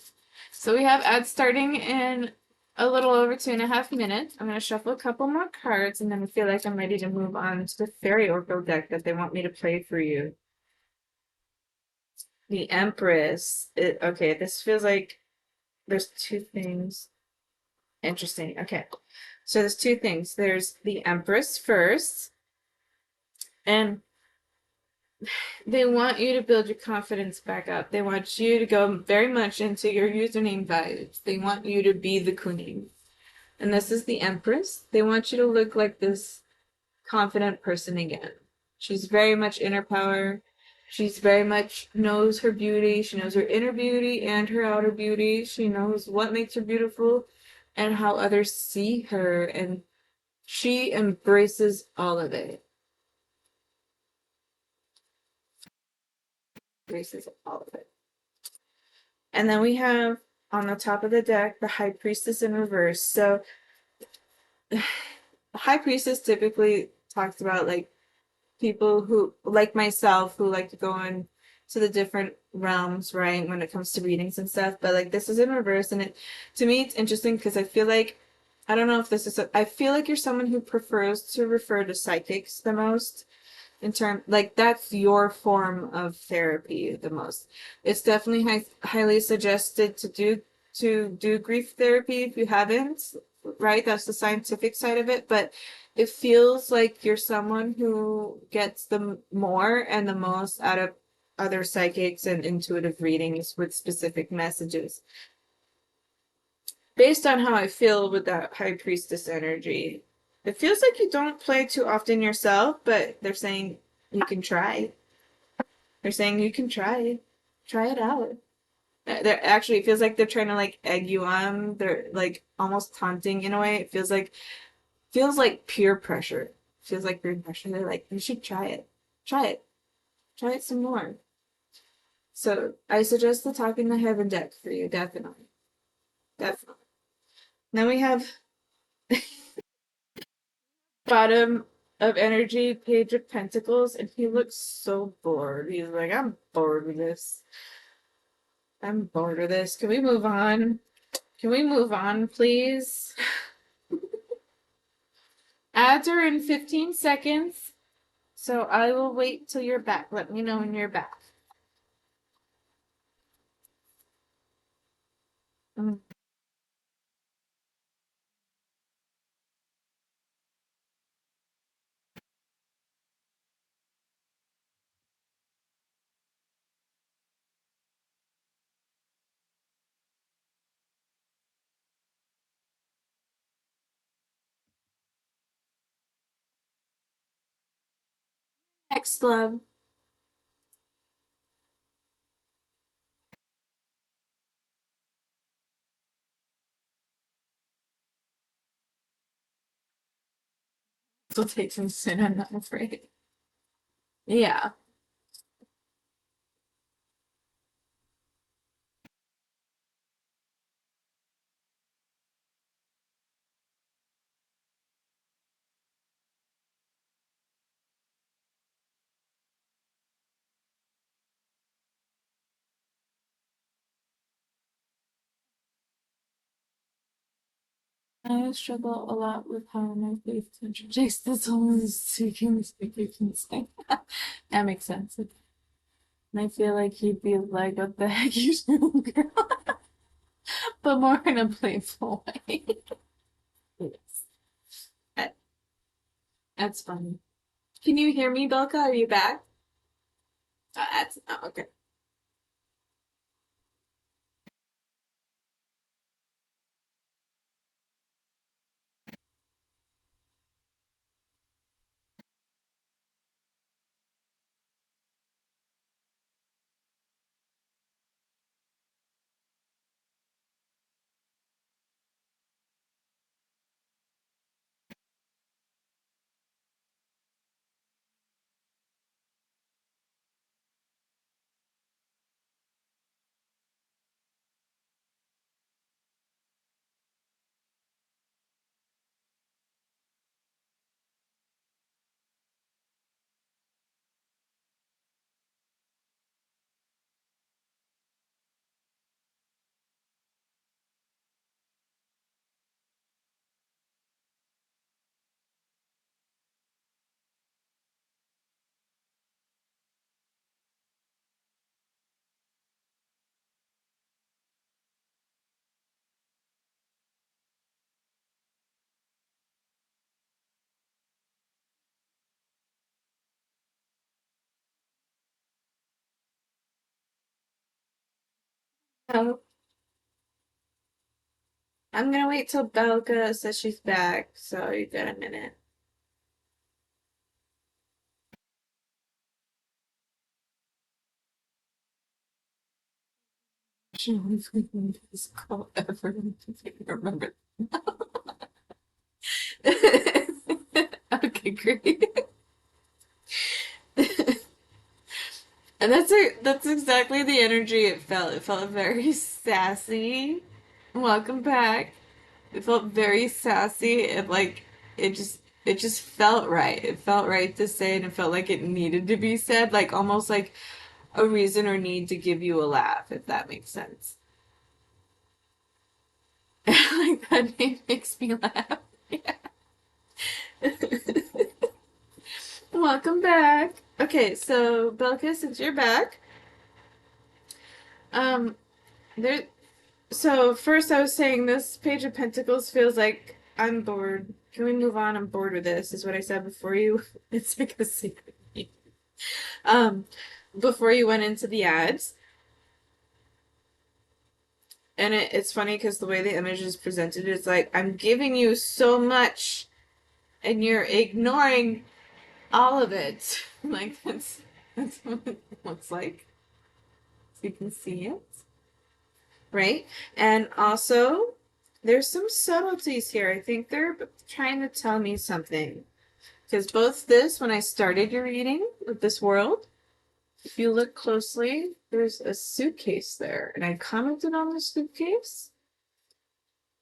So we have ads starting in a little over 2.5 minutes. I'm going to shuffle a couple more cards, and then I feel like I'm ready to move on to the Fairy Oracle deck that they want me to play for you. The Empress. Okay, this feels like there's two things. Interesting. Okay. So there's two things. There's the Empress first, and they want you to build your confidence back up. They want you to go very much into your username vibes. They want you to be the queen. And this is the Empress. They want you to look like this confident person again. She's very much inner power. She's very much knows her beauty. She knows her inner beauty and her outer beauty. She knows what makes her beautiful and how others see her. And she embraces all of it. Embraces all of it. And then we have on the top of the deck the High Priestess in reverse. So the High Priestess typically talks about like people who, like myself, who like to go in to the different realms, right, when it comes to readings and stuff. But like this is in reverse, and it to me it's interesting because I feel like I don't know if this is I feel like you're someone who prefers to refer to psychics the most in term like that's your form of therapy the most. It's definitely highly suggested to do grief therapy if you haven't, right? That's the scientific side of it, but it feels like you're someone who gets the more and the most out of other psychics and intuitive readings with specific messages. Based on how I feel with that High Priestess energy, it feels like you don't play too often yourself, but they're saying you can try. They're saying you can try. Try it out. They're actually, it feels like they're trying to like egg you on. They're like almost taunting in a way. It feels like peer pressure. Feels like peer pressure. They're like, you should try it. Try it. Try it some more. So I suggest the Talking to Heaven deck for you, definitely. Definitely. Then we have bottom of energy, Page of Pentacles, and he looks so bored. He's like, I'm bored with this. I'm bored with this. Can we move on? Can we move on, please? Ads are in 15 seconds, so I will wait till you're back. Let me know when you're back. Mm. Next, love. This will take some soon, I'm not afraid. Yeah. I struggle a lot with how my faith contradicts the soul speaking thing. That makes sense. And I feel like he'd be like, what the heck you doing, girl? But more in a playful way. Yes. That- That's funny. Can you hear me, Belka? Are you back? Okay. So I'm gonna wait till Belka says she's back, so you got a minute. She was thinking this call ever. I remember. Okay, great. And that's exactly the energy it felt. It felt very sassy. Welcome back. It felt very sassy and like it just felt right. It felt right to say and it felt like it needed to be said, like almost like a reason or need to give you a laugh, if that makes sense. Like that name makes me laugh. Yeah. Welcome back. Okay, so Belka, since you're back, um, there. So first, I was saying this Page of Pentacles feels like I'm bored. Can we move on? I'm bored with this. Is what I said before you. It's like a secret. Um, before you went into the ads, and it's funny because the way the image is presented is like I'm giving you so much, and you're ignoring all of it. Like that's what it looks like. you can see it, right? And also, there's some subtleties here. I think they're trying to tell me something. Because both this, when I started your reading with this world, if you look closely, there's a suitcase there. And I commented on the suitcase.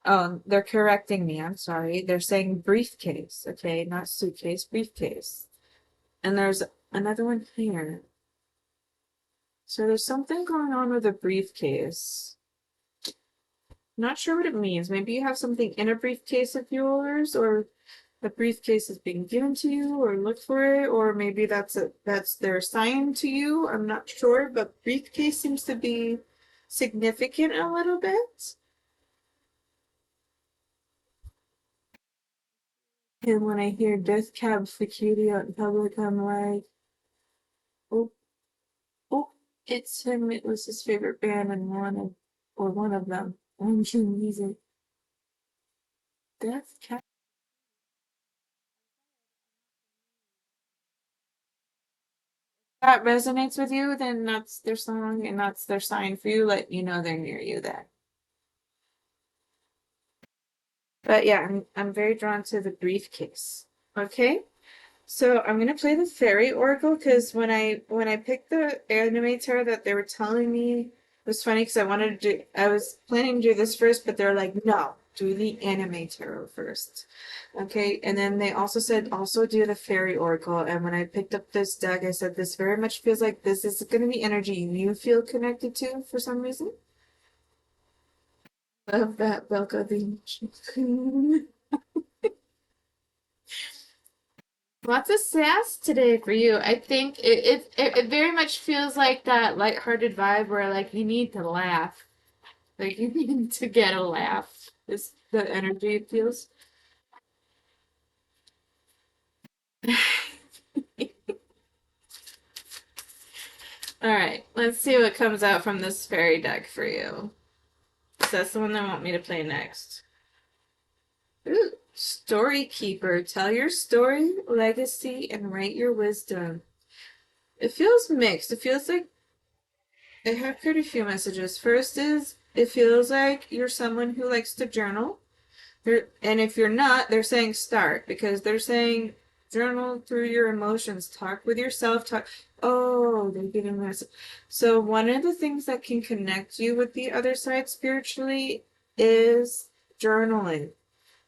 Oh, they're correcting me. I'm sorry. They're saying briefcase, okay? Not suitcase, briefcase. And there's another one here. So there's something going on with a briefcase. Not sure what it means. Maybe you have something in a briefcase of yours, or the briefcase is being given to you, or look for it, or maybe that's their sign to you. I'm not sure, but briefcase seems to be significant a little bit. And when I hear Death Cab for Cutie out in public, I'm like, oh, oh, it's him. It was his favorite band, and one of them. OMG music. Death Cab. That resonates with you, then that's their song and that's their sign for you, let you know they're near you then. But yeah, I'm very drawn to the briefcase. Okay? So I'm gonna play the fairy oracle because when I picked the animator that they were telling me, it was funny because I was planning to do this first, but they're like, no, do the animator first. Okay, and then they also said also do the fairy oracle. And when I picked up this deck, I said this very much feels like this is gonna be energy you feel connected to for some reason. Love that Belka the emotion. Lots of sass today for you. I think it very much feels like that lighthearted vibe where like you need to laugh. Like you need to get a laugh. Is the energy it feels. All right, let's see what comes out from this fairy deck for you. So that's the one they want me to play next. Ooh, Story Keeper. Tell your story, legacy, and write your wisdom. It feels mixed. It feels like I have pretty few messages. First is it feels like you're someone who likes to journal. And if you're not, they're saying start because they're saying journal through your emotions, talk with yourself, talk. Oh, they're giving this. So one of the things that can connect you with the other side spiritually is journaling.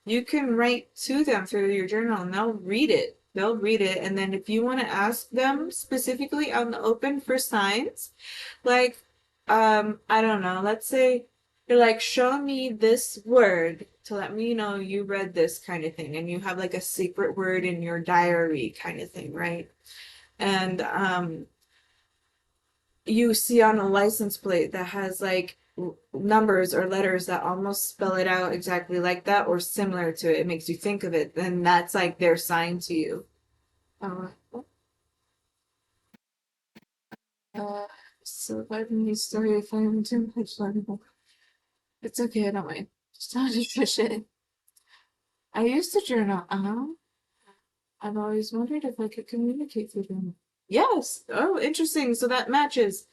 You can write to them through your journal and they'll read it. They'll read it. And then if you want to ask them specifically on the open for signs, like, I don't know, let's say you're like, show me this word to let me know you read this kind of thing. And you have like a secret word in your diary kind of thing, right? And you see on a license plate that has like numbers or letters that almost spell it out exactly like that or similar to it. It makes you think of it. Then that's like their sign to you. Uh, so if I can use story if I'm too much learning. It's okay, I don't mind. Just don't just push it. I used to journal. I've always wondered if I could communicate through journal. Yes. Oh, interesting. So that matches.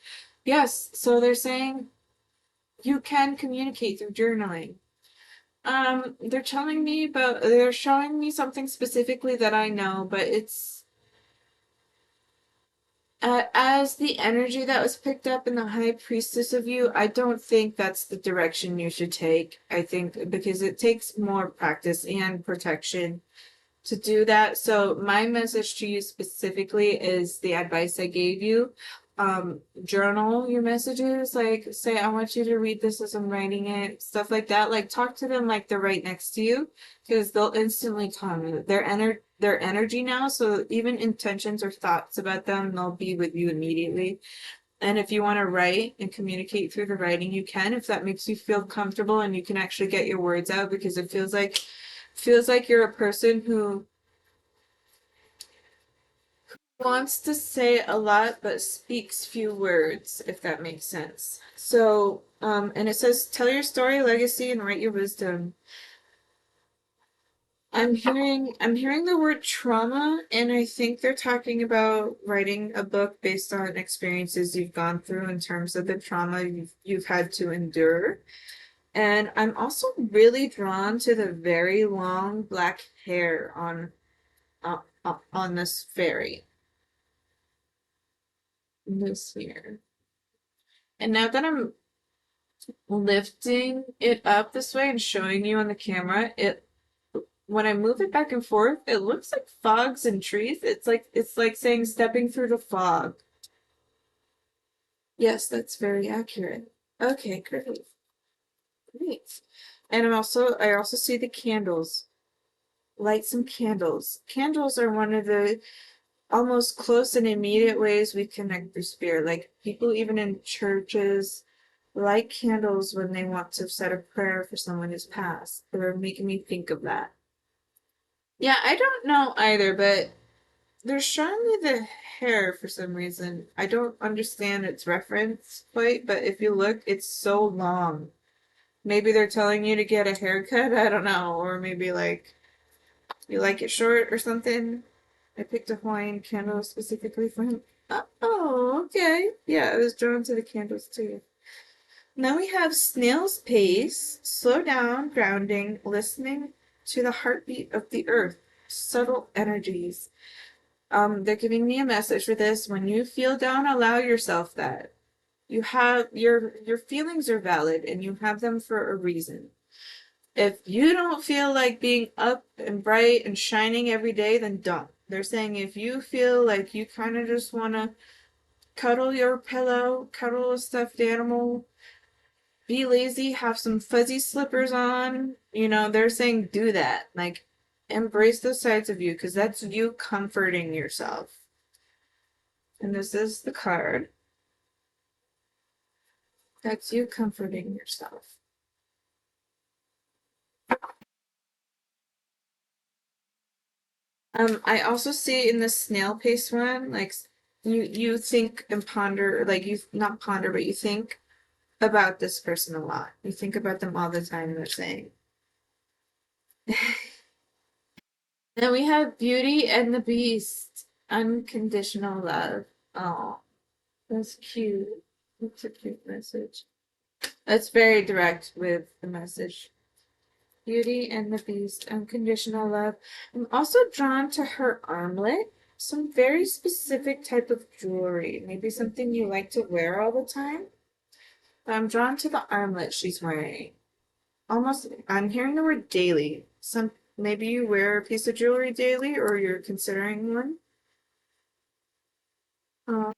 Yes. So they're saying you can communicate through journaling. They're showing me something specifically that I know, but it's as the energy that was picked up in the high priestess of you, I don't think that's the direction you should take. I think because it takes more practice and protection to do that. So my message to you specifically is the advice I gave you. Journal your messages, like say, I want you to read this as I'm writing it, stuff like that. Like talk to them like they're right next to you, because they'll instantly come. Their energy now, so even intentions or thoughts about them, they'll be with you immediately. And if you want to write and communicate through the writing, you can, if that makes you feel comfortable and you can actually get your words out, because it feels like you're a person who wants to say a lot but speaks few words, if that makes sense. So, and it says, tell your story, legacy, and write your wisdom. I'm hearing the word trauma, and I think they're talking about writing a book based on experiences you've gone through in terms of the trauma you've had to endure. And I'm also really drawn to the very long black hair on this fairy. This here. And now that I'm lifting it up this way and showing you on the camera, it when I move it back and forth, it looks like fogs and trees. It's like saying stepping through the fog. Yes, that's very accurate. Okay, great. Great. And I also see the candles. Light some candles. Candles are one of the almost close and immediate ways we connect through spirit. Like people even in churches light candles when they want to set a prayer for someone who's passed. They're making me think of that. Yeah, I don't know either, but they're showing me the hair for some reason. I don't understand its reference quite, but if you look, it's so long. Maybe they're telling you to get a haircut, I don't know, or maybe like you like it short or something. I picked a Hawaiian candle specifically for him. Oh, okay. Yeah, I was drawn to the candles too. Now we have snail's pace, slow down, grounding, listening to the heartbeat of the earth, subtle energies. They're giving me a message for this. When you feel down, allow yourself that. You have your feelings are valid and you have them for a reason. If you don't feel like being up and bright and shining every day, then don't. They're saying if you feel like you kind of just want to cuddle your pillow, cuddle a stuffed animal, be lazy, have some fuzzy slippers on, they're saying do that. Like, embrace those sides of you because that's you comforting yourself. And this is the card. That's you comforting yourself. I also see in the snail pace one, like you think and ponder, like you not ponder, but you think about this person a lot. You think about them all the time, they're saying. Then we have Beauty and the Beast, unconditional love. Oh, that's cute. That's a cute message. That's very direct with the message. Beauty and the Beast, unconditional love. I'm also drawn to her armlet. Some very specific type of jewelry. Maybe something you like to wear all the time. But I'm drawn to the armlet she's wearing. Almost, I'm hearing the word daily. Maybe you wear a piece of jewelry daily or you're considering one. Oh,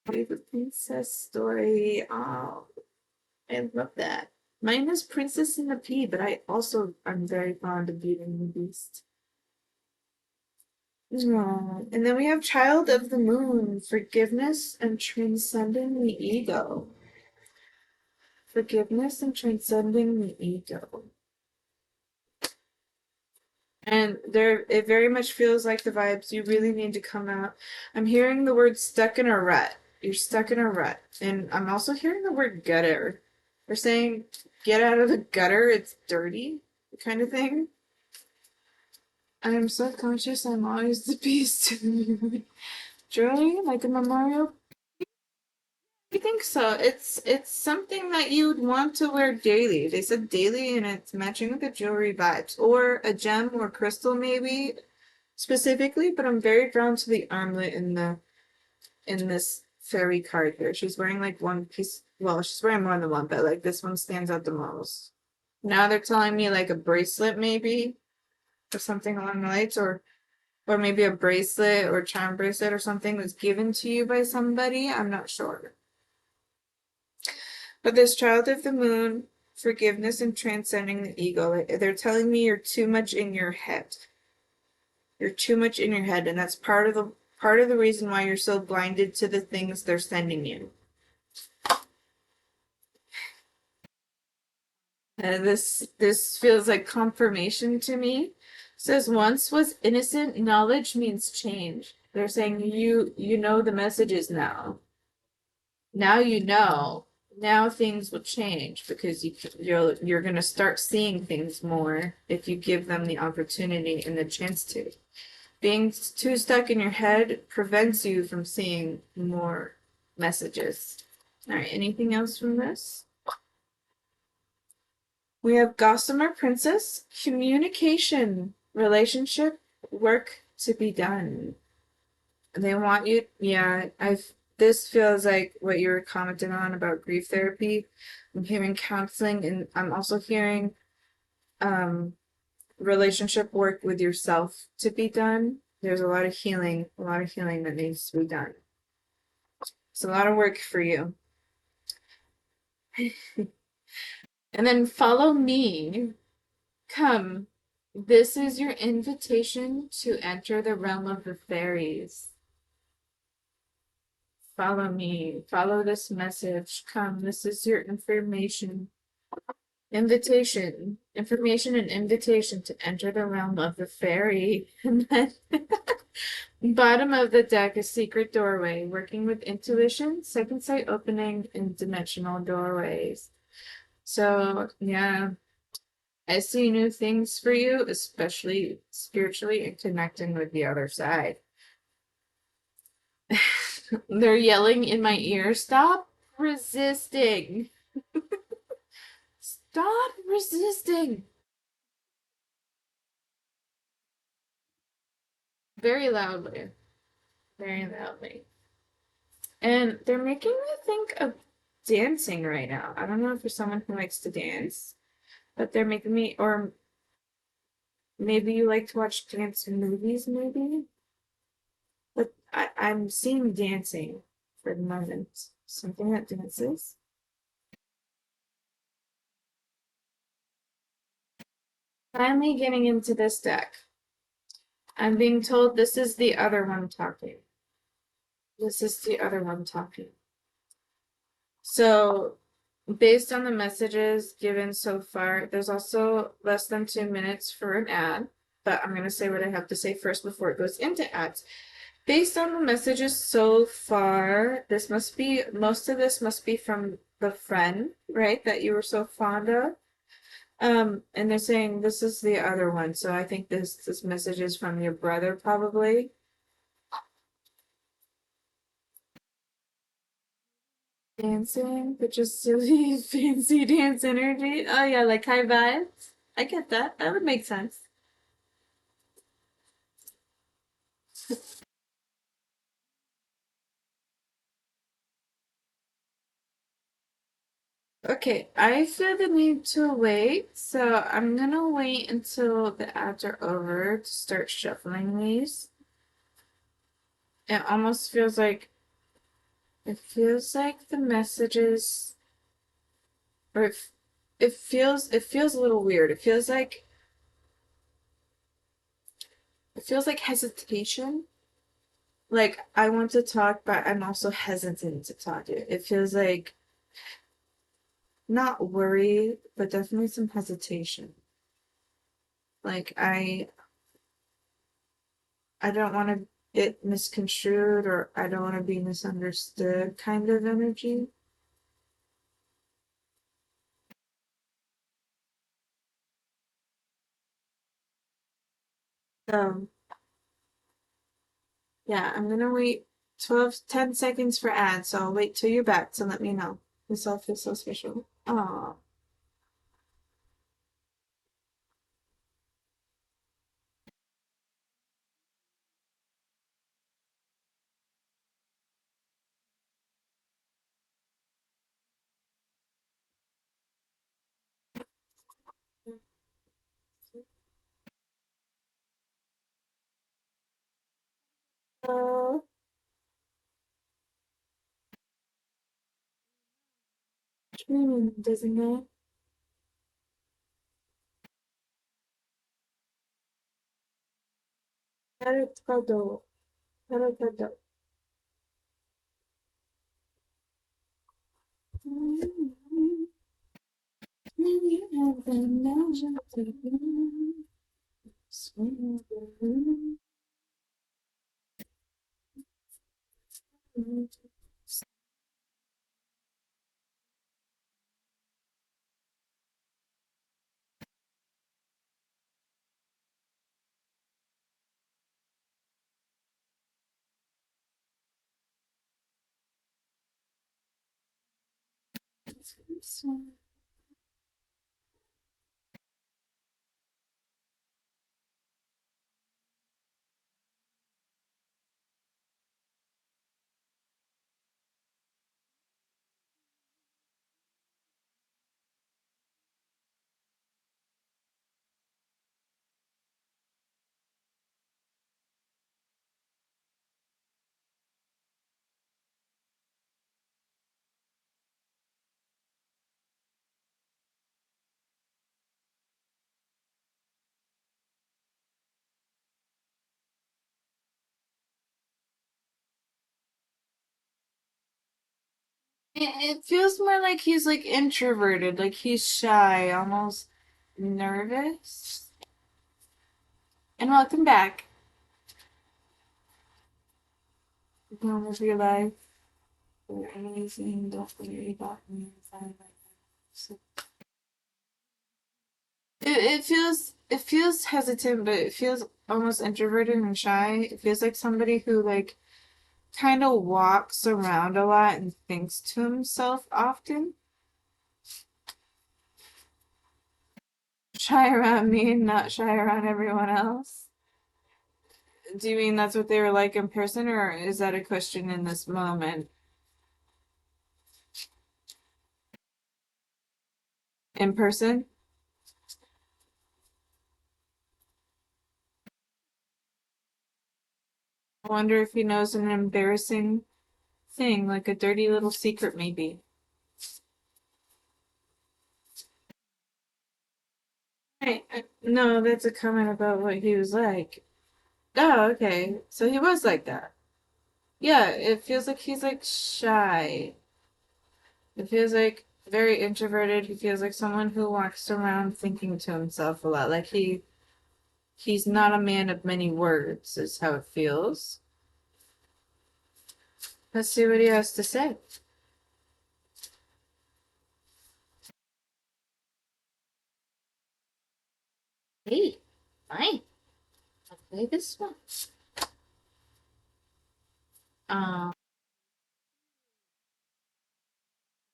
the princess story. Oh, I love that. Mine is Princess and the Pea, but I also am very fond of Beauty and the Beast. Oh, and then we have Child of the Moon, forgiveness and transcending the ego. Forgiveness and transcending the ego. And it very much feels like the vibes you really need to come out. I'm hearing the word stuck in a rut. You're stuck in a rut. And I'm also hearing the word gutter. They're saying get out of the gutter, it's dirty, kind of thing. I'm subconscious, I'm always the beast. Truly, like in Mario. I think so. It's something that you would want to wear daily. They said daily and it's matching with the jewelry vibes. Or a gem or crystal maybe specifically, but I'm very drawn to the armlet in this fairy card here. She's wearing like one piece, well, she's wearing more than one, but like this one stands out the most. Now they're telling me like a bracelet maybe or something along the lines, or maybe a bracelet or charm bracelet or something was given to you by somebody. I'm not sure. But this child of the moon, forgiveness and transcending the ego, like, they're telling me you're too much in your head. You're too much in your head, and that's part of the reason why you're so blinded to the things they're sending you. This feels like confirmation to me. It says once was innocent, knowledge means change. They're saying you know the messages now. Now you know. now things will change because you're going to start seeing things more if you give them the opportunity and the chance to. Being too stuck in your head prevents you from seeing more messages. All right, anything else from this? We have Gossamer Princess, communication, relationship, work to be done. They want you, yeah, this feels like what you were commenting on about grief therapy. I'm hearing counseling, and I'm also hearing um, relationship work with yourself to be done. There's a lot of healing that needs to be done. It's a lot of work for you. And then follow me. Come. This is your invitation to enter the realm of the fairies. Follow me. Follow this message. Come. This is your information and invitation to enter the realm of the fairy. And then bottom of the deck, a secret doorway, working with intuition, second sight opening, and dimensional doorways. So, yeah, I see new things for you, especially spiritually and connecting with the other side. They're yelling in my ear, stop resisting. Stop resisting. Very loudly. Very loudly. And they're making me think of dancing right now. I don't know if you're someone who likes to dance, but they're making me, or maybe you like to watch dance movies, maybe? But I'm seeing dancing for the moment. Something that dances. Finally getting into this deck. I'm being told this is the other one talking. This is the other one talking. So, based on the messages given so far, there's also less than 2 minutes for an ad, but I'm going to say what I have to say first before it goes into ads. Based on the messages so far, most of this must be from the friend, right, that you were so fond of. And they're saying this is the other one, so I think this message is from your brother, probably. Dancing, but just silly, fancy dance energy. Oh yeah, like high vibes. I get that. That would make sense. Okay, I feel the need to wait, so I'm gonna wait until the ads are over to start shuffling these. It almost feels like the messages, or it feels a little weird. It feels like hesitation. Like I want to talk, but I'm also hesitant to talk. It feels like not worry, but definitely some hesitation. Like I don't want to get misconstrued or I don't want to be misunderstood kind of energy. So yeah, I'm gonna wait 10 seconds for ads, so I'll wait till you're back to let me know. This all feels so special. Aw. Oh, dreaming, doesn't it? Tarot, tarot. Maybe you have the magic to swing. It feels more like he's like introverted, like he's shy, almost nervous. And welcome back. Home of your life. You're amazing. Don't worry about me. So it feels hesitant, but it feels almost introverted and shy. It feels like somebody who like kind of walks around a lot and thinks to himself often. Shy around me, not shy around everyone else. Do you mean that's what they were like in person, or is that a question in this moment? In person? I wonder if he knows an embarrassing thing, like a dirty little secret, maybe. Right. No, that's a comment about what he was like. Oh, okay. So he was like that. Yeah, it feels like he's like shy. It feels like very introverted. He feels like someone who walks around thinking to himself a lot. Like he's not a man of many words, is how it feels. Let's see what he has to say. Hey, fine. I'll play this one. Um,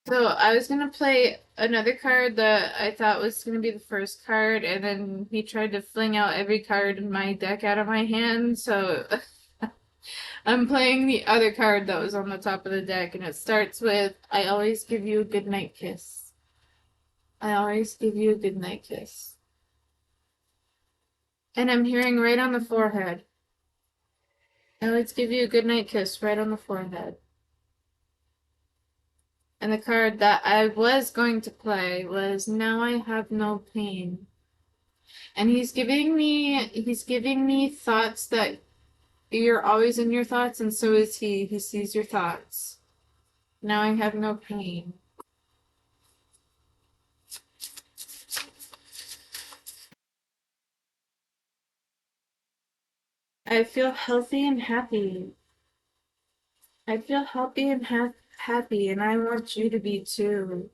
so I was gonna play another card that I thought was gonna be the first card, and then he tried to fling out every card in my deck out of my hand, so I'm playing the other card that was on the top of the deck, and it starts with I always give you a goodnight kiss. I always give you a goodnight kiss. And I'm hearing right on the forehead. I always give you a goodnight kiss right on the forehead. And the card that I was going to play was Now I Have No Pain. And he's giving me thoughts that you're always in your thoughts, and so is he. He sees your thoughts. Now I have no pain. I feel healthy and happy. I feel healthy and happy, and I want you to be too.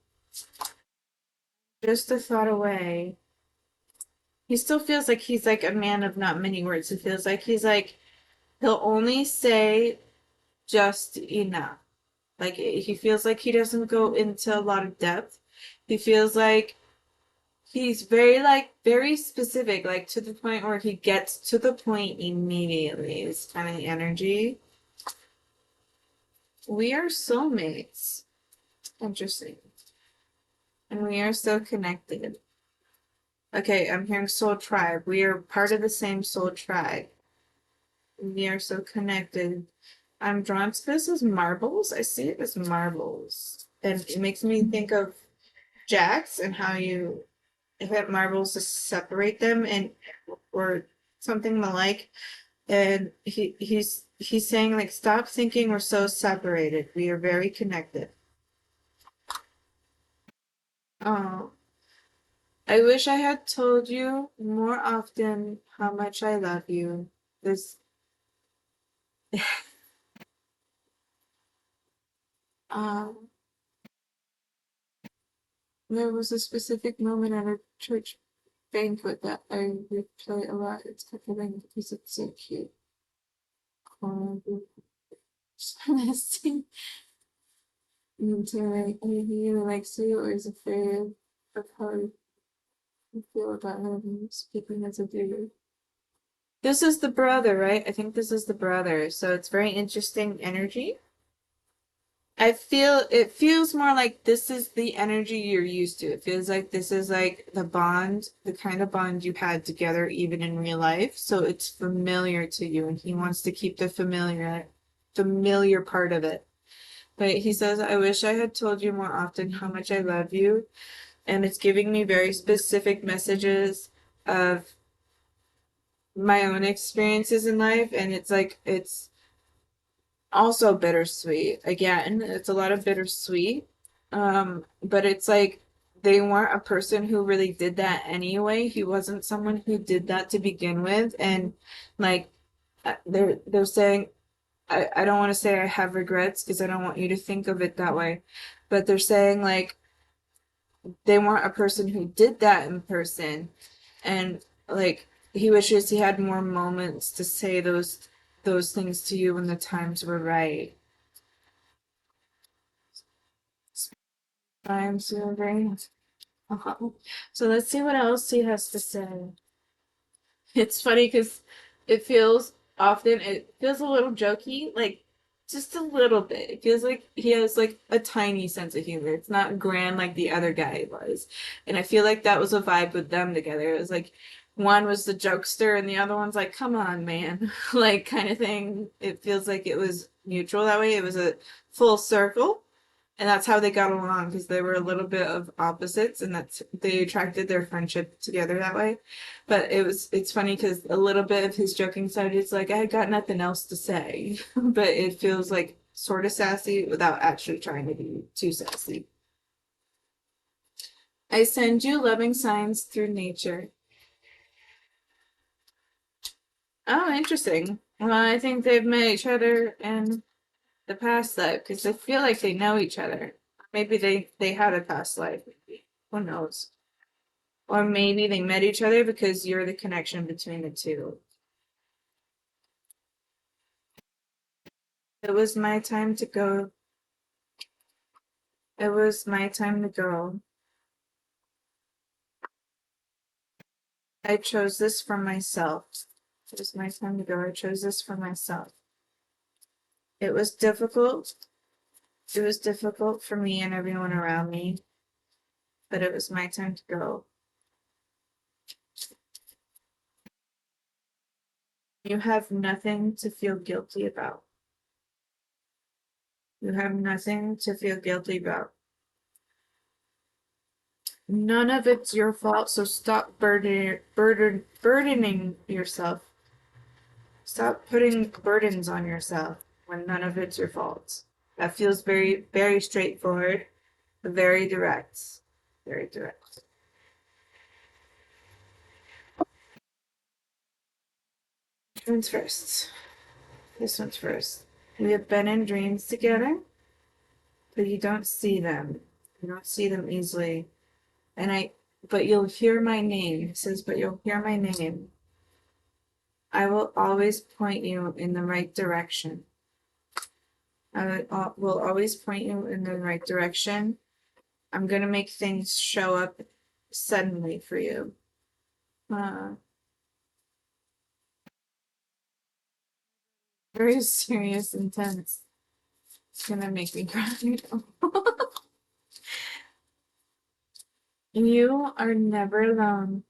Just a thought away. He still feels like he's like a man of not many words. He feels like he'll only say just enough. Like he feels like he doesn't go into a lot of depth. He feels like he's very specific, like to the point where he gets to the point immediately. It's kind of energy. We are soulmates. Interesting. And we are so connected. Okay, I'm hearing soul tribe. We are part of the same soul tribe. We are so connected. I'm drawn to this as marbles. I see it as marbles. And it makes me think of jacks and how you hit marbles to separate them and or something the like. And he's saying like stop thinking we're so separated. We are very connected. Oh, I wish I had told you more often how much I love you. This um there was a specific moment at a church banquet that I replay a lot. It's comforting because it's so cute. Until he either likes you or is afraid of how you feel about him speaking as a dude. This is the brother, right? I think this is the brother. So it's very interesting energy. I feel it feels more like this is the energy you're used to. It feels like this is like the bond, the kind of bond you had together even in real life. So it's familiar to you and he wants to keep the familiar part of it. But he says, I wish I had told you more often how much I love you. And it's giving me very specific messages of my own experiences in life. And it's like, it's also bittersweet. Again, it's a lot of bittersweet. But it's like they weren't a person who really did that anyway. He wasn't someone who did that to begin with. And like, they're saying, I don't want to say I have regrets because I don't want you to think of it that way. But they're saying like they weren't a person who did that in person, and like he wishes he had more moments to say those things to you when the times were right. Times were right. Uh-huh. So let's see what else he has to say. It's funny because it feels a little jokey, like just a little bit. It feels like he has like a tiny sense of humor. It's not grand like the other guy was. And I feel like that was a vibe with them together. It was like one was the jokester and the other one's like, come on, man, like kind of thing. It feels like it was mutual that way. It was a full circle. And that's how they got along because they were a little bit of opposites and that's they attracted their friendship together that way. But it's funny because a little bit of his joking side is like I got nothing else to say, but it feels like sort of sassy without actually trying to be too sassy. I send you loving signs through nature. Oh, interesting. Well, I think they've met each other in the past life because they feel like they know each other. Maybe they had a past life. Maybe who knows? Or maybe they met each other because you're the connection between the two. It was my time to go. It was my time to go. I chose this for myself. It was my time to go. I chose this for myself. It was difficult. It was difficult for me and everyone around me, but it was my time to go. You have nothing to feel guilty about. You have nothing to feel guilty about. None of it's your fault, so stop burdening yourself. Stop putting burdens on yourself when none of it's your fault. That feels very, very straightforward, very direct. Very direct. Which one's first? This one's first. We have been in dreams together, but you don't see them. You don't see them easily. But you'll hear my name. It says, but you'll hear my name. I will always point you in the right direction. Will always point you in the right direction. I'm gonna make things show up suddenly for you. Uh, very serious, intense. It's gonna make me cry. You are never alone.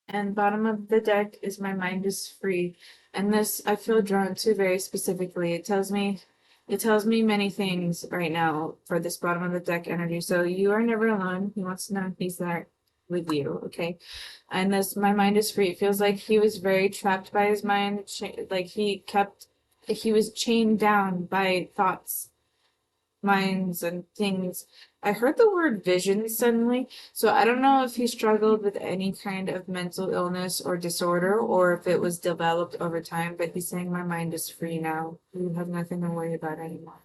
And bottom of the deck is my mind is free. And this I feel drawn to very specifically. It tells me many things right now for this bottom of the deck energy. So you are never alone. He wants to know he's there with you, okay? And this my mind is free. It feels like he was very trapped by his mind, like he was chained down by thoughts, minds and things. I heard the word vision suddenly, so I don't know if he struggled with any kind of mental illness or disorder or if it was developed over time, but he's saying my mind is free now. You have nothing to worry about anymore.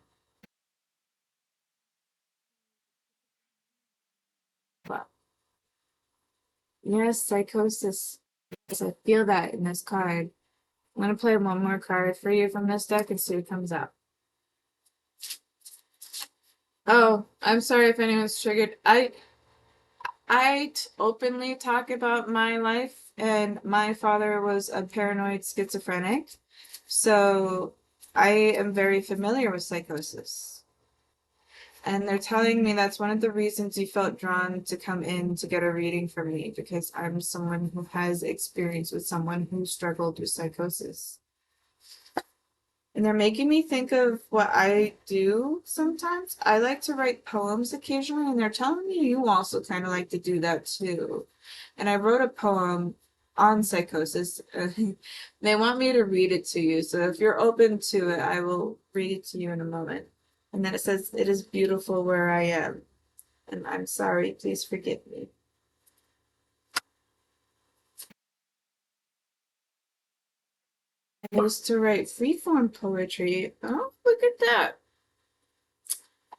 Wow. Yes, psychosis. Yes, I feel that in this card. I'm gonna play one more card for you from this deck and see what comes up. Oh, I'm sorry if anyone's triggered. Openly talk about my life, and my father was a paranoid schizophrenic, so I am very familiar with psychosis. And they're telling me that's one of the reasons you felt drawn to come in to get a reading from me, because I'm someone who has experience with someone who struggled with psychosis. And they're making me think of what I do sometimes. I like to write poems occasionally, and they're telling me you also kind of like to do that too. And I wrote a poem on psychosis. They want me to read it to you. So if you're open to it, I will read it to you in a moment. And then it says, "It is beautiful where I am, and I'm sorry, please forgive me." I used to write freeform poetry. Oh, look at that.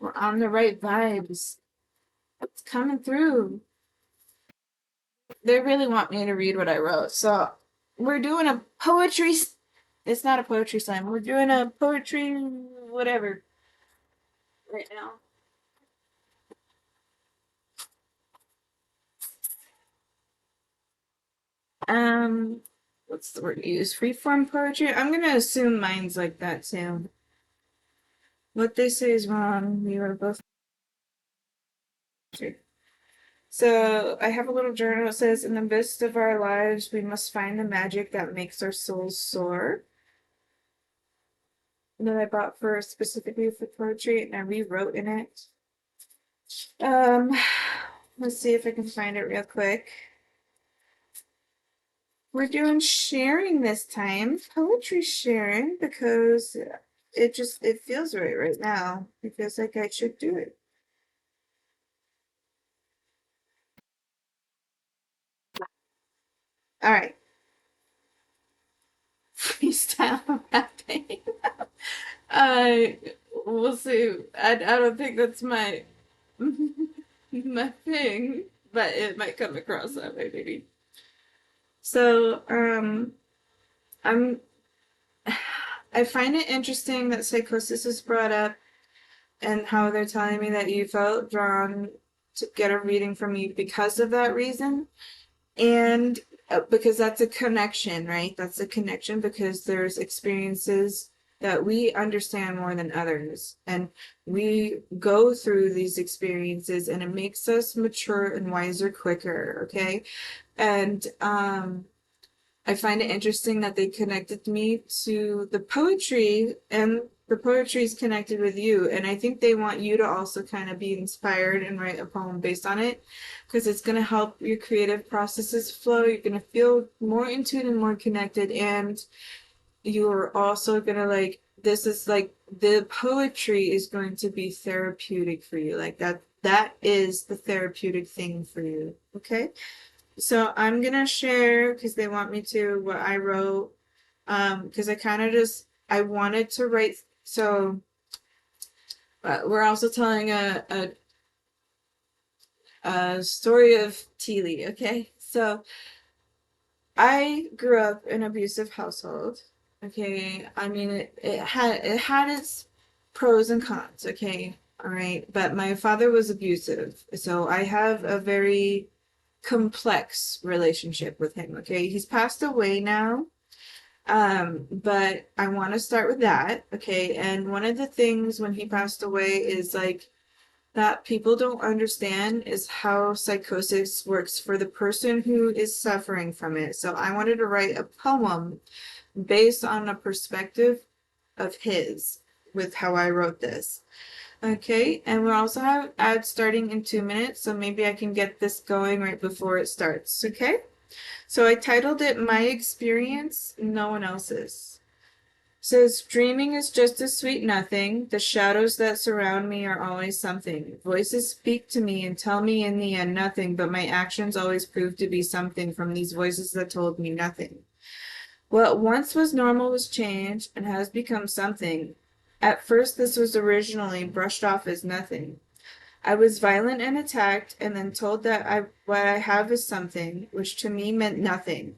We're on the right vibes. It's coming through. They really want me to read what I wrote. So we're doing a poetry. It's not a poetry slam. We're doing a poetry whatever right now. What's the word used? Freeform poetry. I'm gonna assume mine's like that too. What they say is wrong. We were both. So I have a little journal that says, "In the midst of our lives, we must find the magic that makes our souls soar." And then I bought for specifically for poetry, and I rewrote in it. Um, let's see if I can find it real quick. We're doing sharing this time, poetry sharing, because it feels right now. It feels like I should do it. All right, freestyle rapping. I we'll see. I don't think that's my my thing, but it might come across that way maybe. So, I'm I find it interesting that psychosis is brought up and how they're telling me that you felt drawn to get a reading from me because of that reason. And because that's a connection, right? That's a connection because there's experiences that we understand more than others. And we go through these experiences and it makes us mature and wiser quicker, okay? And I find it interesting that they connected me to the poetry, and the poetry is connected with you. And I think they want you to also kind of be inspired and write a poem based on it because it's going to help your creative processes flow. You're going to feel more in tune and more connected. And you're also going to like, this is like the poetry is going to be therapeutic for you. Like that is the therapeutic thing for you. Okay. So I'm gonna share because they want me to what I wrote. Because I kind of just I wanted to write. So we're also telling a story of Teely. Okay, so I grew up in an abusive household. Okay, I mean it had its pros and cons. Okay, all right, but my father was abusive, so I have a very complex relationship with him. Okay, he's passed away now. But I want to start with that. Okay, and one of the things when he passed away is like that people don't understand is how psychosis works for the person who is suffering from it. So I wanted to write a poem based on a perspective of his with how I wrote this. Okay, and we also have ads starting in 2 minutes, so maybe I can get this going right before it starts. Okay, so I titled it My Experience, No One Else's. Says, dreaming is just a sweet nothing. The shadows that surround me are always something. Voices speak to me and tell me in the end nothing, but my actions always prove to be something from these voices that told me nothing. What once was normal was changed and has become something. At first, this was originally brushed off as nothing. I was violent and attacked, and then told that what I have is something, which to me meant nothing.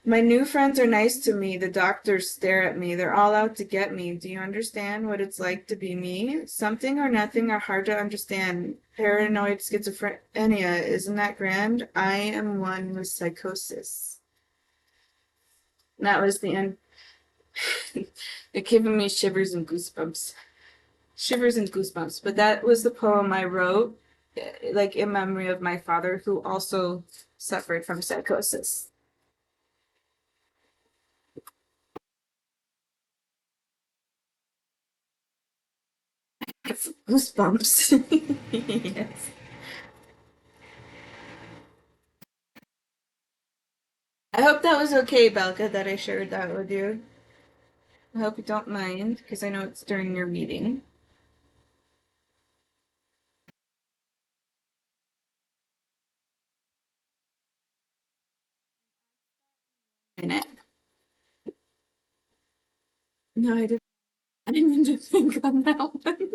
My new friends are nice to me. The doctors stare at me. They're all out to get me. Do you understand what it's like to be me? Something or nothing are hard to understand. Paranoid schizophrenia, isn't that grand? I am one with psychosis. And that was the end. It giving me shivers and goosebumps. Shivers and goosebumps. But that was the poem I wrote, like in memory of my father, who also suffered from psychosis. It's goosebumps. Yes. I hope that was okay, Belka, that I shared that with you. I hope you don't mind, because I know it's during your meeting. Minute. No, I didn't mean to think on that one.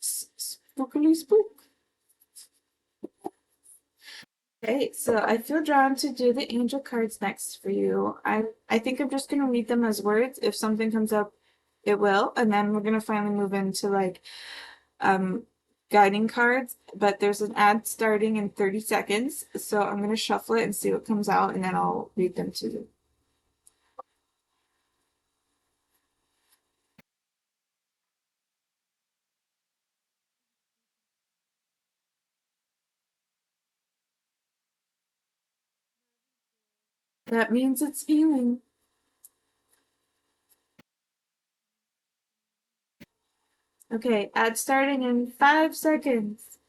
Spookily spook. Okay, so I feel drawn to do the angel cards next for you. I think I'm just gonna read them as words. If something comes up, it will, and then we're gonna finally move into like um guiding cards. But there's an ad starting in 30 seconds, so I'm gonna shuffle it and see what comes out, and then I'll read them to you. That means it's healing. Okay, ad starting in 5 seconds.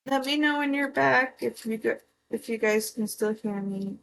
Let me know when you're back if you guys can still hear me.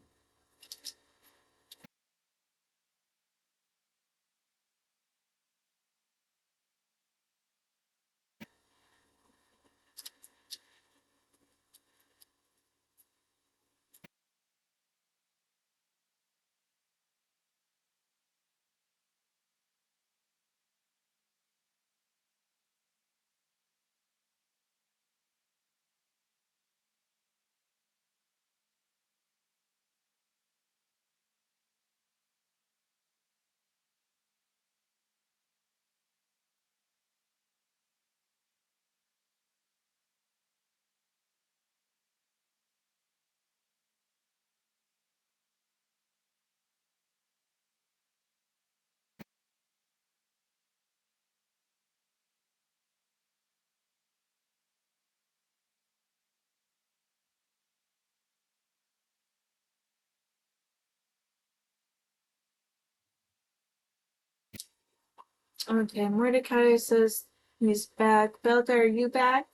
Okay, Mordecai says he's back. Belka, are you back?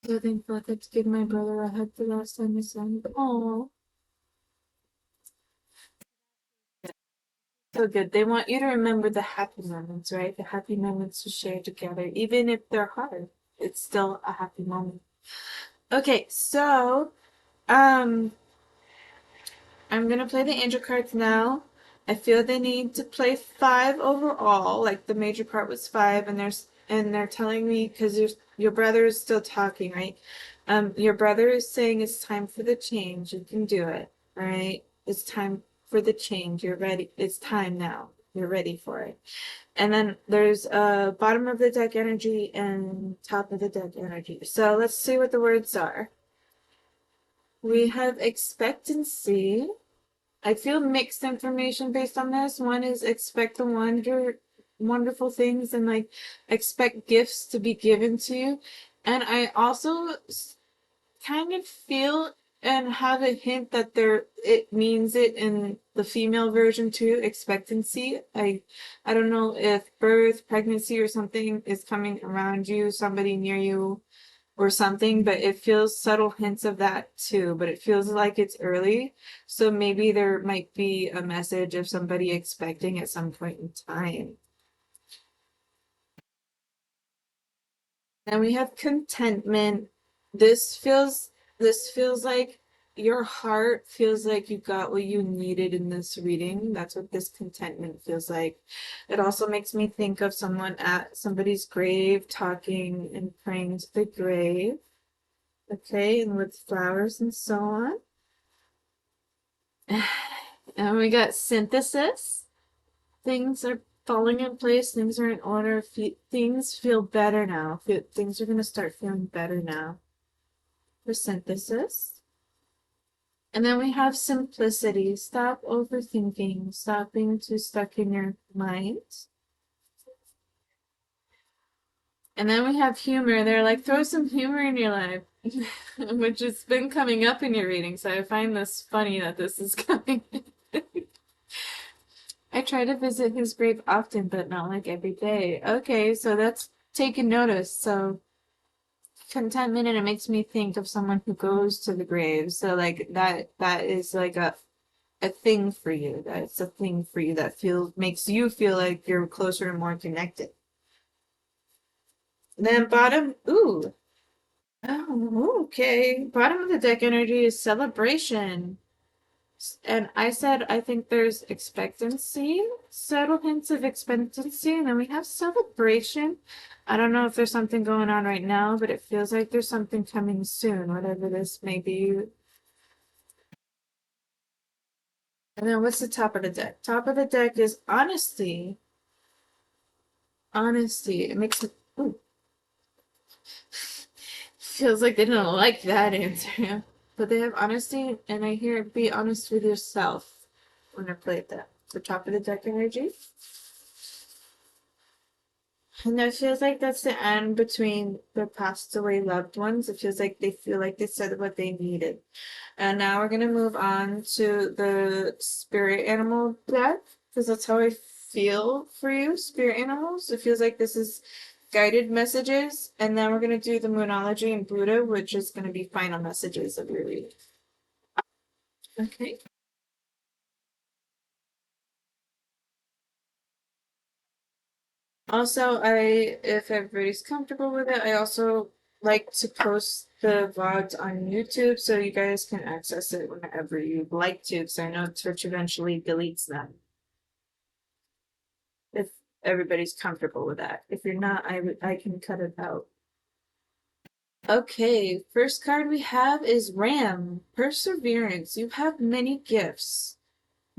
So thankful I got to give my brother a hug the last time I saw him. Oh, so good. They want you to remember the happy moments, right? The happy moments to share together. Even if they're hard, it's still a happy moment. Okay, so um I'm gonna play the angel cards now. I feel they need to play five overall. Like the major part was five, and they're telling me because your brother is still talking, right? Your brother is saying it's time for the change. You can do it, all right? It's time for the change. You're ready. It's time now. You're ready for it. And then there's bottom of the deck energy and top of the deck energy. So let's see what the words are. We have expectancy. I feel mixed information based on this. One is expect the wonderful things and like expect gifts to be given to you. And I also kind of feel and have a hint that it means it in the female version too, expectancy. I don't know if birth, pregnancy or something is coming around you, somebody near you or something, but it feels subtle hints of that too, but it feels like it's early. So maybe there might be a message of somebody expecting at some point in time. Then we have contentment. This feels like your heart feels like you got what you needed in this reading. That's what this contentment feels like. It also makes me think of someone at somebody's grave talking and praying to the grave. Okay, and with flowers and so on. And we got synthesis. Things are falling in place, things are in order, things feel better now. Things are going to start feeling better now for synthesis. And then we have simplicity. Stop overthinking, stop being too stuck in your mind. And then we have humor. They're like, throw some humor in your life, which has been coming up in your reading. So I find this funny that this is coming. I try to visit his grave often, but not like every day. Okay, so that's taken notice. So contentment, and it makes me think of someone who goes to the grave. So like that is like a thing for you. That's a thing for you that feels makes you feel like you're closer and more connected. Then bottom, ooh. Oh, okay. Bottom of the deck energy is celebration. And I said I think there's expectancy, subtle hints of expectancy, and then we have celebration. I don't know if there's something going on right now, but it feels like there's something coming soon, whatever this may be. And then what's the top of the deck? Top of the deck is honesty. Honesty. It makes it ooh, feels like they didn't like that answer. But they have honesty, and I hear be honest with yourself when I played that. The top of the deck energy. And it feels like that's the end between the passed away loved ones. It feels like they feel like they said what they needed. And now we're gonna move on to the spirit animal deck, because that's how I feel for you, spirit animals. It feels like this is guided messages, and then we're gonna do the Moonology and Buddha, which is gonna be final messages of your reading. Okay. Also, if everybody's comfortable with it, I also like to post the VODs on YouTube so you guys can access it whenever you'd like to, because I know Twitch eventually deletes them. If everybody's comfortable with that. If you're not, I can cut it out. Okay, first card we have is Ram. Perseverance. You have many gifts.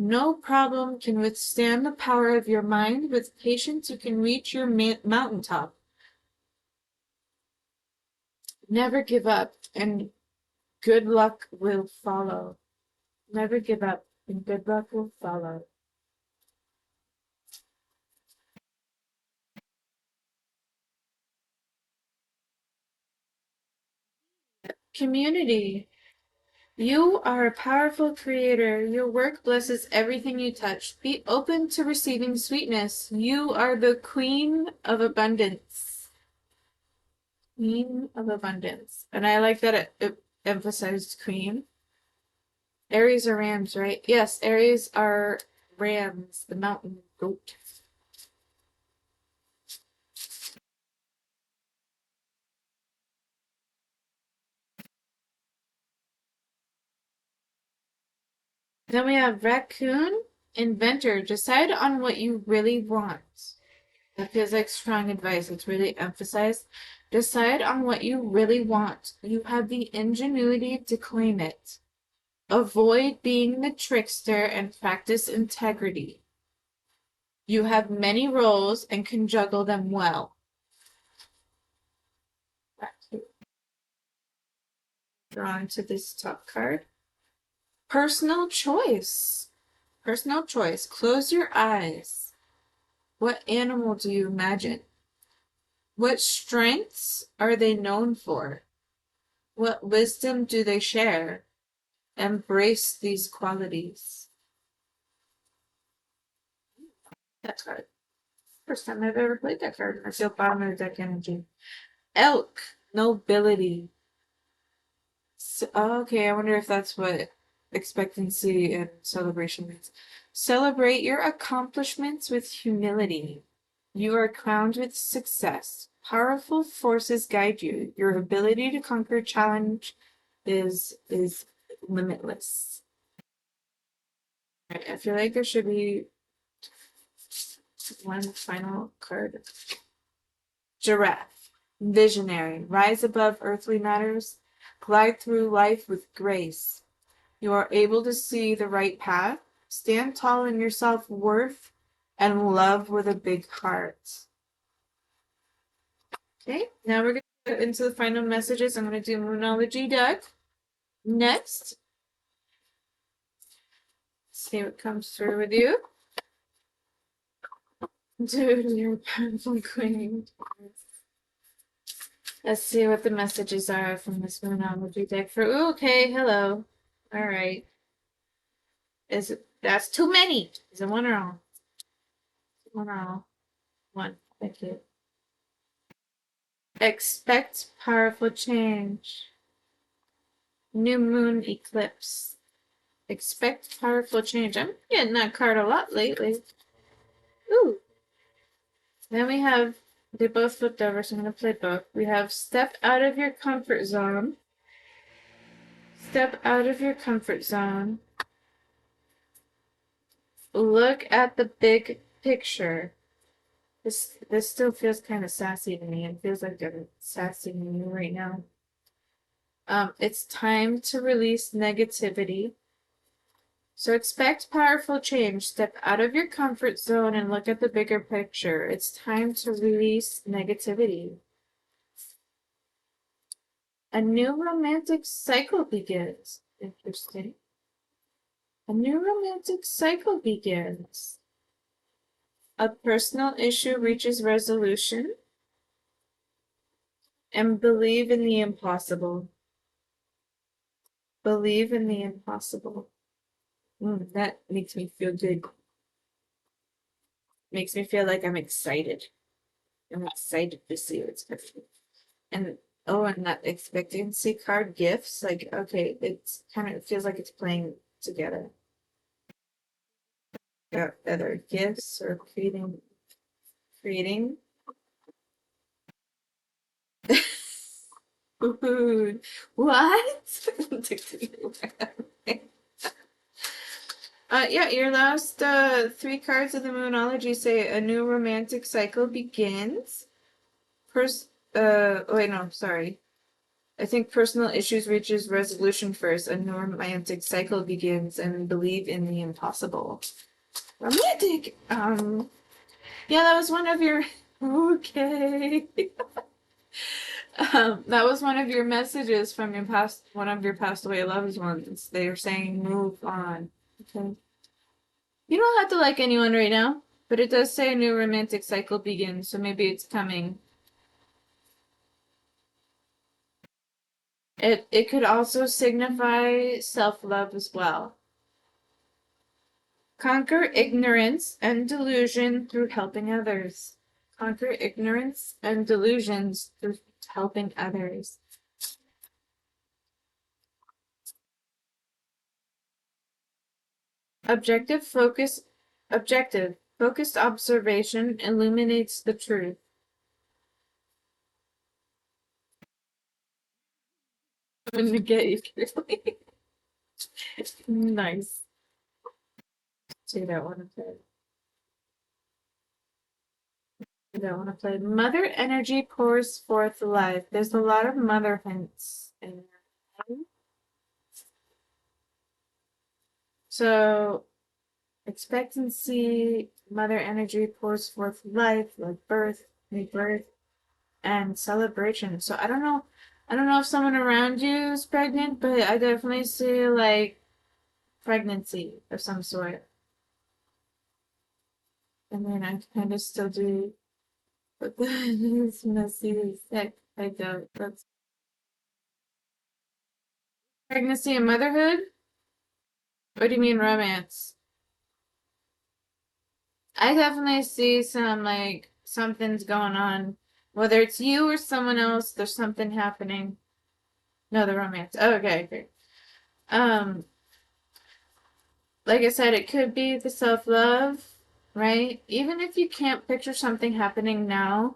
No problem can withstand the power of your mind. With patience, you can reach your mountaintop. Never give up, and good luck will follow. Never give up, and good luck will follow. Community. You are a powerful creator. Your work blesses everything you touch. Be open to receiving sweetness. You are the queen of abundance. Queen of abundance. And I like that it emphasized queen. Aries are rams, right? Yes, Aries are rams, the mountain goat. Then we have raccoon, inventor. Decide on what you really want. That feels like strong advice. It's really emphasized. Decide on what you really want. You have the ingenuity to claim it. Avoid being the trickster and practice integrity. You have many roles and can juggle them well. Drawn to this top card. Personal choice. Personal choice. Close your eyes. What animal do you imagine? What strengths are they known for? What wisdom do they share? Embrace these qualities. That card. First time I've ever played that card. I feel bottom of the deck energy. Elk. Nobility. So, okay, I wonder if that's what expectancy and celebration means. Celebrate your accomplishments with humility. You are crowned with success. Powerful forces guide you. Your ability to conquer challenge is limitless. Right, I feel like there should be one final card. Giraffe. Visionary. Rise above earthly matters. Glide through life with grace. You are able to see the right path. Stand tall in your self-worth and love with a big heart. Okay, now we're going to get into the final messages. I'm going to do Moonology deck next. See what comes through with you. Dude, you're a powerful queen. Let's see what the messages are from this Moonology deck for. Ooh, okay, hello. All right. That's too many? Is it one or all? One or all? One. Thank you. Expect powerful change. New moon eclipse. Expect powerful change. I'm getting that card a lot lately. Ooh. Then we have, they both flipped over, so I'm going to play both. We have step out of your comfort zone. Step out of your comfort zone. Look at the big picture. This still feels kind of sassy to me. It feels like I'm sassy to me right now. It's time to release negativity. So expect powerful change. Step out of your comfort zone and look at the bigger picture. It's time to release negativity. A new romantic cycle begins. Interesting. A new romantic cycle begins. A personal issue reaches resolution. And believe in the impossible. Believe in the impossible. That makes me feel good. Makes me feel like I'm excited. I'm excited to see what's happening. And oh, and that expectancy card gifts, like okay, it's kind of it feels like it's playing together. Got other gifts or creating food. What? Yeah, your last three cards of the Moonology say a new romantic cycle begins. Wait, no, sorry. I think personal issues reaches resolution first. A new romantic cycle begins, and believe in the impossible. Romantic. Yeah, that was one of your. Okay. That was one of your messages from your one of your passed away loved ones. They are saying move on. Okay. You don't have to like anyone right now, but it does say a new romantic cycle begins, so maybe it's coming. It could also signify self-love as well. Conquer ignorance and delusion through helping others. Conquer ignorance and delusions through helping others. Objective focus Objective. Focused observation illuminates the truth. I'm gonna get you clearly. Nice. See that one play. That one play. Mother energy pours forth life. There's a lot of mother hints in there. So expectancy, mother energy pours forth life, like birth, rebirth, and celebration. So I don't know if someone around you is pregnant, but I definitely see like pregnancy of some sort. And then I kind of still do, but it's messy as heck. I don't. That's pregnancy and motherhood. What do you mean romance? I definitely see some like something's going on Whether it's you or someone else, there's something happening. No, the romance. Oh, okay, okay. Um, like I said, it could be the self-love, right? Even if you can't picture something happening now,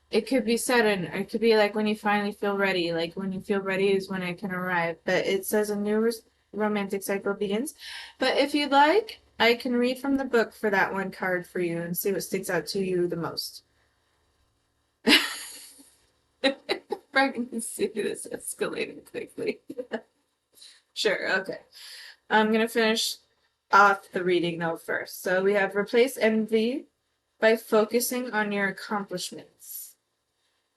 it could be sudden. It could be like when you finally feel ready. Like when you feel ready is when it can arrive. But it says a new romantic cycle begins. But if you'd like, I can read from the book for that one card for you and see what sticks out to you the most. Pregnancy is escalating quickly. Sure, okay. I'm gonna finish off the reading though first. So we have replace envy by focusing on your accomplishments.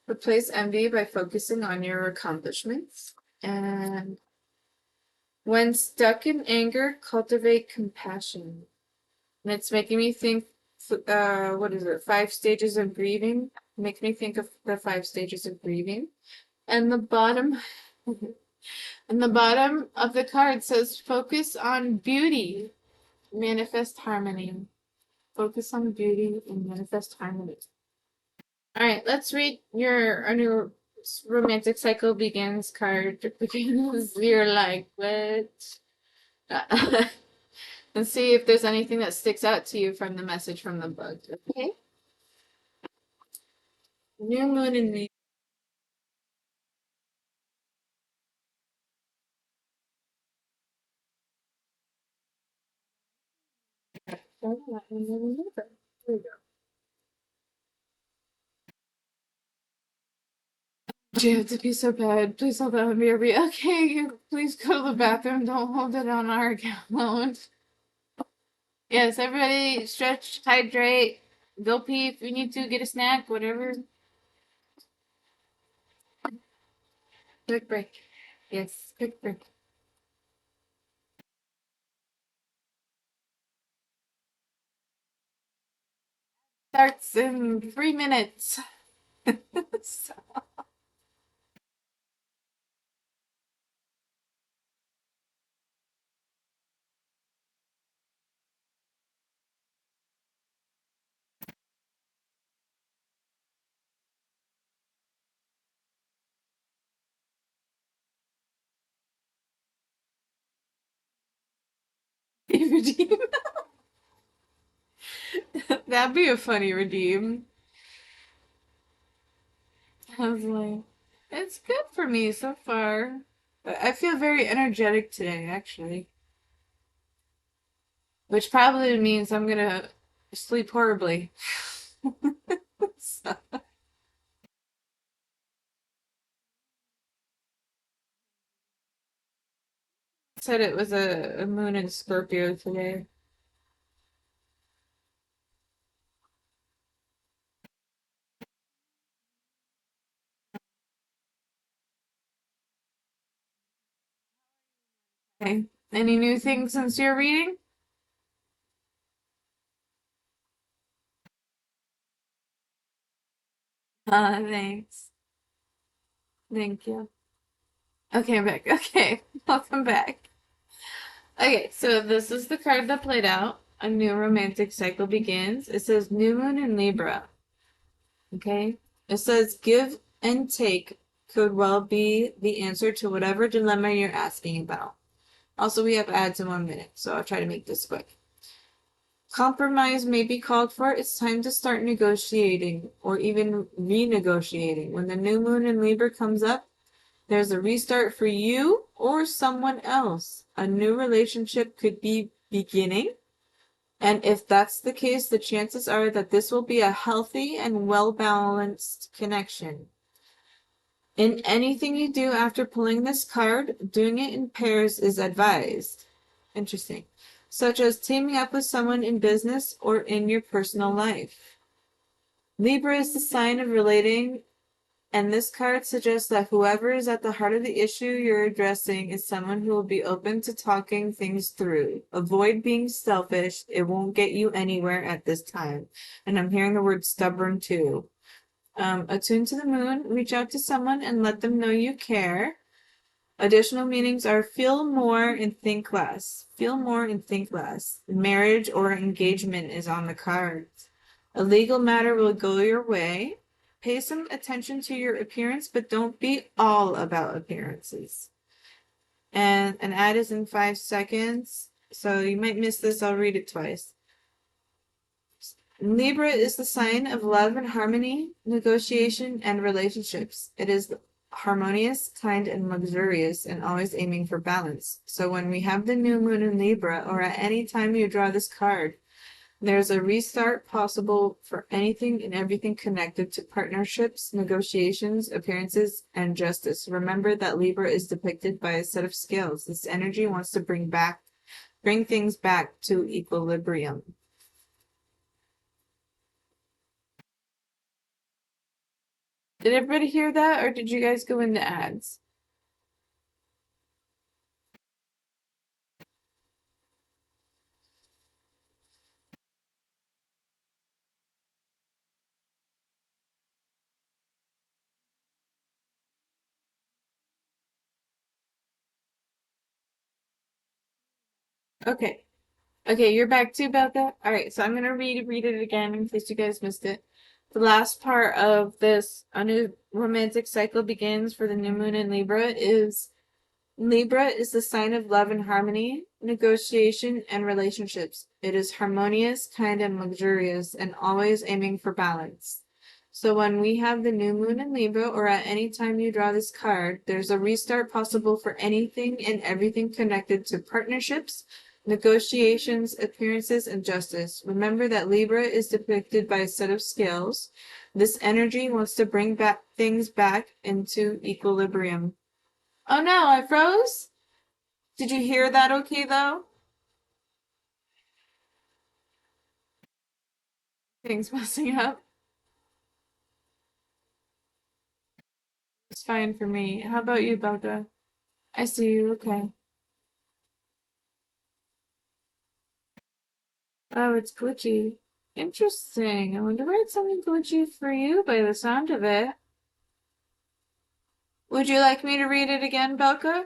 Replace envy by focusing on your accomplishments. And when stuck in anger, cultivate compassion. And it's making me think, what is it? 5 stages of grieving. Makes me think of the 5 stages of grieving. And the bottom, and the bottom of the card says, focus on beauty, manifest harmony. Focus on beauty and manifest harmony. All right, let's read our new romantic cycle begins card because you're like, what? And see if there's anything that sticks out to you from the message from the book. Okay. New moon in the you have to be so bad. Please hold on, baby. Okay, please go to the bathroom. Don't hold it on our account. Yes, everybody stretch, hydrate, go pee if you need to, get a snack, whatever. Quick break. Yes, quick break. Starts in 3 minutes. So, redeem. That'd be a funny redeem. I was like, it's good for me so far. But I feel very energetic today, actually. Which probably means I'm gonna sleep horribly. So, I said it was a moon in Scorpio today. Okay. Any new things since your reading? Thanks. Thank you. Okay, I'm back. Okay, welcome back. Okay, so this is the card that played out. A new romantic cycle begins. It says New Moon in Libra. Okay? It says give and take could well be the answer to whatever dilemma you're asking about. Also, we have ads in 1 minute, so I'll try to make this quick. Compromise may be called for. It's time to start negotiating or even renegotiating. When the new moon in Libra comes up, there's a restart for you or someone else. A new relationship could be beginning. And if that's the case, the chances are that this will be a healthy and well-balanced connection. In anything you do after pulling this card, doing it in pairs is advised. Interesting. Such as teaming up with someone in business or in your personal life. Libra is the sign of relating, and this card suggests that whoever is at the heart of the issue you're addressing is someone who will be open to talking things through. Avoid being selfish. It won't get you anywhere at this time. And I'm hearing the word stubborn too. Attune to the moon, reach out to someone and let them know you care. Additional meanings are feel more and think less. Feel more and think less. Marriage or engagement is on the cards. A legal matter will go your way. pay some attention to your appearance, but don't be all about appearances. And an ad is in 5 seconds, so you might miss this. I'll read it twice. Libra is the sign of love and harmony, negotiation, and relationships. It is harmonious, kind, and luxurious, and always aiming for balance. So when we have the new moon in Libra, or at any time you draw this card, there's a restart possible for anything and everything connected to partnerships, negotiations, appearances, and justice. Remember that Libra is depicted by a set of scales. This energy wants to bring things back to equilibrium. Did everybody hear that, or did you guys go into ads? Okay. Okay, you're back too about that? Alright, so I'm gonna read it again in case you guys missed it. The last part of this, a new romantic cycle begins for the new moon in Libra is Libra is the sign of love and harmony, negotiation, and relationships. It is harmonious, kind, and luxurious, and always aiming for balance. So when we have the new moon in Libra, or at any time you draw this card, there's a restart possible for anything and everything connected to partnerships, negotiations, appearances, and justice. Remember that Libra is depicted by a set of scales. This energy wants to bring back things back into equilibrium. Oh no, I froze? Did you hear that okay though? Things messing up. It's fine for me. How about you, Becca? I see you, okay. Oh, it's glitchy. Interesting. I wonder why it's something glitchy for you by the sound of it. Would you like me to read it again, Belka?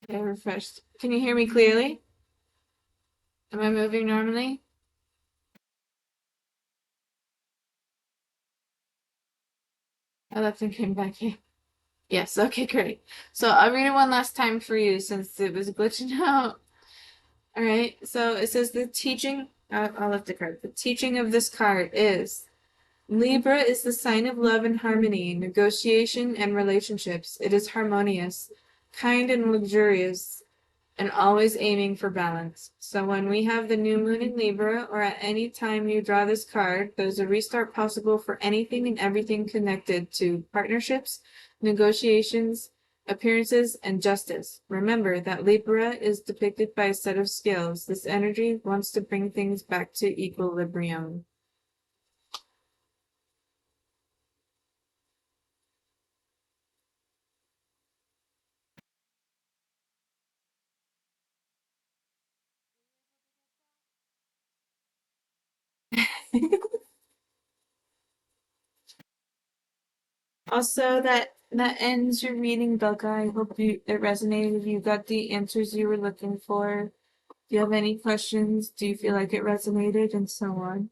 Okay, refreshed. Can you hear me clearly? Am I moving normally? I left and came back in. Yes, okay, great. So I'll read it one last time for you since it was glitching out. All right, so it says the teaching, I'll lift the card. The teaching of this card is Libra is the sign of love and harmony, negotiation, and relationships. It is harmonious, kind, and luxurious, and always aiming for balance. So when we have the new moon in Libra, or at any time you draw this card, there's a restart possible for anything and everything connected to partnerships, negotiations, appearances, and justice. Remember that Libra is depicted by a set of scales. This energy wants to bring things back to equilibrium. Also, that ends your reading, Belka. I hope it resonated. You got the answers you were looking for. Do you have any questions? Do you feel like it resonated, and so on?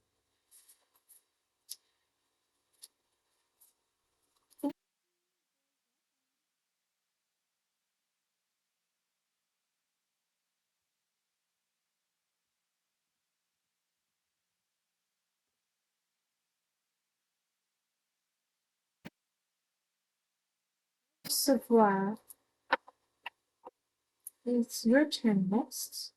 Savoir. It's your turn next.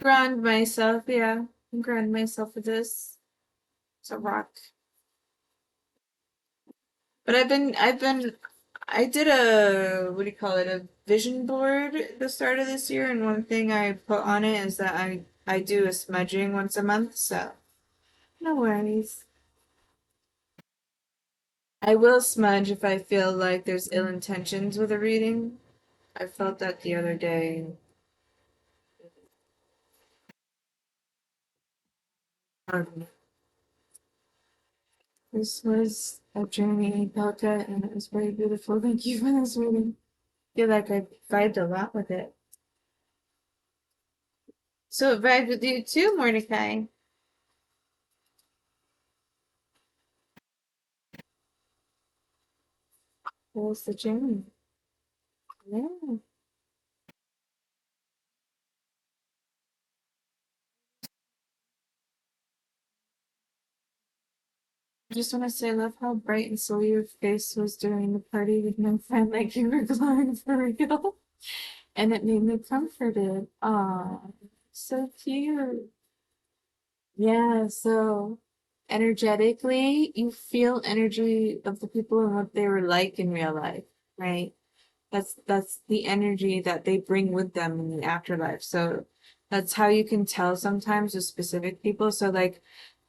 Ground myself, yeah. Ground myself with this. It's a rock. But I did what do you call it, a vision board at the start of this year, and one thing I put on it is that I I do a smudging once a month, so no worries. I will smudge if I feel like there's ill intentions with a reading. I felt that the other day. This was a journey, Belka, and it was very beautiful. Thank you for this reading. I feel like I vibed a lot with it. So it vibed with you too, Mordecai. It was the journey. Yeah. I just want to say I love how bright and silly your face was during the party with no friend, like you were glowing for real. And it made me comforted. Aw, so cute. Yeah, so energetically, you feel energy of the people and what they were like in real life, right? That's the energy that they bring with them in the afterlife. So that's how you can tell sometimes with specific people. So like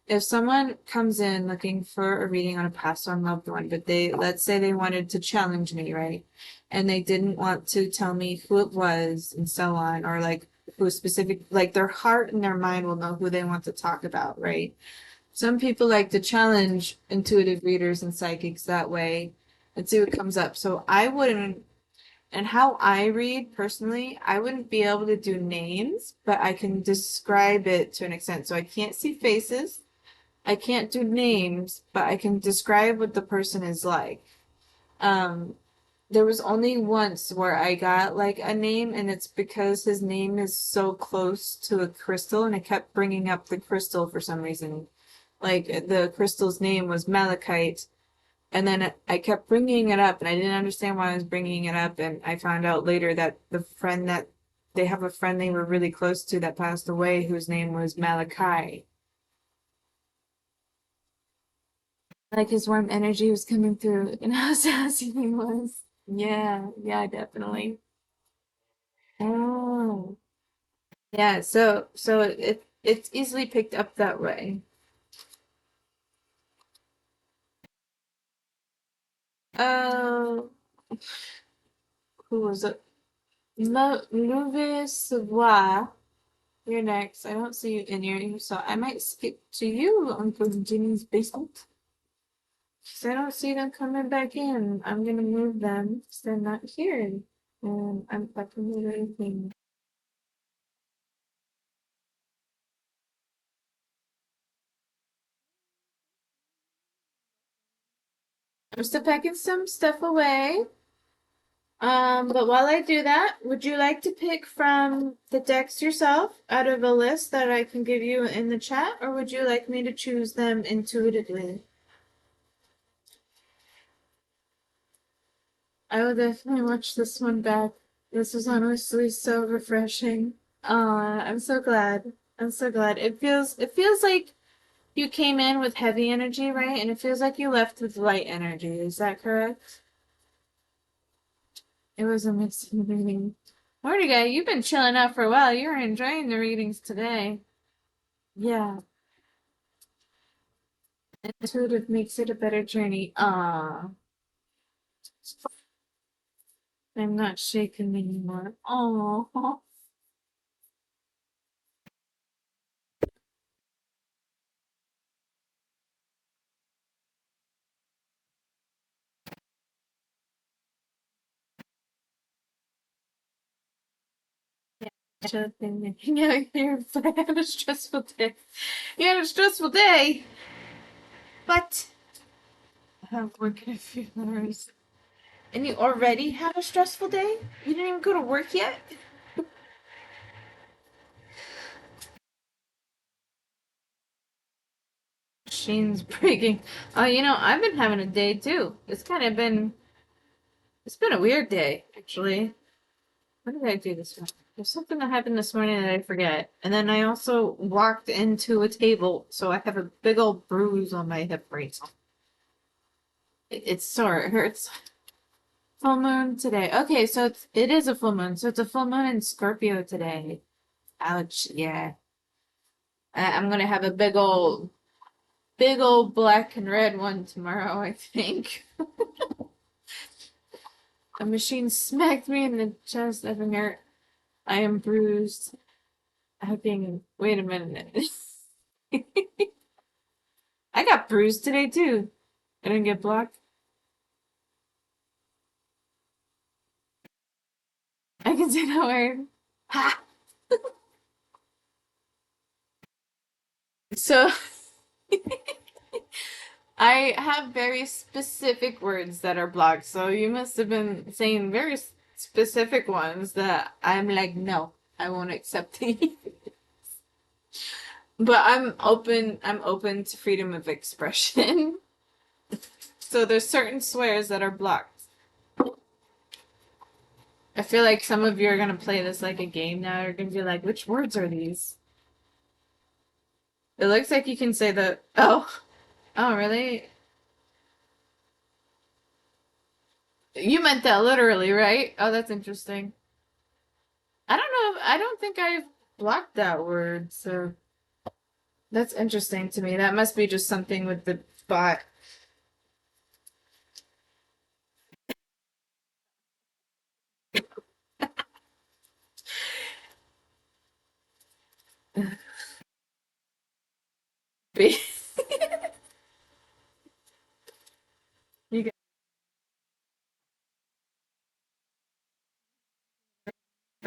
if someone comes in looking for a reading on a passed on loved one, but they, let's say they wanted to challenge me, right? And they didn't want to tell me who it was and so on, or like who specific, like their heart and their mind will know who they want to talk about, right? Some people like to challenge intuitive readers and psychics that way and see what comes up. So I wouldn't, and how I read personally, I wouldn't be able to do names, but I can describe it to an extent. So I can't see faces. I can't do names, but I can describe what the person is like. Um, there was only once where I got like a name, and it's because his name is so close to a crystal, and I kept bringing up the crystal for some reason. Like the crystal's name was malachite, and then I kept bringing it up, and I didn't understand why I was bringing it up, and I found out later that the friend that they have a friend they were really close to that passed away, whose name was Malachi. Like his warm energy was coming through and how sassy he was. Yeah, yeah, definitely. Oh. Yeah, so it's easily picked up that way. Oh, who was it? Louis Savoy. You're next. I don't see you in here, so I might skip to you, Uncle Jimmy's basement. 'Cause I don't see them coming back in. I'm gonna move them because they're not here. And I'm fucking moving. I'm still packing some stuff away. But while I do that, would you like to pick from the decks yourself out of a list that I can give you in the chat, or would you like me to choose them intuitively? I will definitely watch this one back. This was honestly so refreshing. I'm so glad. I'm so glad. It feels like you came in with heavy energy, right? And it feels like you left with light energy. Is that correct? It was a mixed reading. Mordecai, you've been chilling out for a while. You're enjoying the readings today. Yeah, intuitive makes it a better journey. I'm not shaken anymore. Oh, yeah, should have been making out here, but I had a stressful day. You had a stressful day, but I have work in a few hours. And you already had a stressful day? You didn't even go to work yet? Machine's breaking. Oh, I've been having a day too. It's been a weird day, actually. What did I do this morning? There's something that happened this morning that I forget. And then I also walked into a table, so I have a big old bruise on my hip right now. It's sore. It hurts. Full moon today. Okay, so it is a full moon. So it's a full moon in Scorpio today. Ouch. Yeah. I'm gonna have a big old black and red one tomorrow, I think. A machine smacked me in the chest. I've been hurt. I am bruised. Wait a minute. I got bruised today too. I didn't get blocked. I can say that word. Ha! So I have very specific words that are blocked. So you must have been saying very specific ones that I'm like, no, I won't accept these. But I'm open to freedom of expression. So there's certain swears that are blocked. I feel like some of you are gonna play this like a game now. You're gonna be like, which words are these? It looks like you can say the oh really? You meant that literally, right? Oh, that's interesting. I don't know. I don't think I've blocked that word, so that's interesting to me. That must be just something with the bot. You got,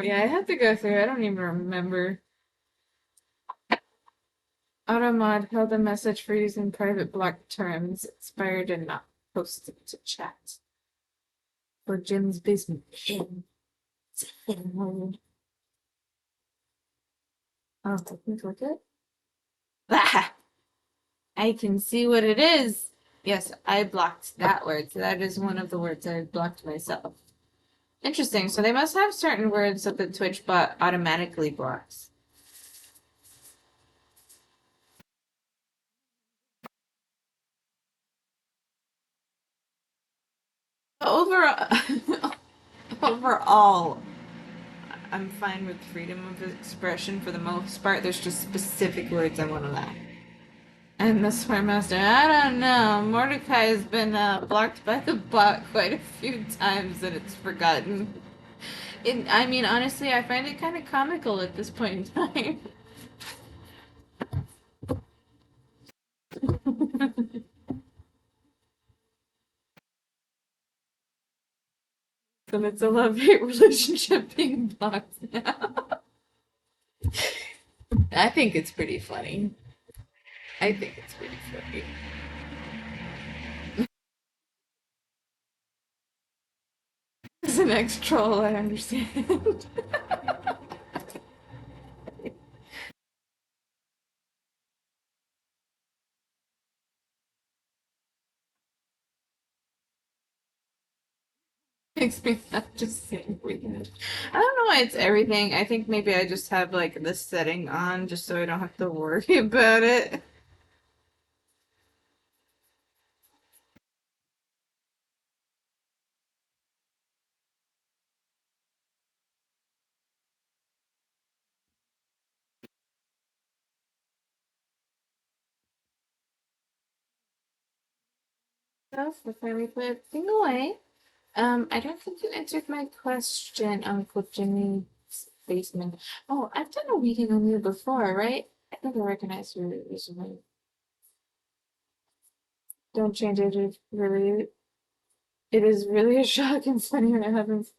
yeah, I had to go through. I don't even remember. Automod held a message for using private block terms, expired and not posted to chat. For Jim's basement hidden. It's a hidden word. Oh, let me click it. Ah! I can see what it is. Yes, I blocked that word. So that is one of the words I blocked myself. Interesting. So they must have certain words that the Twitch bot automatically blocks. Overall, overall, I'm fine with freedom of expression for the most part. There's just specific words I want to laugh. And the swear master, I don't know. Mordecai has been blocked by the bot quite a few times and it's forgotten. I mean, honestly, I find it kind of comical at this point in time. So it's a love-hate relationship being blocked now. I think it's pretty funny. I think it's pretty funny. As an ex-troll, I understand. Makes me not just saying everything. I don't know why it's everything. I think maybe I just have like this setting on just so I don't have to worry about it. That's before we put thing away. I don't think you answered my question, Uncle Jimmy's basement. Oh, I've done a reading on you before, right? I think I recognize your username. Don't change it. It is really a shock and funny when it happens.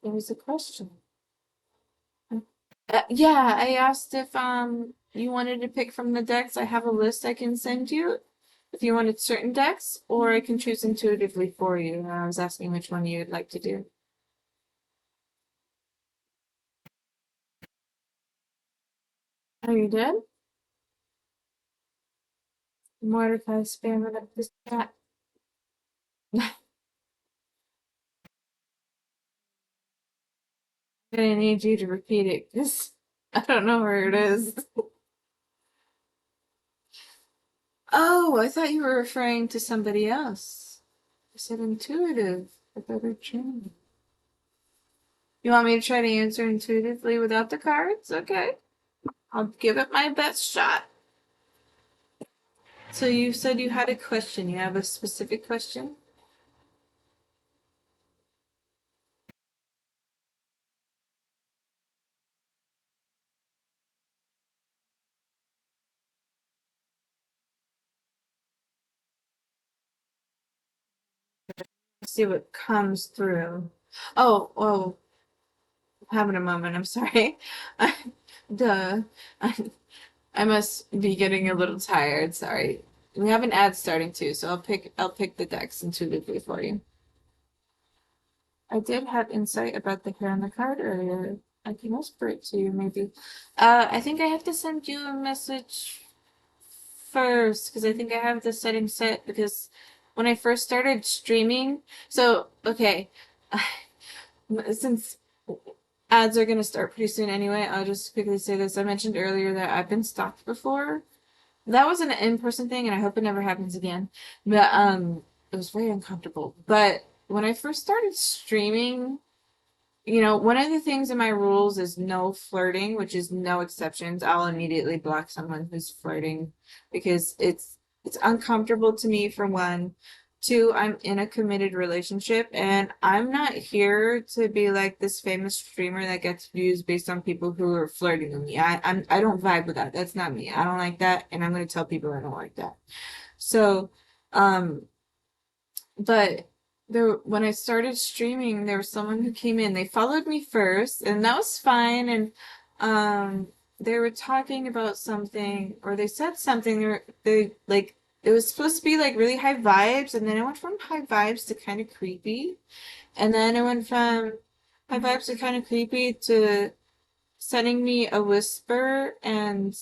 There was a question. Yeah, I asked if you wanted to pick from the decks. I have a list I can send you if you wanted certain decks, or I can choose intuitively for you. I was asking which one you'd like to do. Are you dead? Mordecai spamming up this chat. I'm gonna need you to repeat it because I don't know where it is. Oh, I thought you were referring to somebody else. I said intuitive. I better change. You want me to try to answer intuitively without the cards? Okay. I'll give it my best shot. So you said you had a question. You have a specific question? Let's see what comes through. Oh, I'm having a moment. I'm sorry. I, duh. I, I must be getting a little tired. Sorry. We have an ad starting too, so I'll pick the decks intuitively for you. I did have insight about the hair on the card earlier. I can whisper it to you, maybe. I think I have to send you a message first because I think I have the settings set because when I first started streaming, so okay, since ads are gonna start pretty soon anyway, I'll just quickly say this. I mentioned earlier that I've been stalked before. That was an in-person thing, and I hope it never happens again. But it was very uncomfortable. But when I first started streaming, one of the things in my rules is no flirting, which is no exceptions. I'll immediately block someone who's flirting because it's uncomfortable to me for one. Two, I'm in a committed relationship and I'm not here to be like this famous streamer that gets views based on people who are flirting with me. I don't vibe with that. That's not me. I don't like that, and I'm gonna tell people I don't like that. So, um, but there, when I started streaming, there was someone who came in. They followed me first, and that was fine. And they were talking about something, or they said something. They like it was supposed to be like really high vibes, and then it went from high vibes to kind of creepy, and then it went from high vibes to kind of creepy to sending me a whisper and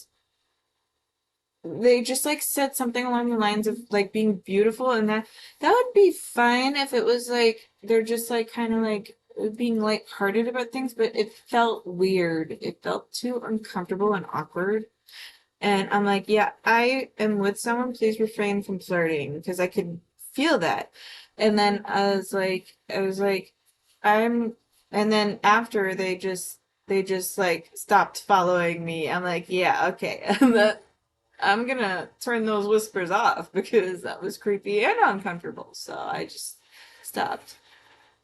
they just like said something along the lines of like being beautiful and that would be fine if it was like they're just like kind of like being lighthearted about things, but it felt weird. It felt too uncomfortable and awkward. And I'm like, yeah, I am with someone, please refrain from flirting because I could feel that. And then I was like, I'm and then after they just like stopped following me. I'm like, yeah, okay. I'm gonna turn those whispers off because that was creepy and uncomfortable. So I just stopped.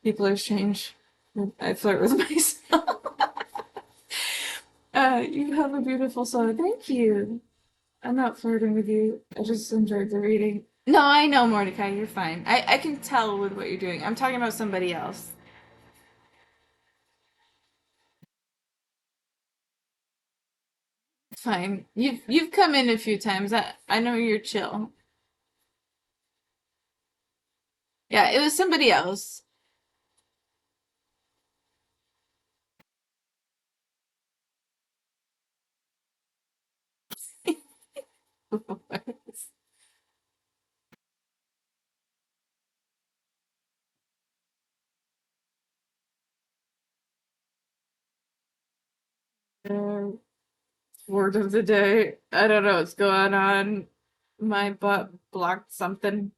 People are strange. I flirt with myself. You have a beautiful soul. Thank you. I'm not flirting with you. I just enjoyed the reading. No, I know, Mordecai. You're fine. I can tell with what you're doing. I'm talking about somebody else. It's fine. You've come in a few times. I know you're chill. Yeah, it was somebody else. Uh, Word of the day. I don't know what's going on. My butt blocked something.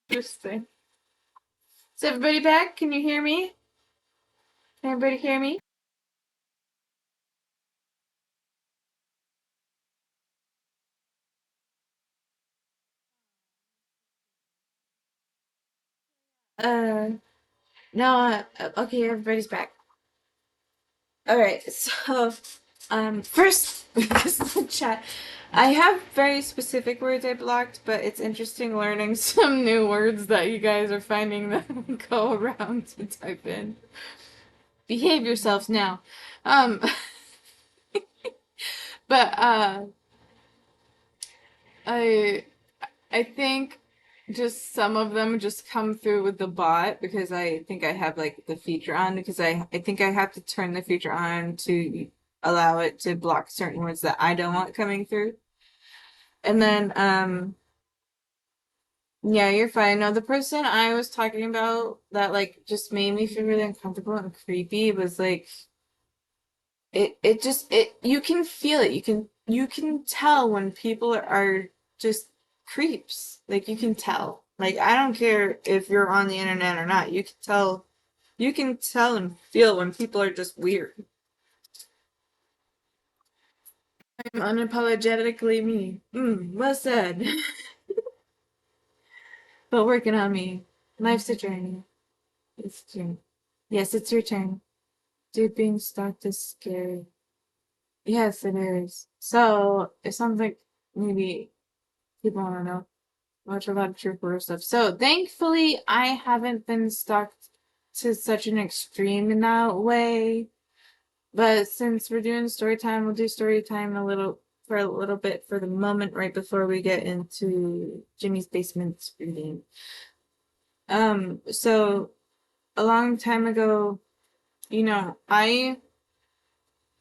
Interesting. Is everybody back? Can you hear me? Can everybody hear me? Uh, no, okay, everybody's back. All right, so, first, because of the chat, I have very specific words I blocked, but it's interesting learning some new words that you guys are finding that go around to type in. Behave yourselves now. Um, but, I I think just some of them just come through with the bot because I think I have like the feature on because I think I have to turn the feature on to allow it to block certain words that I don't want coming through. And then yeah, you're fine. No, the person I was talking about that like just made me feel really uncomfortable and creepy was like it you can feel it. You can tell when people are just creeps. Like you can tell. Like I don't care if you're on the internet or not. You can tell and feel when people are just weird. I'm unapologetically me. Well said. But working on me. Life's a journey. It's a journey. Yes, it's your turn. Dude, being stalked is scary. Yes, it is. So it sounds like maybe people want to know. Watch a lot of true horror stuff. So thankfully, I haven't been stuck to such an extreme in that way. But since we're doing story time, we'll do story time a little bit for the moment, right before we get into Jimmy's basement reading. So a long time ago, I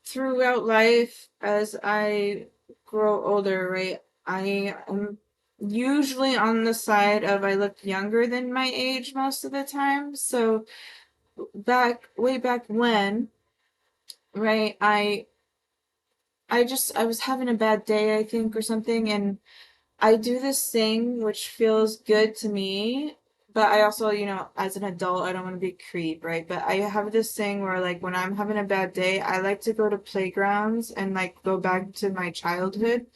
throughout life as I grow older, right, I am usually on the side of I look younger than my age most of the time. So way back when, right, I was having a bad day, I think, or something, and I do this thing which feels good to me, but I also, as an adult, I don't want to be a creep, right? But I have this thing where, like, when I'm having a bad day, I like to go to playgrounds and, like, go back to my childhood.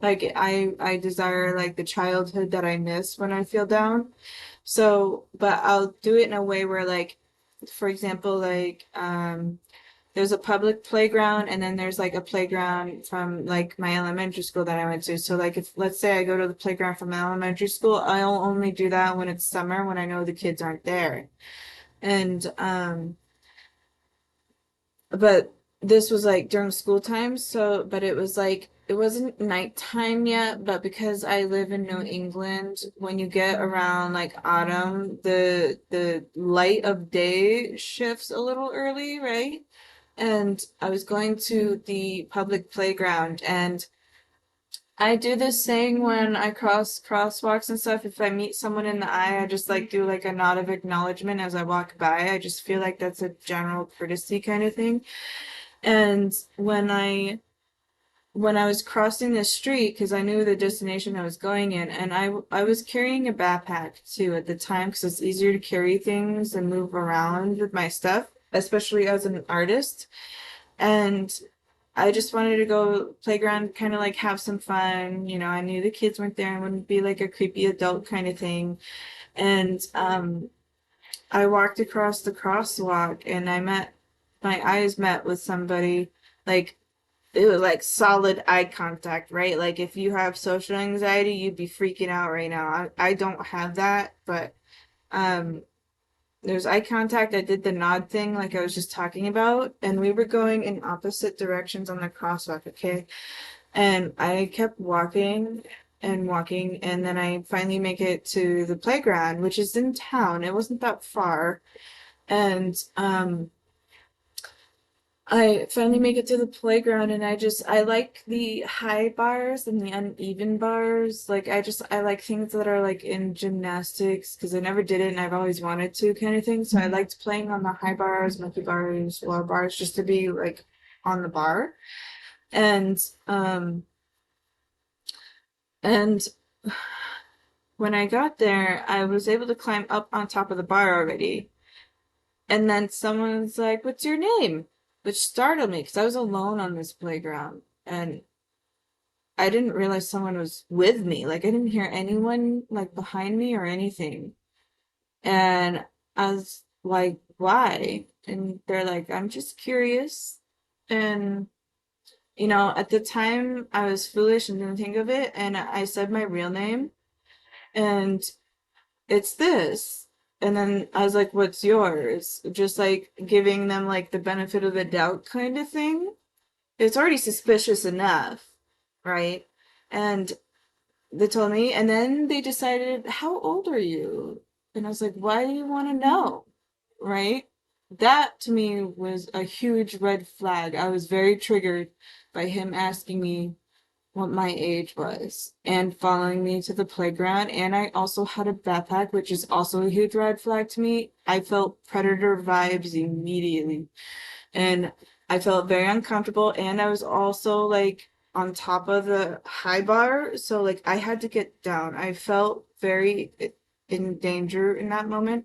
Like, I desire, like, the childhood that I miss when I feel down. So, but I'll do it in a way where, like, for example, like, there's a public playground and then there's like a playground from like my elementary school that I went to. So like if let's say I go to the playground from my elementary school, I'll only do that when it's summer when I know the kids aren't there. And but this was like during school time, so but it was like it wasn't nighttime yet, but because I live in New England, when you get around like autumn, the light of day shifts a little early, right? And I was going to the public playground and I do this thing when I cross crosswalks and stuff. If I meet someone in the eye, I just like do like a nod of acknowledgement as I walk by. I just feel like that's a general courtesy kind of thing. And when I was crossing the street, because I knew the destination I was going in, and I was carrying a backpack too at the time because it's easier to carry things and move around with my stuff, especially as an artist. And I just wanted to go playground, kind of like have some fun. I knew the kids weren't there and wouldn't be like a creepy adult kind of thing. And I walked across the crosswalk and my eyes met with somebody like it was like solid eye contact, right? Like if you have social anxiety, you'd be freaking out right now. I don't have that, but um, there's eye contact. I did the nod thing like I was just talking about, and we were going in opposite directions on the crosswalk, okay? And I kept walking and walking, and then I finally make it to the playground, which is in town. It wasn't that far. And I finally make it to the playground and I like the high bars and the uneven bars. Like I like things that are like in gymnastics because I never did it and I've always wanted to kind of thing. So I liked playing on the high bars, monkey bars, lower bars just to be like on the bar. And um and when I got there, I was able to climb up on top of the bar already. And then someone's like, "What's your name?" Which startled me because I was alone on this playground. And I didn't realize someone was with me. Like I didn't hear anyone like behind me or anything. And I was like, why? And they're like, I'm just curious. And, at the time I was foolish and didn't think of it. And I said my real name and it's this. And then I was like, what's yours? Just like giving them like the benefit of the doubt kind of thing. It's already suspicious enough, right? And they told me, and then they decided, how old are you? And I was like, why do you want to know? Right? That to me was a huge red flag. I was very triggered by him asking me what my age was and following me to the playground. And I also had a backpack, which is also a huge red flag to me. I felt predator vibes immediately. And I felt very uncomfortable. And I was also like on top of the high bar. So like I had to get down. I felt very in danger in that moment.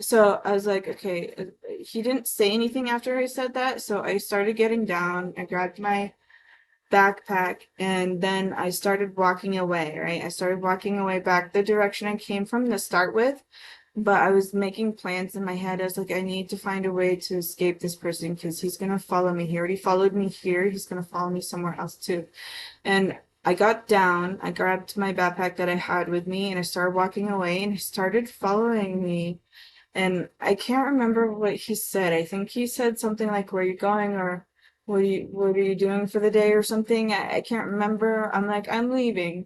So I was like, okay, he didn't say anything after I said that. So I started getting down. I grabbed my backpack and then I started walking away, right? I started walking away back the direction I came from to start with, but I was making plans in my head. I was like, I need to find a way to escape this person because he's gonna follow me. He already followed me here. He's gonna follow me somewhere else too. And I got down, I grabbed my backpack that I had with me and I started walking away and he started following me. And I can't remember what he said. I think he said something like, "Where are you going?" or what are you doing for the day?" or something. I can't remember. I'm like, I'm leaving.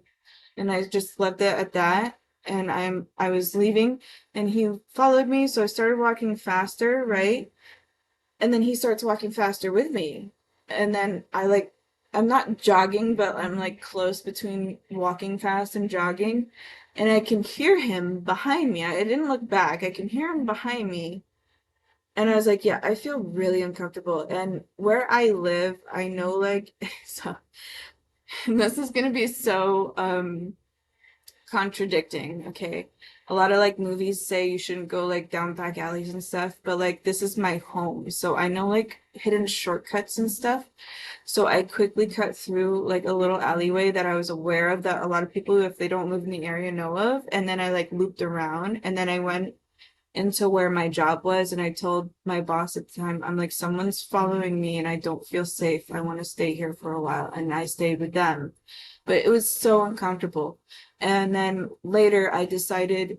And I just left it at that. And I was leaving and he followed me, so I started walking faster, right? And then he starts walking faster with me. And then I'm not jogging, but I'm like close between walking fast and jogging. And I can hear him behind me. I didn't look back. I can hear him behind me. And I was like, yeah, I feel really uncomfortable. And where I live, I know like so this is gonna be so contradicting, okay? A lot of like movies say you shouldn't go like down back alleys and stuff, but like this is my home. So I know like hidden shortcuts and stuff. So I quickly cut through like a little alleyway that I was aware of that a lot of people, if they don't live in the area, know of. And then I like looped around and then I went into where my job was and I told my boss at the time, I'm like, someone's following me and I don't feel safe. I want to stay here for a while. And I stayed with them. But it was so uncomfortable. And then later I decided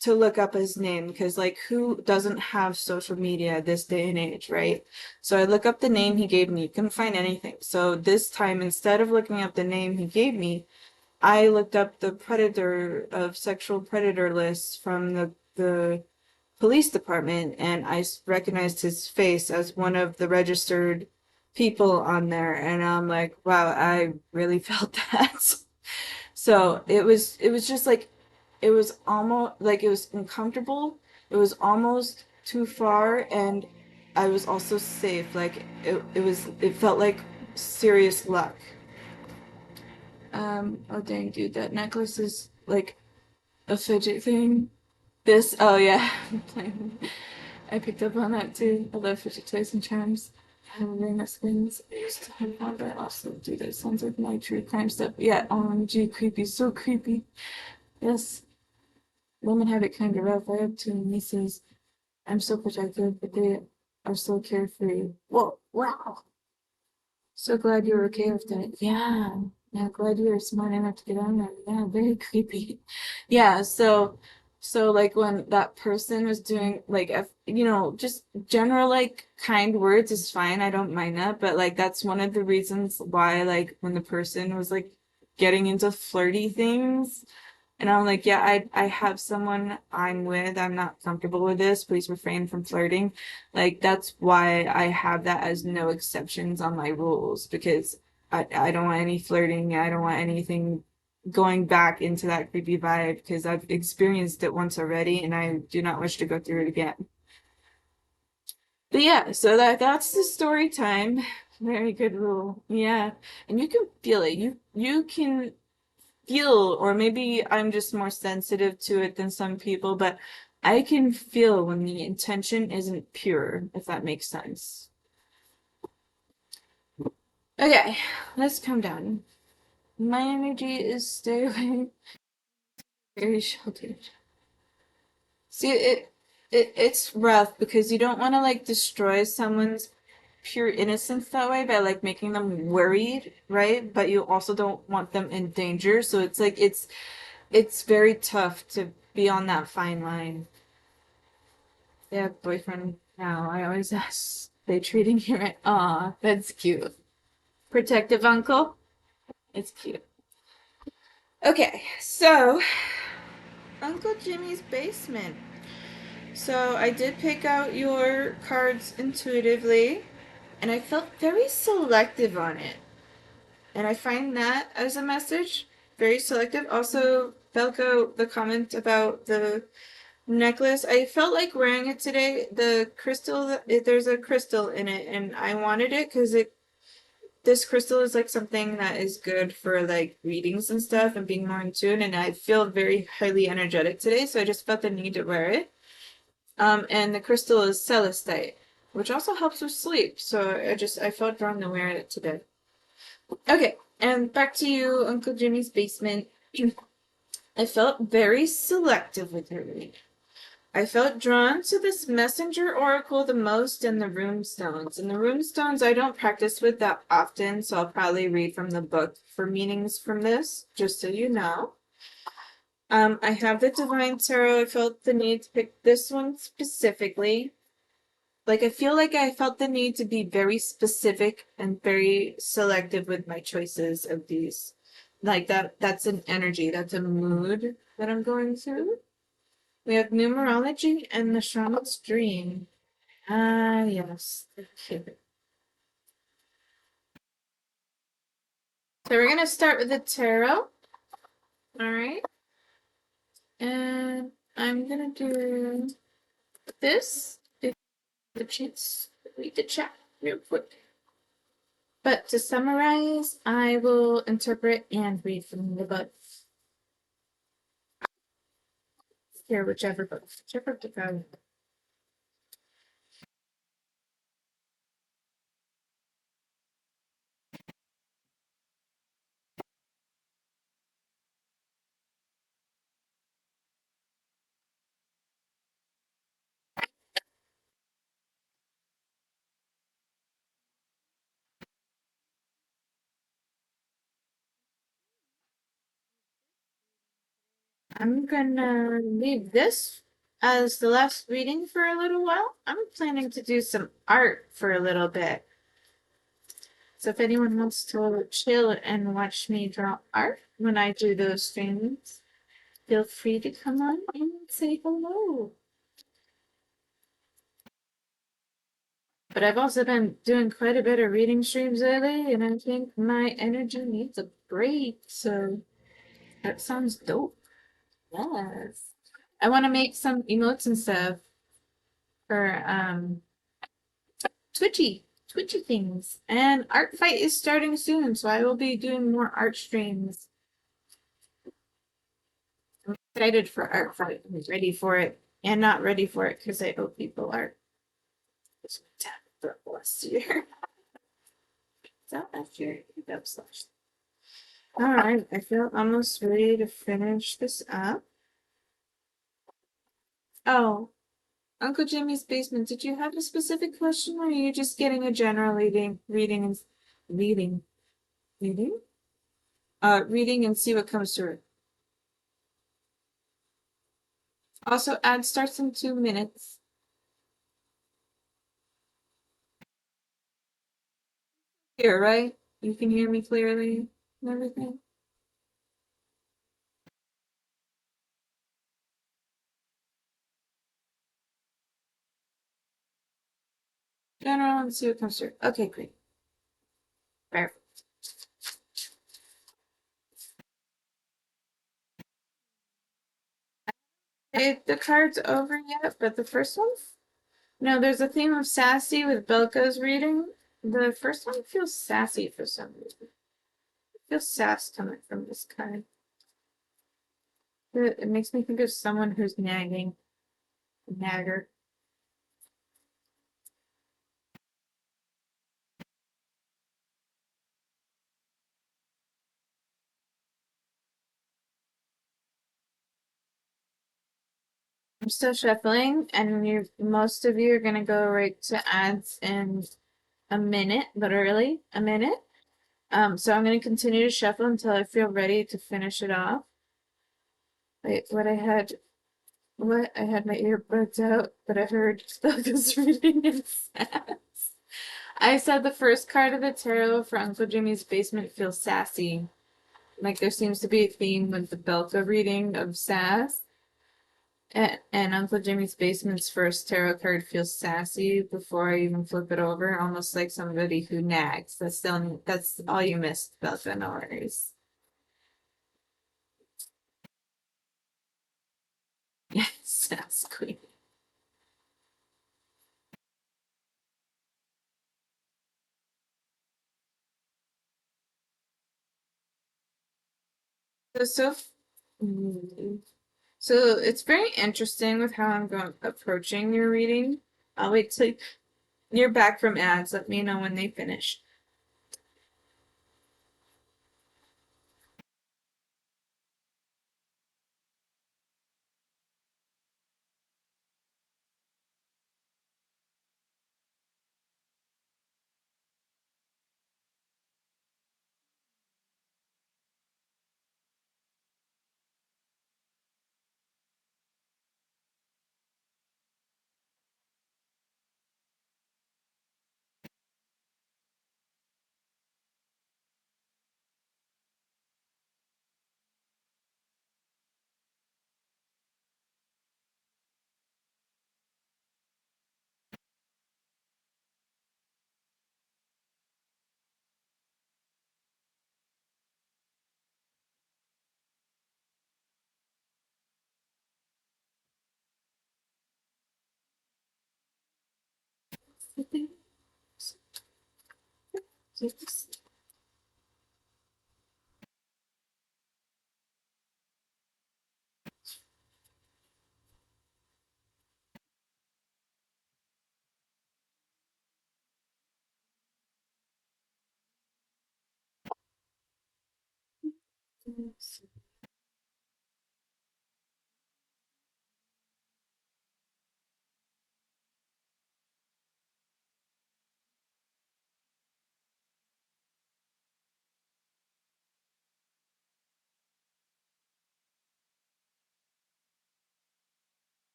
to look up his name because like who doesn't have social media this day and age, right? So I look up the name he gave me, couldn't find anything. So this time instead of looking up the name he gave me, I looked up the predator of sexual predator lists from the police department and I recognized his face as one of the registered people on there and I'm like, wow, I really felt that. So it was just like it was almost like it was uncomfortable. It was almost too far and I was also safe. Like it felt like serious luck. Oh dang dude, that necklace is like a fidget thing. This, oh yeah, I picked up on that too. I love fidget toys and charms. I have a ring that spins. I used to have one, but I also do that. Sounds like my true crime stuff. Yeah, OMG, creepy, so creepy. Yes, women have it kind of rough. I have two nieces. I'm so protective, but they are so carefree. Whoa, wow. So glad you were okay with that. Yeah. Yeah, glad you were smart enough to get on there. Yeah, very creepy. Yeah, so like when that person was doing like if just general like kind words is fine. I don't mind that, but like that's one of the reasons why like when the person was like getting into flirty things and I'm like, yeah, I have someone I'm with. I'm not comfortable with this. Please refrain from flirting. Like that's why I have that as no exceptions on my rules because I don't want any flirting. I don't want anything going back into that creepy vibe because I've experienced it once already and I do not wish to go through it again. But yeah, so that's the story time. Very good rule. Yeah. And you can feel it. You can feel, or maybe I'm just more sensitive to it than some people, but I can feel when the intention isn't pure, if that makes sense. Okay, let's calm down. My energy is stay away, very sheltered. See, it's rough because you don't want to like destroy someone's pure innocence that way by like making them worried, right? But you also don't want them in danger. So it's like it's very tough to be on that fine line. Yeah, boyfriend now. I always ask, they treating you right? Aw, that's cute. Protective uncle? It's cute. Okay, so Uncle Jimmy's basement. So I did pick out your cards intuitively, and I felt very selective on it. And I find that as a message very selective. Also, Belko, the comment about the necklace, I felt like wearing it today. The crystal, there's a crystal in it, and I wanted it because this crystal is like something that is good for like readings and stuff and being more in tune. And I feel very highly energetic today, so I just felt the need to wear it. And the crystal is celestite, which also helps with sleep. So I felt drawn to wear it today. Okay, and back to you, Uncle Jimmy's basement. I felt very selective with her reading. I felt drawn to this messenger oracle the most and the runestones. And the runestones I don't practice with that often, so I'll probably read from the book for meanings from this, just so you know. I have the Divine Tarot. I felt the need to pick this one specifically. Like, I feel like I felt the need to be very specific and very selective with my choices of these. Like, that's an energy, that's a mood that I'm going through. We have numerology and the shaman's dream. Ah, yes. Okay. So we're gonna start with the tarot. All right. And I'm gonna do this. If the chance to read the chat real quick. But to summarize, I will interpret and read from the book. Here, whichever book to go. I'm gonna leave this as the last reading for a little while. I'm planning to do some art for a little bit. So if anyone wants to chill and watch me draw art when I do those streams, feel free to come on and say hello. But I've also been doing quite a bit of reading streams lately, and I think my energy needs a break. So that sounds dope. Yes. I want to make some emotes and stuff for Twitchy things. And Art Fight is starting soon, so I will be doing more art streams. I'm excited for Art Fight. I'm ready for it. And not ready for it because I owe people art. It's my tab for last year. Is that last year? That was last year. Alright, I feel almost ready to finish this up. Oh, Uncle Jimmy's basement, did you have a specific question or are you just getting a general reading? Reading? Reading and see what comes through. Also, ad starts in 2 minutes. Here, right? You can hear me clearly and everything. General and see what comes through. Okay, great. Perfect. The card's over yet, but the first one? No, there's a theme of sassy with Belka's reading. The first one feels sassy for some reason. It feels sass coming from this card. It makes me think of someone who's nagging. Nagger. I'm still shuffling, and most of you are gonna go right to ads in a minute, literally a minute. So I'm gonna continue to shuffle until I feel ready to finish it off. Wait, what I had my earbuds out, but I heard Douglas reading in sass. I said the first card of the tarot for Uncle Jimmy's basement feels sassy. Like there seems to be a theme with the Belka reading of sass. And Uncle Jimmy's basement's first tarot card feels sassy before I even flip it over, almost like somebody who nags. That's all you missed, Belka, no worries. Yes, that's queen. So, so, mm, so it's very interesting with how I'm going approaching your reading. I'll wait till you're back from ads. Let me know when they finish.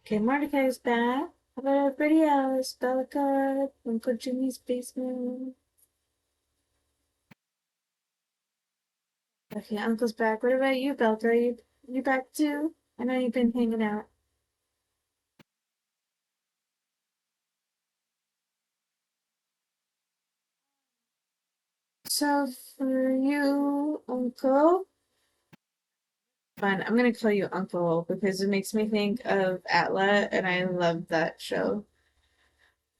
Okay, Mordecai's back. How about everybody else? Belka, Uncle Jimmy's basement. Okay, Uncle's back. What about you, Belka? You back too? I know you've been hanging out. So for you, Uncle, fine. I'm gonna call you Uncle because it makes me think of Atla, and I love that show.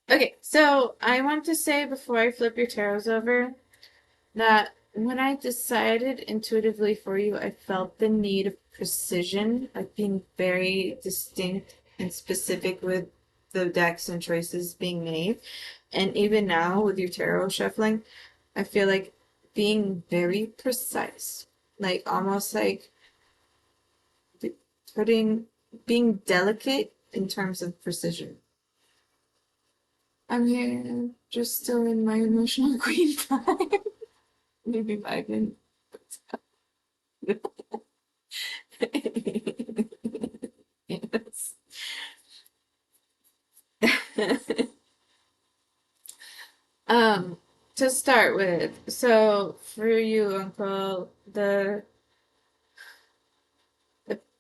Okay, so I want to say before I flip your tarots over that when I decided intuitively for you, I felt the need of precision, like being very distinct and specific with the decks and choices being made. And even now with your tarot shuffling, I feel like being very precise, like almost like putting being delicate in terms of precision. I'm here just still in my emotional queen time. Maybe vibing. Yes. um, to start with, so for you, Uncle,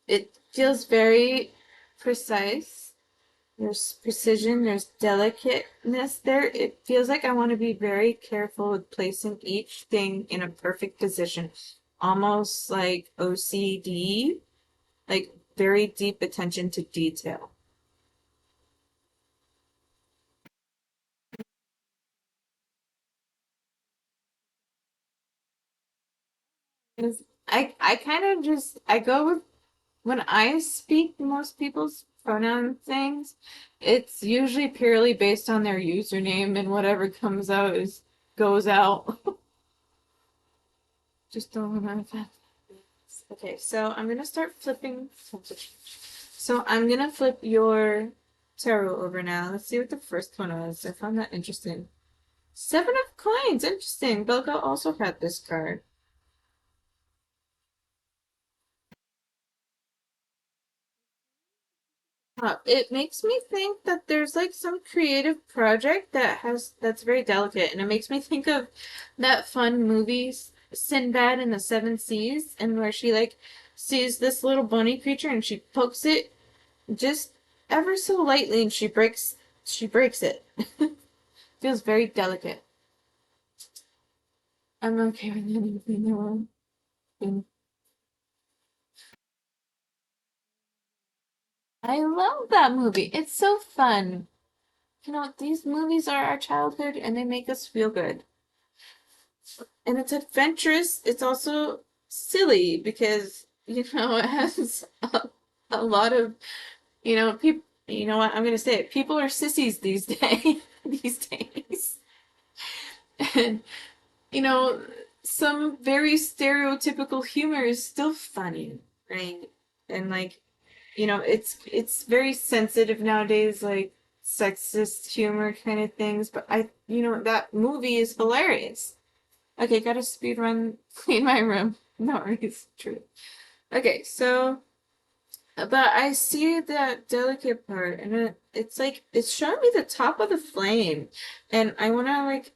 it feels very precise. There's precision, there's delicateness there. It feels like I want to be very careful with placing each thing in a perfect position, almost like OCD, like very deep attention to detail. 'Cause I kind of just I go with when I speak most people's pronoun things, it's usually purely based on their username and whatever comes out is goes out. Just don't want to. Okay, so I'm gonna start flipping. So I'm gonna flip your tarot over now. Let's see what the first one was. I found that interesting. Seven of Coins. Interesting. Belga also had this card. It makes me think that there's like some creative project that's very delicate, and it makes me think of that fun movie Sinbad and the Seven Seas, and where she like sees this little bunny creature and she pokes it just ever so lightly and she breaks it. Feels very delicate. I'm okay with anything that will. I love that movie. It's so fun. These movies are our childhood and they make us feel good. And it's adventurous. It's also silly because, it has a lot of, people, you know what, I'm going to say it. People are sissies these days. These days. And, you know, some very stereotypical humor is still funny, right? And like, it's very sensitive nowadays, like sexist humor kind of things. But that movie is hilarious. Okay, gotta speed run, clean my room. No worries, true. Okay, so, but I see that delicate part, and it's like it's showing me the top of the flame, and I wanna like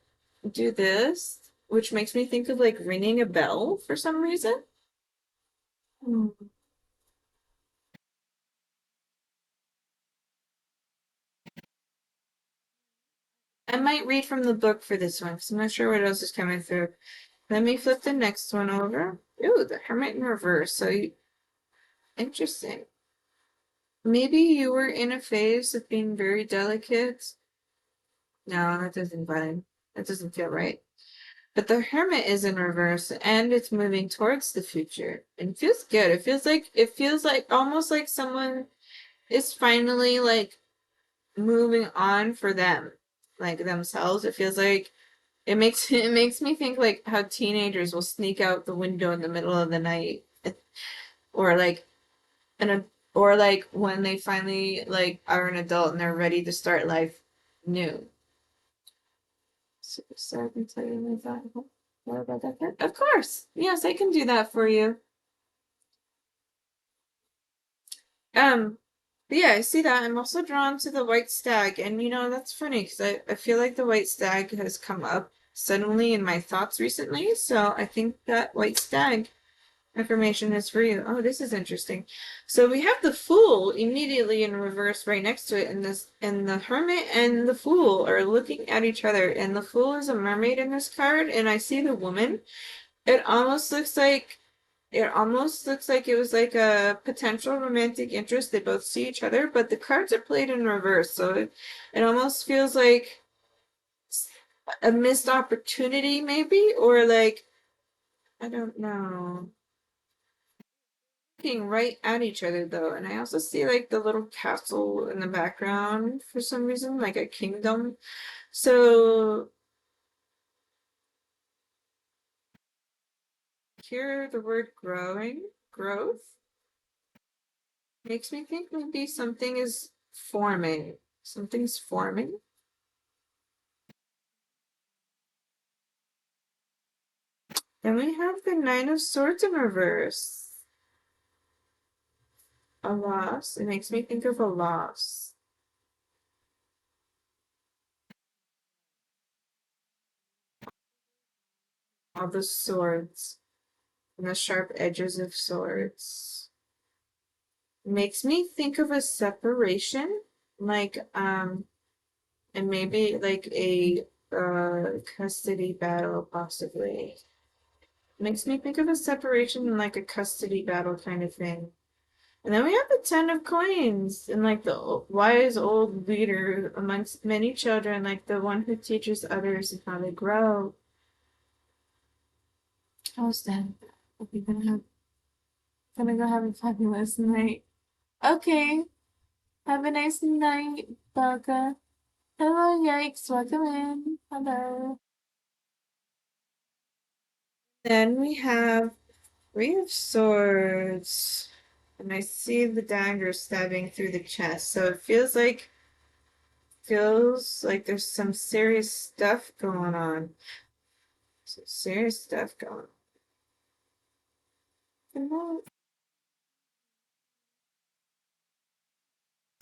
do this, which makes me think of like ringing a bell for some reason. Hmm. I might read from the book for this one because I'm not sure what else is coming through. Let me flip the next one over. Ooh, the Hermit in reverse. Interesting. Maybe you were in a phase of being very delicate. No, that doesn't feel right. But the Hermit is in reverse and it's moving towards the future. And it feels good. It feels like almost like someone is finally like moving on for them, like themselves. It feels like it makes me think like how teenagers will sneak out the window in the middle of the night, or like an or like when they finally like are an adult and they're ready to start life new. So I can tell you my thought more about that card. Of course, yes, I can do that for you. Um, but yeah, I see that. I'm also drawn to the white stag, and that's funny because I feel like the white stag has come up suddenly in my thoughts recently. So I think that white stag information is for you. Oh, this is interesting. So we have the Fool immediately in reverse right next to it, and the Hermit and the Fool are looking at each other, and the Fool is a mermaid in this card, and I see the woman. It almost looks like it was like a potential romantic interest. They both see each other, but the cards are played in reverse, so it almost feels like a missed opportunity, maybe, or like I don't know. Looking right at each other though, and I also see like the little castle in the background for some reason, like a kingdom. So here the word growth makes me think maybe something is forming. Something's forming. Then we have the Nine of Swords in reverse. A loss. It makes me think of a loss. All the swords and the sharp edges of swords. Makes me think of a separation, like and maybe like a custody battle, possibly. Makes me think of a separation and like a custody battle kind of thing. And then we have the Ten of Coins, and like the wise old leader amongst many children, like the one who teaches others how to grow. How's that? Hope you're gonna go have a fabulous night. Okay, have a nice night, Baka. Hello, Yikes, welcome in. Hello. Then we have Three of Swords. And I see the dagger stabbing through the chest. So it feels like there's some serious stuff going on. Some serious stuff going on.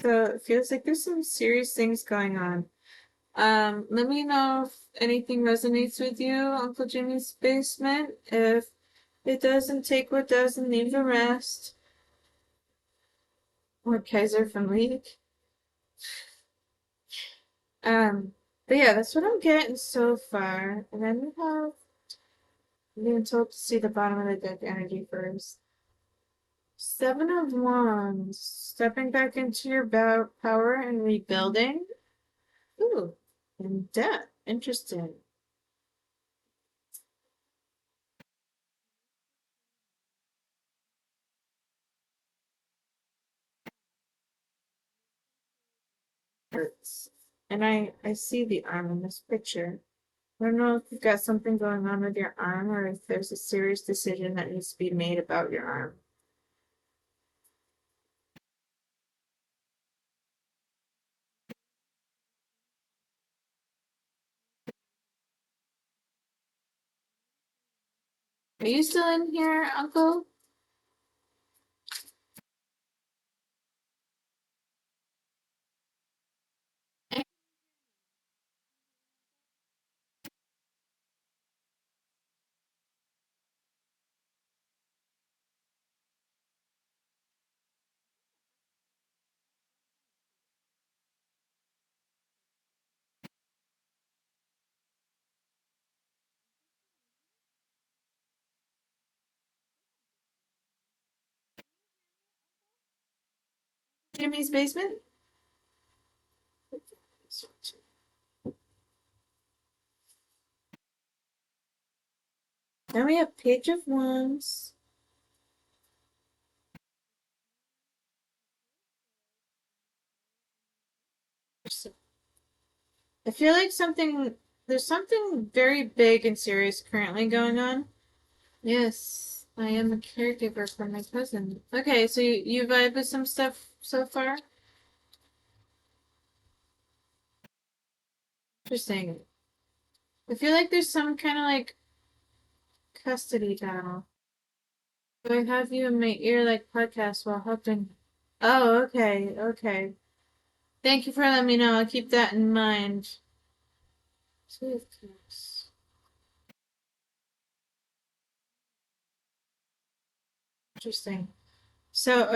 So it feels like there's some serious things going on. Let me know if anything resonates with you, Uncle Jimmy's basement. If it doesn't, take what does and leave the rest. Or Kaiser from League. Um, but yeah, that's what I'm getting so far. And then we have I'm being told to see the bottom of the deck energy first. Seven of Wands. Stepping back into your power and rebuilding. Ooh, and death. Interesting. Hurts. And I see the arm in this picture. I don't know if you've got something going on with your arm or if there's a serious decision that needs to be made about your arm. Are you still in here, Uncle? Jimmy's basement? Now we have Page of Wands. I feel like there's something very big and serious currently going on. Yes, I am a caregiver for my cousin. Okay, so you vibe with some stuff so far? Interesting. I feel like there's some kind of like custody battle. So I have you in my ear like podcast while helping. Oh, okay, okay. Thank you for letting me know. I'll keep that in mind. Toothpicks. Interesting. So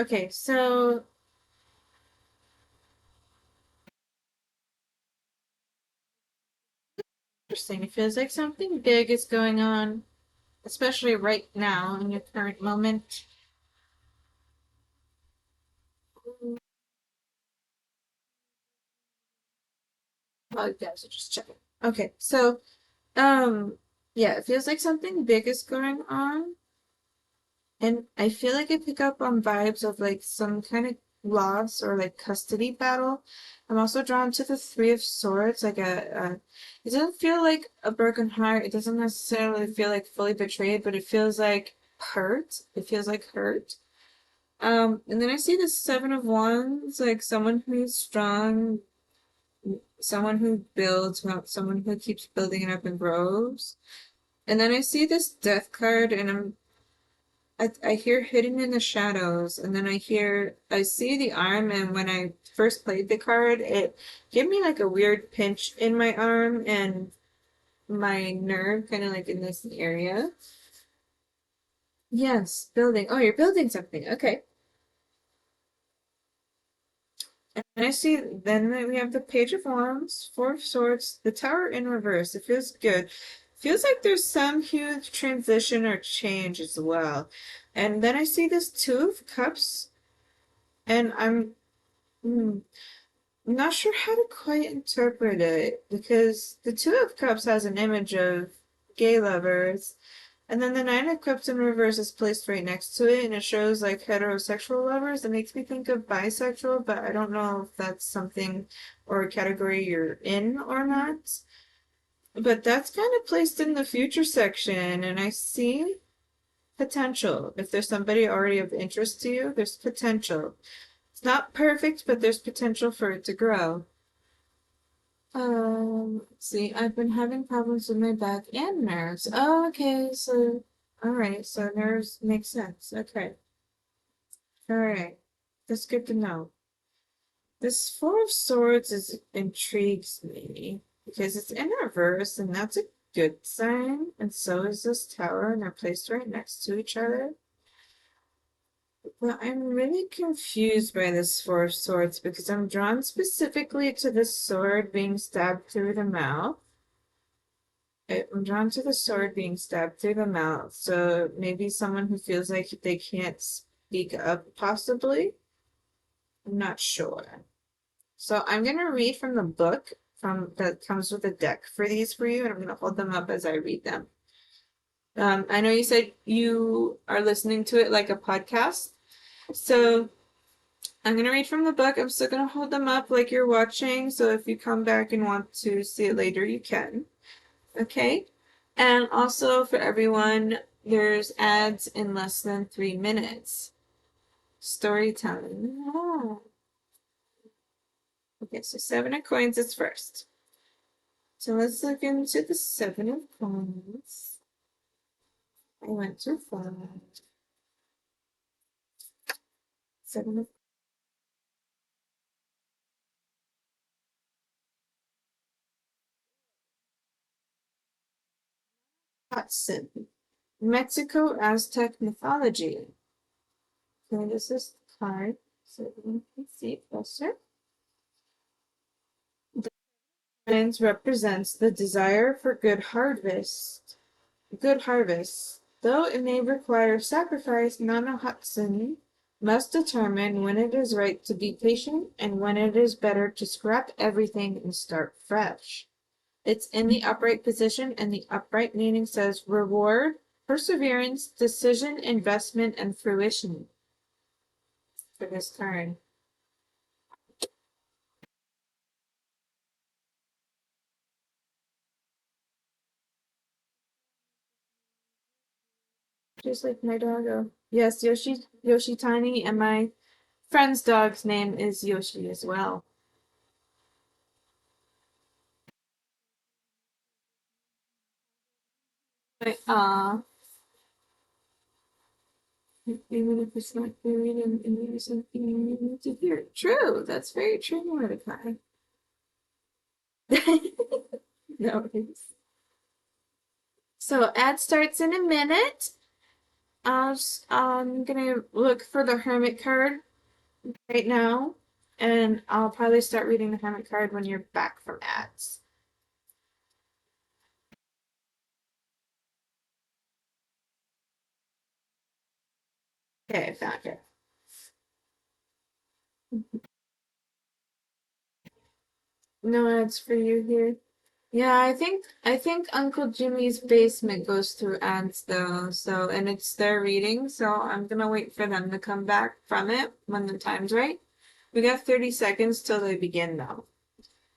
interesting. It feels like something big is going on, especially right now in your current moment. Oh, you guys are just checking. Okay, um, yeah, it feels like something big is going on, and I feel like I pick up on vibes of like some kind of loss or like custody battle. I'm also drawn to the Three of Swords, like it doesn't feel like a broken heart. It doesn't necessarily feel like fully betrayed, but it feels like hurt. It feels like hurt. And then I see the Seven of Wands, like someone who's strong, someone who builds, someone who keeps building it up and grows. And then I see this death card, and I hear hidden in the shadows, and then I see the arm, and when I first played the card, it gave me like a weird pinch in my arm and my nerve, kind of like in this area. Yes, building. Oh, you're building something. Okay. And I see then we have the Page of Wands, Four of Swords, the Tower in reverse. It feels good. Feels like there's some huge transition or change as well. And then I see this Two of Cups, and mm, I'm not sure how to quite interpret it because the Two of Cups has an image of gay lovers, and then the Nine of Cups in reverse is placed right next to it, and it shows like heterosexual lovers. It makes me think of bisexual, but I don't know if that's something or a category you're in or not. But that's kind of placed in the future section, and I see potential. If there's somebody already of interest to you, there's potential. It's not perfect, but there's potential for it to grow. Let's see, I've been having problems with my back and nerves. Oh, okay, so, alright, so nerves make sense. Okay. Alright. That's good to know. This Four of Swords intrigues me because it's in reverse, and that's a good sign. And so is this tower, and they're placed right next to each other. But I'm really confused by this Four of Swords because I'm drawn specifically to the sword being stabbed through the mouth. I'm drawn to the sword being stabbed through the mouth. So maybe someone who feels like they can't speak up, possibly. I'm not sure. So I'm gonna read from the book that comes with a deck for these for you, and I'm gonna hold them up as I read them. I know you said you are listening to it like a podcast, so I'm gonna read from the book. I'm still gonna hold them up like you're watching, so if you come back and want to see it later, you can. Okay? And also for everyone, there's ads in less than 3 minutes. Storytelling. Oh. Okay, so 7 of coins is first. So let's look into the 7 of coins. I went too far. 7 of Hudson. Mexico Aztec mythology. Okay, this is the card, so you can see it closer. The coins represents the desire for good harvest. Good harvest. Though it may require sacrifice, Nana Hudson must determine when it is right to be patient and when it is better to scrap everything and start fresh. It's in the upright position, and the upright meaning says reward, perseverance, decision, investment, and fruition for this card. Just like my doggo. Yes, Yoshi Tiny, and my friend's dog's name is Yoshi as well. But, even if it's not buried in maybe something you need to hear. True, that's very true, Mordecai. No, so ad starts in a minute. I'm gonna look for the Hermit card right now, and I'll probably start reading the Hermit card when you're back from ads. Okay, I found it. No ads for you here. Yeah, I think Uncle Jimmy's basement goes through ads though, so and it's their reading, so I'm gonna wait for them to come back from it when the time's right. We got 30 seconds till they begin though.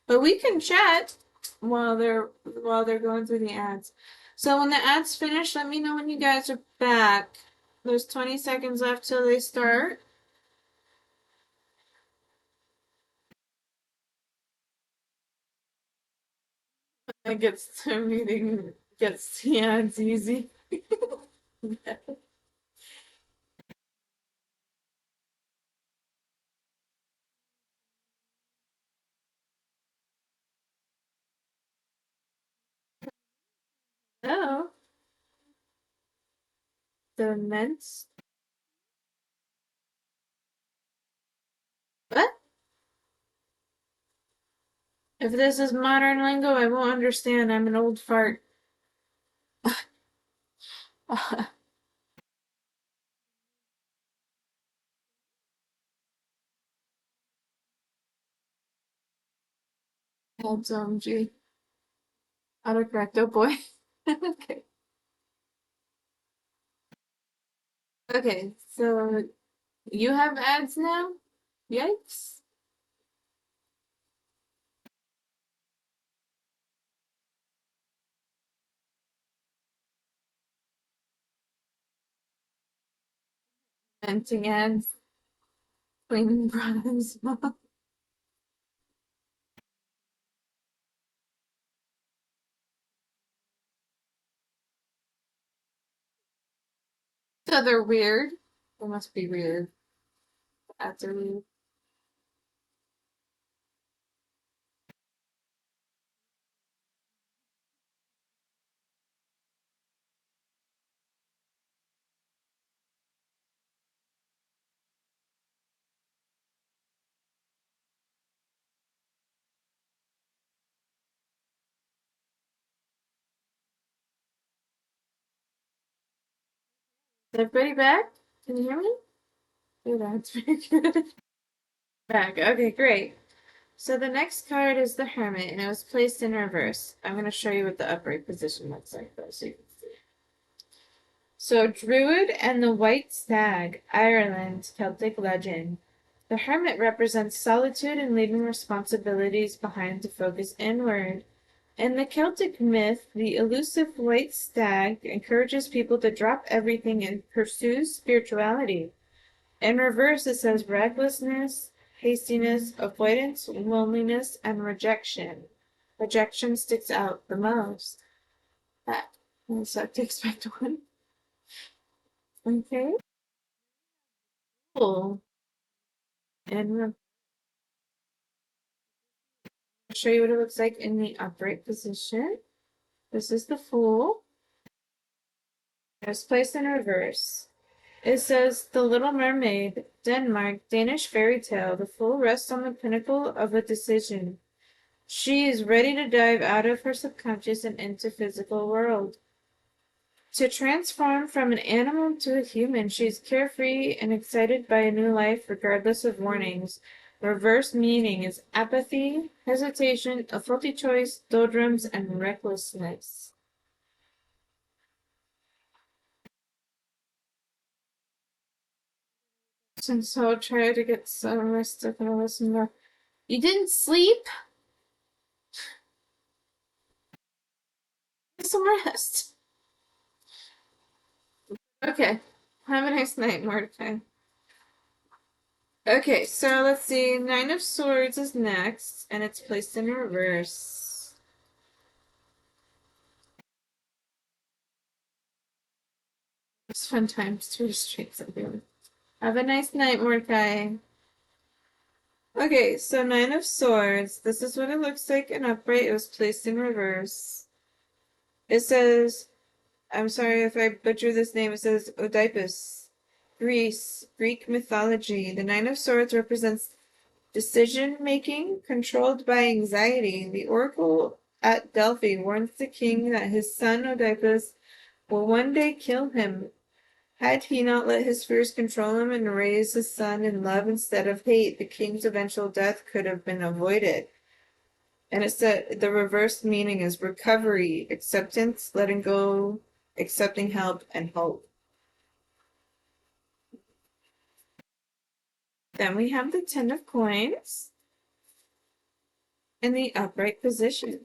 But we can chat while they're going through the ads. So when the ads finish, let me know when you guys are back. There's 20 seconds left till they start. I gets to reading gets the ads easy. Oh, the immense. What? If this is modern lingo, I won't understand. I'm an old fart. That's OMG. Autocorrect, oh boy. Okay. Okay, so you have ads now? Yikes. Venting ads, cleaning products. So they're weird. They must be weird. Ads are weird. Is everybody back? Can you hear me? Oh, that's very good. Back. Okay, great. So the next card is the Hermit, and it was placed in reverse. I'm going to show you what the upright position looks like, though, so you can see. So, Druid and the White Stag, Ireland, Celtic legend. The Hermit represents solitude and leaving responsibilities behind to focus inward. In the Celtic myth, the elusive white stag encourages people to drop everything and pursue spirituality. In reverse, it says recklessness, hastiness, avoidance, loneliness, and rejection. Rejection sticks out the most. That is what to expect one. Okay. Cool. And I'll show you what it looks like in the upright position. This is the Fool. It's placed in reverse. It says, The Little Mermaid, Denmark, Danish fairy tale. The Fool rests on the pinnacle of a decision. She is ready to dive out of her subconscious and into physical world. To transform from an animal to a human, she is carefree and excited by a new life regardless of warnings. Reverse meaning is apathy, hesitation, a faulty choice, doldrums, and recklessness. And so I'll try to get some rest. I'm gonna listen more. You didn't sleep? Get some rest. Okay. Have a nice night, Mordecai. Okay, so let's see. Nine of Swords is next, and it's placed in reverse. It's fun times to restrain something. Have a nice night, Mordecai. Okay, so Nine of Swords. This is what it looks like in upright. It was placed in reverse. It says, I'm sorry if I butcher this name, it says Oedipus, Greece, Greek mythology. The Nine of Swords represents decision making controlled by anxiety. The oracle at Delphi warns the king that his son Oedipus will one day kill him. Had he not let his fears control him and raised his son in love instead of hate, the king's eventual death could have been avoided. And it said the reverse meaning is recovery, acceptance, letting go, accepting help, and hope. Then we have the Ten of Coins in the upright position.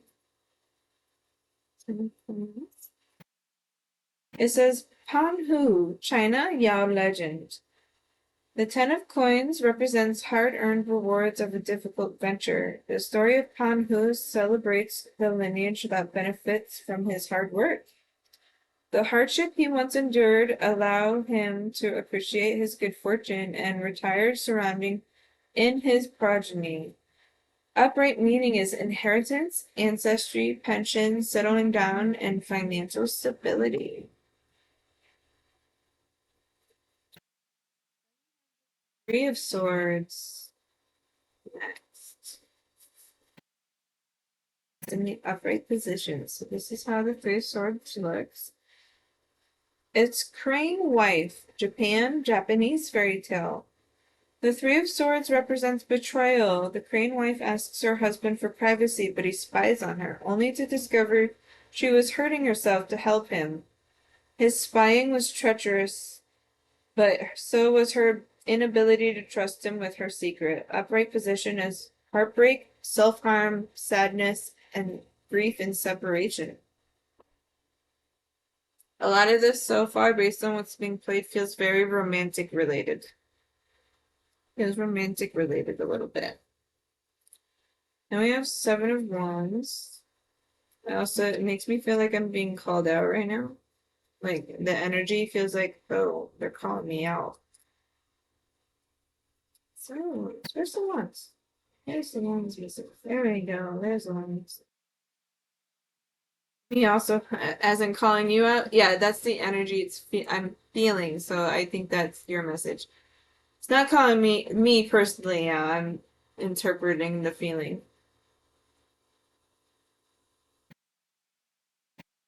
Ten of Coins. It says Panhu, China Yao legend. The Ten of Coins represents hard-earned rewards of a difficult venture. The story of Panhu celebrates the lineage that benefits from his hard work. The hardship he once endured allow him to appreciate his good fortune and retired surrounding in his progeny. Upright meaning is inheritance, ancestry, pension, settling down, and financial stability. Three of Swords. Next. In the upright position. So this is how the Three of Swords looks. It's Crane Wife, Japan, Japanese fairy tale. The Three of Swords represents betrayal. The Crane Wife asks her husband for privacy, but he spies on her, only to discover she was hurting herself to help him. His spying was treacherous, but so was her inability to trust him with her secret. Upright position is heartbreak, self-harm, sadness, and grief in separation. A lot of this so far, based on what's being played, feels very romantic related. Feels romantic related a little bit. Now we have Seven of Wands. It makes me feel like I'm being called out right now. Like the energy feels like, oh, they're calling me out. So, where's the Wands? There's the Wands missing. There we go. There's the Wands. Me also, as in calling you out. Yeah, that's the energy I'm feeling. So I think that's your message. It's not calling me personally out. I'm interpreting the feeling.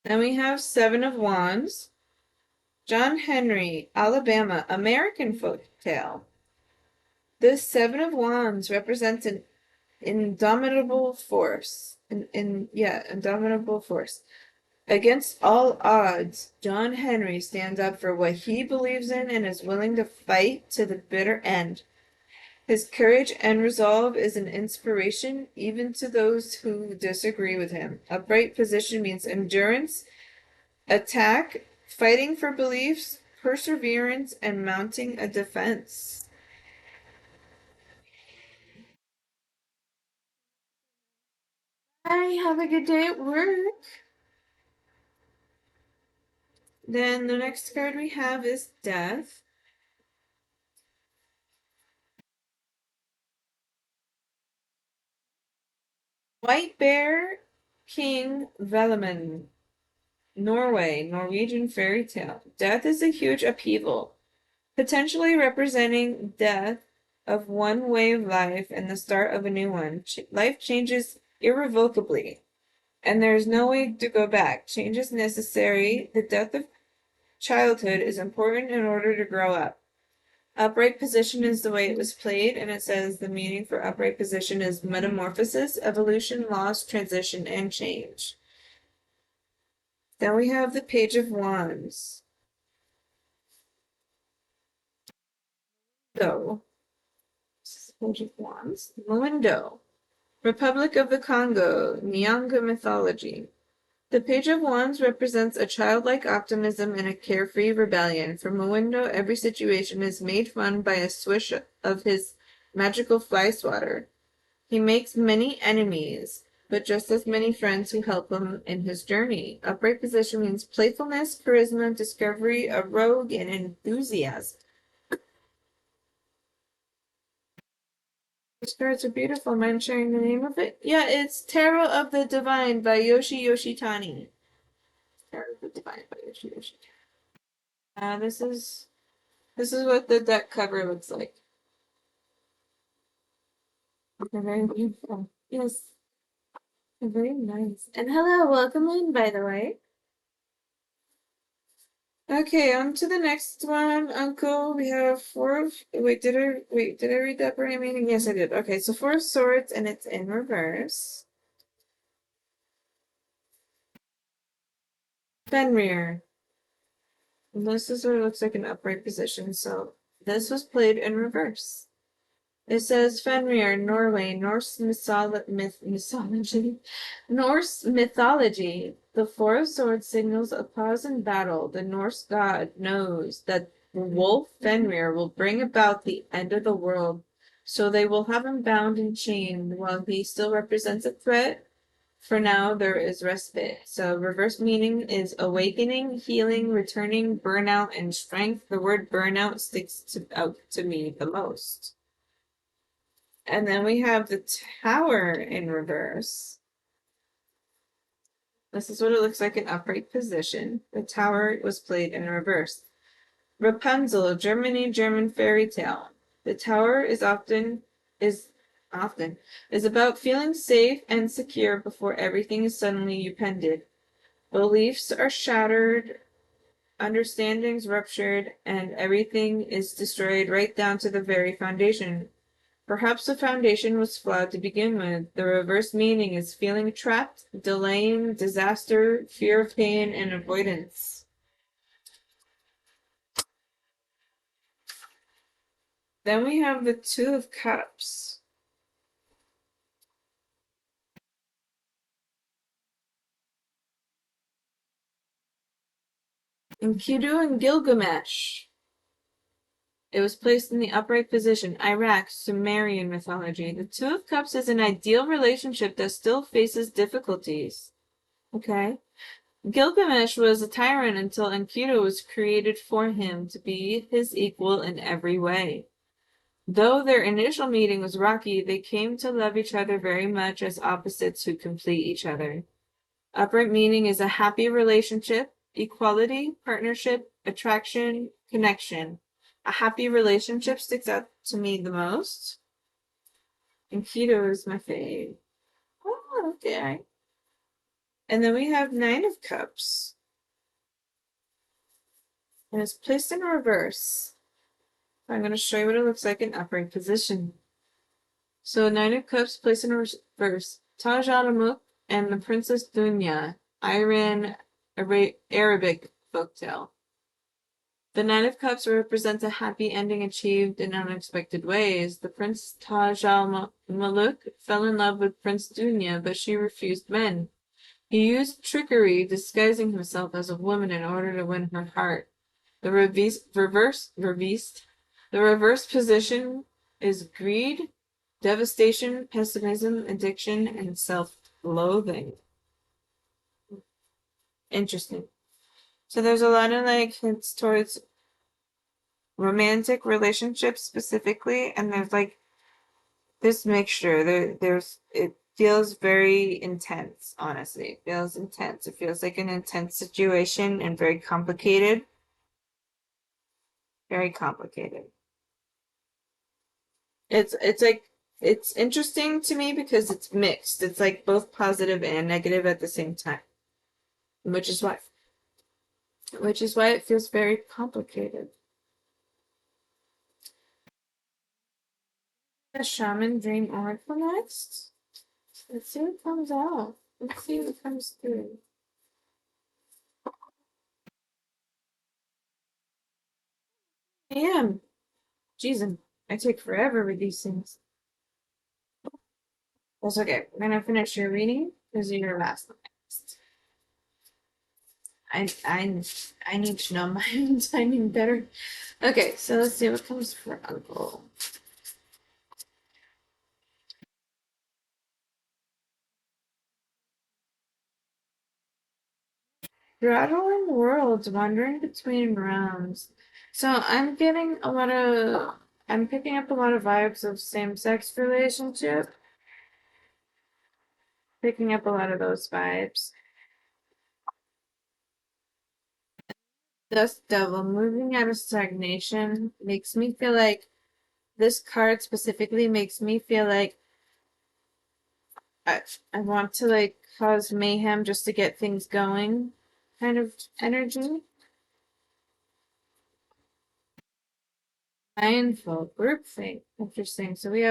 Then we have Seven of Wands. John Henry, Alabama, American folk tale. This Seven of Wands represents an indomitable force. Indomitable force. Against all odds, John Henry stands up for what he believes in and is willing to fight to the bitter end. His courage and resolve is an inspiration even to those who disagree with him. Upright position means endurance, attack, fighting for beliefs, perseverance, and mounting a defense. Bye, have a good day at work. Then the next card we have is Death. White Bear King Velaman, Norway, Norwegian fairy tale. Death is a huge upheaval, potentially representing death of one way of life and the start of a new one. Life changes irrevocably, and there is no way to go back. Change is necessary. The death of childhood is important in order to grow up. Upright position is the way it was played, and it says the meaning for upright position is metamorphosis, evolution, loss, transition, and change. Then we have the Page of Wands. So, Page of Wands. Mundo. Republic of the Congo, Nyanga mythology. The Page of Wands represents a childlike optimism and a carefree rebellion. For Mundo, every situation is made fun by a swish of his magical fly swatter. He makes many enemies, but just as many friends who help him in his journey. Upright position means playfulness, charisma, discovery, a rogue, and enthusiasm. These cards are beautiful. Mind sharing the name of it? Yeah, it's Tarot of the Divine by Yoshi Yoshitani. Tarot of the Divine by Yoshi Yoshitani. This is what the deck cover looks like. They're very beautiful. Yes, they're very nice. And hello, welcome in, by the way. Okay, on to the next one, Uncle. We have four of. Did I read that Burning Meaning? Yes, I did. Okay, so Four of Swords, and it's in reverse. Fenrir. And this is what it looks like in upright position. So this was played in reverse. It says Fenrir, Norway, mythology. Norse mythology. The Four of Swords signals a pause in battle. The Norse god knows that the wolf Fenrir will bring about the end of the world, so they will have him bound and chained while he still represents a threat. For now, there is respite. So reverse meaning is awakening, healing, returning, burnout, and strength. The word burnout sticks out to me the most. And then we have the Tower in reverse. This is what it looks like in upright position. The Tower was played in reverse. Rapunzel, Germany, German fairy tale. The Tower is about feeling safe and secure before everything is suddenly upended. Beliefs are shattered, understandings ruptured, and everything is destroyed right down to the very foundation. Perhaps the foundation was flawed to begin with. The reverse meaning is feeling trapped, delaying, disaster, fear of pain, and avoidance. Then we have the Two of Cups. Enkidu and Gilgamesh. It was placed in the upright position. Iraq, Sumerian mythology. The Two of Cups is an ideal relationship that still faces difficulties. Okay. Gilgamesh was a tyrant until Enkidu was created for him to be his equal in every way. Though their initial meeting was rocky, they came to love each other very much as opposites who complete each other. Upright meaning is a happy relationship, equality, partnership, attraction, connection. A happy relationship sticks out to me the most. And keto is my fave. Oh, okay. And then we have Nine of Cups. And it's placed in reverse. I'm going to show you what it looks like in upright position. So Nine of Cups placed in reverse. Taj al-Mulk and the Princess Dunya, Iran Arabic folktale. The Nine of Cups represents a happy ending achieved in unexpected ways. The Prince Taj al-Mulk fell in love with Prince Dunya, but she refused men. He used trickery, disguising himself as a woman in order to win her heart. The reverse position is greed, devastation, pessimism, addiction, and self-loathing. Interesting. So there's a lot of like hints towards romantic relationships specifically, and there's like this mixture. It feels very intense, honestly. It feels intense. It feels like an intense situation and very complicated. Very complicated. It's like it's interesting to me because it's mixed. It's like both positive and negative at the same time. Which is why it feels very complicated. The Shaman Dream Oracle next. Let's see what comes out. Let's see what comes through. I am. Jeez, I take forever with these things. That's okay. We're gonna finish your reading because you're your last one next. I need to know my own timing better. Okay, so let's see what comes for Uncle. Straddling worlds, wandering between realms. So I'm picking up a lot of vibes of same-sex relationship. Picking up a lot of those vibes. Dust Devil, moving out of stagnation, makes me feel like this card specifically makes me feel like I want to like cause mayhem just to get things going kind of energy. Mindful, groupthink. Interesting. So we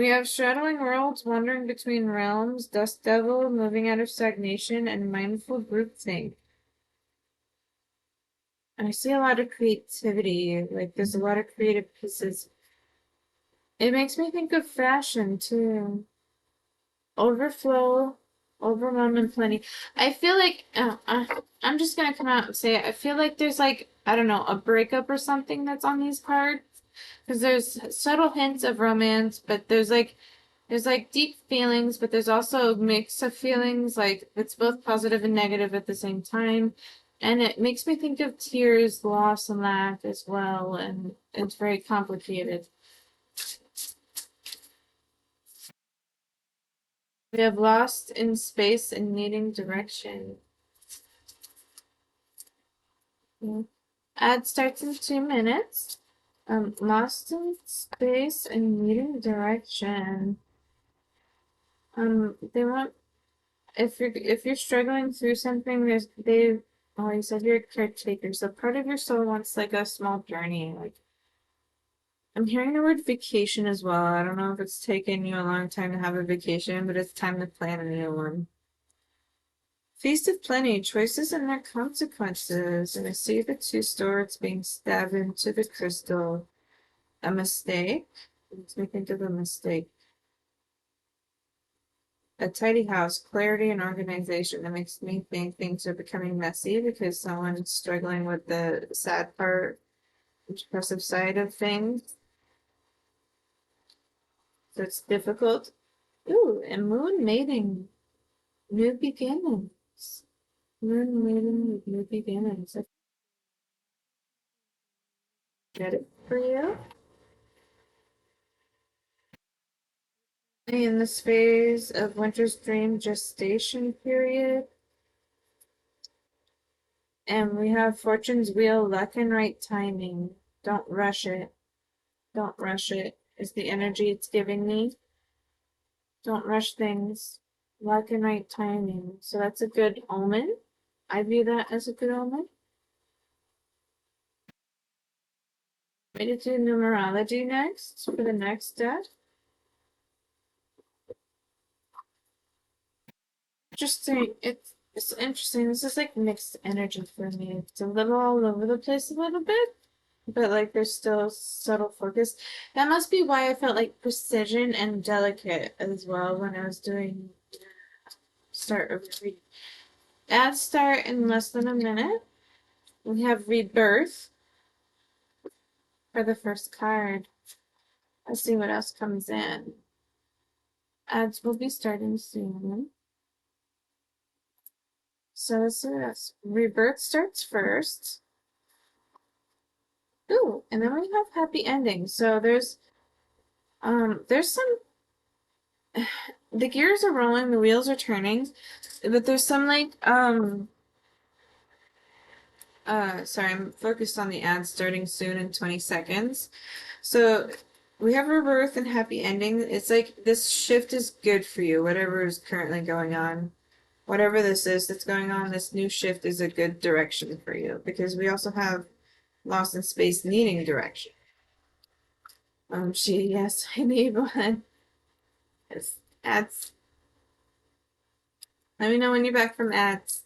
have straddling worlds, wandering between realms, Dust Devil, moving out of stagnation, and mindful groupthink. And I see a lot of creativity. Like there's a lot of creative pieces. It makes me think of fashion too. Overflow, overwhelm, and plenty. I feel like I'm just gonna come out and say it. I feel like there's like I don't know a breakup or something that's on these cards because there's subtle hints of romance, but there's like deep feelings, but there's also a mix of feelings like it's both positive and negative at the same time. And it makes me think of tears, loss, and laugh as well, and it's very complicated. We have lost in space and needing direction. Ad starts in 2 minutes. Lost in space and needing direction. They want if you're struggling through something, oh, you said you're a caretaker, so part of your soul wants like a small journey. Like I'm hearing the word vacation as well. I don't know if it's taken you a long time to have a vacation, but it's time to plan a new one. Feast of Plenty, choices and their consequences. And I see the two swords being stabbed into the crystal. A mistake? Makes me think of a mistake. a tidy house, clarity and organization. That makes me think things are becoming messy because someone's struggling with the sad part, depressive side of things. So it's difficult. Ooh, and moon mating, new beginnings. Moon mating, new beginnings. I get it for you. In this phase of winter's dream gestation period, and we have fortune's wheel, luck and right timing. Don't rush it. Don't rush it, is the energy it's giving me. Don't rush things. Luck and right timing. So that's a good omen. I view that as a good omen. Ready to do numerology next for the next step. Interesting. It's interesting. This is like mixed energy for me. It's a little all over the place a little bit, but like there's still subtle focus. That must be why I felt like precision and delicate as well when I was doing start of reading. Ads start in less than a minute. We have rebirth for the first card. Let's see what else comes in. Ads will be starting soon. So let's see what else. Rebirth starts first. Ooh, and then we have happy endings. So there's some the gears are rolling, the wheels are turning, but there's some like sorry, I'm focused on the ad starting soon in 20 seconds. So we have rebirth and happy ending. It's like this shift is good for you, whatever is currently going on. Whatever this is that's going on, this new shift is a good direction for you because we also have Lost in Space needing direction. Yes, I need one. Yes, ads. Let me know when you're back from ads.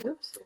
Oops.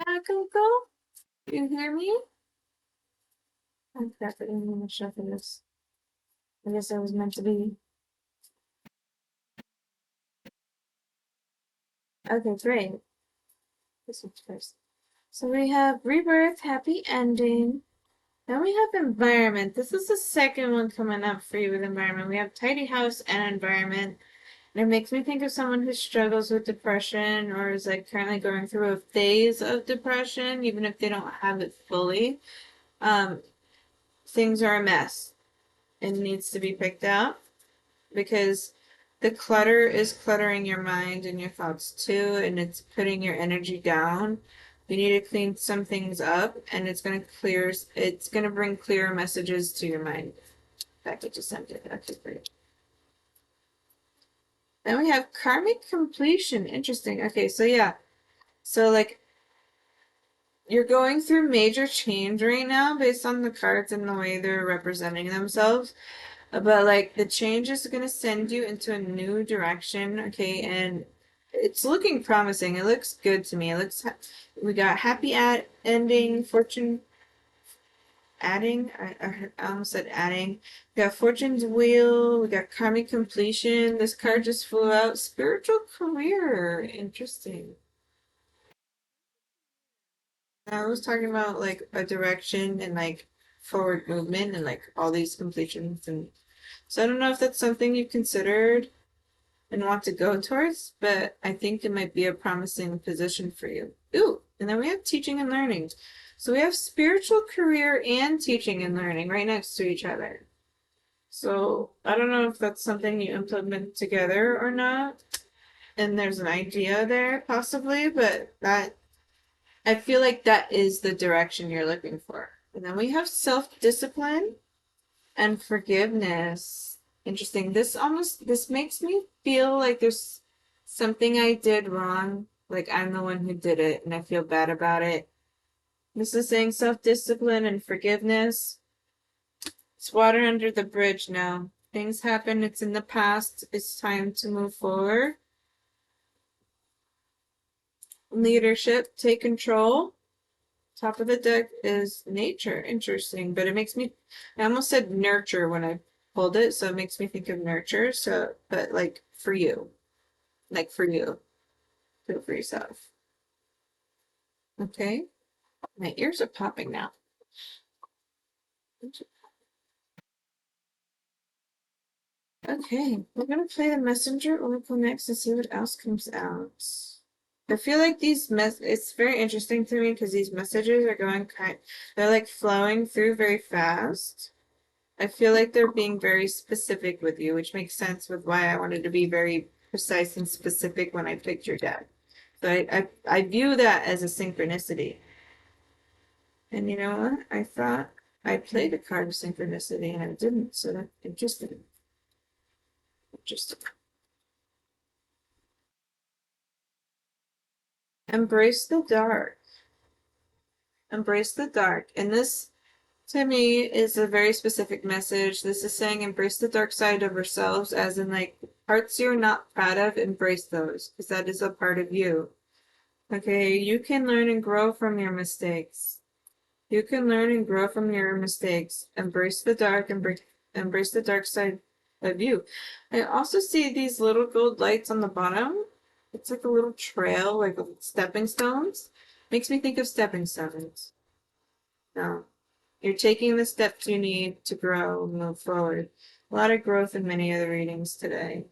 Uncle, you hear me? I'm crap, I didn't even shut this. I guess I was meant to be. Okay, great. This one's first. So we have rebirth, happy ending. Then we have environment. This is the second one coming up for you with environment. We have tidy house and environment. And it makes me think of someone who struggles with depression or is like currently going through a phase of depression, even if they don't have it fully. Um, Things are a mess. It needs to be picked up because the clutter is cluttering your mind and your thoughts too, and it's putting your energy down. You need to clean some things up, and it's gonna bring clearer messages to your mind. Back to just sent it. Okay, great. Then we have karmic completion. Interesting. Okay, so yeah. So like you're going through major change right now based on the cards and the way they're representing themselves. But like the change is going to send you into a new direction, okay? And it's looking promising. It looks good to me. We got happy at ending, fortune adding. I almost said adding. We got fortune's wheel. We got karmic completion. This card just flew out. Spiritual career. Interesting. I was talking about like a direction and like forward movement and like all these completions and so I don't know if that's something you've considered and want to go towards, but I think it might be a promising position for you. Ooh, and then we have teaching and learning. So we have spiritual career and teaching and learning right next to each other. So I don't know if that's something you implement together or not. And there's an idea there possibly, but that I feel like that is the direction you're looking for. And then we have self-discipline and forgiveness. Interesting. This makes me feel like there's something I did wrong. Like I'm the one who did it and I feel bad about it. This is saying self-discipline and forgiveness. It's water under the bridge now. Things happen, it's in the past. It's time to move forward. Leadership, take control. Top of the deck is nature. Interesting, but I almost said nurture when I pulled it, so it makes me think of nurture. So, but like for you, do it for yourself. Okay, my ears are popping now. Okay, we're gonna play the messenger oracle next and see what else comes out. I feel like it's very interesting to me because these messages are they're like flowing through very fast. I feel like they're being very specific with you, which makes sense with why I wanted to be very precise and specific when I picked your deck. So I view that as a synchronicity. And you know what? I thought I played a card of synchronicity and I didn't, so that's interesting. Interesting. Embrace the dark. Embrace the dark. And this to me is a very specific message. This is saying embrace the dark side of ourselves, as in like parts you're not proud of, embrace those, because that is a part of you. Okay, you can learn and grow from your mistakes. You can learn and grow from your mistakes. Embrace the dark, embrace the dark side of you. I also see these little gold lights on the bottom. It's like a little trail, like stepping stones. Makes me think of stepping stones. No. You're taking the steps you need to grow and move forward. A lot of growth in many of the readings today.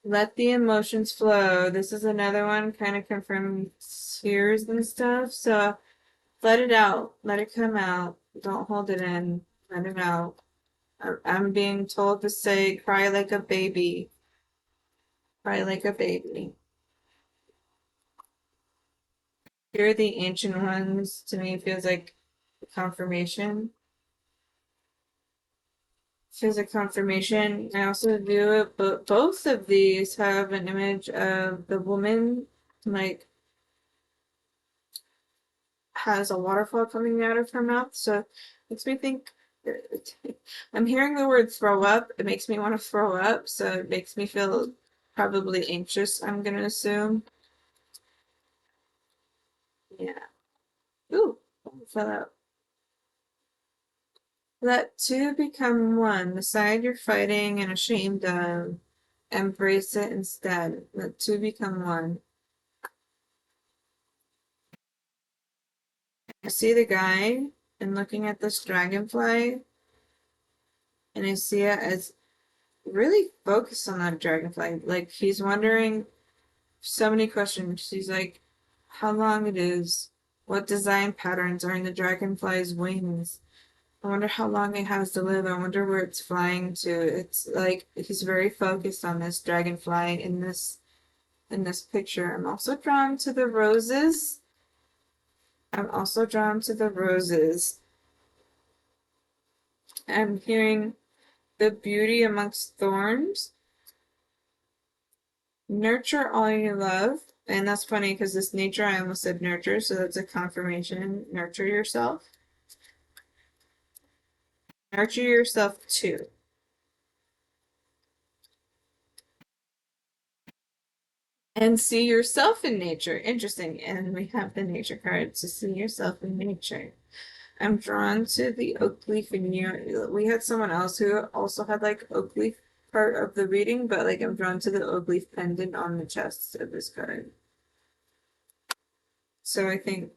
Let the emotions flow. This is another one kind of confirming tears and stuff. So let it out. Let it come out. Don't hold it in. Let it out. I'm being told to say, cry like a baby. Cry like a baby. Hear the ancient ones. To me, feels like confirmation. Feels like confirmation. I also view it, but both of these have an image of the woman, like, has a waterfall coming out of her mouth. So it makes me think. I'm hearing the word throw up. It makes me want to throw up. So it makes me feel probably anxious, I'm gonna assume. Yeah. Ooh, fell out. Let two become one. The side you're fighting and ashamed of, embrace it instead. Let two become one. I see the guy and looking at this dragonfly, and I see it as really focused on that dragonfly. Like he's wondering so many questions. He's like, how long it is, what design patterns are in the dragonfly's wings. I wonder how long it has to live. I wonder where it's flying to. It's like he's very focused on this dragonfly in this picture. I'm also drawn to the roses. I'm also drawn to the roses. I'm hearing the beauty amongst thorns. Nurture all you love. And that's funny because this nature, I almost said nurture, so that's a confirmation. Nurture yourself. Nurture yourself too. And see yourself in nature. Interesting. And we have the nature card to see yourself in nature. I'm drawn to the oak leaf in you. We had someone else who also had like oak leaf part of the reading, but like I'm drawn to the oak leaf pendant on the chest of this card. So I think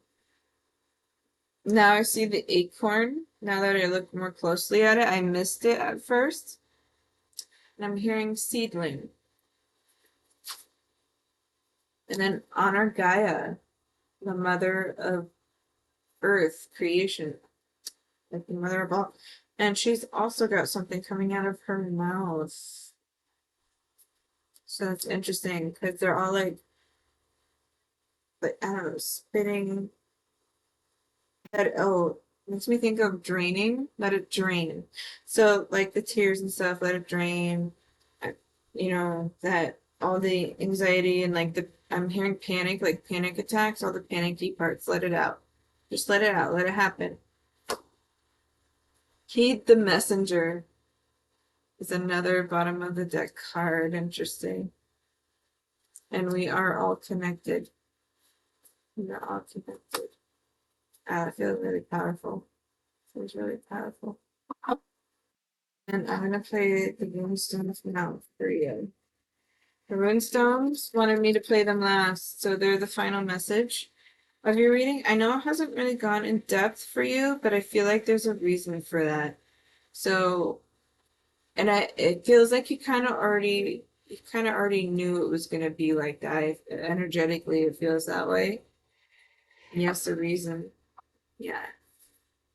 now I see the acorn. Now that I look more closely at it, I missed it at first. And I'm hearing seedling. And then honor Gaia, the mother of earth, creation, like the mother of all. And she's also got something coming out of her mouth. So it's interesting because they're all like I don't know, spitting. That oh, makes me think of draining. Let it drain. So like the tears and stuff, let it drain. You know that all the anxiety and like the I'm hearing panic, like panic attacks, all the panicky parts. Let it out. Just let it out. Let it happen. Heed the messenger is another bottom of the deck card. Interesting. And we are all connected. We are all connected. I feel really powerful. Feels really powerful. And I'm gonna play the runestones now for you. The runestones wanted me to play them last, so they're the final message of your reading. I know it hasn't really gone in depth for you, but I feel like there's a reason for that. So, and it feels like you kind of already knew it was gonna be like that. Energetically, it feels that way. And yes, the reason. Yeah.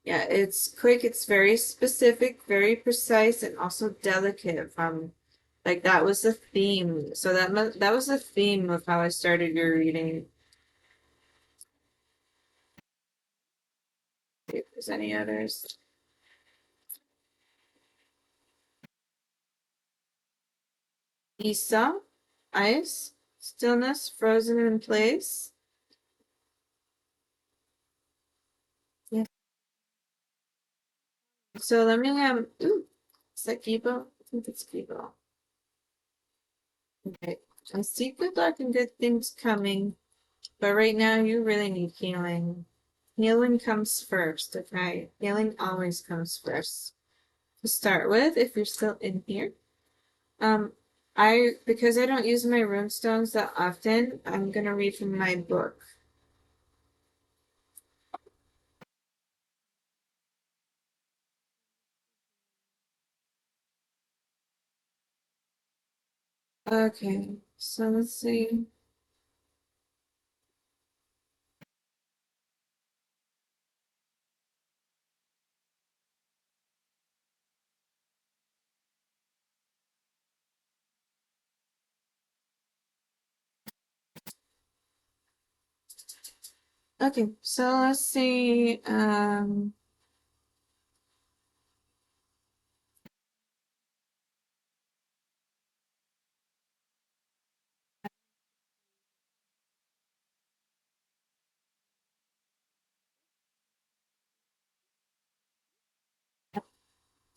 Yeah, it's quick, it's very specific, very precise, and also delicate from like that was the theme. So that was the theme of how I started your reading. If there's any others. Isa, ice, stillness, frozen in place. Yeah. So let me ooh, is that Gibo? I think it's Gibo. Okay. I see good luck and good things coming, but right now you really need healing. Healing comes first, okay? Healing always comes first. To start with, if you're still in here. Um, because I don't use my runestones that often, I'm gonna read from my book. Okay, so let's see. Okay, so let's see.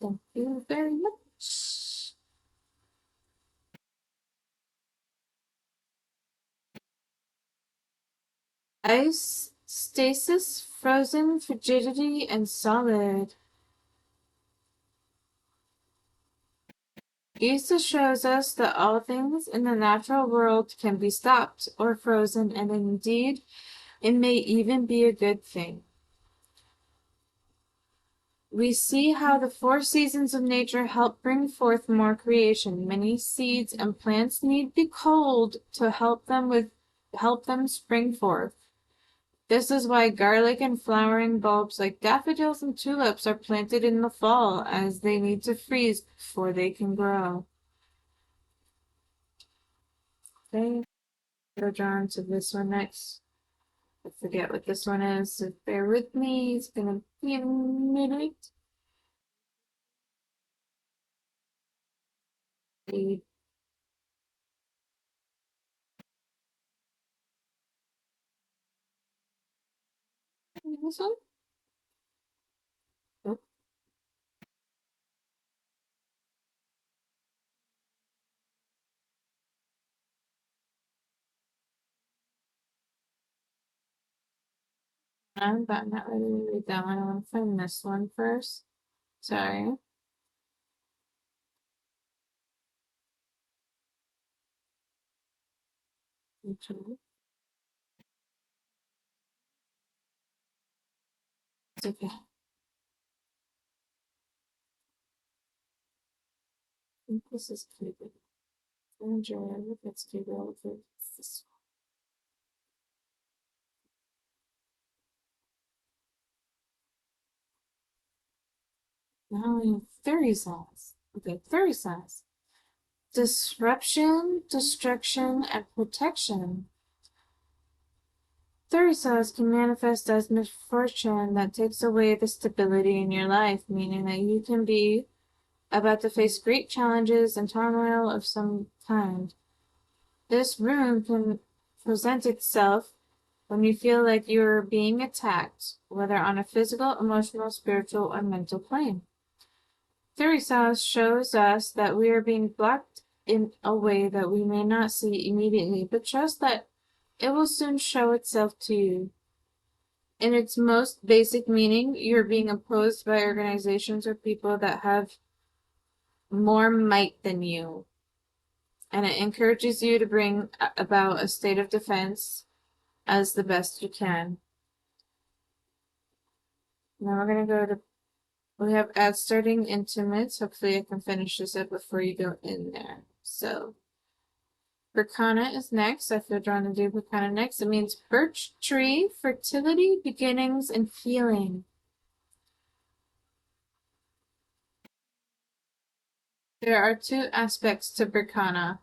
Thank you very much. Ice, stasis, frozen, frigidity, and solid. Isa shows us that all things in the natural world can be stopped or frozen, and indeed, it may even be a good thing. We see how the 4 seasons of nature help bring forth more creation. Many seeds and plants need be cold to help them spring forth. This is why garlic and flowering bulbs like daffodils and tulips are planted in the fall, as they need to freeze before they can grow. Okay, go drawn to this one next. I forget what this one is, so bear with me. It's gonna be a minute. This one? Oh, I'm not ready to read that one. I want to find this one first. Sorry. It's okay. I think this is Cuban. Enjoy. If it's Cuban, if it's this one. Now we have 30 size. Okay, 30 size. Disruption, destruction, and protection. 30 size can manifest as misfortune that takes away the stability in your life, meaning that you can be about to face great challenges and turmoil of some kind. This rune can present itself when you feel like you're being attacked, whether on a physical, emotional, spiritual, or mental plane. Theory shows us that we are being blocked in a way that we may not see immediately, but trust that it will soon show itself to you. In its most basic meaning, you're being opposed by organizations or people that have more might than you, and it encourages you to bring about a state of defense as the best you can. Now we're going to go to, we have ads starting intimates. Hopefully I can finish this up before you go in there. So, Berkana is next. I feel drawn to do Berkana next. It means birch tree, fertility, beginnings, and healing. There are 2 aspects to Berkana.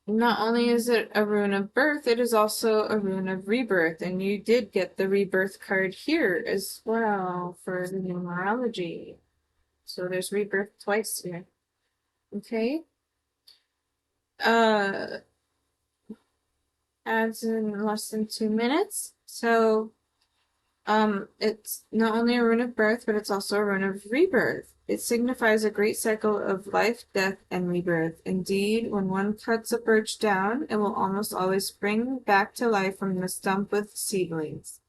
Not only is it a rune of birth, it is also a rune of rebirth. And you did get the rebirth card here as well for the numerology. So there's rebirth twice here. Okay. Adds in less than 2 minutes. So it's not only a rune of birth, but it's also a rune of rebirth. It signifies a great cycle of life, death, and rebirth. Indeed, when one cuts a birch down, it will almost always spring back to life from the stump with seedlings.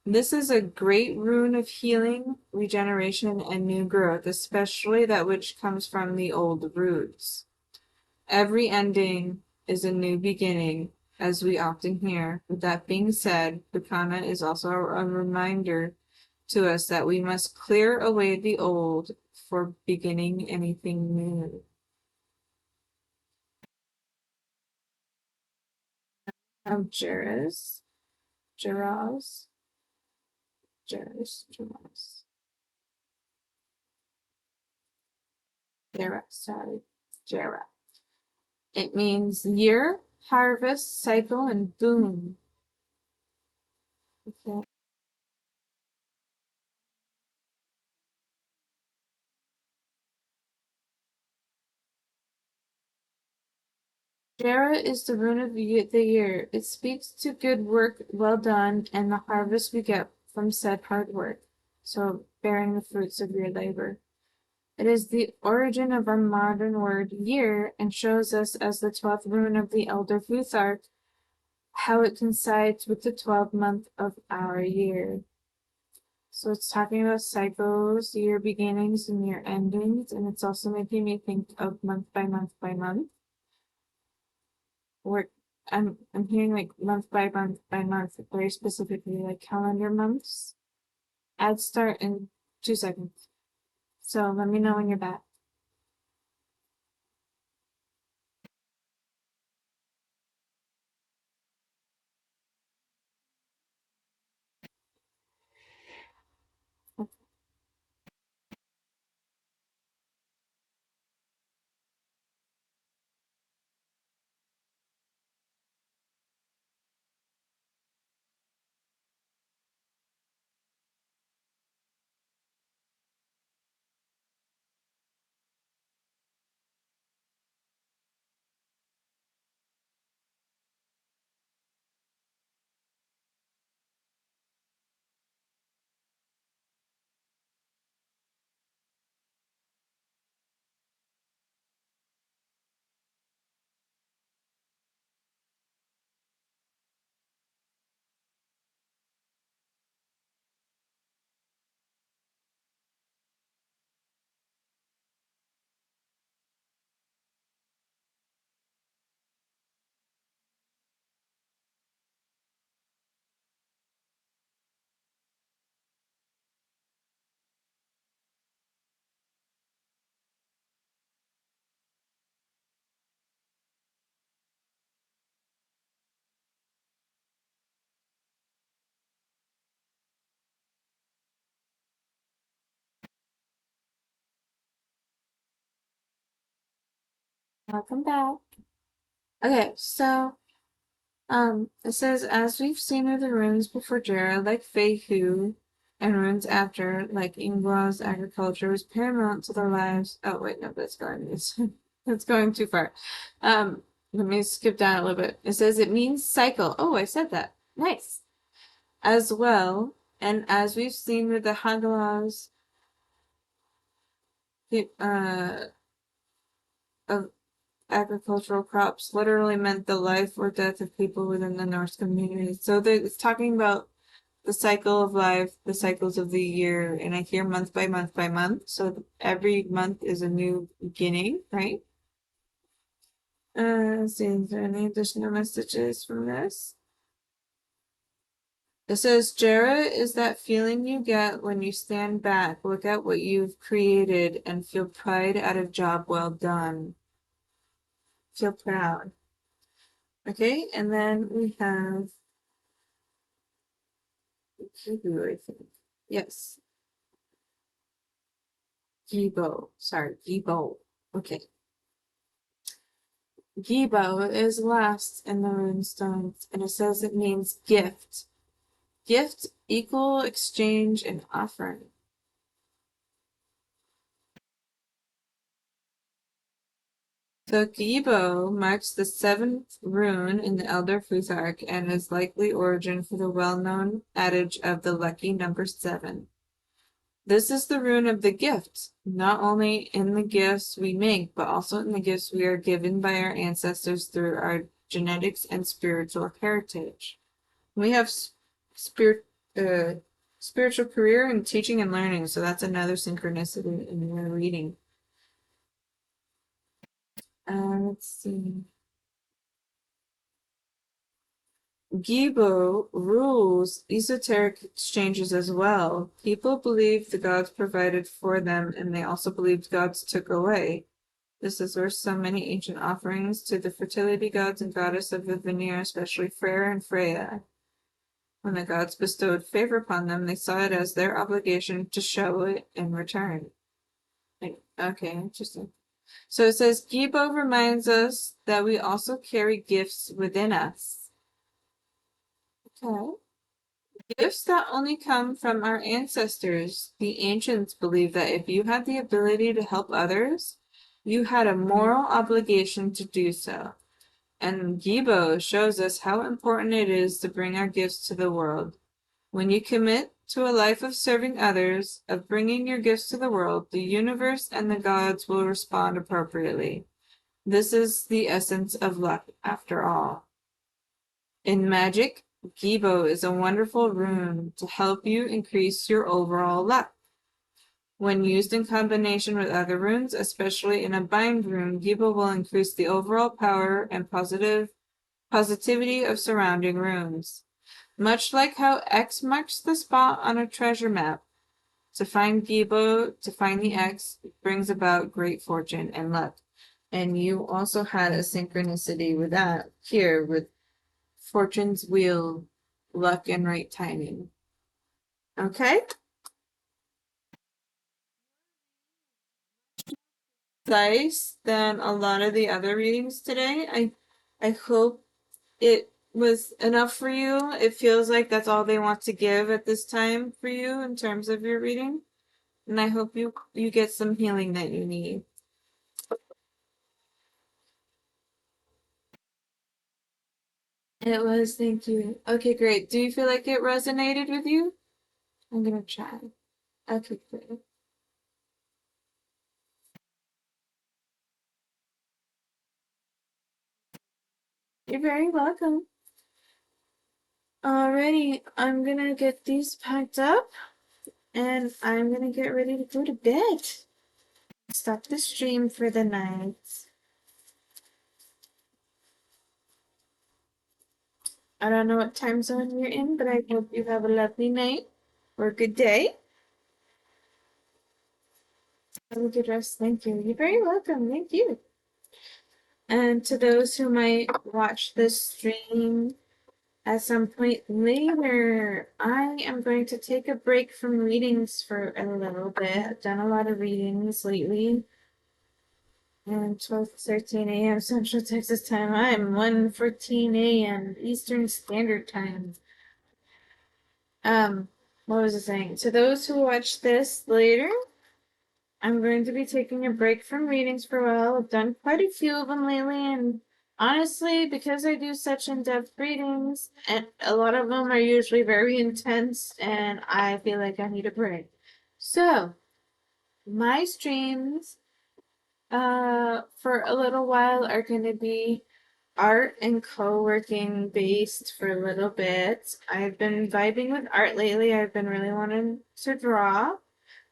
This is a great rune of healing, regeneration, and new growth, especially that which comes from the old roots. Every ending is a new beginning, as we often hear. With that being said, Bhakana is also a reminder to us that we must clear away the old for beginning anything new. Jairus, Jairus, Jairus, Jairus. Jera, sorry, Jera. It means year, harvest, cycle, and boom. Okay. Jera is the rune of the year. It speaks to good work well done and the harvest we get from said hard work. So, bearing the fruits of your labor. It is the origin of our modern word year and shows us as the 12th rune of the Elder Futhark how it coincides with the 12th month of our year. So it's talking about cycles, year beginnings and year endings, and it's also making me think of month by month by month. Or I'm hearing like month by month, very specifically like calendar months. Ads start in 2 seconds. So let me know when you're back. Welcome back. Okay, so it says, as we've seen with the runes before Jera, like Feihu, and runes after, like Ingwa's agriculture, was paramount to their lives. Oh wait, no, that's going too far. Let me skip down a little bit. It says it means cycle. Oh, I said that. Nice. As well, and as we've seen with the Hagalas, of agricultural crops literally meant the life or death of people within the Norse community. So it's talking about the cycle of life, the cycles of the year, and I hear month by month by month. So every month is a new beginning, right? Let's see, is there any additional messages from this? It says, Jera is that feeling you get when you stand back, look at what you've created, and feel pride at a job well done. Feel proud. Okay, and then we have Hebrew, I think. Yes. Gibo. Sorry, Gibo. Okay. Gibo is last in the runestones, and it says it means gift. Gift, equal, exchange, and offering. The Gibo marks the seventh rune in the Elder Futhark and is likely origin for the well-known adage of the lucky number 7. This is the rune of the gift, not only in the gifts we make, but also in the gifts we are given by our ancestors through our genetics and spiritual heritage. We have spirit, spiritual career in teaching and learning, so that's another synchronicity in your reading. Let's see. Gibo rules esoteric exchanges as well. People believe the gods provided for them, and they also believed gods took away. This is where so many ancient offerings to the fertility gods and goddess of the Vanir, especially Freyr and Freya. When the gods bestowed favor upon them, they saw it as their obligation to show it in return. Okay, interesting. So it says, Gibo reminds us that we also carry gifts within us. Okay. Gifts that only come from our ancestors. The ancients believed that if you had the ability to help others, you had a moral obligation to do so. And Gibo shows us how important it is to bring our gifts to the world. When you commit to a life of serving others, of bringing your gifts to the world, the universe and the gods will respond appropriately. This is the essence of luck, after all. In magic, Gibo is a wonderful rune to help you increase your overall luck. When used in combination with other runes, especially in a bind rune, Gibo will increase the overall power and positivity of surrounding runes. Much like how X marks the spot on a treasure map, to find the X brings about great fortune and luck. And you also had a synchronicity with that here with Fortune's Wheel, luck and right timing. Okay? Dice than a lot of the other readings today. I hope it was enough for you. It feels like that's all they want to give at this time for you in terms of your reading. And I hope you get some healing that you need. It was, thank you. Okay, great. Do you feel like it resonated with you? I'm gonna try. Okay, great. You're very welcome. Alrighty, I'm gonna get these packed up and I'm gonna get ready to go to bed. Stop the stream for the night. I don't know what time zone you're in, but I hope you have a lovely night or a good day. Have a good rest. Thank you. You're very welcome. Thank you. And to those who might watch this stream at some point later, I am going to take a break from readings for a little bit. I've done a lot of readings lately. And 12:13 a.m. Central Texas time. I'm 1:14 a.m. Eastern Standard Time. What was I saying? To those who watch this later, I'm going to be taking a break from readings for a while. I've done quite a few of them lately, and honestly, because I do such in-depth readings, and a lot of them are usually very intense, and I feel like I need a break. So, my streams, for a little while are going to be art and co-working based for a little bit. I've been vibing with art lately. I've been really wanting to draw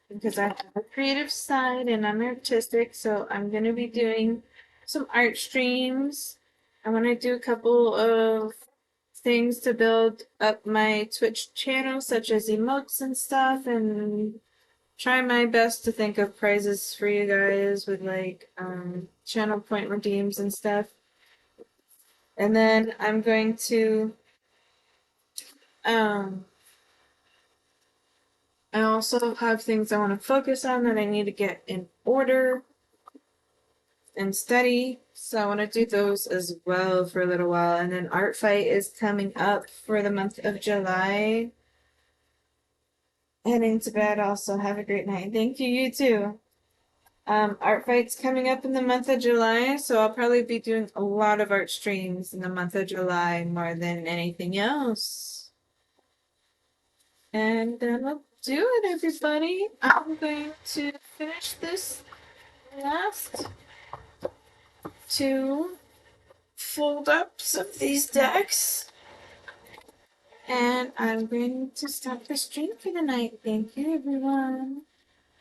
because I have a creative side and I'm artistic, so I'm gonna be doing some art streams. I want to do a couple of things to build up my Twitch channel, such as emotes and stuff, and try my best to think of prizes for you guys with like channel point redeems and stuff. And then I'm going to I also have things I want to focus on that I need to get in order and study. So I want to do those as well for a little while. And then Art Fight is coming up for the month of July. Heading to bed also. Have a great night. Thank you, you too. Art Fight's coming up in the month of July, so I'll probably be doing a lot of art streams in the month of July more than anything else. And that'll do it, everybody. I'm going to finish this last two fold ups of these decks. And I'm going to stop the stream for the night. Thank you, everyone.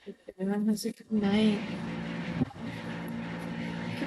Hope everyone has a good night.